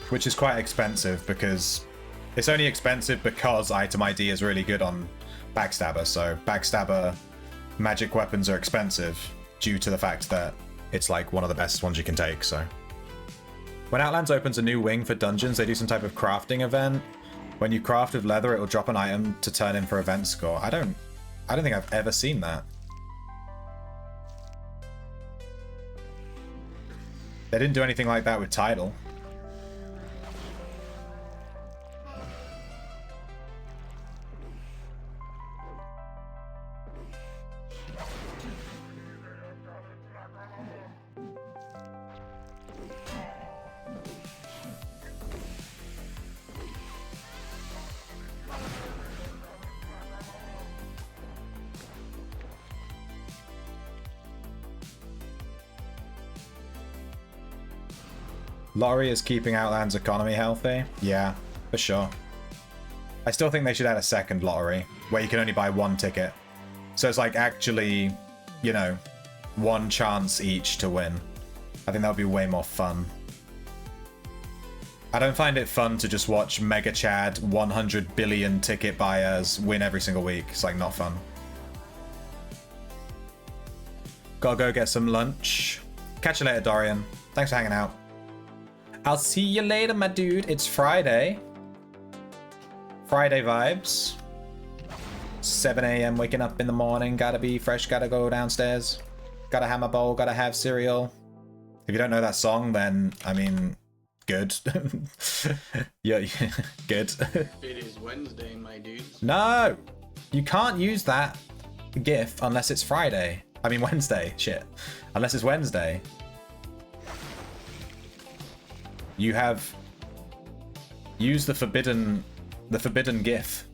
[SPEAKER 1] Which is quite expensive because it's only expensive because item ID is really good on Backstabber. So Backstabber magic weapons are expensive due to the fact that it's like one of the best ones you can take. So when Outlands opens a new wing for dungeons, they do some type of crafting event. When you craft with leather, it will drop an item to turn in for event score. I don't think I've ever seen that. They didn't do anything like that with Tidal. Lottery is keeping Outland's economy healthy. Yeah, for sure. I still think they should add a second lottery where you can only buy 1 ticket. So it's like actually, you know, 1 chance each to win. I think that would be way more fun. I don't find it fun to just watch Mega Chad 100 billion ticket buyers win every single week. It's like not fun. Gotta go get some lunch. Catch you later, Dorian. Thanks for hanging out. I'll see you later, my dude. It's Friday. Friday vibes. 7 a.m. waking up in the morning. Gotta be fresh. Gotta go downstairs. Gotta have my bowl. Gotta have cereal. If you don't know that song, then, I mean, good. Yeah, good.
[SPEAKER 4] It is Wednesday, my dudes.
[SPEAKER 1] No! You can't use that GIF unless it's Friday. I mean, Wednesday. Shit. Unless it's Wednesday. You have Use the forbidden GIF.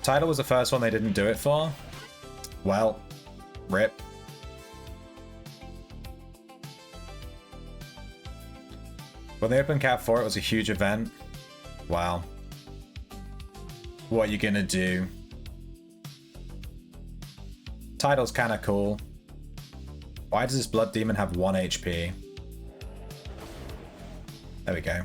[SPEAKER 1] Title was the first one they didn't do it for. Well, rip. When they opened Cap 4, it was a huge event. Wow. What are you gonna do? Title's kinda cool. Why does this Blood Demon have 1 HP? There we go.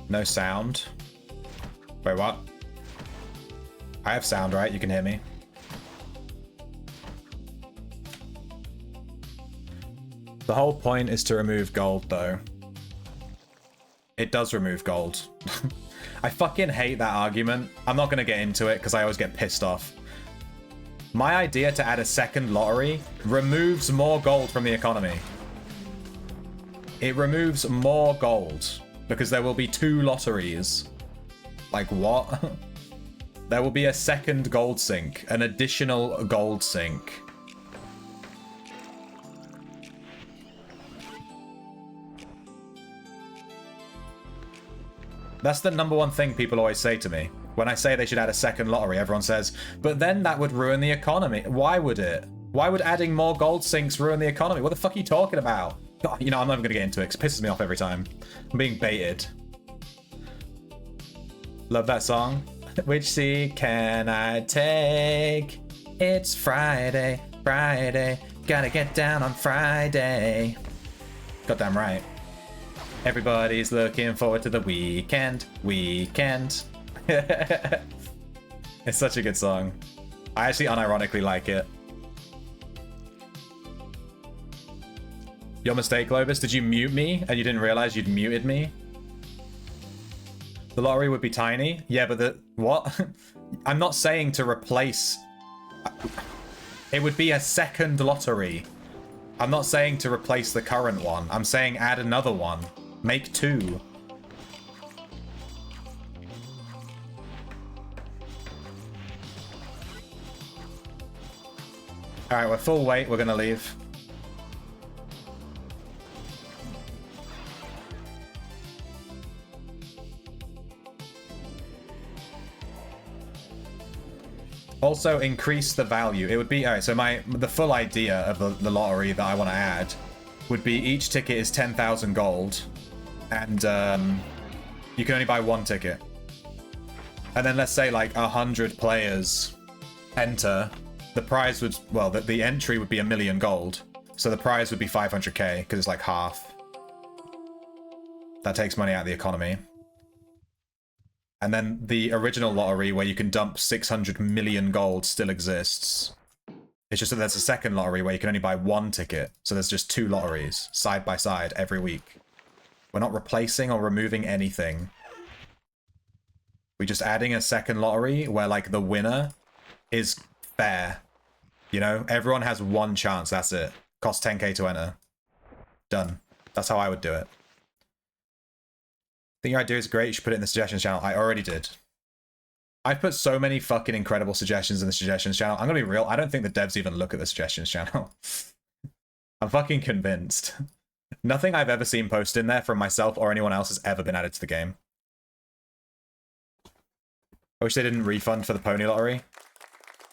[SPEAKER 1] No sound. Wait, what? I have sound, right? You can hear me. The whole point is to remove gold, though. It does remove gold. I fucking hate that argument. I'm not going to get into it because I always get pissed off. My idea to add a second lottery removes more gold from the economy. It removes more gold because there will be 2 lotteries. Like, what? There will be a second gold sink, an additional gold sink. That's the #1 thing people always say to me. When I say they should add a second lottery, everyone says, but then that would ruin the economy. Why would it? Why would adding more gold sinks ruin the economy? What the fuck are you talking about? God, you know, I'm not even going to get into it because it pisses me off every time. I'm being baited. Love that song. Which seat can I take? It's Friday, Friday. Gotta get down on Friday. Goddamn right. Everybody's looking forward to the weekend. Weekend. It's such a good song. I actually unironically like it. Your mistake, Globus. Did you mute me and you didn't realize you'd muted me? The lottery would be tiny. Yeah, but the... What? I'm not saying to replace... It would be a second lottery. I'm not saying to replace the current one. I'm saying add another one. Make 2. Alright, we're full weight. We're gonna leave. Also, increase the value. It would be... Alright, so the full idea of the lottery that I want to add would be each ticket is 10,000 gold. And you can only buy 1 ticket. And then let's say like 100 players enter. The prize would... Well, the entry would be 1 million gold. So the prize would be 500k because it's like half. That takes money out of the economy. And then the original lottery where you can dump 600 million gold still exists. It's just that there's a second lottery where you can only buy 1 ticket. So there's just 2 lotteries side by side every week. We're not replacing or removing anything. We're just adding a second lottery where like the winner is fair. You know, everyone has 1 chance. That's it. Costs 10k to enter. Done. That's how I would do it. I think your idea is great. You should put it in the suggestions channel. I already did. I've put so many fucking incredible suggestions in the suggestions channel. I'm gonna be real. I don't think the devs even look at the suggestions channel. I'm fucking convinced. Nothing I've ever seen posted in there from myself or anyone else has ever been added to the game. I wish they didn't refund for the pony lottery.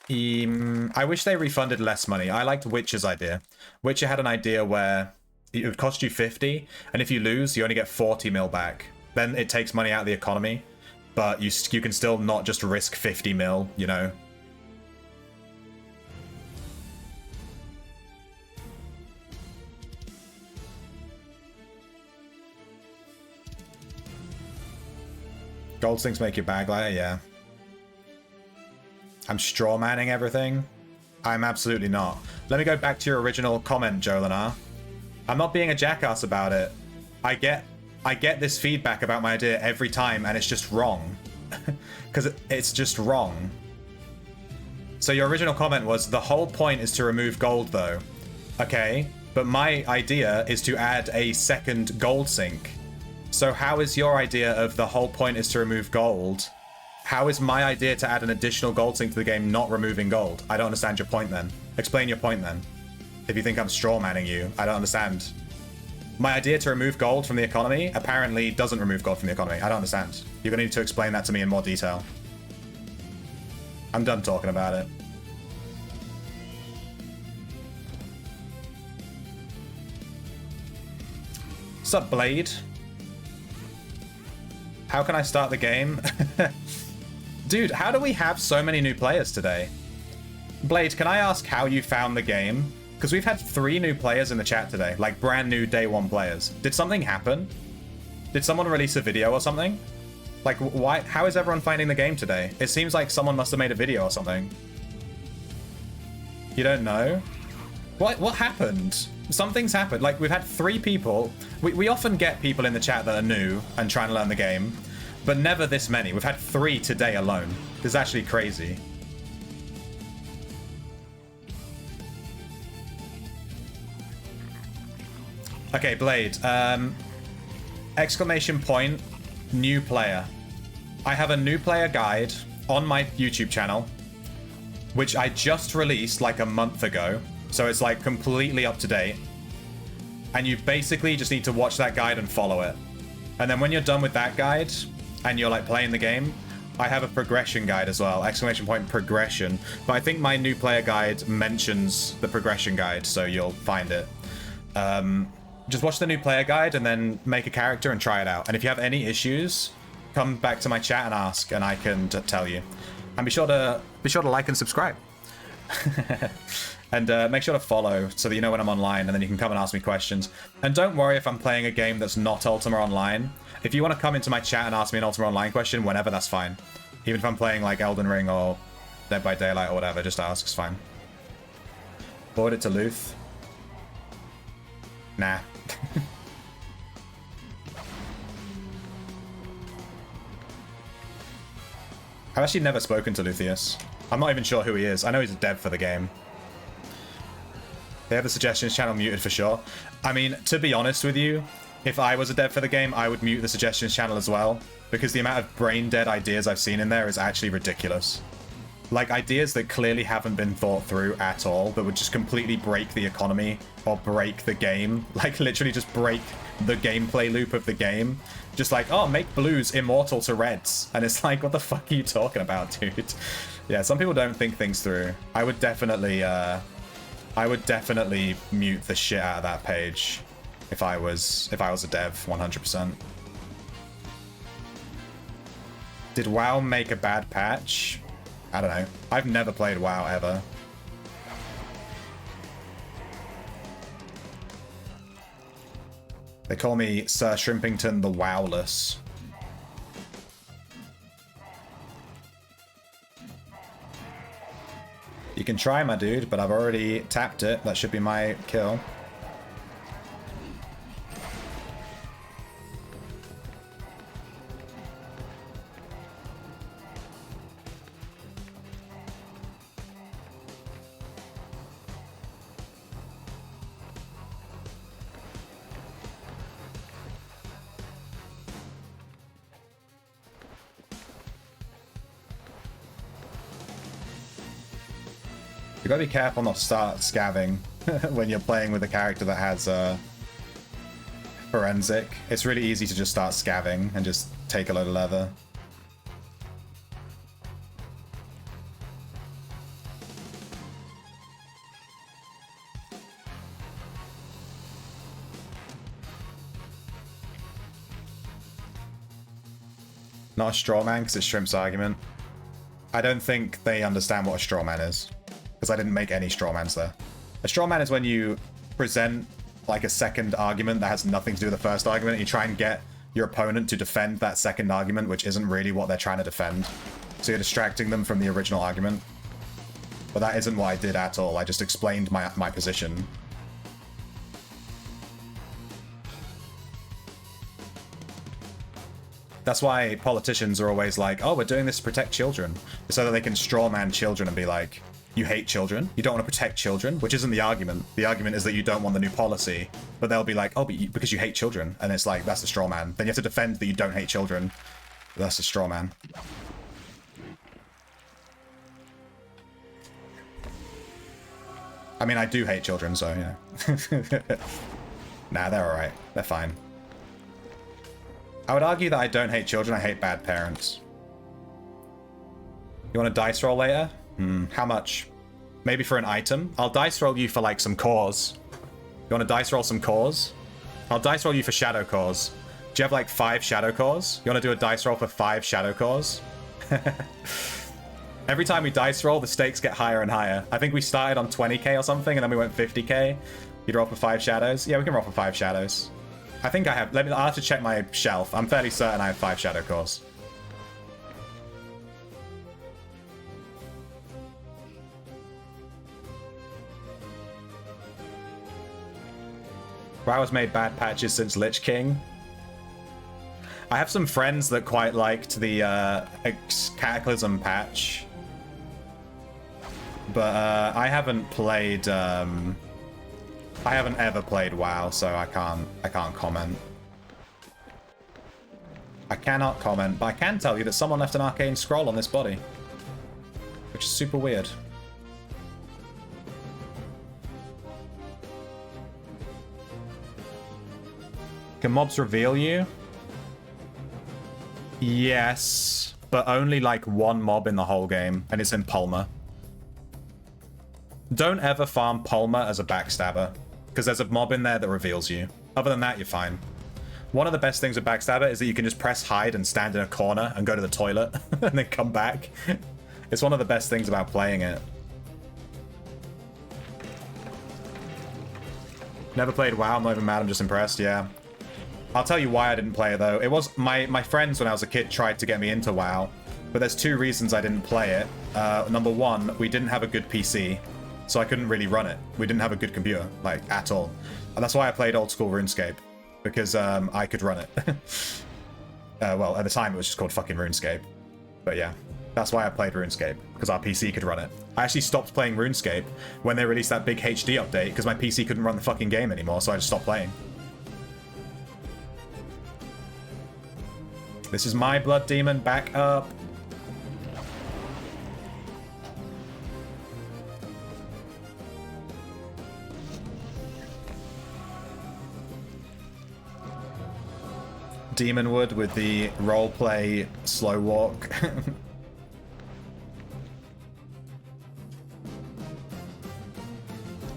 [SPEAKER 1] I wish they refunded less money. I liked Witcher's idea. Witcher had an idea where it would cost you 50, and if you lose, you only get 40 mil back. Then it takes money out of the economy, but you can still not just risk 50 mil, you know? Gold sinks make your bag lighter, yeah. I'm straw manning everything. I'm absolutely not. Let me go back to your original comment, Jolinar. I'm not being a jackass about it. I get this feedback about my idea every time, and it's just wrong. Because it's just wrong. So your original comment was, the whole point is to remove gold, though. Okay, but my idea is to add a second gold sink. So how is your idea of the whole point is to remove gold? How is my idea to add an additional gold sink to the game not removing gold? I don't understand your point then. Explain your point then. If you think I'm straw manning you, I don't understand. My idea to remove gold from the economy apparently doesn't remove gold from the economy. I don't understand. You're gonna need to explain that to me in more detail. I'm done talking about it. Sup, Blade? How can I start the game? Dude, how do we have so many new players today? Blade, can I ask how you found the game? Because we've had 3 new players in the chat today, like brand new day 1 players. Did something happen? Did someone release a video or something? Like, why? How is everyone finding the game today? It seems like someone must have made a video or something. You don't know? What happened? Something's happened. Like, we've had 3 people. We often get people in the chat that are new and trying to learn the game, but never this many. We've had 3 today alone. This is actually crazy. Okay, Blade. Exclamation point, new player. I have a new player guide on my YouTube channel, which I just released like a month ago. So it's like completely up to date. And you basically just need to watch that guide and follow it. And then when you're done with that guide and you're like playing the game, I have a progression guide as well. Exclamation point progression. But I think my new player guide mentions the progression guide, so you'll find it. Just watch the new player guide and then make a character and try it out. And if you have any issues, come back to my chat and ask, and I can tell you. And be sure to like and subscribe. And make sure to follow so that you know when I'm online, and then you can come and ask me questions. And don't worry if I'm playing a game that's not Ultima Online. If you want to come into my chat and ask me an Ultima Online question, whenever, that's fine. Even if I'm playing like Elden Ring or Dead by Daylight or whatever, just ask, it's fine. Forward it to Luth. Nah. I've actually never spoken to Luthien. I'm not even sure who he is. I know he's a dev for the game. They have the suggestions channel muted for sure. I mean, to be honest with you, if I was a dev for the game, I would mute the suggestions channel as well, because the amount of brain dead ideas I've seen in there is actually ridiculous. Like, ideas that clearly haven't been thought through at all, that would just completely break the economy or break the game. Like, literally just break the gameplay loop of the game. Just like, oh, make blues immortal to reds. And it's like, what the fuck are you talking about, dude? Yeah, some people don't think things through. I would definitely mute the shit out of that page if I was a dev, 100%. Did WoW make a bad patch? I don't know. I've never played WoW ever. They call me Sir Shrimpington the Wowless. You can try, my dude, but I've already tapped it. That should be my kill. You gotta be careful not to start scavving when you're playing with a character that has forensic. It's really easy to just start scavving and just take a load of leather. Not a straw man because it's Shrimp's argument. I don't think they understand what a straw man is, because I didn't make any straw mans there. A straw man is when you present like a second argument that has nothing to do with the first argument, and you try and get your opponent to defend that second argument, which isn't really what they're trying to defend. So you're distracting them from the original argument. But that isn't what I did at all. I just explained my position. That's why politicians are always like, oh, we're doing this to protect children. So that they can strawman children and be like, you hate children, you don't want to protect children, which isn't the argument. The argument is that you don't want the new policy, but they'll be like, oh, but because you hate children, and it's like, that's a straw man. Then you have to defend that you don't hate children. That's a straw man. I mean, I do hate children, so, you know. Nah, they're alright. They're fine. I would argue that I don't hate children, I hate bad parents. You want a dice roll later? How much? Maybe for an item? I'll dice roll you for, like, some cores. You want to dice roll some cores? I'll dice roll you for shadow cores. Do you have, like, 5 shadow cores? You want to do a dice roll for 5 shadow cores? Every time we dice roll, the stakes get higher and higher. I think we started on 20k or something, and then we went 50k. You'd roll for 5 shadows? Yeah, we can roll for 5 shadows. I think I have... I'll have to check my shelf. I'm fairly certain I have 5 shadow cores. WoW's made bad patches since Lich King. I have some friends that quite liked the Cataclysm patch. But I haven't played... I haven't ever played WoW, so I can't comment. I cannot comment, but I can tell you that someone left an arcane scroll on this body. Which is super weird. Can mobs reveal you? Yes, but only like one mob in the whole game, and it's in Palmer. Don't ever farm Palmer as a backstabber, because there's a mob in there that reveals you. Other than that, you're fine. One of the best things with Backstabber is that you can just press hide and stand in a corner and go to the toilet, and then come back. It's one of the best things about playing it. Never played WoW, I'm not even mad, I'm just impressed, yeah. I'll tell you why I didn't play it, though. It was my friends when I was a kid tried to get me into WoW, but there's 2 reasons I didn't play it. Number 1, we didn't have a good PC, so I couldn't really run it. We didn't have a good computer, like, at all. And that's why I played old school RuneScape, because I could run it. Well, at the time it was just called fucking RuneScape. But yeah, that's why I played RuneScape, because our PC could run it. I actually stopped playing RuneScape when they released that big HD update, because my PC couldn't run the fucking game anymore, so I just stopped playing. This is my blood demon, back up. Demonwood with the roleplay slow walk.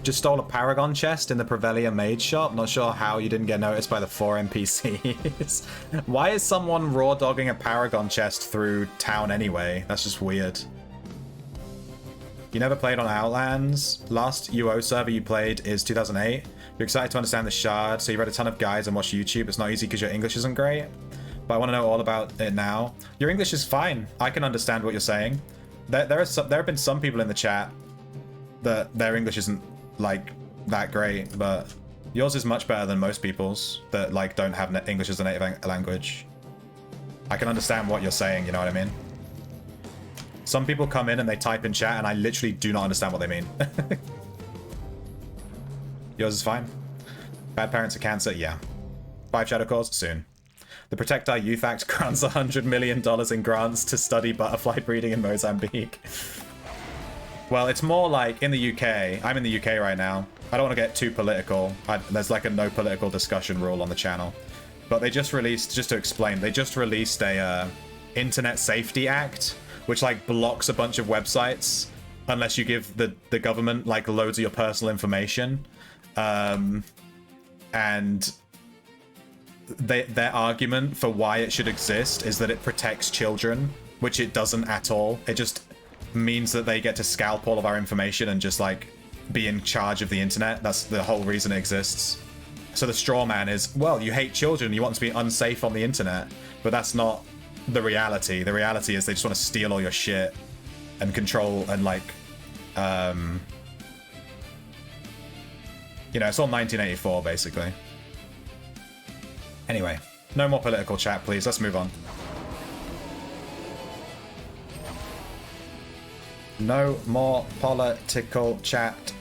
[SPEAKER 1] Just stole a Paragon chest in the Prevelia Mage shop. Not sure how you didn't get noticed by the 4 NPCs. Why is someone raw dogging a Paragon chest through town anyway? That's just weird. You never played on Outlands? Last UO server you played is 2008. You're excited to understand the shard, so you read a ton of guides and watched YouTube. It's not easy because your English isn't great, but I want to know all about it now. Your English is fine. I can understand what you're saying. There have been some people in the chat that their English isn't like that great, but yours is much better than most people's that like don't have English as a native language. I can understand what you're saying, you know what I mean? Some people come in and they type in chat and I literally do not understand what they mean. Yours is fine. Bad parents are cancer? Yeah. 5 shadow cores? Soon. The Protect Our Youth Act grants $100 million in grants to study butterfly breeding in Mozambique. Well, it's more like in the UK. I'm in the UK right now. I don't want to get too political. There's like a no political discussion rule on the channel. But they just released, just to explain, they just released a Internet Safety Act, which like blocks a bunch of websites unless you give the government like loads of your personal information. And their argument for why it should exist is that it protects children, which it doesn't at all. It just means that they get to scalp all of our information and just like be in charge of the internet. That's the whole reason it exists. So the straw man is, well, you hate children, you want to be unsafe on the internet, but that's not the reality. The reality is they just want to steal all your shit and control and like you know, it's all 1984 basically. Anyway, no more political chat, please. Let's move on. No more political chat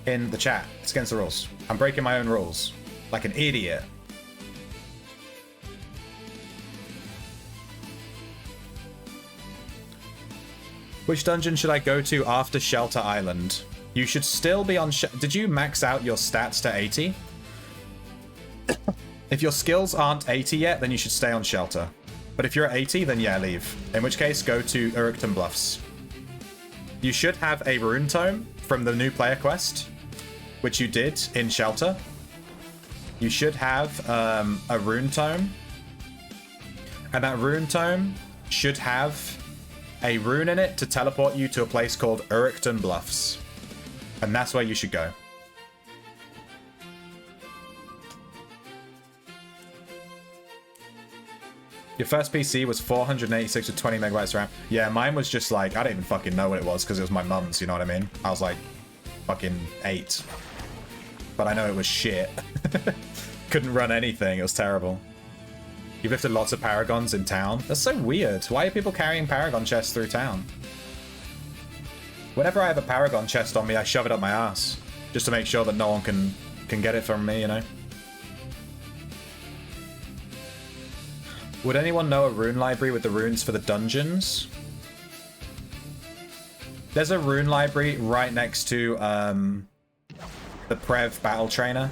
[SPEAKER 1] in the chat. It's against the rules. I'm breaking my own rules. Like an idiot. Which dungeon should I go to after Shelter Island? You should still be on... Did you max out your stats to 80? If your skills aren't 80 yet, then you should stay on Shelter. But if you're at 80, then yeah, leave. In which case, go to Urukton Bluffs. You should have a rune tome from the new player quest, which you did in Shelter. You should have a rune tome. And that rune tome should have a rune in it to teleport you to a place called Urukton Bluffs. And that's where you should go. Your first PC was 486 with 20 megabytes RAM. Yeah, mine was just like, I don't even fucking know what it was because it was my mum's, you know what I mean? I was like fucking 8. But I know it was shit. Couldn't run anything, it was terrible. You've lifted lots of paragons in town. That's so weird. Why are people carrying paragon chests through town? Whenever I have a paragon chest on me, I shove it up my ass. Just to make sure that no one can get it from me, you know? Would anyone know a rune library with the runes for the dungeons? There's a rune library right next to the Prev Battle Trainer,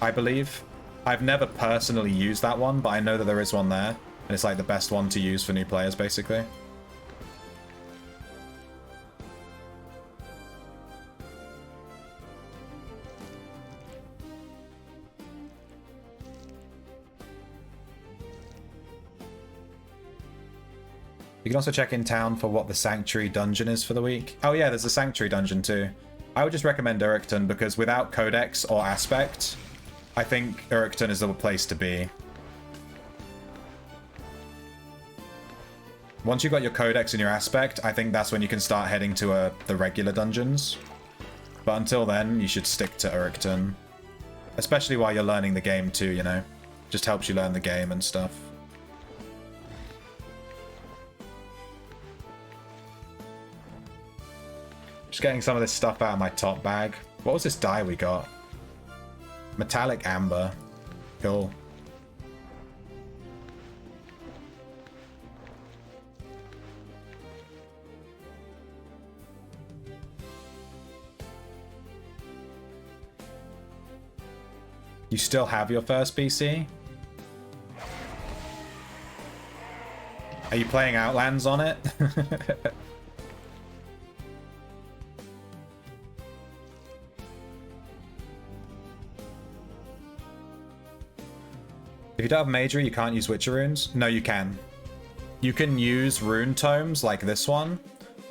[SPEAKER 1] I believe. I've never personally used that one, but I know that there is one there. And it's like the best one to use for new players, basically. You can also check in town for what the Sanctuary dungeon is for the week. Oh yeah, there's a Sanctuary dungeon too. I would just recommend Urukton because without Codex or Aspect, I think Urukton is the place to be. Once you've got your Codex and your Aspect, I think that's when you can start heading to the regular dungeons. But until then, you should stick to Urukton. Especially while you're learning the game too, you know? Just helps you learn the game and stuff. Just getting some of this stuff out of my top bag. What was this dye we got? Metallic amber. Cool. You still have your first PC? Are you playing Outlands on it? If you don't have Magery, you can't use Witcher runes? No, you can. You can use rune tomes like this one.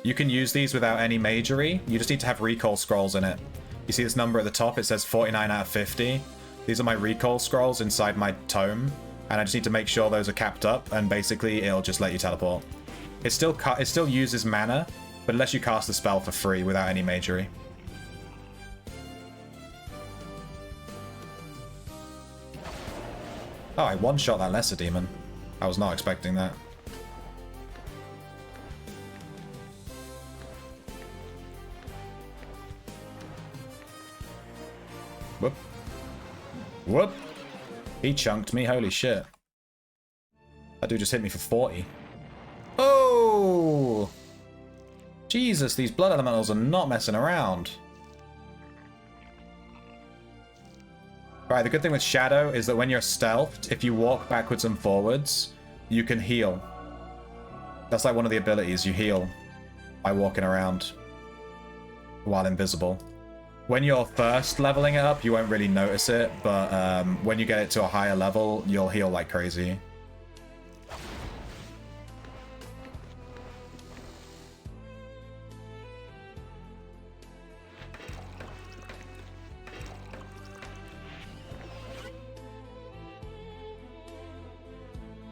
[SPEAKER 1] You can use these without any Magery. You just need to have recall scrolls in it. You see this number at the top? It says 49 out of 50. These are my recall scrolls inside my tome. And I just need to make sure those are capped up. And basically, it'll just let you teleport. It still uses mana, but it lets you cast the spell for free without any Magery. Oh, I one-shot that lesser demon. I was not expecting that. Whoop. Whoop. He chunked me, holy shit. That dude just hit me for 40. Oh! Jesus, these blood elementals are not messing around. Right, the good thing with Shadow is that when you're stealthed, if you walk backwards and forwards, you can heal. That's like one of the abilities, you heal by walking around while invisible. When you're first leveling it up, you won't really notice it, but when you get it to a higher level, you'll heal like crazy.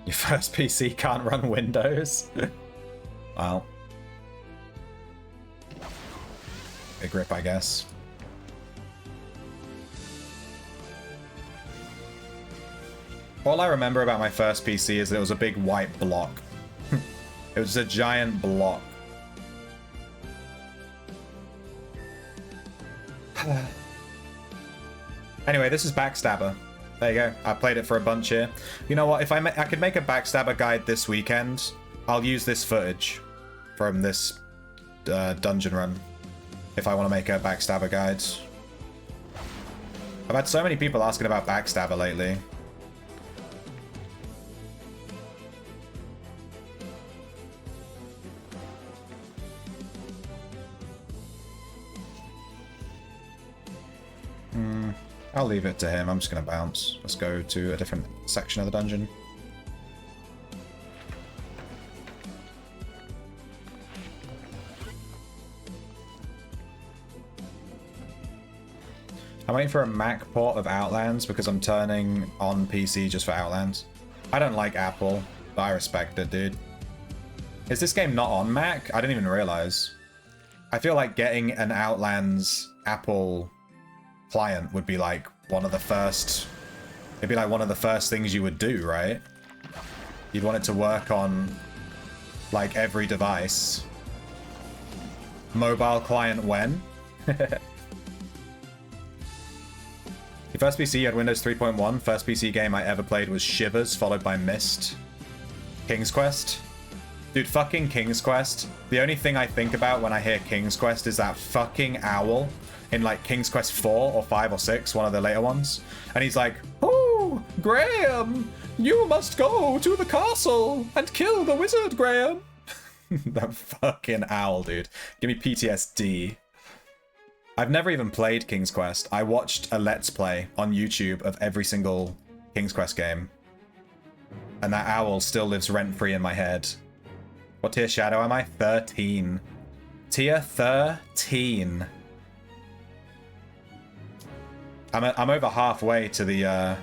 [SPEAKER 1] Your first PC can't run Windows? Wow. Big rip, I guess. All I remember about my first PC is that it was a big white block. It was a giant block. Anyway, this is Backstabber. There you go. I played it for a bunch here. You know what? If I could make a Backstabber guide this weekend, I'll use this footage from this dungeon run if I want to make a Backstabber guide. I've had so many people asking about Backstabber lately. I'll leave it to him. I'm just going to bounce. Let's go to a different section of the dungeon. I'm waiting for a Mac port of Outlands because I'm turning on PC just for Outlands. I don't like Apple, but I respect it, dude. Is this game not on Mac? I didn't even realize. I feel like getting an Outlands Apple client would be like one of the first... It'd be like one of the first things you would do, right? You'd want it to work on like every device. Mobile client when? Your first PC, you had Windows 3.1. First PC game I ever played was Shivers, followed by Myst. King's Quest. Dude, fucking King's Quest. The only thing I think about when I hear King's Quest is that fucking owl in like King's Quest 4 or 5 or 6, one of the later ones. And he's like, "Oh, Graham, you must go to the castle and kill the wizard, Graham." That fucking owl, dude. Give me PTSD. I've never even played King's Quest. I watched a Let's Play on YouTube of every single King's Quest game. And that owl still lives rent-free in my head. What tier shadow am I? 13. Tier 13. I'm over halfway to the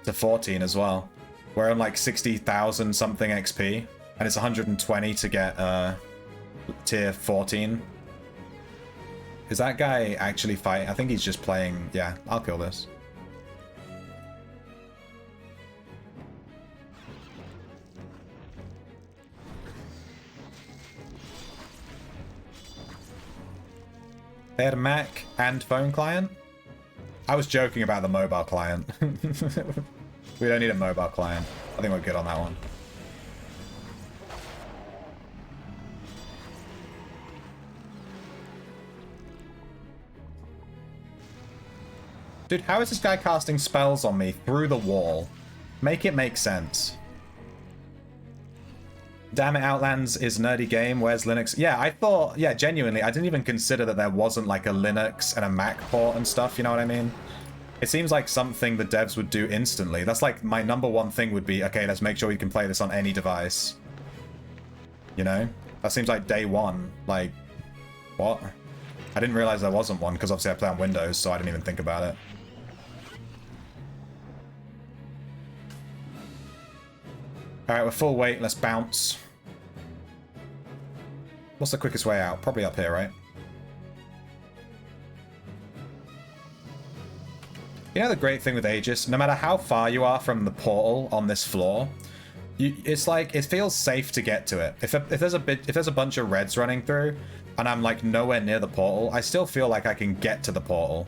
[SPEAKER 1] to 14 as well. We're on like 60,000 something XP, and it's 120 to get tier 14. Is that guy actually fighting? I think he's just playing. Yeah, I'll kill this. They had a Mac and phone client? I was joking about the mobile client. We don't need a mobile client. I think we're good on that one. Dude, how is this guy casting spells on me through the wall? Make it make sense. Damn it, Outlands is a nerdy game. Where's Linux? Yeah, I thought... Yeah, genuinely, I didn't even consider that there wasn't like a Linux and a Mac port and stuff, you know what I mean? It seems like something the devs would do instantly. That's like my number one thing would be, okay, let's make sure we can play this on any device. You know? That seems like day one. Like, what? I didn't realize there wasn't one, because obviously I play on Windows, so I didn't even think about it. Alright, we're full weight. Let's bounce. What's the quickest way out? Probably up here, right? You know the great thing with Aegis? No matter how far you are from the portal on this floor, it's like, it feels safe to get to it. If there's a bunch of reds running through, and I'm like nowhere near the portal, I still feel like I can get to the portal.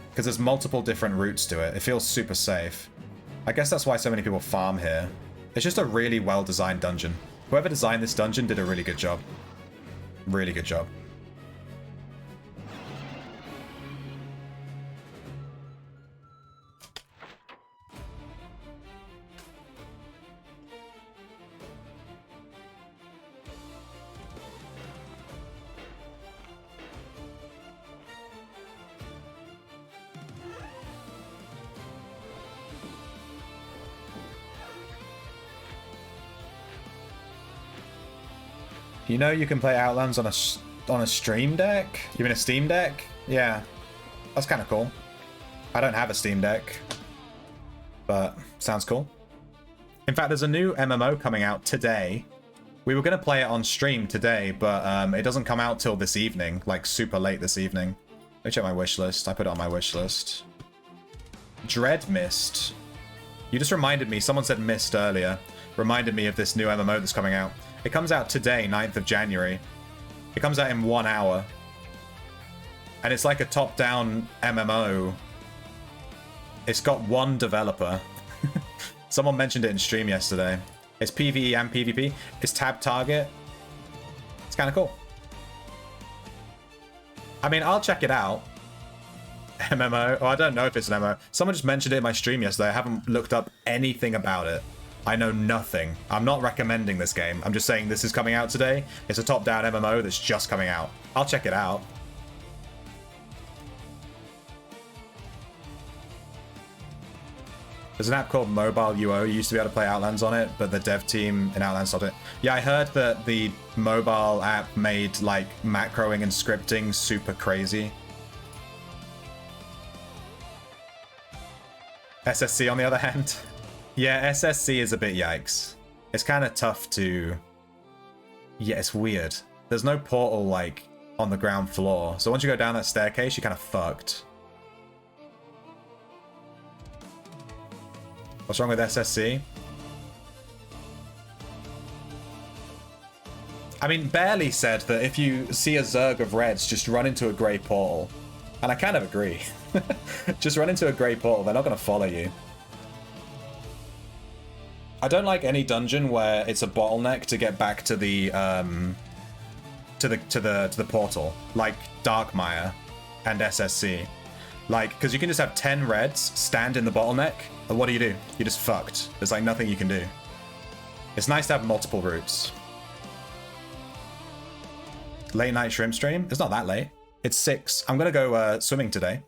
[SPEAKER 1] Because there's multiple different routes to it. It feels super safe. I guess that's why so many people farm here. It's just a really well-designed dungeon. Whoever designed this dungeon did a really good job. Really good job. You know you can play Outlands on a Stream Deck? You mean a Steam Deck? Yeah. That's kind of cool. I don't have a Steam Deck, but sounds cool. In fact, there's a new MMO coming out today. We were going to play it on stream today, but it doesn't come out till this evening, like super late this evening. Let me check my wish list. I put it on my wish list. Dread Mist. You just reminded me, someone said Mist earlier, reminded me of this new MMO that's coming out. It comes out today, 9th of January. It comes out in 1 hour. And it's like a top-down MMO. It's got one developer. Someone mentioned it in stream yesterday. It's PvE and PvP. It's tab target. It's kind of cool. I mean, I'll check it out. MMO. Oh, I don't know if it's an MMO. Someone just mentioned it in my stream yesterday. I haven't looked up anything about it. I know nothing. I'm not recommending this game. I'm just saying this is coming out today. It's a top-down MMO that's just coming out. I'll check it out. There's an app called Mobile UO. You used to be able to play Outlands on it, but the dev team in Outlands stopped it. Yeah, I heard that the mobile app made like macroing and scripting super crazy. SSC on the other hand. Yeah, SSC is a bit yikes. It's kind of tough to... Yeah, it's weird. There's no portal like on the ground floor. So once you go down that staircase, you're kind of fucked. What's wrong with SSC? I mean, Barely said that if you see a Zerg of reds, just run into a grey portal. And I kind of agree. Just run into a grey portal, they're not going to follow you. I don't like any dungeon where it's a bottleneck to get back to the to the portal, like Darkmire and SSC. Like, because you can just have 10 reds stand in the bottleneck, and what do? You're just fucked. There's like nothing you can do. It's nice to have multiple routes. Late night shrimp stream? It's not that late. It's 6. I'm gonna go swimming today.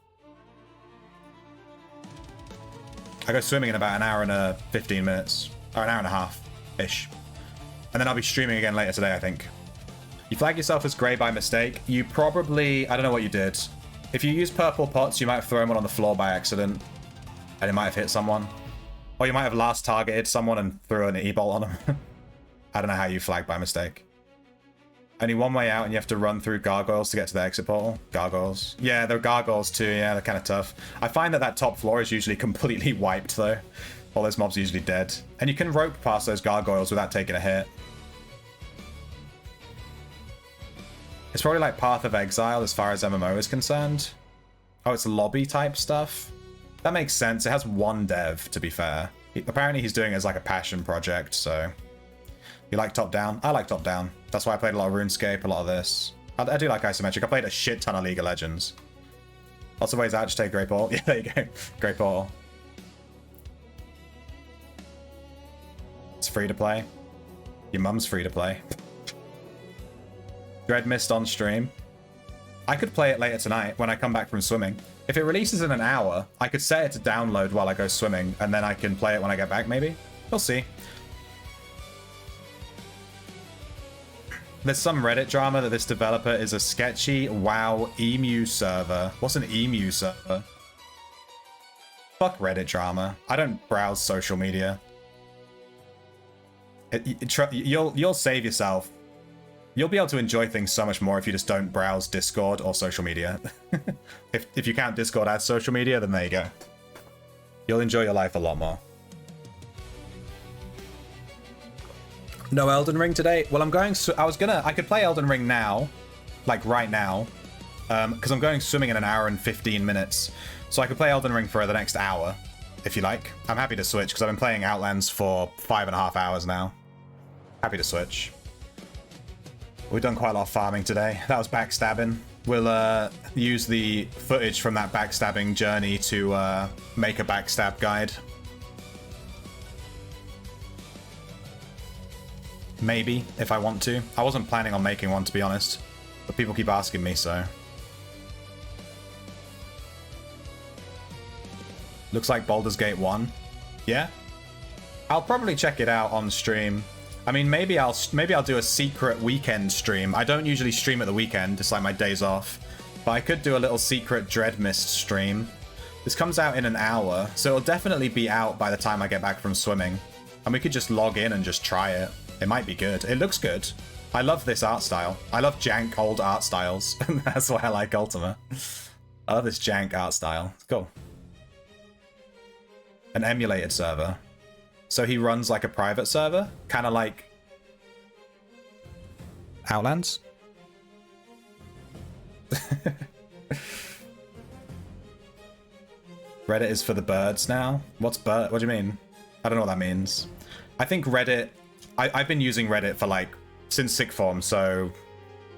[SPEAKER 1] I go swimming in about an hour and 15 minutes. Or an hour and a half-ish. And then I'll be streaming again later today, I think. You flag yourself as grey by mistake. You probably... I don't know what you did. If you use purple pots, you might have thrown one on the floor by accident. And it might have hit someone. Or you might have last targeted someone and threw an E-bolt on them. I don't know how you flag by mistake. Only one way out and you have to run through gargoyles to get to the exit portal. Gargoyles. Yeah, they're gargoyles too. Yeah, they're kind of tough. I find that top floor is usually completely wiped though. All those mobs are usually dead. And you can rope past those gargoyles without taking a hit. It's probably like Path of Exile as far as MMO is concerned. Oh, it's lobby type stuff? That makes sense. It has one dev, to be fair. Apparently he's doing it as like a passion project, so... You like top-down? I like top-down. That's why I played a lot of RuneScape, a lot of this. I do like isometric. I played a shit ton of League of Legends. Lots of ways out, just take Grey Portal. Yeah, there you go. Grey Portal. It's free to play. Your mum's free to play. Dread Mist on stream. I could play it later tonight when I come back from swimming. If it releases in an hour, I could set it to download while I go swimming, and then I can play it when I get back, maybe? We'll see. There's some Reddit drama that this developer is a sketchy WoW emu server. What's an emu server? Fuck Reddit drama. I don't browse social media. You'll save yourself. You'll be able to enjoy things so much more if you just don't browse Discord or social media. if you count Discord as social media, then there you go. You'll enjoy your life a lot more. No Elden Ring today? Well, I could play Elden Ring now, like right now, because I'm going swimming in an hour and 15 minutes. So I could play Elden Ring for the next hour, if you like. I'm happy to switch, because I've been playing Outlands for 5.5 hours now. Happy to switch. We've done quite a lot of farming today. That was backstabbing. We'll use the footage from that backstabbing journey to make a backstab guide. Maybe, if I want to. I wasn't planning on making one, to be honest. But people keep asking me, so... Looks like Baldur's Gate 1. Yeah? I'll probably check it out on stream. I mean, maybe I'll do a secret weekend stream. I don't usually stream at the weekend, it's like my days off. But I could do a little secret Dread Mist stream. This comes out in an hour, so it'll definitely be out by the time I get back from swimming. And we could just log in and just try it. It might be good. It looks good. I love this art style. I love jank old art styles. That's why I like Ultima. I love this jank art style. It's cool. An emulated server. So he runs like a private server? Kind of like... Outlands? Reddit is for the birds now? What's bird? What do you mean? I don't know what that means. I think Reddit... I've been using Reddit for like since sixth form, so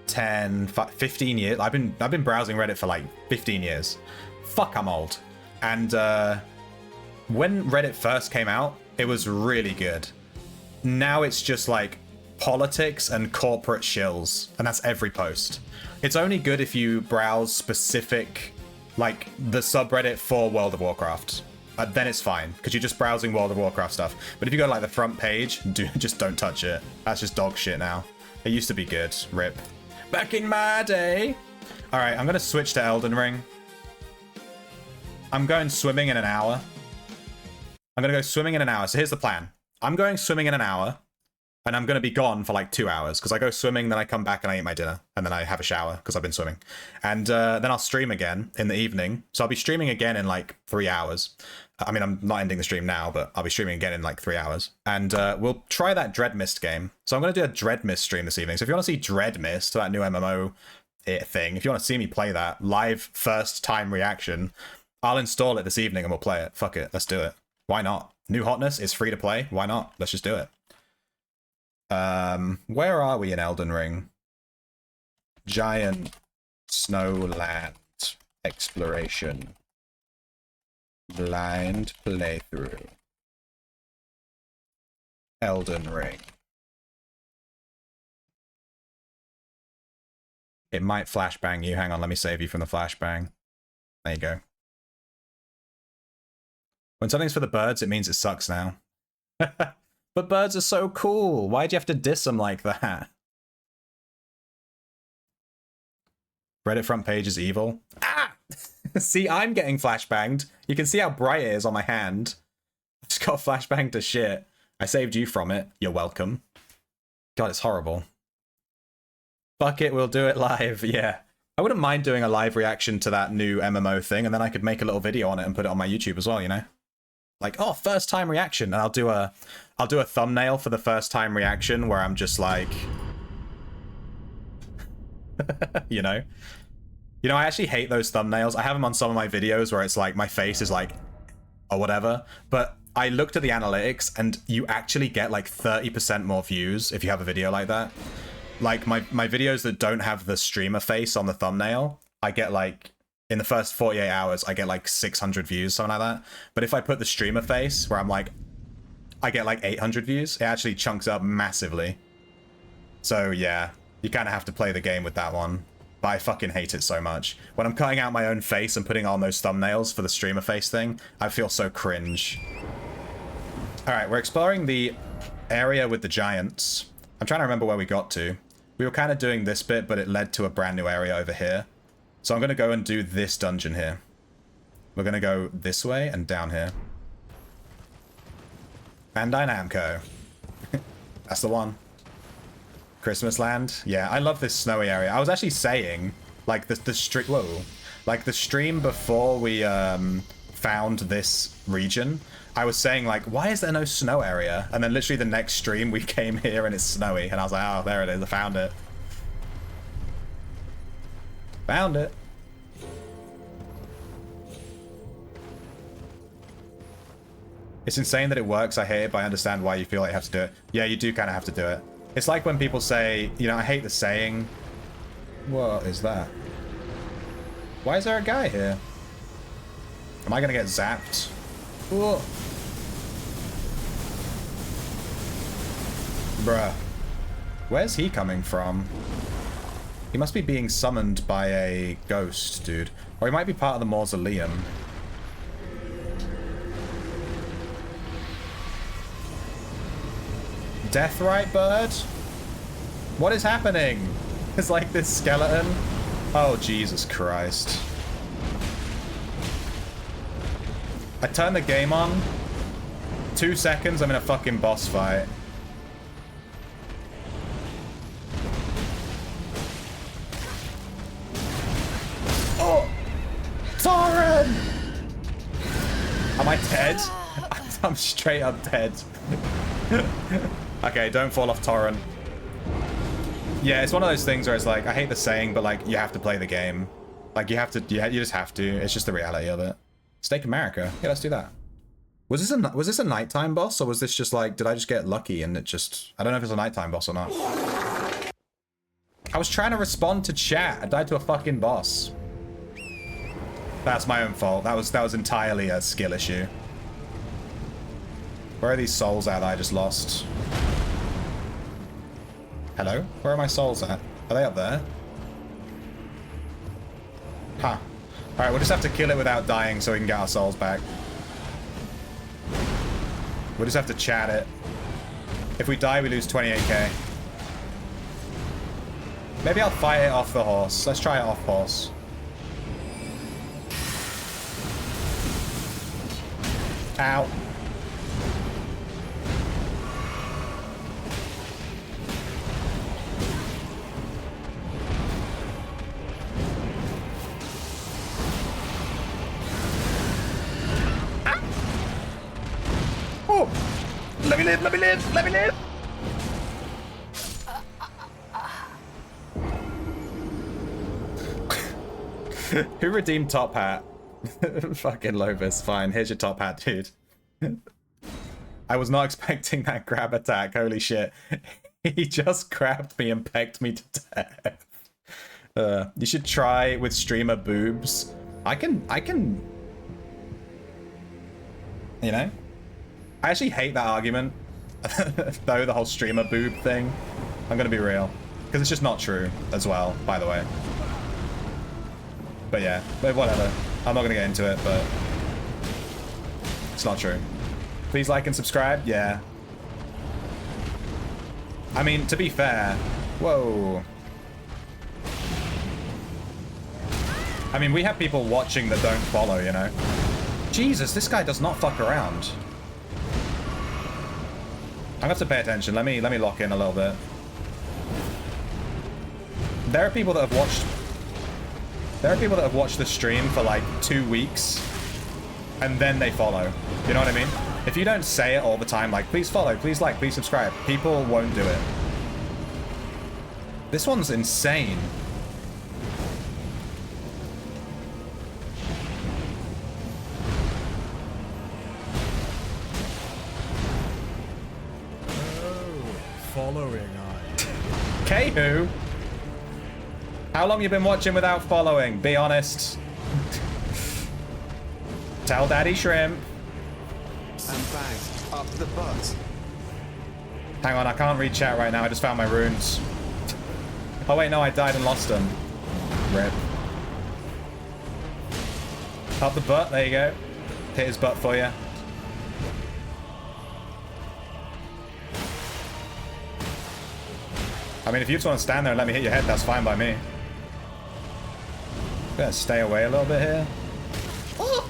[SPEAKER 1] 15 years. I've been browsing Reddit for like 15 years. Fuck, I'm old. And when Reddit first came out, it was really good. Now it's just like politics and corporate shills, and that's every post. It's only good if you browse specific, like the subreddit for World of Warcraft. Then it's fine, because you're just browsing World of Warcraft stuff. But if you go to like the front page, just don't touch it. That's just dog shit now. It used to be good. Rip. Back in my day. All right, I'm going to switch to Elden Ring. I'm going swimming in an hour. I'm going to go swimming in an hour. So here's the plan. I'm going swimming in an hour, and I'm going to be gone for like 2 hours, because I go swimming, then I come back and I eat my dinner, and then I have a shower, because I've been swimming. And then I'll stream again in the evening. So I'll be streaming again in like 3 hours. I mean, I'm not ending the stream now, but I'll be streaming again in like 3 hours. And we'll try that Dread Mist game. So I'm going to do a Dread Mist stream this evening. So if you want to see Dread Mist, that new MMO thing, if you want to see me play that, live first time reaction, I'll install it this evening and we'll play it. Fuck it, let's do it. Why not? New hotness is free to play. Why not? Let's just do it. Where are we in Elden Ring? Giant Snowland exploration. Blind playthrough. Elden Ring. It might flashbang you. Hang on, let me save you from the flashbang. There you go. When something's for the birds, it means it sucks now. But birds are so cool. Why'd you have to diss them like that? Reddit front page is evil. Ah! See, I'm getting flashbanged. You can see how bright it is on my hand. I just got flashbanged to shit. I saved you from it. You're welcome. God, it's horrible. Fuck it, we'll do it live. Yeah. I wouldn't mind doing a live reaction to that new MMO thing, and then I could make a little video on it and put it on my YouTube as well, you know? Like, oh, first time reaction. And I'll do a thumbnail for the first time reaction where I'm just like... you know? You know, I actually hate those thumbnails. I have them on some of my videos where it's like my face is like, or whatever. But I looked at the analytics and you actually get like 30% more views if you have a video like that. Like my videos that don't have the streamer face on the thumbnail, I get like, in the first 48 hours, I get like 600 views, something like that. But if I put the streamer face where I'm like, I get like 800 views, it actually chunks up massively. So yeah, you kind of have to play the game with that one. But I fucking hate it so much. When I'm cutting out my own face and putting on those thumbnails for the streamer face thing, I feel so cringe. Alright, we're exploring the area with the giants. I'm trying to remember where we got to. We were kind of doing this bit, but it led to a brand new area over here. So I'm going to go and do this dungeon here. We're going to go this way and down here. Bandai Namco. That's the one. Christmas Land. Yeah, I love this snowy area. I was actually saying, like, the stream... Whoa. Like, the stream before we found this region, I was saying, like, why is there no snow area? And then literally the next stream, we came here and it's snowy. And I was like, oh, there it is. I found it. Found it. It's insane that it works. I hate it, but I understand why you feel like you have to do it. Yeah, you do kind of have to do it. It's like when people say, you know, I hate the saying. What is that? Why is there a guy here? Am I going to get zapped? Whoa. Bruh. Where's he coming from? He must be being summoned by a ghost, dude. Or he might be part of the mausoleum. Deathrite bird? What is happening? It's like this skeleton. Oh, Jesus Christ. I turn the game on. 2 seconds, I'm in a fucking boss fight. Oh! Torren! Am I dead? I'm straight up dead. Okay, don't fall off Torren. Yeah, it's one of those things where it's like, I hate the saying, but like, you have to play the game. Like, you have to, you just have to. It's just the reality of it. Steak America. Yeah, let's do that. Was this a nighttime boss, or was this just like, did I just get lucky and it just, I don't know if it's a nighttime boss or not. I was trying to respond to chat. I died to a fucking boss. That's my own fault. That was entirely a skill issue. Where are these souls at that I just lost? Hello? Where are my souls at? Are they up there? Huh. Alright, we'll just have to kill it without dying so we can get our souls back. We'll just have to chat it. If we die, we lose 28k. Maybe I'll fight it off the horse. Let's try it off horse. Ow. Oh! Let me live, let me live, let me live! Who redeemed top hat? Fucking Lobus. Fine, here's your top hat, dude. I was not expecting that grab attack. Holy shit. He just grabbed me and pecked me to death. You should try with streamer boobs. I can... You know? I actually hate that argument. Though, the whole streamer boob thing. I'm gonna be real. Because it's just not true as well, by the way. But yeah, but whatever. I'm not gonna get into it, but it's not true. Please like and subscribe. Yeah. I mean, to be fair, whoa. I mean, we have people watching that don't follow, you know. Jesus, this guy does not fuck around. I'm gonna have to pay attention. Let me lock in a little bit. There are people that have watched. There are people that have watched the stream for like 2 weeks, and then they follow. You know what I mean? If you don't say it all the time, like, please follow, please like, please subscribe, people won't do it. This one's insane.
[SPEAKER 2] Following
[SPEAKER 1] K-who? How long you been watching without following? Be honest. Tell Daddy Shrimp.
[SPEAKER 5] I'm back. Up the butt.
[SPEAKER 1] Hang on, I can't read chat right now. I just found my runes. Oh wait, no, I died and lost them. Rip. Up the butt, there you go. Hit his butt for you. I mean, if you just want to stand there and let me hit your head, that's fine by me. Better stay away a little bit here. Oh!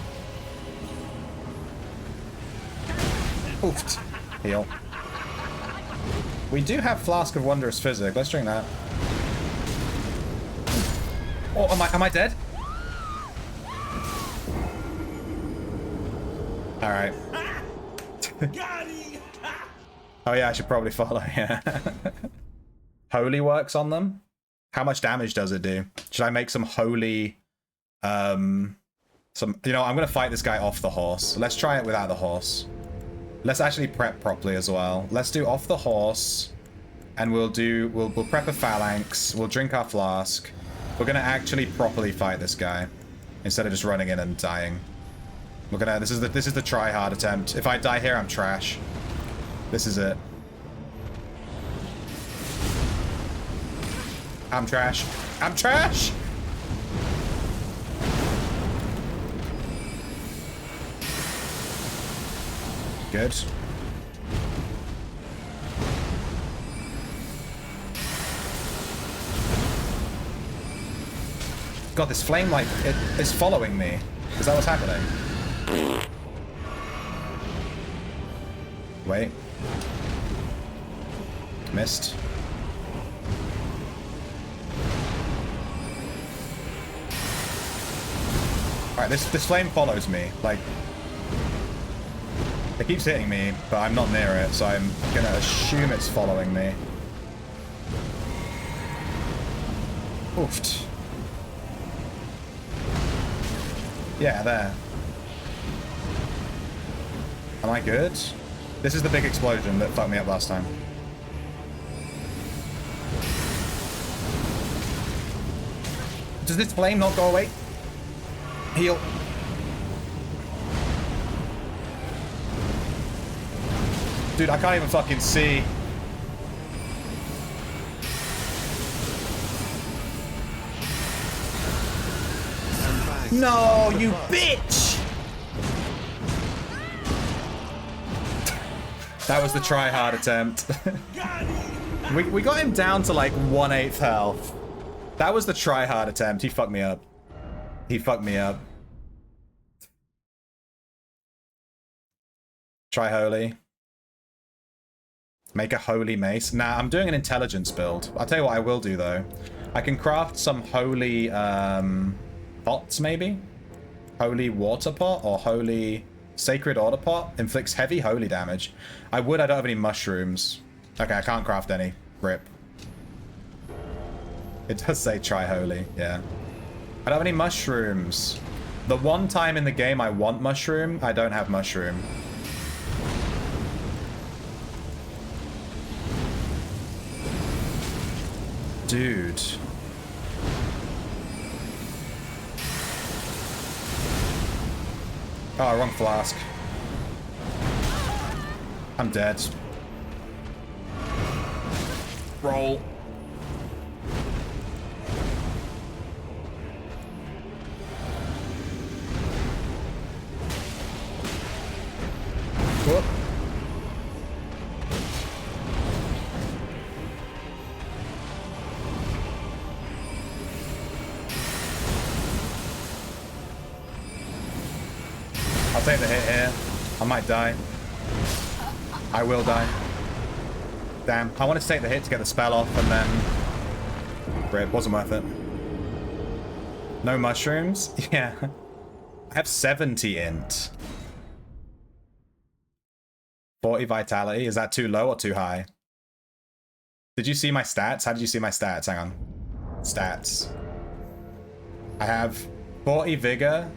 [SPEAKER 1] Oofed. Heal. We do have Flask of Wondrous Physic. Let's drink that. Oh, am I dead? Alright. Oh yeah, I should probably follow, yeah. Holy works on them? How much damage does it do? Should I make some holy... you know, I'm gonna fight this guy off the horse. Let's try it without the horse. Let's actually prep properly as well. Let's do off the horse, and we'll prep a phalanx, we'll drink our flask. We're gonna actually properly fight this guy, instead of just running in and dying. We're gonna, this is the try hard attempt. If I die here, I'm trash. This is it. I'm trash. I'm trash! Good. God, this flame light is following me. Is that what's happening? Wait. Missed. Alright, this flame follows me. Like, it keeps hitting me, but I'm not near it, so I'm gonna assume it's following me. Oofed. Yeah, there. Am I good? This is the big explosion that fucked me up last time. Does this flame not go away? Heal. Dude, I can't even fucking see. No, you bitch! That was the try-hard attempt. we got him down to like 1/8 health. That was the try-hard attempt. He fucked me up. He fucked me up. Try holy. Make a holy mace. Nah, I'm doing an intelligence build. I'll tell you what I will do though. I can craft some holy pots maybe? Holy water pot or holy sacred order pot. Inflicts heavy holy damage. I don't have any mushrooms. Okay, I can't craft any. Rip. It does say try holy, yeah. I don't have any mushrooms. The one time in the game I want mushroom, I don't have mushroom. Dude. Oh, wrong flask. I'm dead. Roll. Whoop. I'll take the hit here. I might die. I will die. Damn. I wanted to take the hit to get the spell off and then... Rip. Wasn't worth it. No mushrooms? Yeah. I have 70 int. 40 vitality. Is that too low or too high? Did you see my stats? How did you see my stats? Hang on. Stats. I have 40 vigor,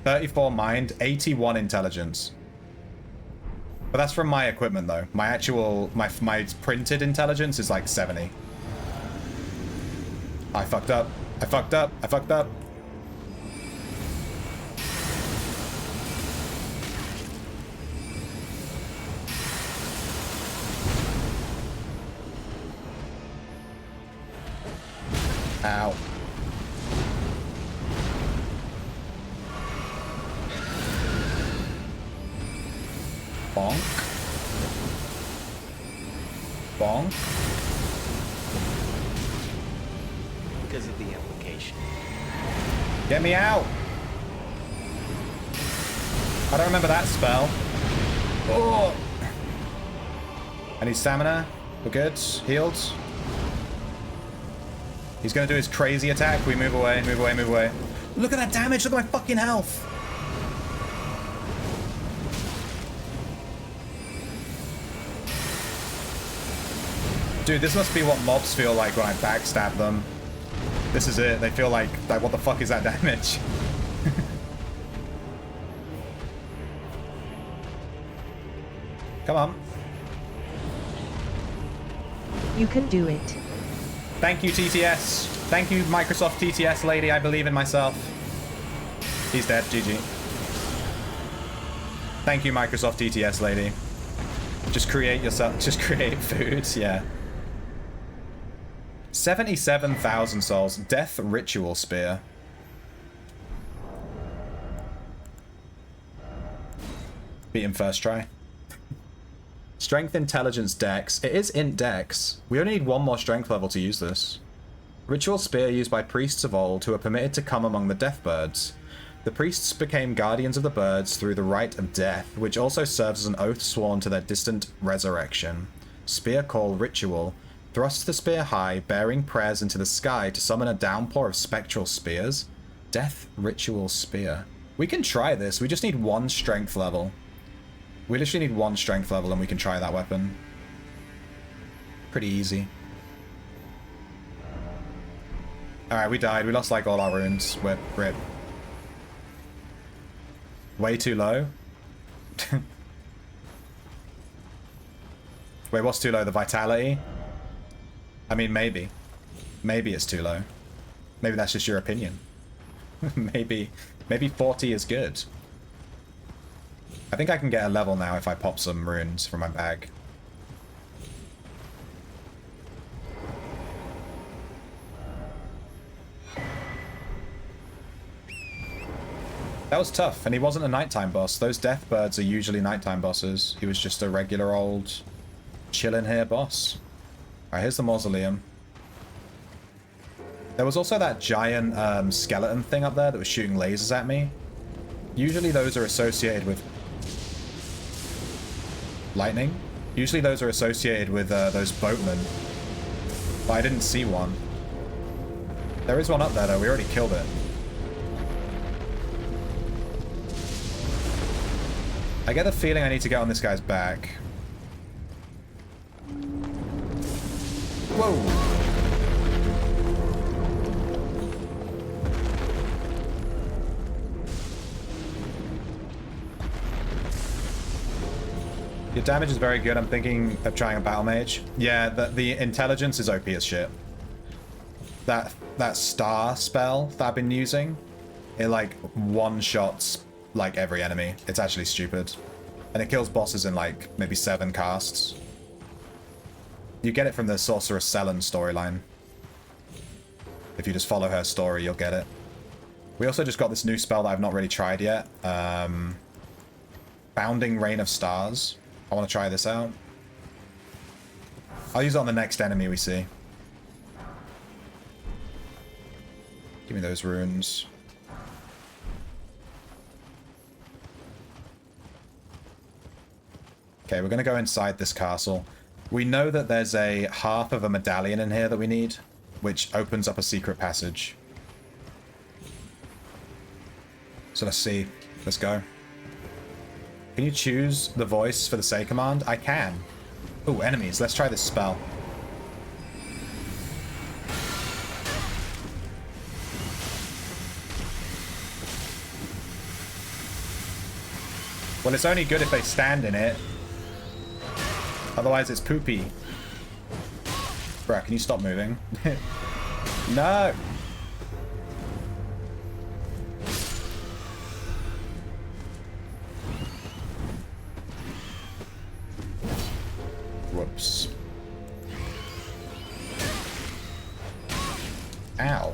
[SPEAKER 1] 34 mind, 81 intelligence. But that's from my equipment though. My actual, my printed intelligence is like 70. I fucked up. I fucked up. I fucked up. Ow. Bonk. Bonk.
[SPEAKER 3] Because of the implication.
[SPEAKER 1] Get me out. I don't remember that spell. Oh. I need stamina. We're good. Healed. He's gonna do his crazy attack. We move away, move away, move away. Look at that damage. Look at my fucking health. Dude, this must be what mobs feel like when I backstab them. This is it. They feel like what the fuck is that damage? Come on.
[SPEAKER 6] You can do it.
[SPEAKER 1] Thank you, TTS. Thank you, Microsoft TTS lady. I believe in myself. He's dead. GG. Thank you, Microsoft TTS lady. Just create yourself. Just create food. Yeah. 77,000 souls. Death Ritual Spear. Beat him first try. Strength, Intelligence, Dex. It is int Dex. We only need one more strength level to use this. Ritual Spear used by priests of old who are permitted to come among the death birds. The priests became guardians of the birds through the rite of death, which also serves as an oath sworn to their distant resurrection. Spear Call Ritual. Thrust the spear high, bearing prayers into the sky to summon a downpour of spectral spears. Death Ritual Spear. We can try this. We just need one strength level. We literally need one strength level and we can try that weapon. Pretty easy. Alright, we died. We lost like all our runes. Rip. Way too low? Wait, what's too low? The vitality? I mean, maybe. Maybe it's too low. Maybe that's just your opinion. maybe 40 is good. I think I can get a level now if I pop some runes from my bag. That was tough, and he wasn't a nighttime boss. Those death birds are usually nighttime bosses. He was just a regular old chillin' here boss. Alright, here's the mausoleum. There was also that giant skeleton thing up there that was shooting lasers at me. Usually those are associated with lightning. Usually those are associated with those boatmen. But I didn't see one. There is one up there though, we already killed it. I get the feeling I need to get on this guy's back. Whoa! Your damage is very good. I'm thinking of trying a battle mage. Yeah, the intelligence is OP as shit. That star spell that I've been using, it like one-shots like every enemy. It's actually stupid. And it kills bosses in like maybe 7 casts. You get it from the Sorceress Selen storyline. If you just follow her story, you'll get it. We also just got this new spell that I've not really tried yet. Bounding Rain of Stars. I want to try this out. I'll use it on the next enemy we see. Give me those runes. Okay, we're going to go inside this castle. We know that there's a half of a medallion in here that we need, which opens up a secret passage. So let's see. Let's go. Can you choose the voice for the say command? I can. Ooh, enemies. Let's try this spell. Well, it's only good if they stand in it. Otherwise, it's poopy. Bruh, can you stop moving? No! Whoops. Ow.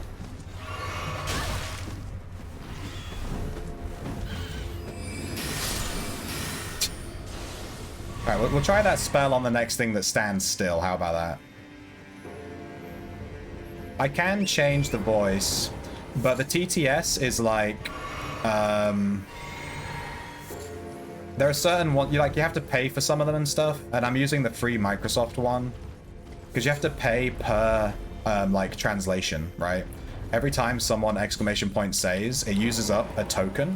[SPEAKER 1] Alright, we'll try that spell on the next thing that stands still. How about that? I can change the voice, but the TTS is like... there are certain ones, you have to pay for some of them and stuff, and I'm using the free Microsoft one. Because you have to pay per, like, translation, right? Every time someone exclamation point says, it uses up a token.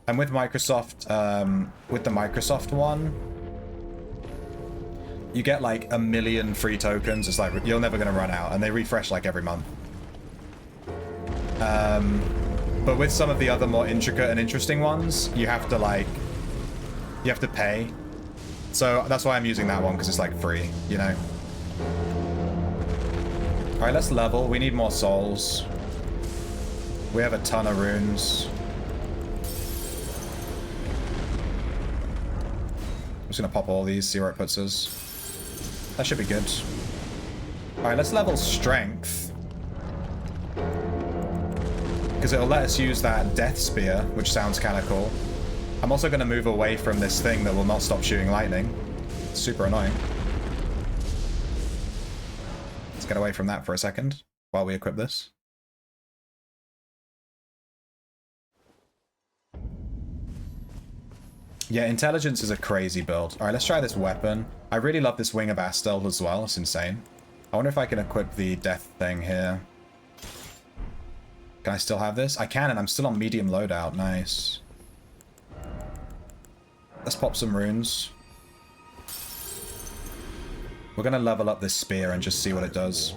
[SPEAKER 1] And with Microsoft, with the Microsoft one, you get like 1 million free tokens. It's like, you're never going to run out, and they refresh like every month. But with some of the other more intricate and interesting ones, you have to like, you have to pay. So that's why I'm using that one, because it's like free, you know? Alright, let's level. We need more souls. We have a ton of runes. I'm just gonna pop all these, see where it puts us. That should be good. Alright, let's level strength. Because it'll let us use that death spear, which sounds kind of cool. I'm also going to move away from this thing that will not stop shooting lightning. It's super annoying. Let's get away from that for a second while we equip this. Yeah, intelligence is a crazy build. Alright, let's try this weapon. I really love this Wing of Astel as well. It's insane. I wonder if I can equip the death thing here. Can I still have this? I can, and I'm still on medium loadout. Nice. Let's pop some runes. We're going to level up this spear and just see what it does.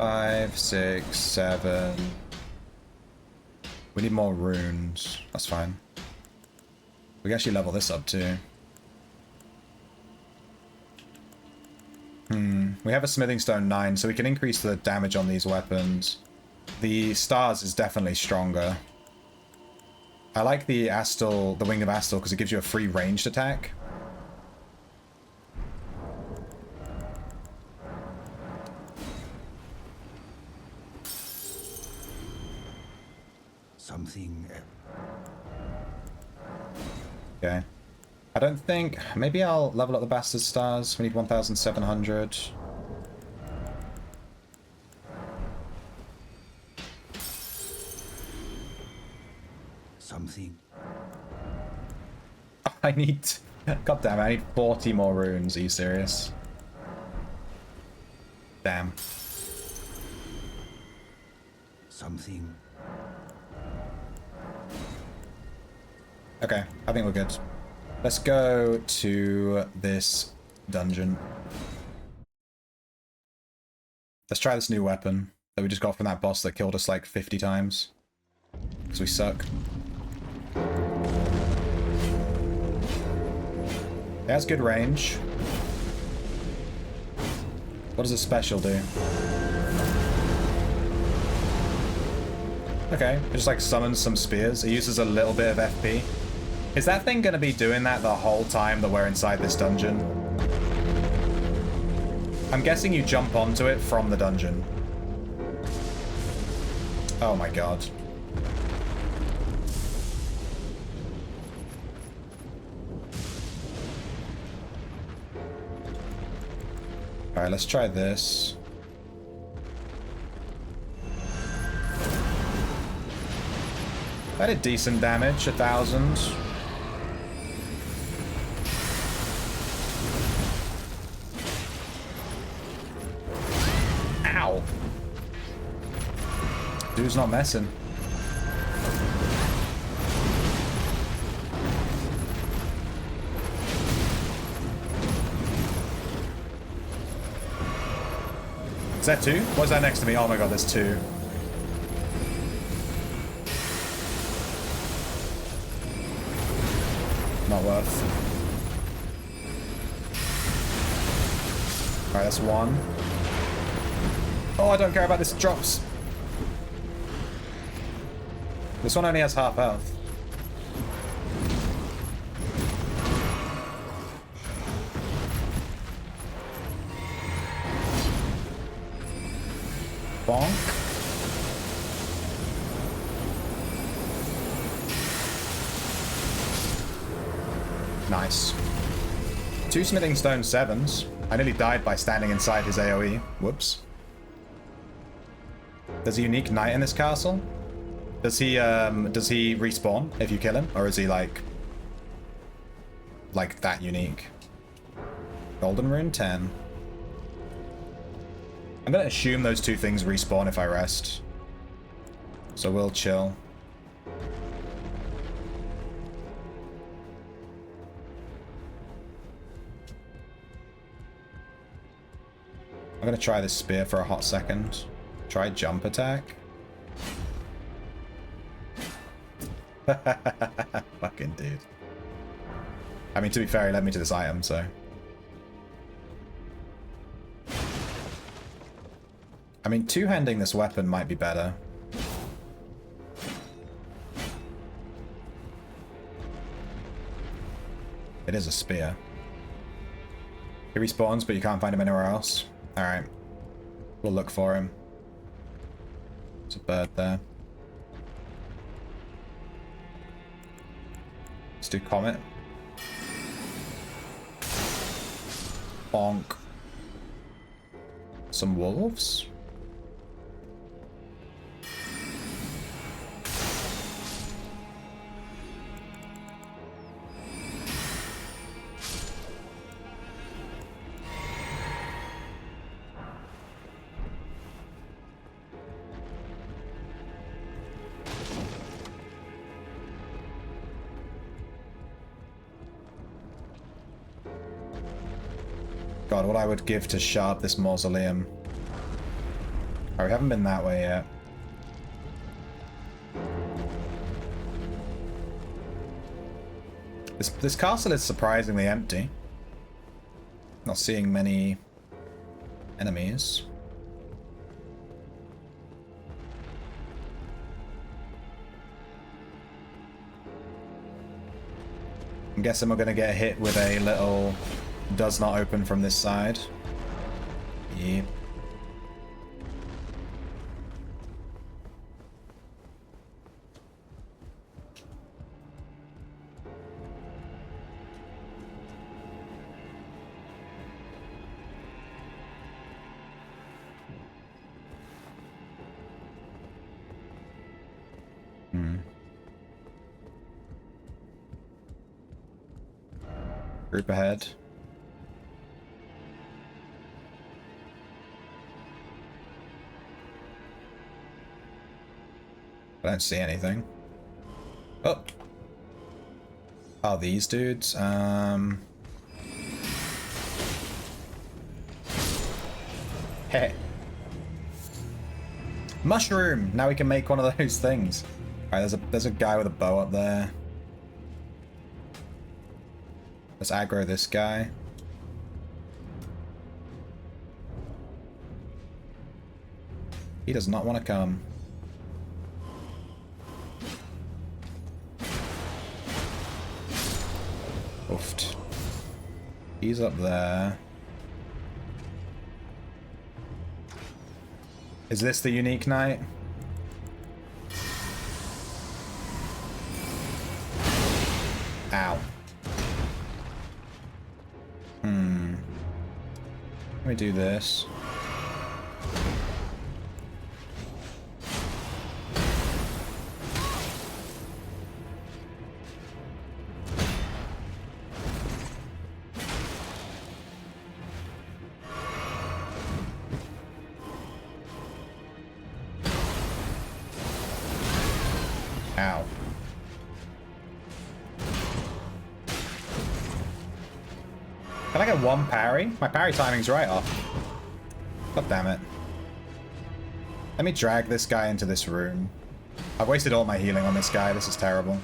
[SPEAKER 1] 5, 6, 7. We need more runes. That's fine. We can actually level this up too. We have a smithing stone 9, so we can increase the damage on these weapons. The stars is definitely stronger. I like the Astal, the Wing of Astal, because it gives you a free ranged attack.
[SPEAKER 5] Something.
[SPEAKER 1] Okay. I don't think... Maybe I'll level up the Bastard Stars. We need 1,700.
[SPEAKER 5] Something.
[SPEAKER 1] I need... God damn it, I need 40 more runes. Are you serious? Damn.
[SPEAKER 5] Something.
[SPEAKER 1] Okay, I think we're good. Let's go to this dungeon. Let's try this new weapon that we just got from that boss that killed us like 50 times. Because we suck. It has good range. What does a special do? Okay, it just like summons some spears. It uses a little bit of FP. Is that thing going to be doing that the whole time that we're inside this dungeon? I'm guessing you jump onto it from the dungeon. Oh my god. Alright, let's try this. That did decent damage, 1,000. Ow! Dude's not messing. Is that 2? What's that next to me? Oh my god, there's 2. Not worth. Alright, that's 1. Oh, I don't care about this. Drops. This one only has half health. Bonk. Nice. 2 smithing stone 7s. I nearly died by standing inside his AoE. Whoops. There's a unique knight in this castle. Does he respawn if you kill him? Or is he like that unique? Golden rune 10. I'm gonna assume those 2 things respawn if I rest. So we'll chill. I'm gonna try this spear for a hot second. Try jump attack. Fucking dude. I mean, to be fair, he led me to this item, so. I mean, two-handing this weapon might be better. It is a spear. He respawns, but you can't find him anywhere else. Alright. We'll look for him. There's a bird there. Let's do Comet. Bonk. Some wolves? God, what I would give to sharp this mausoleum. Oh, we haven't been that way yet. This castle is surprisingly empty. Not seeing many enemies. I'm guessing we're going to get hit with a little does not open from this side. Yep. Group ahead. I don't see anything. Oh. Oh, these dudes. Hey. Mushroom! Now we can make one of those things. Alright, there's a guy with a bow up there. Let's aggro this guy. He does not want to come. Oofed. He's up there. Is this the unique knight? Ow. Let me do this. Ow. Can I get one parry? My parry timing's right off. God damn it. Let me drag this guy into this room. I've wasted all my healing on this guy. This is terrible.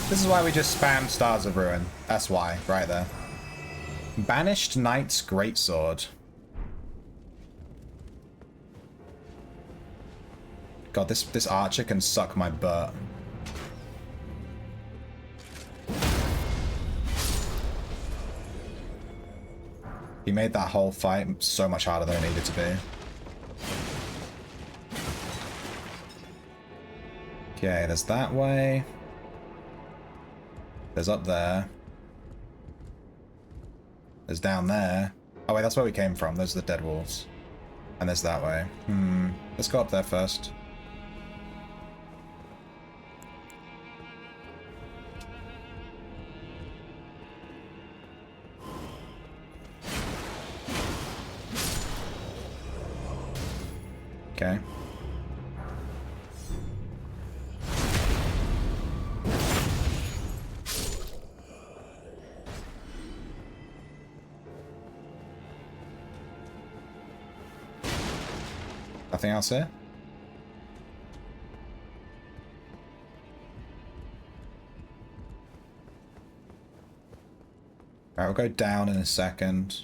[SPEAKER 1] This is why we just spam Stars of Ruin. That's why, right there. Banished Knight's Greatsword. God, this archer can suck my butt. He made that whole fight so much harder than it needed to be. Okay, there's that way. There's up there. There's down there. Oh wait, that's where we came from. Those are the dead wolves. And there's that way. Let's go up there first. Okay. Nothing else here? Alright, we'll go down in a second.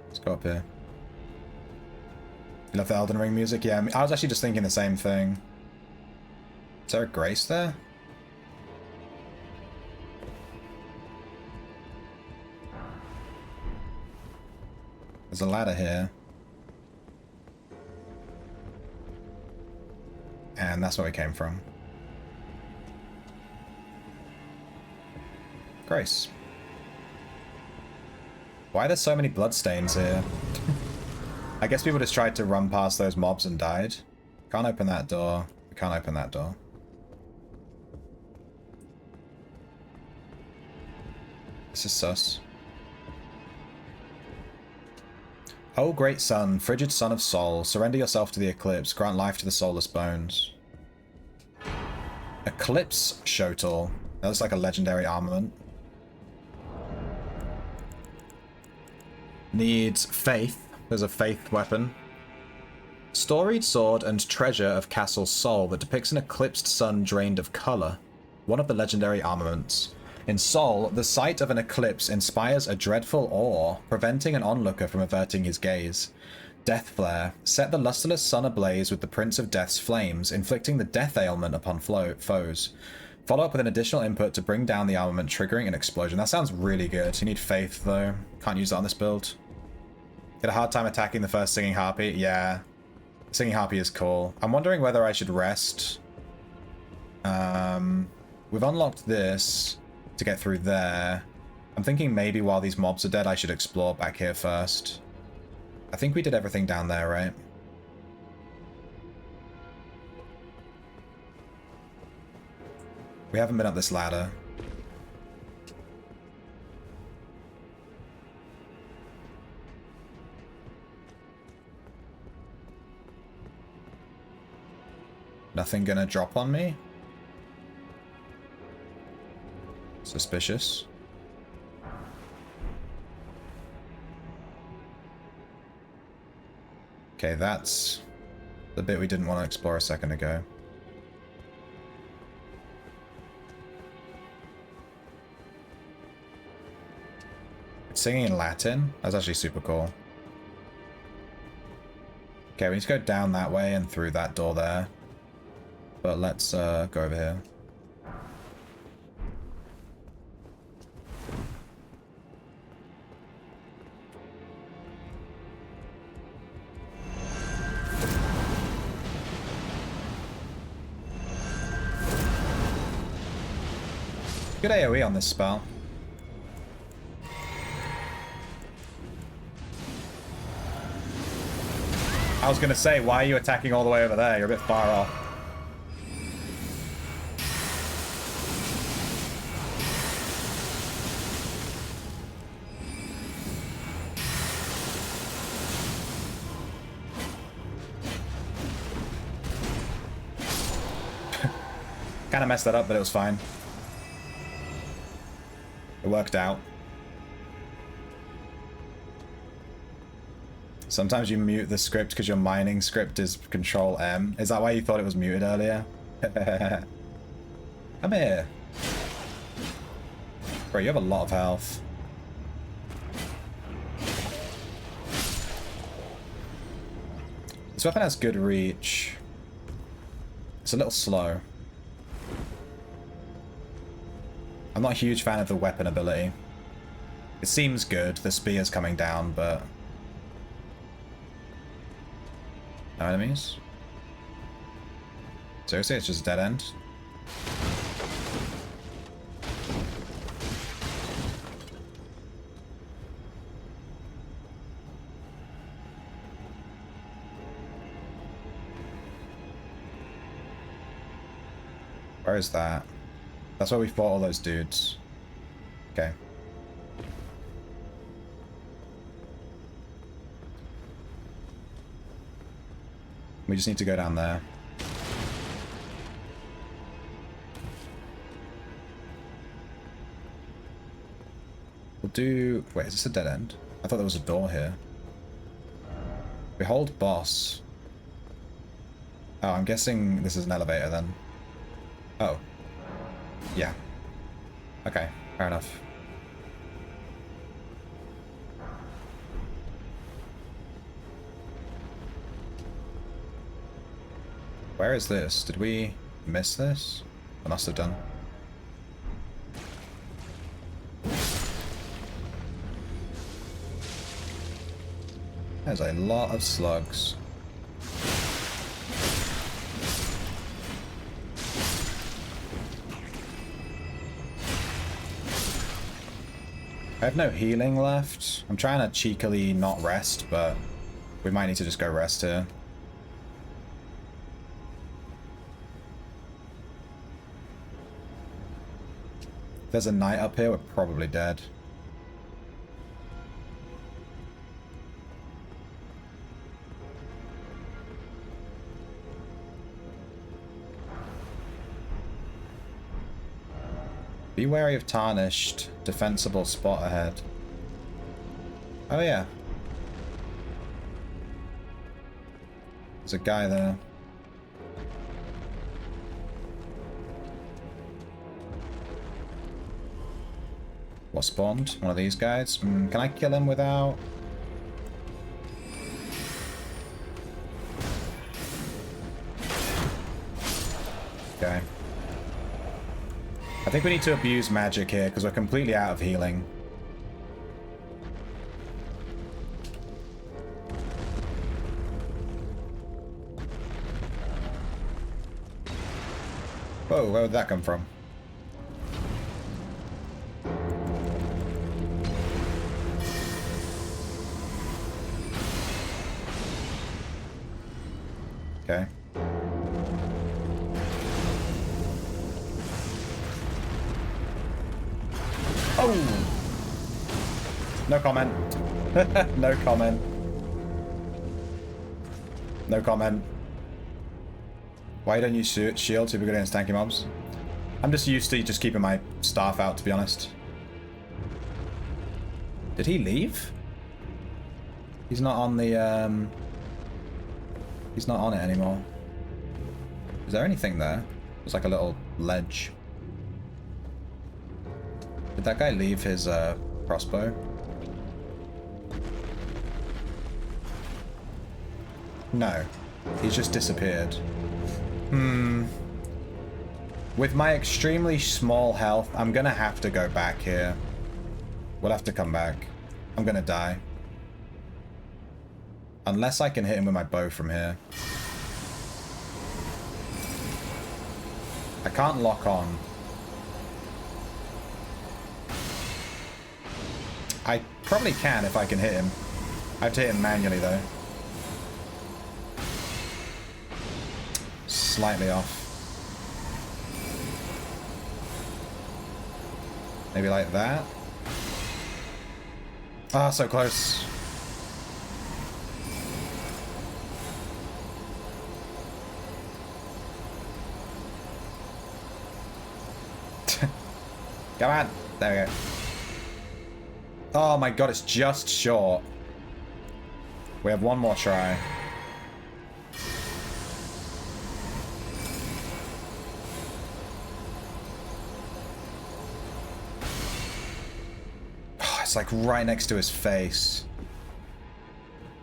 [SPEAKER 1] Let's go up here. You love the Elden Ring music? Yeah, I was actually just thinking the same thing. Is there a grace there? There's a ladder here. And that's where we came from. Grace. Why are there so many bloodstains here? I guess people just tried to run past those mobs and died. Can't open that door. We can't open that door. This is sus. Oh, great sun, frigid son of Sol, surrender yourself to the eclipse, grant life to the soulless bones. Eclipse Shotel. That looks like a legendary armament. Needs Faith. There's a Faith weapon. Storied Sword and Treasure of Castle Sol that depicts an eclipsed sun drained of color. One of the legendary armaments. In Sol, the sight of an eclipse inspires a dreadful awe, preventing an onlooker from averting his gaze. Death Flare. Set the lusterless sun ablaze with the Prince of Death's flames, inflicting the death ailment upon foes. Follow up with an additional input to bring down the armament, triggering an explosion. That sounds really good. You need Faith, though. Can't use that on this build. Get a hard time attacking the first Singing Harpy? Yeah. Singing Harpy is cool. I'm wondering whether I should rest. We've unlocked this to get through there. I'm thinking maybe while these mobs are dead, I should explore back here first. I think we did everything down there, right? We haven't been up this ladder. Nothing gonna drop on me? Suspicious. Okay, that's the bit we didn't want to explore a second ago. It's singing in Latin. That's actually super cool. Okay, we need to go down that way and through that door there. But let's go over here. Good AoE on this spell. I was gonna say, why are you attacking all the way over there? You're a bit far off. Kind of messed that up, but it was fine. It worked out. Sometimes you mute the script because your mining script is Control M. Is that why you thought it was muted earlier? Come here. Bro, you have a lot of health. This weapon has good reach. It's a little slow. I'm not a huge fan of the weapon ability. It seems good, the spear's coming down, but... No enemies? Seriously, it's just a dead end? Where is that? That's where we fought all those dudes. Okay. We just need to go down there. We'll do... Wait, is this a dead end? I thought there was a door here. Behold boss. Oh, I'm guessing this is an elevator then. Oh. Yeah. Okay, fair enough. Where is this? Did we miss this? I must have done. There's a lot of slugs. I have no healing left. I'm trying to cheekily not rest, but we might need to just go rest here. If there's a knight up here, we're probably dead. Be wary of tarnished. Defensible spot ahead. Oh yeah. There's a guy there. What spawned? One of these guys? Can I kill him without... Okay. I think we need to abuse magic here because we're completely out of healing. Whoa, where did that come from? Okay. Oh! No comment. No comment. No comment. Why don't you shoot shield to be good against tanky mobs? I'm just used to just keeping my staff out, to be honest. Did he leave? He's not on the, he's not on it anymore. Is there anything there? There's like a little ledge. Did that guy leave his, crossbow? No. He's just disappeared. With my extremely small health, I'm gonna have to go back here. We'll have to come back. I'm gonna die. Unless I can hit him with my bow from here. I can't lock on. I probably can if I can hit him. I have to hit him manually though. Slightly off. Maybe like that. Ah, so close. Come on. There we go. Oh my god, it's just short. We have one more try. Oh, it's like right next to his face.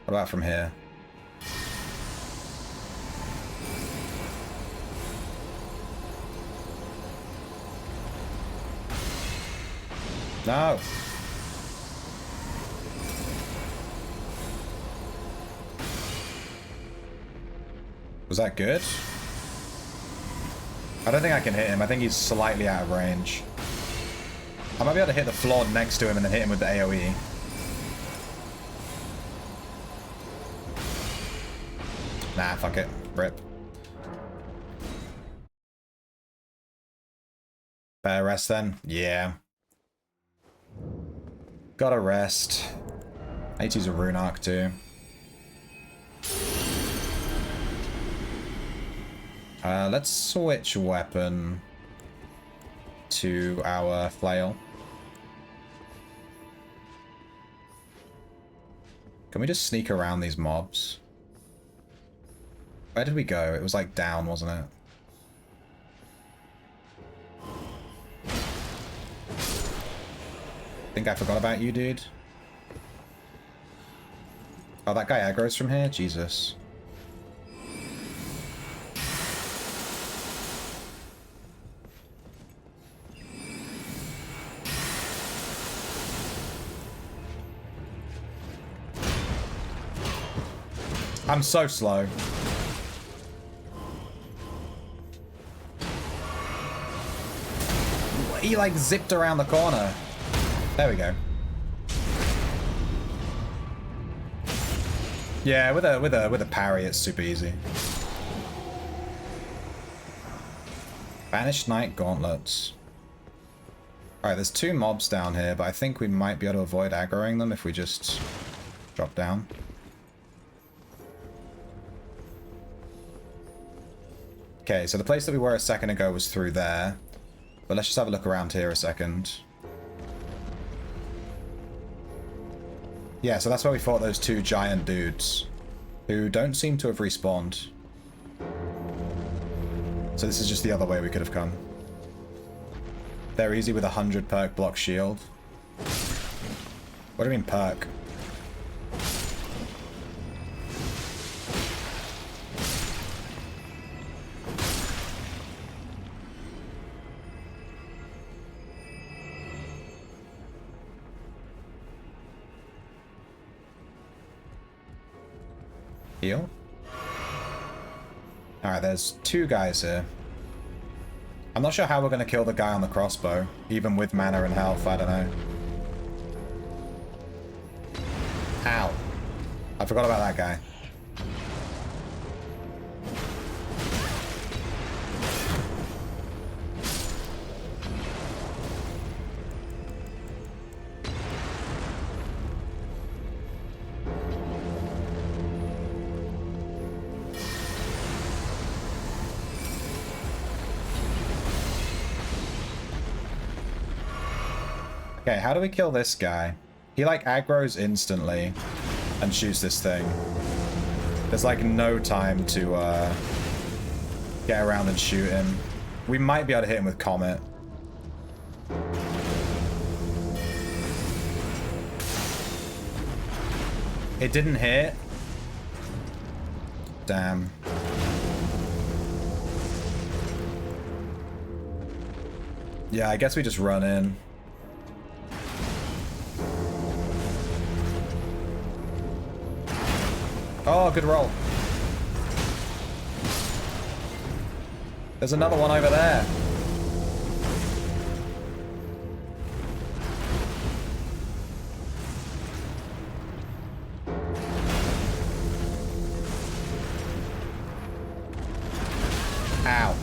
[SPEAKER 1] What about from here? No. Was that good? I don't think I can hit him. I think he's slightly out of range. I might be able to hit the floor next to him and then hit him with the AoE. Nah, fuck it. Rip. Better rest then? Yeah. Gotta rest. I need to use a rune arc too. Let's switch weapon to our flail. Can we just sneak around these mobs? Where did we go? It was like down, wasn't it? Think I forgot about you, dude. Oh, that guy aggro's from here? Jesus. I'm so slow. He like zipped around the corner. There we go. Yeah, with a parry, it's super easy. Banished Knight Gauntlets. Alright, there's two mobs down here, but I think we might be able to avoid aggroing them if we just drop down. Okay, so the place that we were a second ago was through there. But let's just have a look around here a second. Yeah, so that's where we fought those two giant dudes, who don't seem to have respawned. So this is just the other way we could have come. They're easy with 100 perk block shield. What do you mean perk? Heal? Alright, there's two guys here. I'm not sure how we're going to kill the guy on the crossbow, even with mana and health, I don't know. Ow. I forgot about that guy. Okay, how do we kill this guy? He like aggroes instantly and shoots this thing. There's like no time to get around and shoot him. We might be able to hit him with Comet. It didn't hit. Damn. Yeah, I guess we just run in. Oh, good roll. There's another one over there. Ow.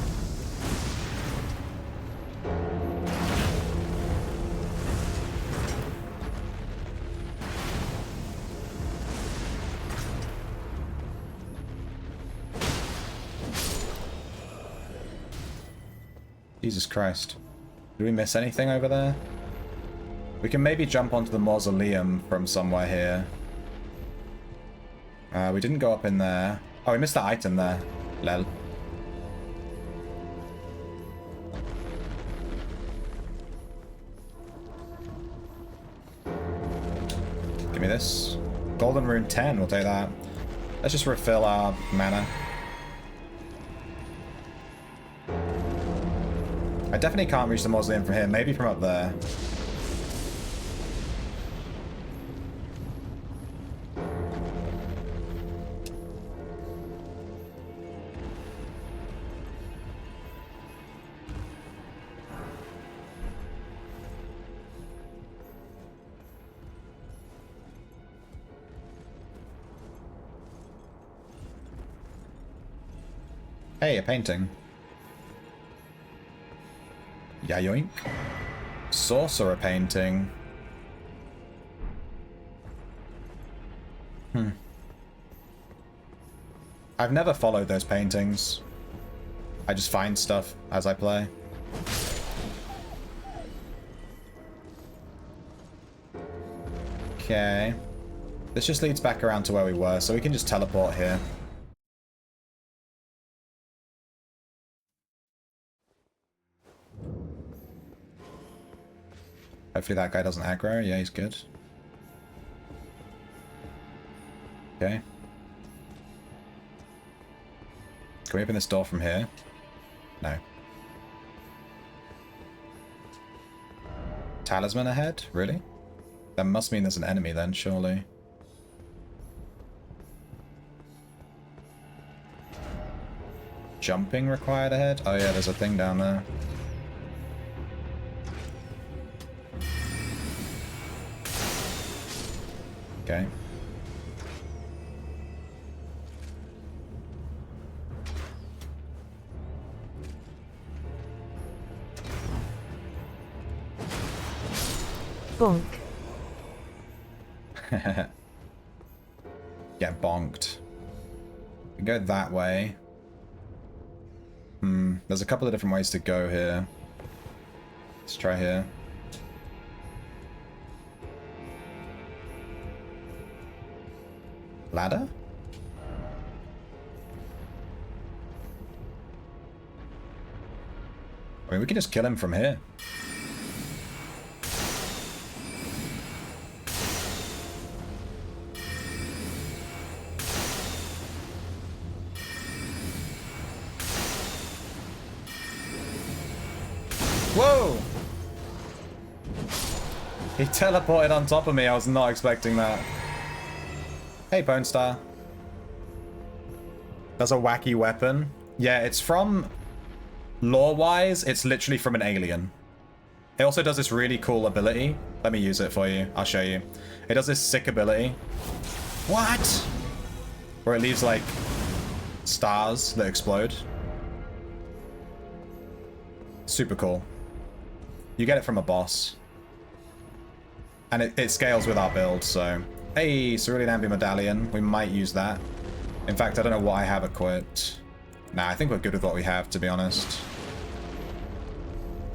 [SPEAKER 1] Jesus Christ. Did we miss anything over there? We can maybe jump onto the mausoleum from somewhere here. We didn't go up in there. Oh, we missed the item there. Lel. Give me this. Golden Rune 10, we'll take that. Let's just refill our mana. I definitely can't reach the mausoleum from here. Maybe from up there. Hey, a painting. Yayoink. Sorcerer painting. I've never followed those paintings. I just find stuff as I play. Okay. This just leads back around to where we were, so we can just teleport here. Hopefully that guy doesn't aggro. Yeah, he's good. Okay. Can we open this door from here? No. Talisman ahead? Really? That must mean there's an enemy then, surely. Jumping required ahead? Oh yeah, there's a thing down there. Okay.
[SPEAKER 6] Bonk.
[SPEAKER 1] Get bonked. We go that way. There's a couple of different ways to go here. Let's try here. Ladder? I mean, we can just kill him from here. Whoa! He teleported on top of me. I was not expecting that. Hey, Bone Star. That's a wacky weapon. Yeah, it's from... Lore-wise, it's literally from an alien. It also does this really cool ability. Let me use it for you. I'll show you. It does this sick ability. What? Where it leaves, like, stars that explode. Super cool. You get it from a boss. And it scales with our build, so... Hey, Cerulean Ambi Medallion. We might use that. In fact, I don't know what I have equipped. Nah, I think we're good with what we have, to be honest.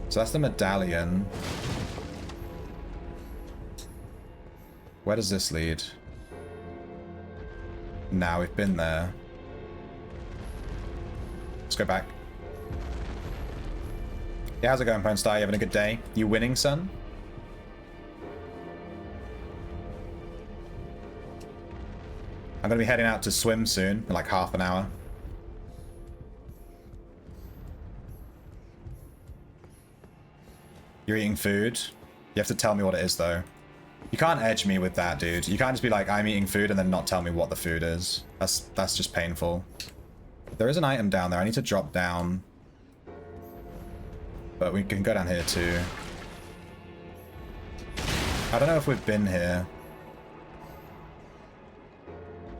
[SPEAKER 1] So that's the medallion. Where does this lead? Nah, we've been there. Let's go back. Yeah, how's it going, Pone Star? You having a good day? You winning, son? I'm gonna be heading out to swim soon, in like half an hour. You're eating food? You have to tell me what it is, though. You can't edge me with that, dude. You can't just be like, I'm eating food, and then not tell me what the food is. That's just painful. There is an item down there. I need to drop down. But we can go down here, too. I don't know if we've been here.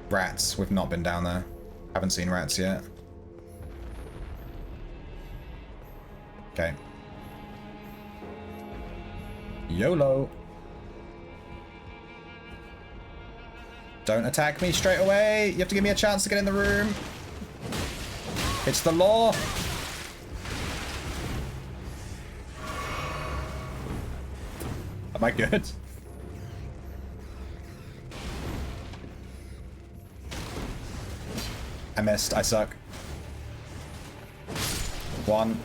[SPEAKER 1] Rats. We've not been down there. Haven't seen rats yet. Okay. YOLO. Don't attack me straight away. You have to give me a chance to get in the room. It's the law. Am I good? I missed. I suck. One.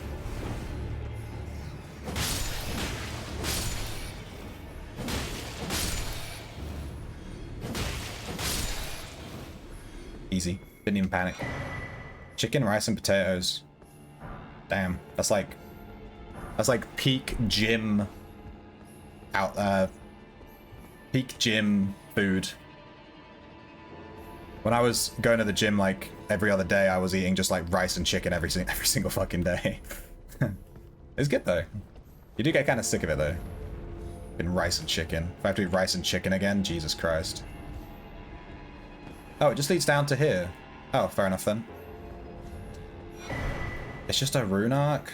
[SPEAKER 1] Easy. Didn't even panic. Chicken, rice, and potatoes. Damn. That's like peak gym peak gym food. When I was going to the gym like every other day, I was eating just like rice and chicken every single fucking day. It's good though. You do get kind of sick of it though. Been rice and chicken. If I have to eat rice and chicken again, Jesus Christ. Oh, it just leads down to here. Oh, fair enough then. It's just a rune arc.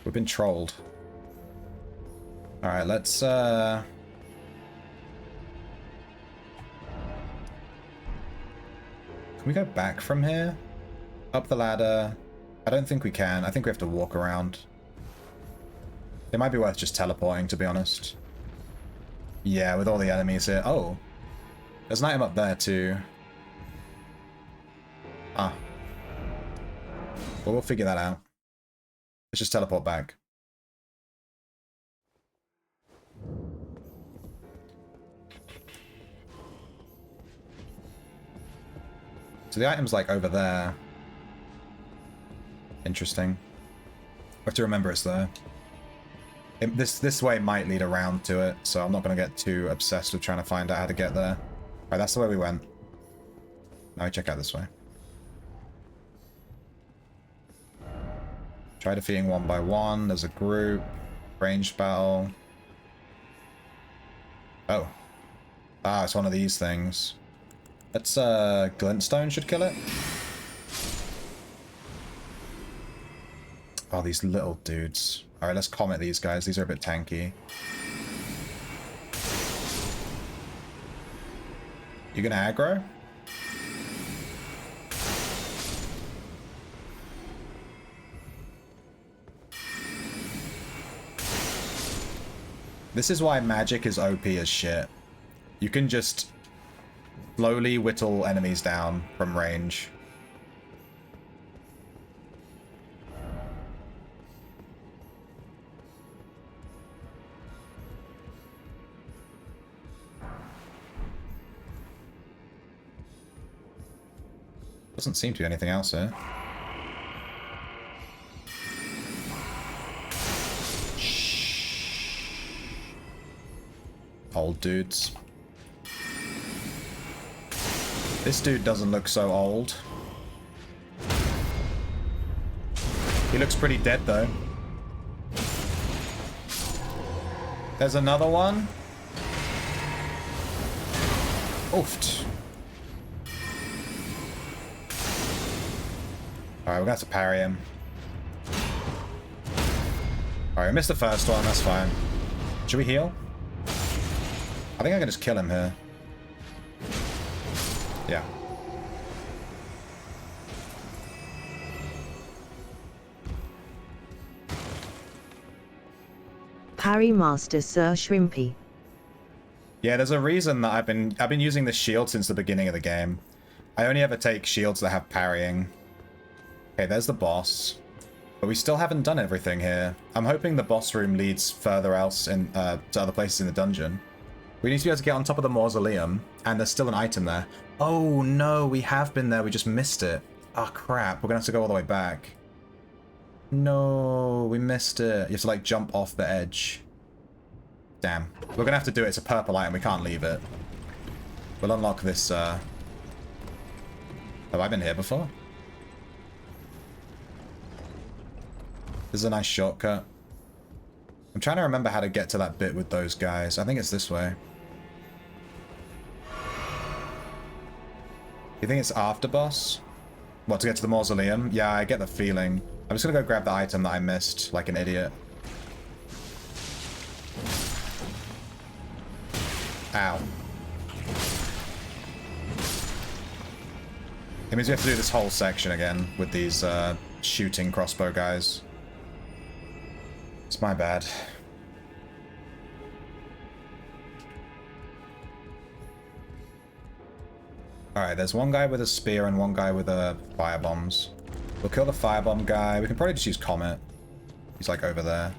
[SPEAKER 1] We've been trolled. Alright, let's Can we go back from here? Up the ladder? I don't think we can. I think we have to walk around. It might be worth just teleporting, to be honest. Yeah, with all the enemies here. Oh. There's an item up there, too. Ah. Well, we'll figure that out. Let's just teleport back. So the item's like over there. Interesting. I have to remember it's there. This way might lead around to it, so I'm not going to get too obsessed with trying to find out how to get there. Alright, that's the way we went. Now we check out this way. Try defeating one by one. There's a group. Ranged battle. Oh. Ah, it's one of these things. Let's, Glintstone should kill it. Oh, these little dudes. Alright, let's comet these guys. These are a bit tanky. You gonna aggro? This is why magic is OP as shit. You can just slowly whittle enemies down from range. Doesn't seem to be anything else here. Old dudes. This dude doesn't look so old. He looks pretty dead though. There's another one. Oofed. Alright, we're gonna have to parry him. Alright, I missed the first one, that's fine. Should we heal? I think I can just kill him here. Yeah.
[SPEAKER 6] Parry Master Sir Shrimpy.
[SPEAKER 1] Yeah, there's a reason that I've been using this shield since the beginning of the game. I only ever take shields that have parrying. Okay, there's the boss. But we still haven't done everything here. I'm hoping the boss room leads further else in to other places in the dungeon. We need to be able to get on top of the mausoleum, and there's still an item there. Oh no, we have been there, we just missed it. Oh crap, we're gonna have to go all the way back. No, we missed it. You have to like jump off the edge. Damn. We're gonna have to do it, it's a purple item, we can't leave it. We'll unlock this, Have I been here before? This is a nice shortcut. I'm trying to remember how to get to that bit with those guys. I think it's this way. You think it's after boss? What, to get to the mausoleum? Yeah, I get the feeling. I'm just gonna go grab the item that I missed, like an idiot. Ow. It means we have to do this whole section again with these shooting crossbow guys. It's my bad. Alright, there's one guy with a spear and one guy with fire bombs. We'll kill the firebomb guy. We can probably just use Comet. He's like over there.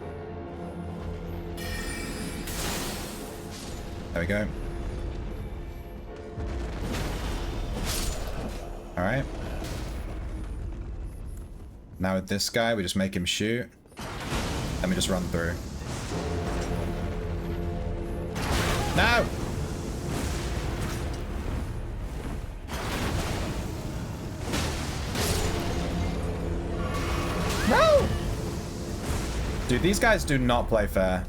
[SPEAKER 1] There we go. Alright. Now with this guy, we just make him shoot. And we just run through. No! No! Dude, these guys do not play fair.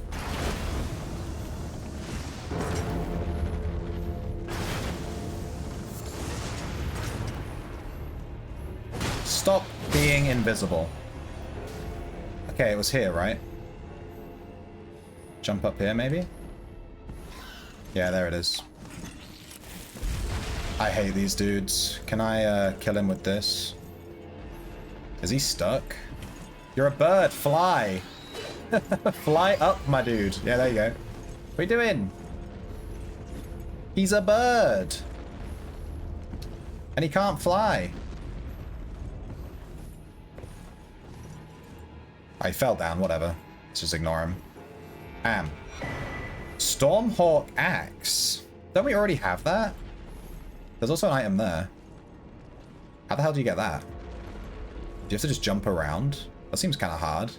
[SPEAKER 1] Stop being invisible. Okay, it was here, right? Jump up here, maybe? Yeah, there it is. I hate these dudes. Can I kill him with this? Is he stuck? You're a bird. Fly. Fly up, my dude. Yeah, there you go. What are you doing? He's a bird. And he can't fly. I fell down, whatever. Let's just ignore him. Stormhawk Axe. Don't we already have that? There's also an item there. How the hell do you get that? Do you have to just jump around? That seems kind of hard.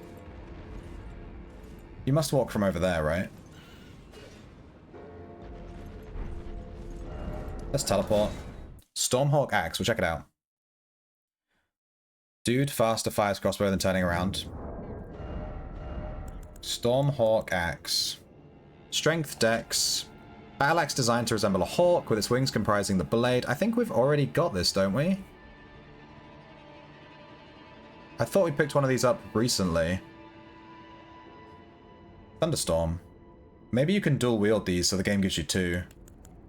[SPEAKER 1] You must walk from over there, right? Let's teleport. Stormhawk Axe, we'll check it out. Dude faster fires crossbow than turning around. Stormhawk Axe. Strength Dex. Battle axe designed to resemble a hawk with its wings comprising the blade. I think we've already got this, don't we? I thought we picked one of these up recently. Thunderstorm. Maybe you can dual wield these so the game gives you two.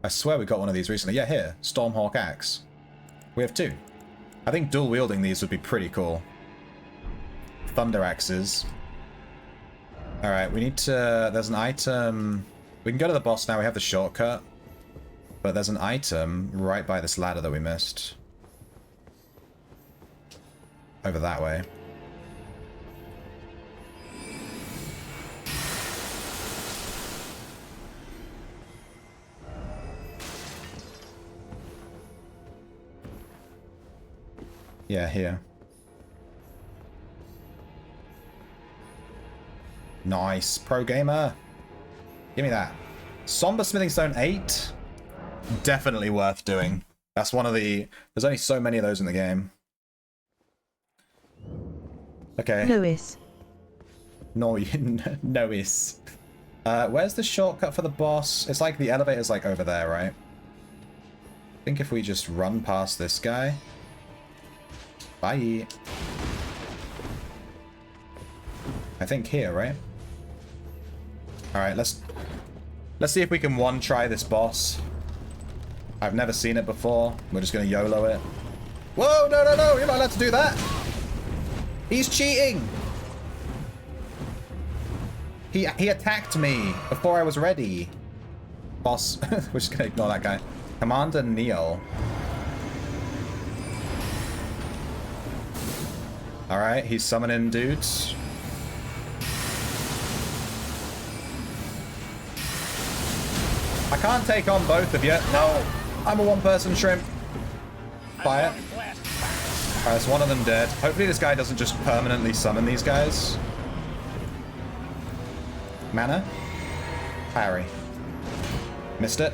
[SPEAKER 1] I swear we got one of these recently. Yeah, here. Stormhawk Axe. We have two. I think dual wielding these would be pretty cool. Thunder axes. Alright, we need to... There's an item... We can go to the boss now. We have the shortcut. But there's an item right by this ladder that we missed. Over that way. Yeah, here. Nice. Pro gamer. Give me that. Somber Smithing Stone 8. Definitely worth doing. That's one of the... There's only so many of those in the game. Okay.
[SPEAKER 6] Lewis.
[SPEAKER 1] No, Nois. Where's the shortcut for the boss? It's like the elevator's like over there, right? I think if we just run past this guy. Bye. I think here, right? Alright, let's see if we can one-try this boss. I've never seen it before. We're just gonna YOLO it. Whoa, no, no, no! You're not allowed to do that! He's cheating! He attacked me before I was ready. Boss. We're just gonna ignore that guy. Commander Neil. Alright, he's summoning dudes. I can't take on both of you. No! I'm a one-person shrimp. Fire. Alright, that's one of them dead. Hopefully this guy doesn't just permanently summon these guys. Mana. Parry. Missed it.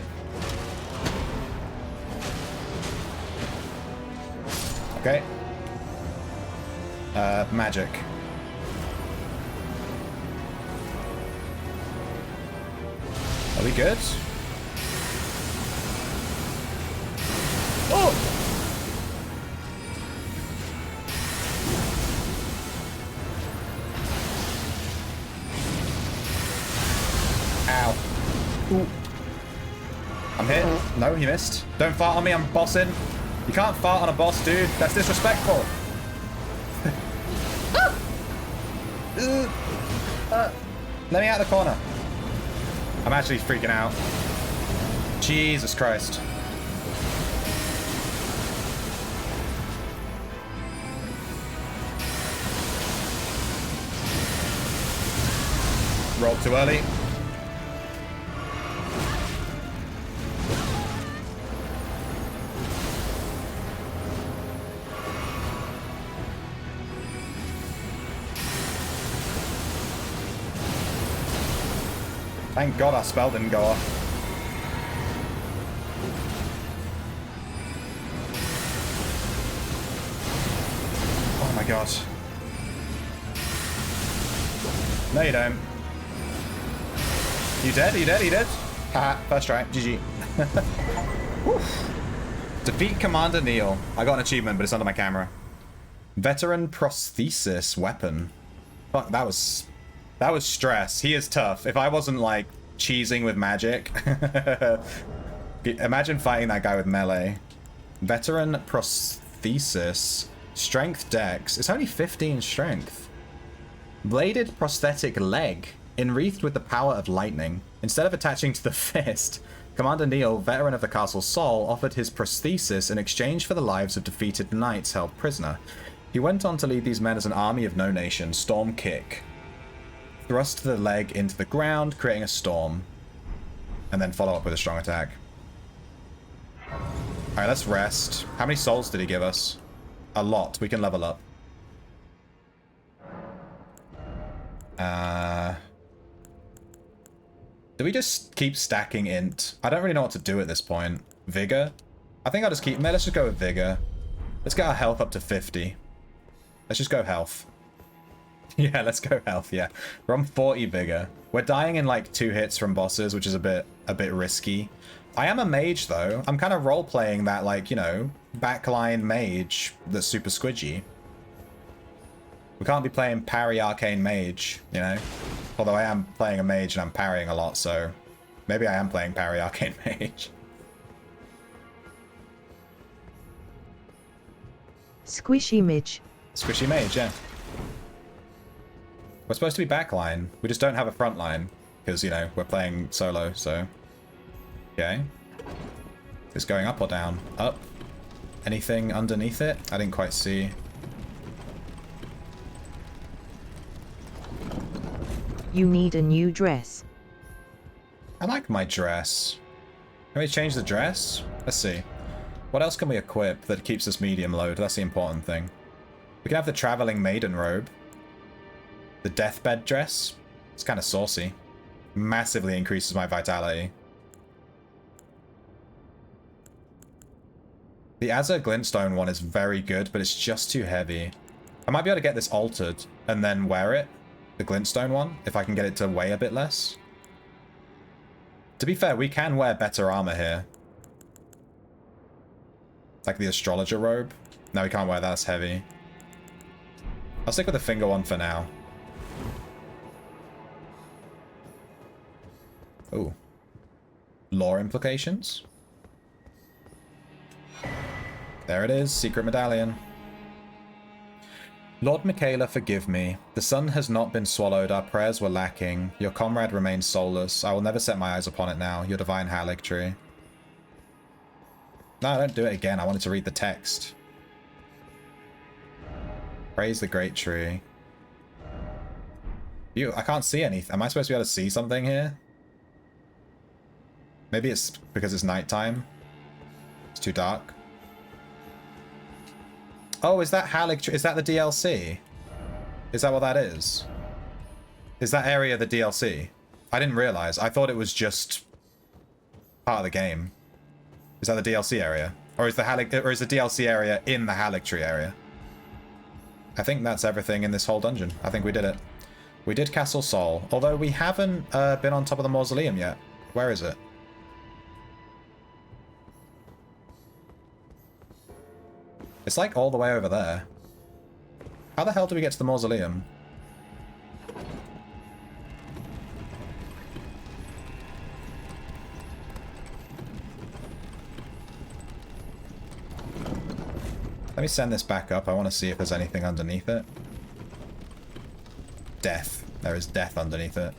[SPEAKER 1] Okay. Magic. Are we good? Oh! Ow. Ooh. I'm hit. No, he missed. Don't fart on me, I'm bossing. You can't fart on a boss, dude. That's disrespectful. Let me out of the corner. I'm actually freaking out. Jesus Christ. Rolled too early. Thank God our spell didn't go off. Oh my God. No, you don't. You dead? Are you dead? Are you dead? Haha, first try. GG. Defeat Commander Neil. I got an achievement, but it's under my camera. Veteran prosthesis weapon. Fuck, that was stress. He is tough. If I wasn't like cheesing with magic. Imagine fighting that guy with melee. Veteran prosthesis. Strength dex. It's only 15 strength. Bladed prosthetic leg. Enwreathed with the power of lightning. Instead of attaching to the fist, Commander Neil, veteran of the Castle Sol, offered his prosthesis in exchange for the lives of defeated knights held prisoner. He went on to lead these men as an army of no nation. Storm kick. Thrust the leg into the ground, creating a storm. And then follow up with a strong attack. Alright, let's rest. How many souls did he give us? A lot. We can level up. Do we just keep stacking int? I don't really know what to do at this point. Vigor? I think I'll just keep... Let's just go with Vigor. Let's get our health up to 50. Let's just go health. Yeah, let's go health, yeah. We're on 40 Vigor. We're dying in like 2 hits from bosses, which is a bit risky. I am a mage, though. I'm kind of role-playing that, like, you know, backline mage that's super squidgy. We can't be playing parry Arcane Mage, you know? Although I am playing a mage and I'm parrying a lot, so... Maybe I am playing parry Arcane Mage.
[SPEAKER 6] Squishy Mage.
[SPEAKER 1] Squishy Mage, yeah. We're supposed to be backline. We just don't have a front line. Because, you know, we're playing solo, so... Okay. Is it going up or down? Up. Anything underneath it? I didn't quite see.
[SPEAKER 6] You need a new dress.
[SPEAKER 1] I like my dress. Can we change the dress? Let's see. What else can we equip that keeps us medium load? That's the important thing. We can have the traveling maiden robe. The deathbed dress. It's kind of saucy. Massively increases my vitality. The Azure Glintstone one is very good, but it's just too heavy. I might be able to get this altered and then wear it. The Glintstone one, if I can get it to weigh a bit less. To be fair, we can wear better armor here. Like the Astrologer robe. No, we can't wear that, that's heavy. I'll stick with the finger one for now. Ooh. Lore implications? There it is, secret medallion. Lord Michaela, forgive me. The sun has not been swallowed, our prayers were lacking. Your comrade remains soulless. I will never set my eyes upon it now. Your divine haligtree. No, don't do it again. I wanted to read the text. Praise the great tree. I can't see anything. Am I supposed to be able to see something here? Maybe it's because it's nighttime. It's too dark. Oh, is that Haligtree? Is that the DLC? Is that what that is? Is that area the DLC? I didn't realize. I thought it was just part of the game. Is that the DLC area? Or is the DLC area in the Haligtree area? I think that's everything in this whole dungeon. I think we did it. We did Castle Sol, although we haven't been on top of the mausoleum yet. Where is it? It's like all the way over there. How the hell do we get to the mausoleum? Let me send this back up. I want to see if there's anything underneath it. Death. There is death underneath it.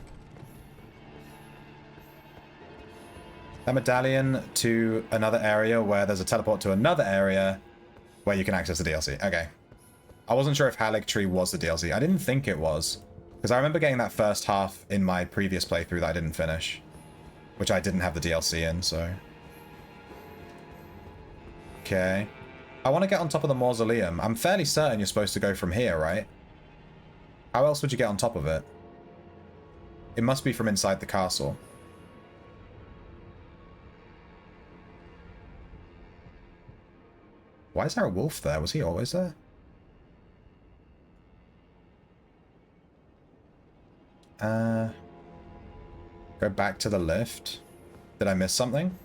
[SPEAKER 1] A medallion to another area where there's a teleport to another area where you can access the DLC. Okay. I wasn't sure if Haligtree was the DLC. I didn't think it was. Because I remember getting that first half in my previous playthrough that I didn't finish. Which I didn't have the DLC in, so... Okay. I want to get on top of the mausoleum. I'm fairly certain you're supposed to go from here, right? How else would you get on top of it? It must be from inside the castle. Why is there a wolf there? Was he always there? Go back to the lift. Did I miss something?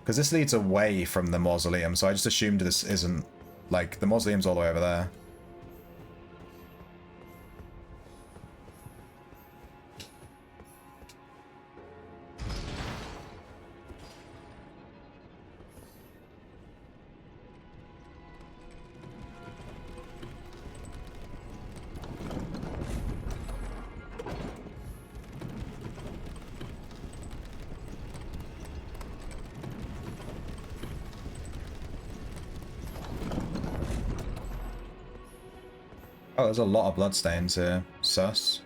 [SPEAKER 1] Because this leads away from the mausoleum, so I just assumed this isn't... Like, the mausoleum's all the way over there. Oh, there's a lot of bloodstains here. Sus.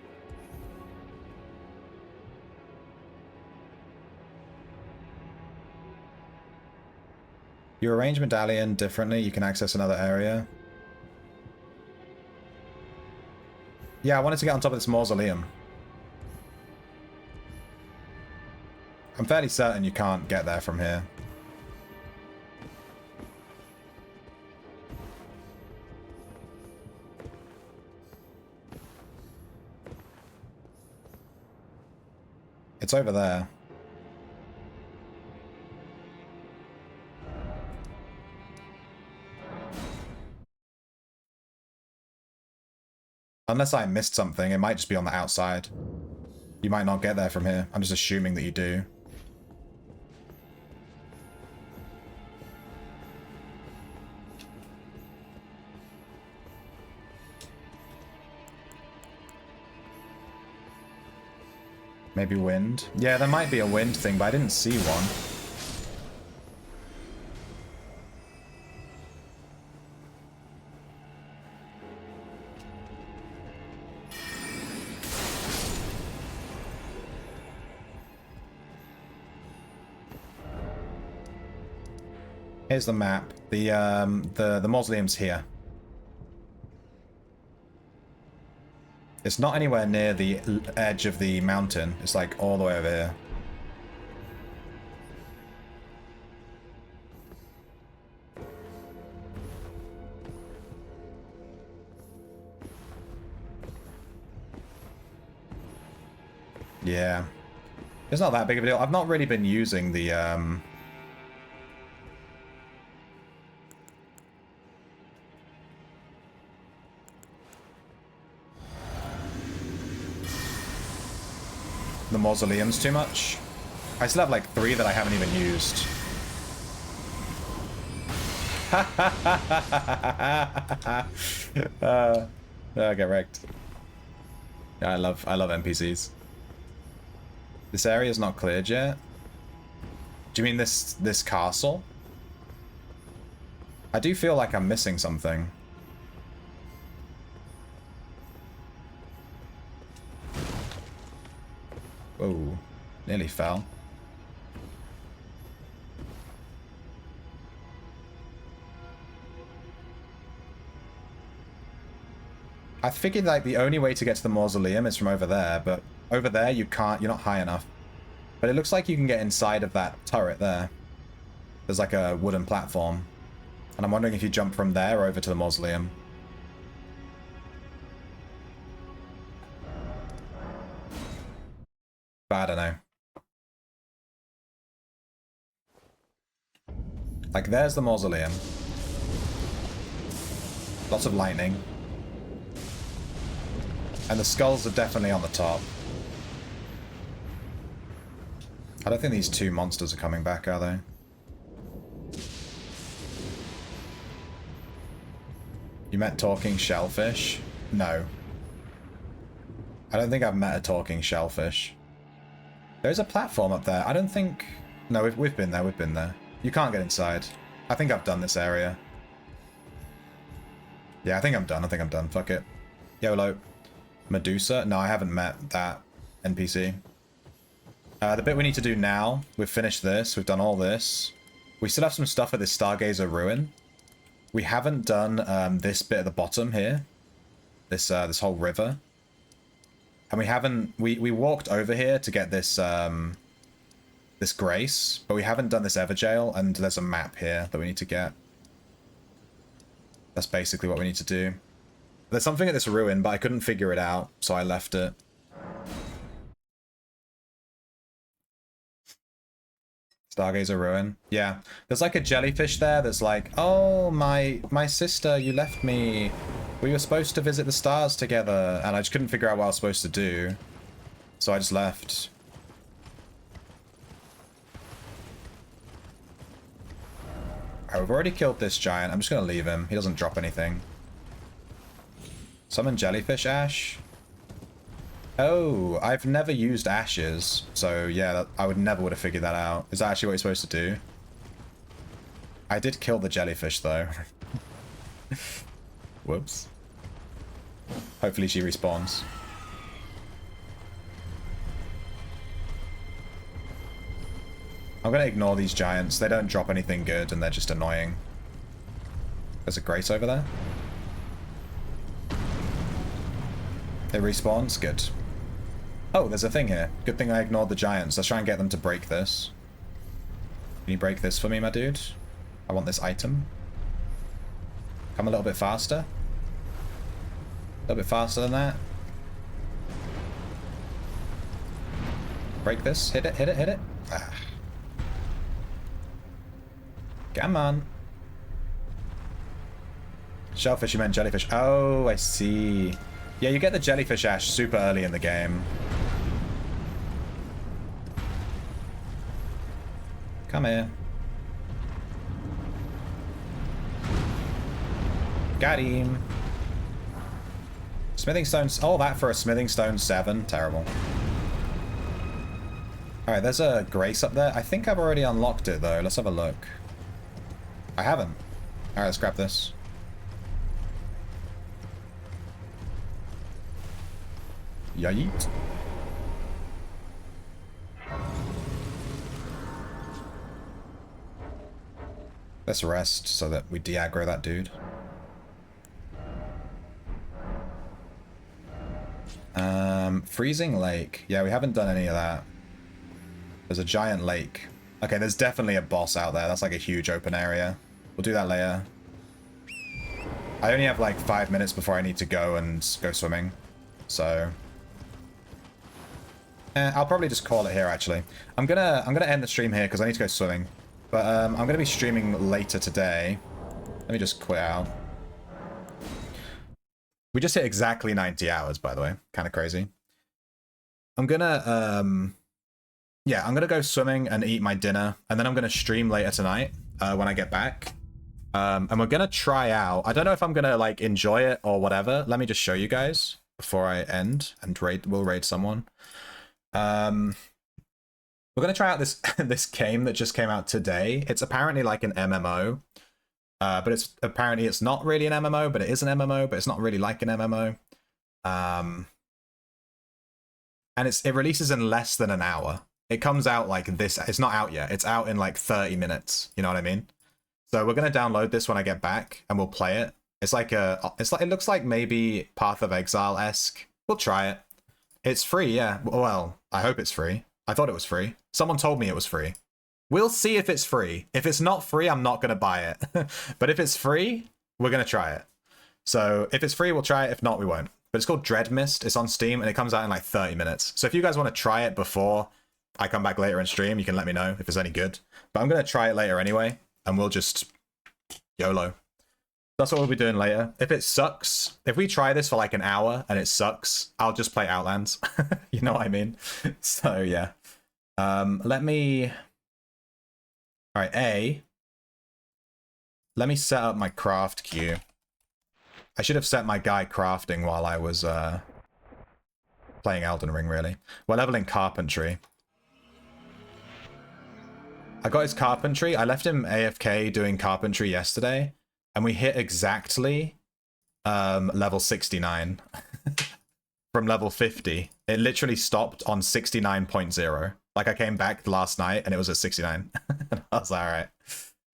[SPEAKER 1] You arrange medallion differently, you can access another area. Yeah, I wanted to get on top of this mausoleum. I'm fairly certain you can't get there from here. It's over there. Unless I missed something, it might just be on the outside. You might not get there from here. I'm just assuming that you do. Maybe wind. Yeah, there might be a wind thing, but I didn't see one. Here's the map. The mausoleum's here. It's not anywhere near the edge of the mountain. It's like all the way over here. Yeah. It's not that big of a deal. I've not really been using the mausoleums too much. I still have like 3 that I haven't even used. Get wrecked. Yeah, I love NPCs. This area is not cleared yet. Do you mean this castle? I do feel like I'm missing something. Whoa, nearly fell. I figured like the only way to get to the mausoleum is from over there, but over there you can't, you're not high enough. But it looks like you can get inside of that turret there. There's like a wooden platform. And I'm wondering if you jump from there over to the mausoleum. But I don't know. Like, there's the mausoleum. Lots of lightning. And the skulls are definitely on the top. I don't think these 2 monsters are coming back, are they? You met talking shellfish? No. I don't think I've met a talking shellfish. There's a platform up there. I don't think... No, we've been there, we've been there. You can't get inside. I think I've done this area. Yeah, I think I'm done. Fuck it. YOLO. Medusa? No, I haven't met that NPC. The bit we need to do now, we've finished this, we've done all this. We still have some stuff at this Stargazer ruin. We haven't done this bit at the bottom here. This this whole river. And we haven't... We walked over here to get this this grace, but we haven't done this Everjail, and there's a map here that we need to get. That's basically what we need to do. There's something at this ruin, but I couldn't figure it out, so I left it. Stargazer ruin. Yeah. There's like a jellyfish there that's like, oh, my sister, you left me. We were supposed to visit the stars together, and I just couldn't figure out what I was supposed to do. So I just left. Oh, we've already killed this giant. I'm just going to leave him. He doesn't drop anything. Summon jellyfish ash. Oh, I've never used ashes. So yeah, I would have figured that out. Is that actually what you're supposed to do? I did kill the jellyfish though. Whoops. Hopefully she respawns. I'm going to ignore these giants. They don't drop anything good and they're just annoying. There's a grace over there. It respawns? Good. Oh, there's a thing here. Good thing I ignored the giants. Let's try and get them to break this. Can you break this for me, my dude? I want this item. Come a little bit faster. A little bit faster than that. Break this. Hit it, hit it, hit it. Ah. Come on. Shellfish, you meant jellyfish. Oh, I see. Yeah, you get the jellyfish ash super early in the game. Come here. Got him. Smithing stones. Oh, that for a smithing stone 7. Terrible. Alright, there's a Grace up there. I think I've already unlocked it, though. Let's have a look. I haven't. Alright, let's grab this. Yeet. Let's rest so that we de-aggro that dude. Freezing Lake. Yeah, we haven't done any of that. There's a giant lake. Okay, there's definitely a boss out there. That's like a huge open area. We'll do that later. I only have like 5 minutes before I need to go and go swimming. So... I'll probably just call it here, actually. I'm gonna end the stream here because I need to go swimming. But I'm gonna be streaming later today. Let me just quit out. We just hit exactly 90 hours, by the way. Kind of crazy. I'm gonna yeah, I'm gonna go swimming and eat my dinner, and then I'm gonna stream later tonight when I get back. And we're gonna try out. I don't know if I'm gonna like enjoy it or whatever. Let me just show you guys before I end and we'll raid someone. We're gonna try out this this game that just came out today. It's apparently like an MMO, but it's not really an MMO, but it is an MMO, but it's not really like an MMO. And it releases in less than an hour. It comes out like this. It's not out yet. It's out in like 30 minutes. You know what I mean? So we're gonna download this when I get back, and we'll play it. It's like it looks like maybe Path of Exile-esque. We'll try it. It's free, yeah. Well, I hope it's free. I thought it was free. Someone told me it was free. We'll see if it's free. If it's not free, I'm not gonna buy it. But if it's free, we're gonna try it. So if it's free, we'll try it. If not, we won't. But it's called Dread Mist. It's on Steam, and it comes out in like 30 minutes. So if you guys want to try it before I come back later and stream, you can let me know if it's any good. But I'm gonna try it later anyway, and we'll just YOLO. That's what we'll be doing later. If it sucks, if we try this for like an hour and it sucks, I'll just play Outlands. You know what I mean? So yeah. Let me... Alright, let me set up my craft queue. I should have set my guy crafting while I was playing Elden Ring, really. We're leveling carpentry. I got his carpentry. I left him AFK doing carpentry yesterday, and we hit exactly level 69 from level 50. It literally stopped on 69.0. Like, I came back last night and it was at 69. I was like, alright,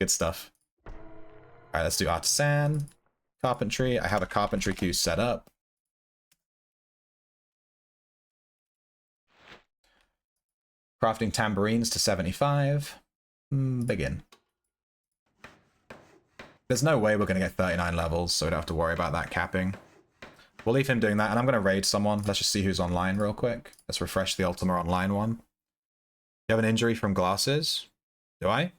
[SPEAKER 1] good stuff. Alright, let's do Artisan. Carpentry. I have a carpentry queue set up. Crafting tambourines to 75. Begin. There's no way we're going to get 39 levels, so we don't have to worry about that capping. We'll leave him doing that, and I'm going to raid someone. Let's just see who's online real quick. Let's refresh the Ultima Online one. You have an injury from glasses? Do I?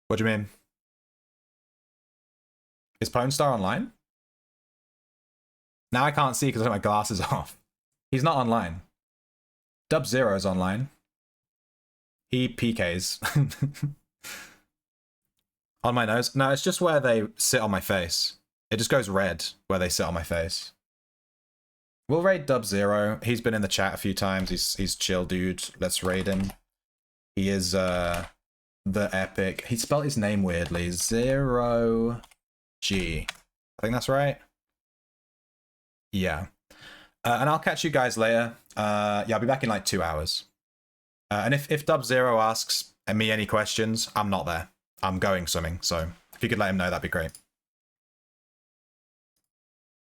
[SPEAKER 1] What do you mean? Is Pwn Star online? Now I can't see because I have my glasses off. He's not online. Dub Zero is online. He PKs. On my nose? No, it's just where they sit on my face. It just goes red where they sit on my face. We'll raid Dub Zero. He's been in the chat a few times. He's chill dude. Let's raid him. He is the epic. He spelled his name weirdly. Zero G. I think that's right. Yeah. And I'll catch you guys later. Yeah, I'll be back in like 2 hours. And if Dub Zero asks me any questions, I'm not there. I'm going swimming, so if you could let him know, that'd be great.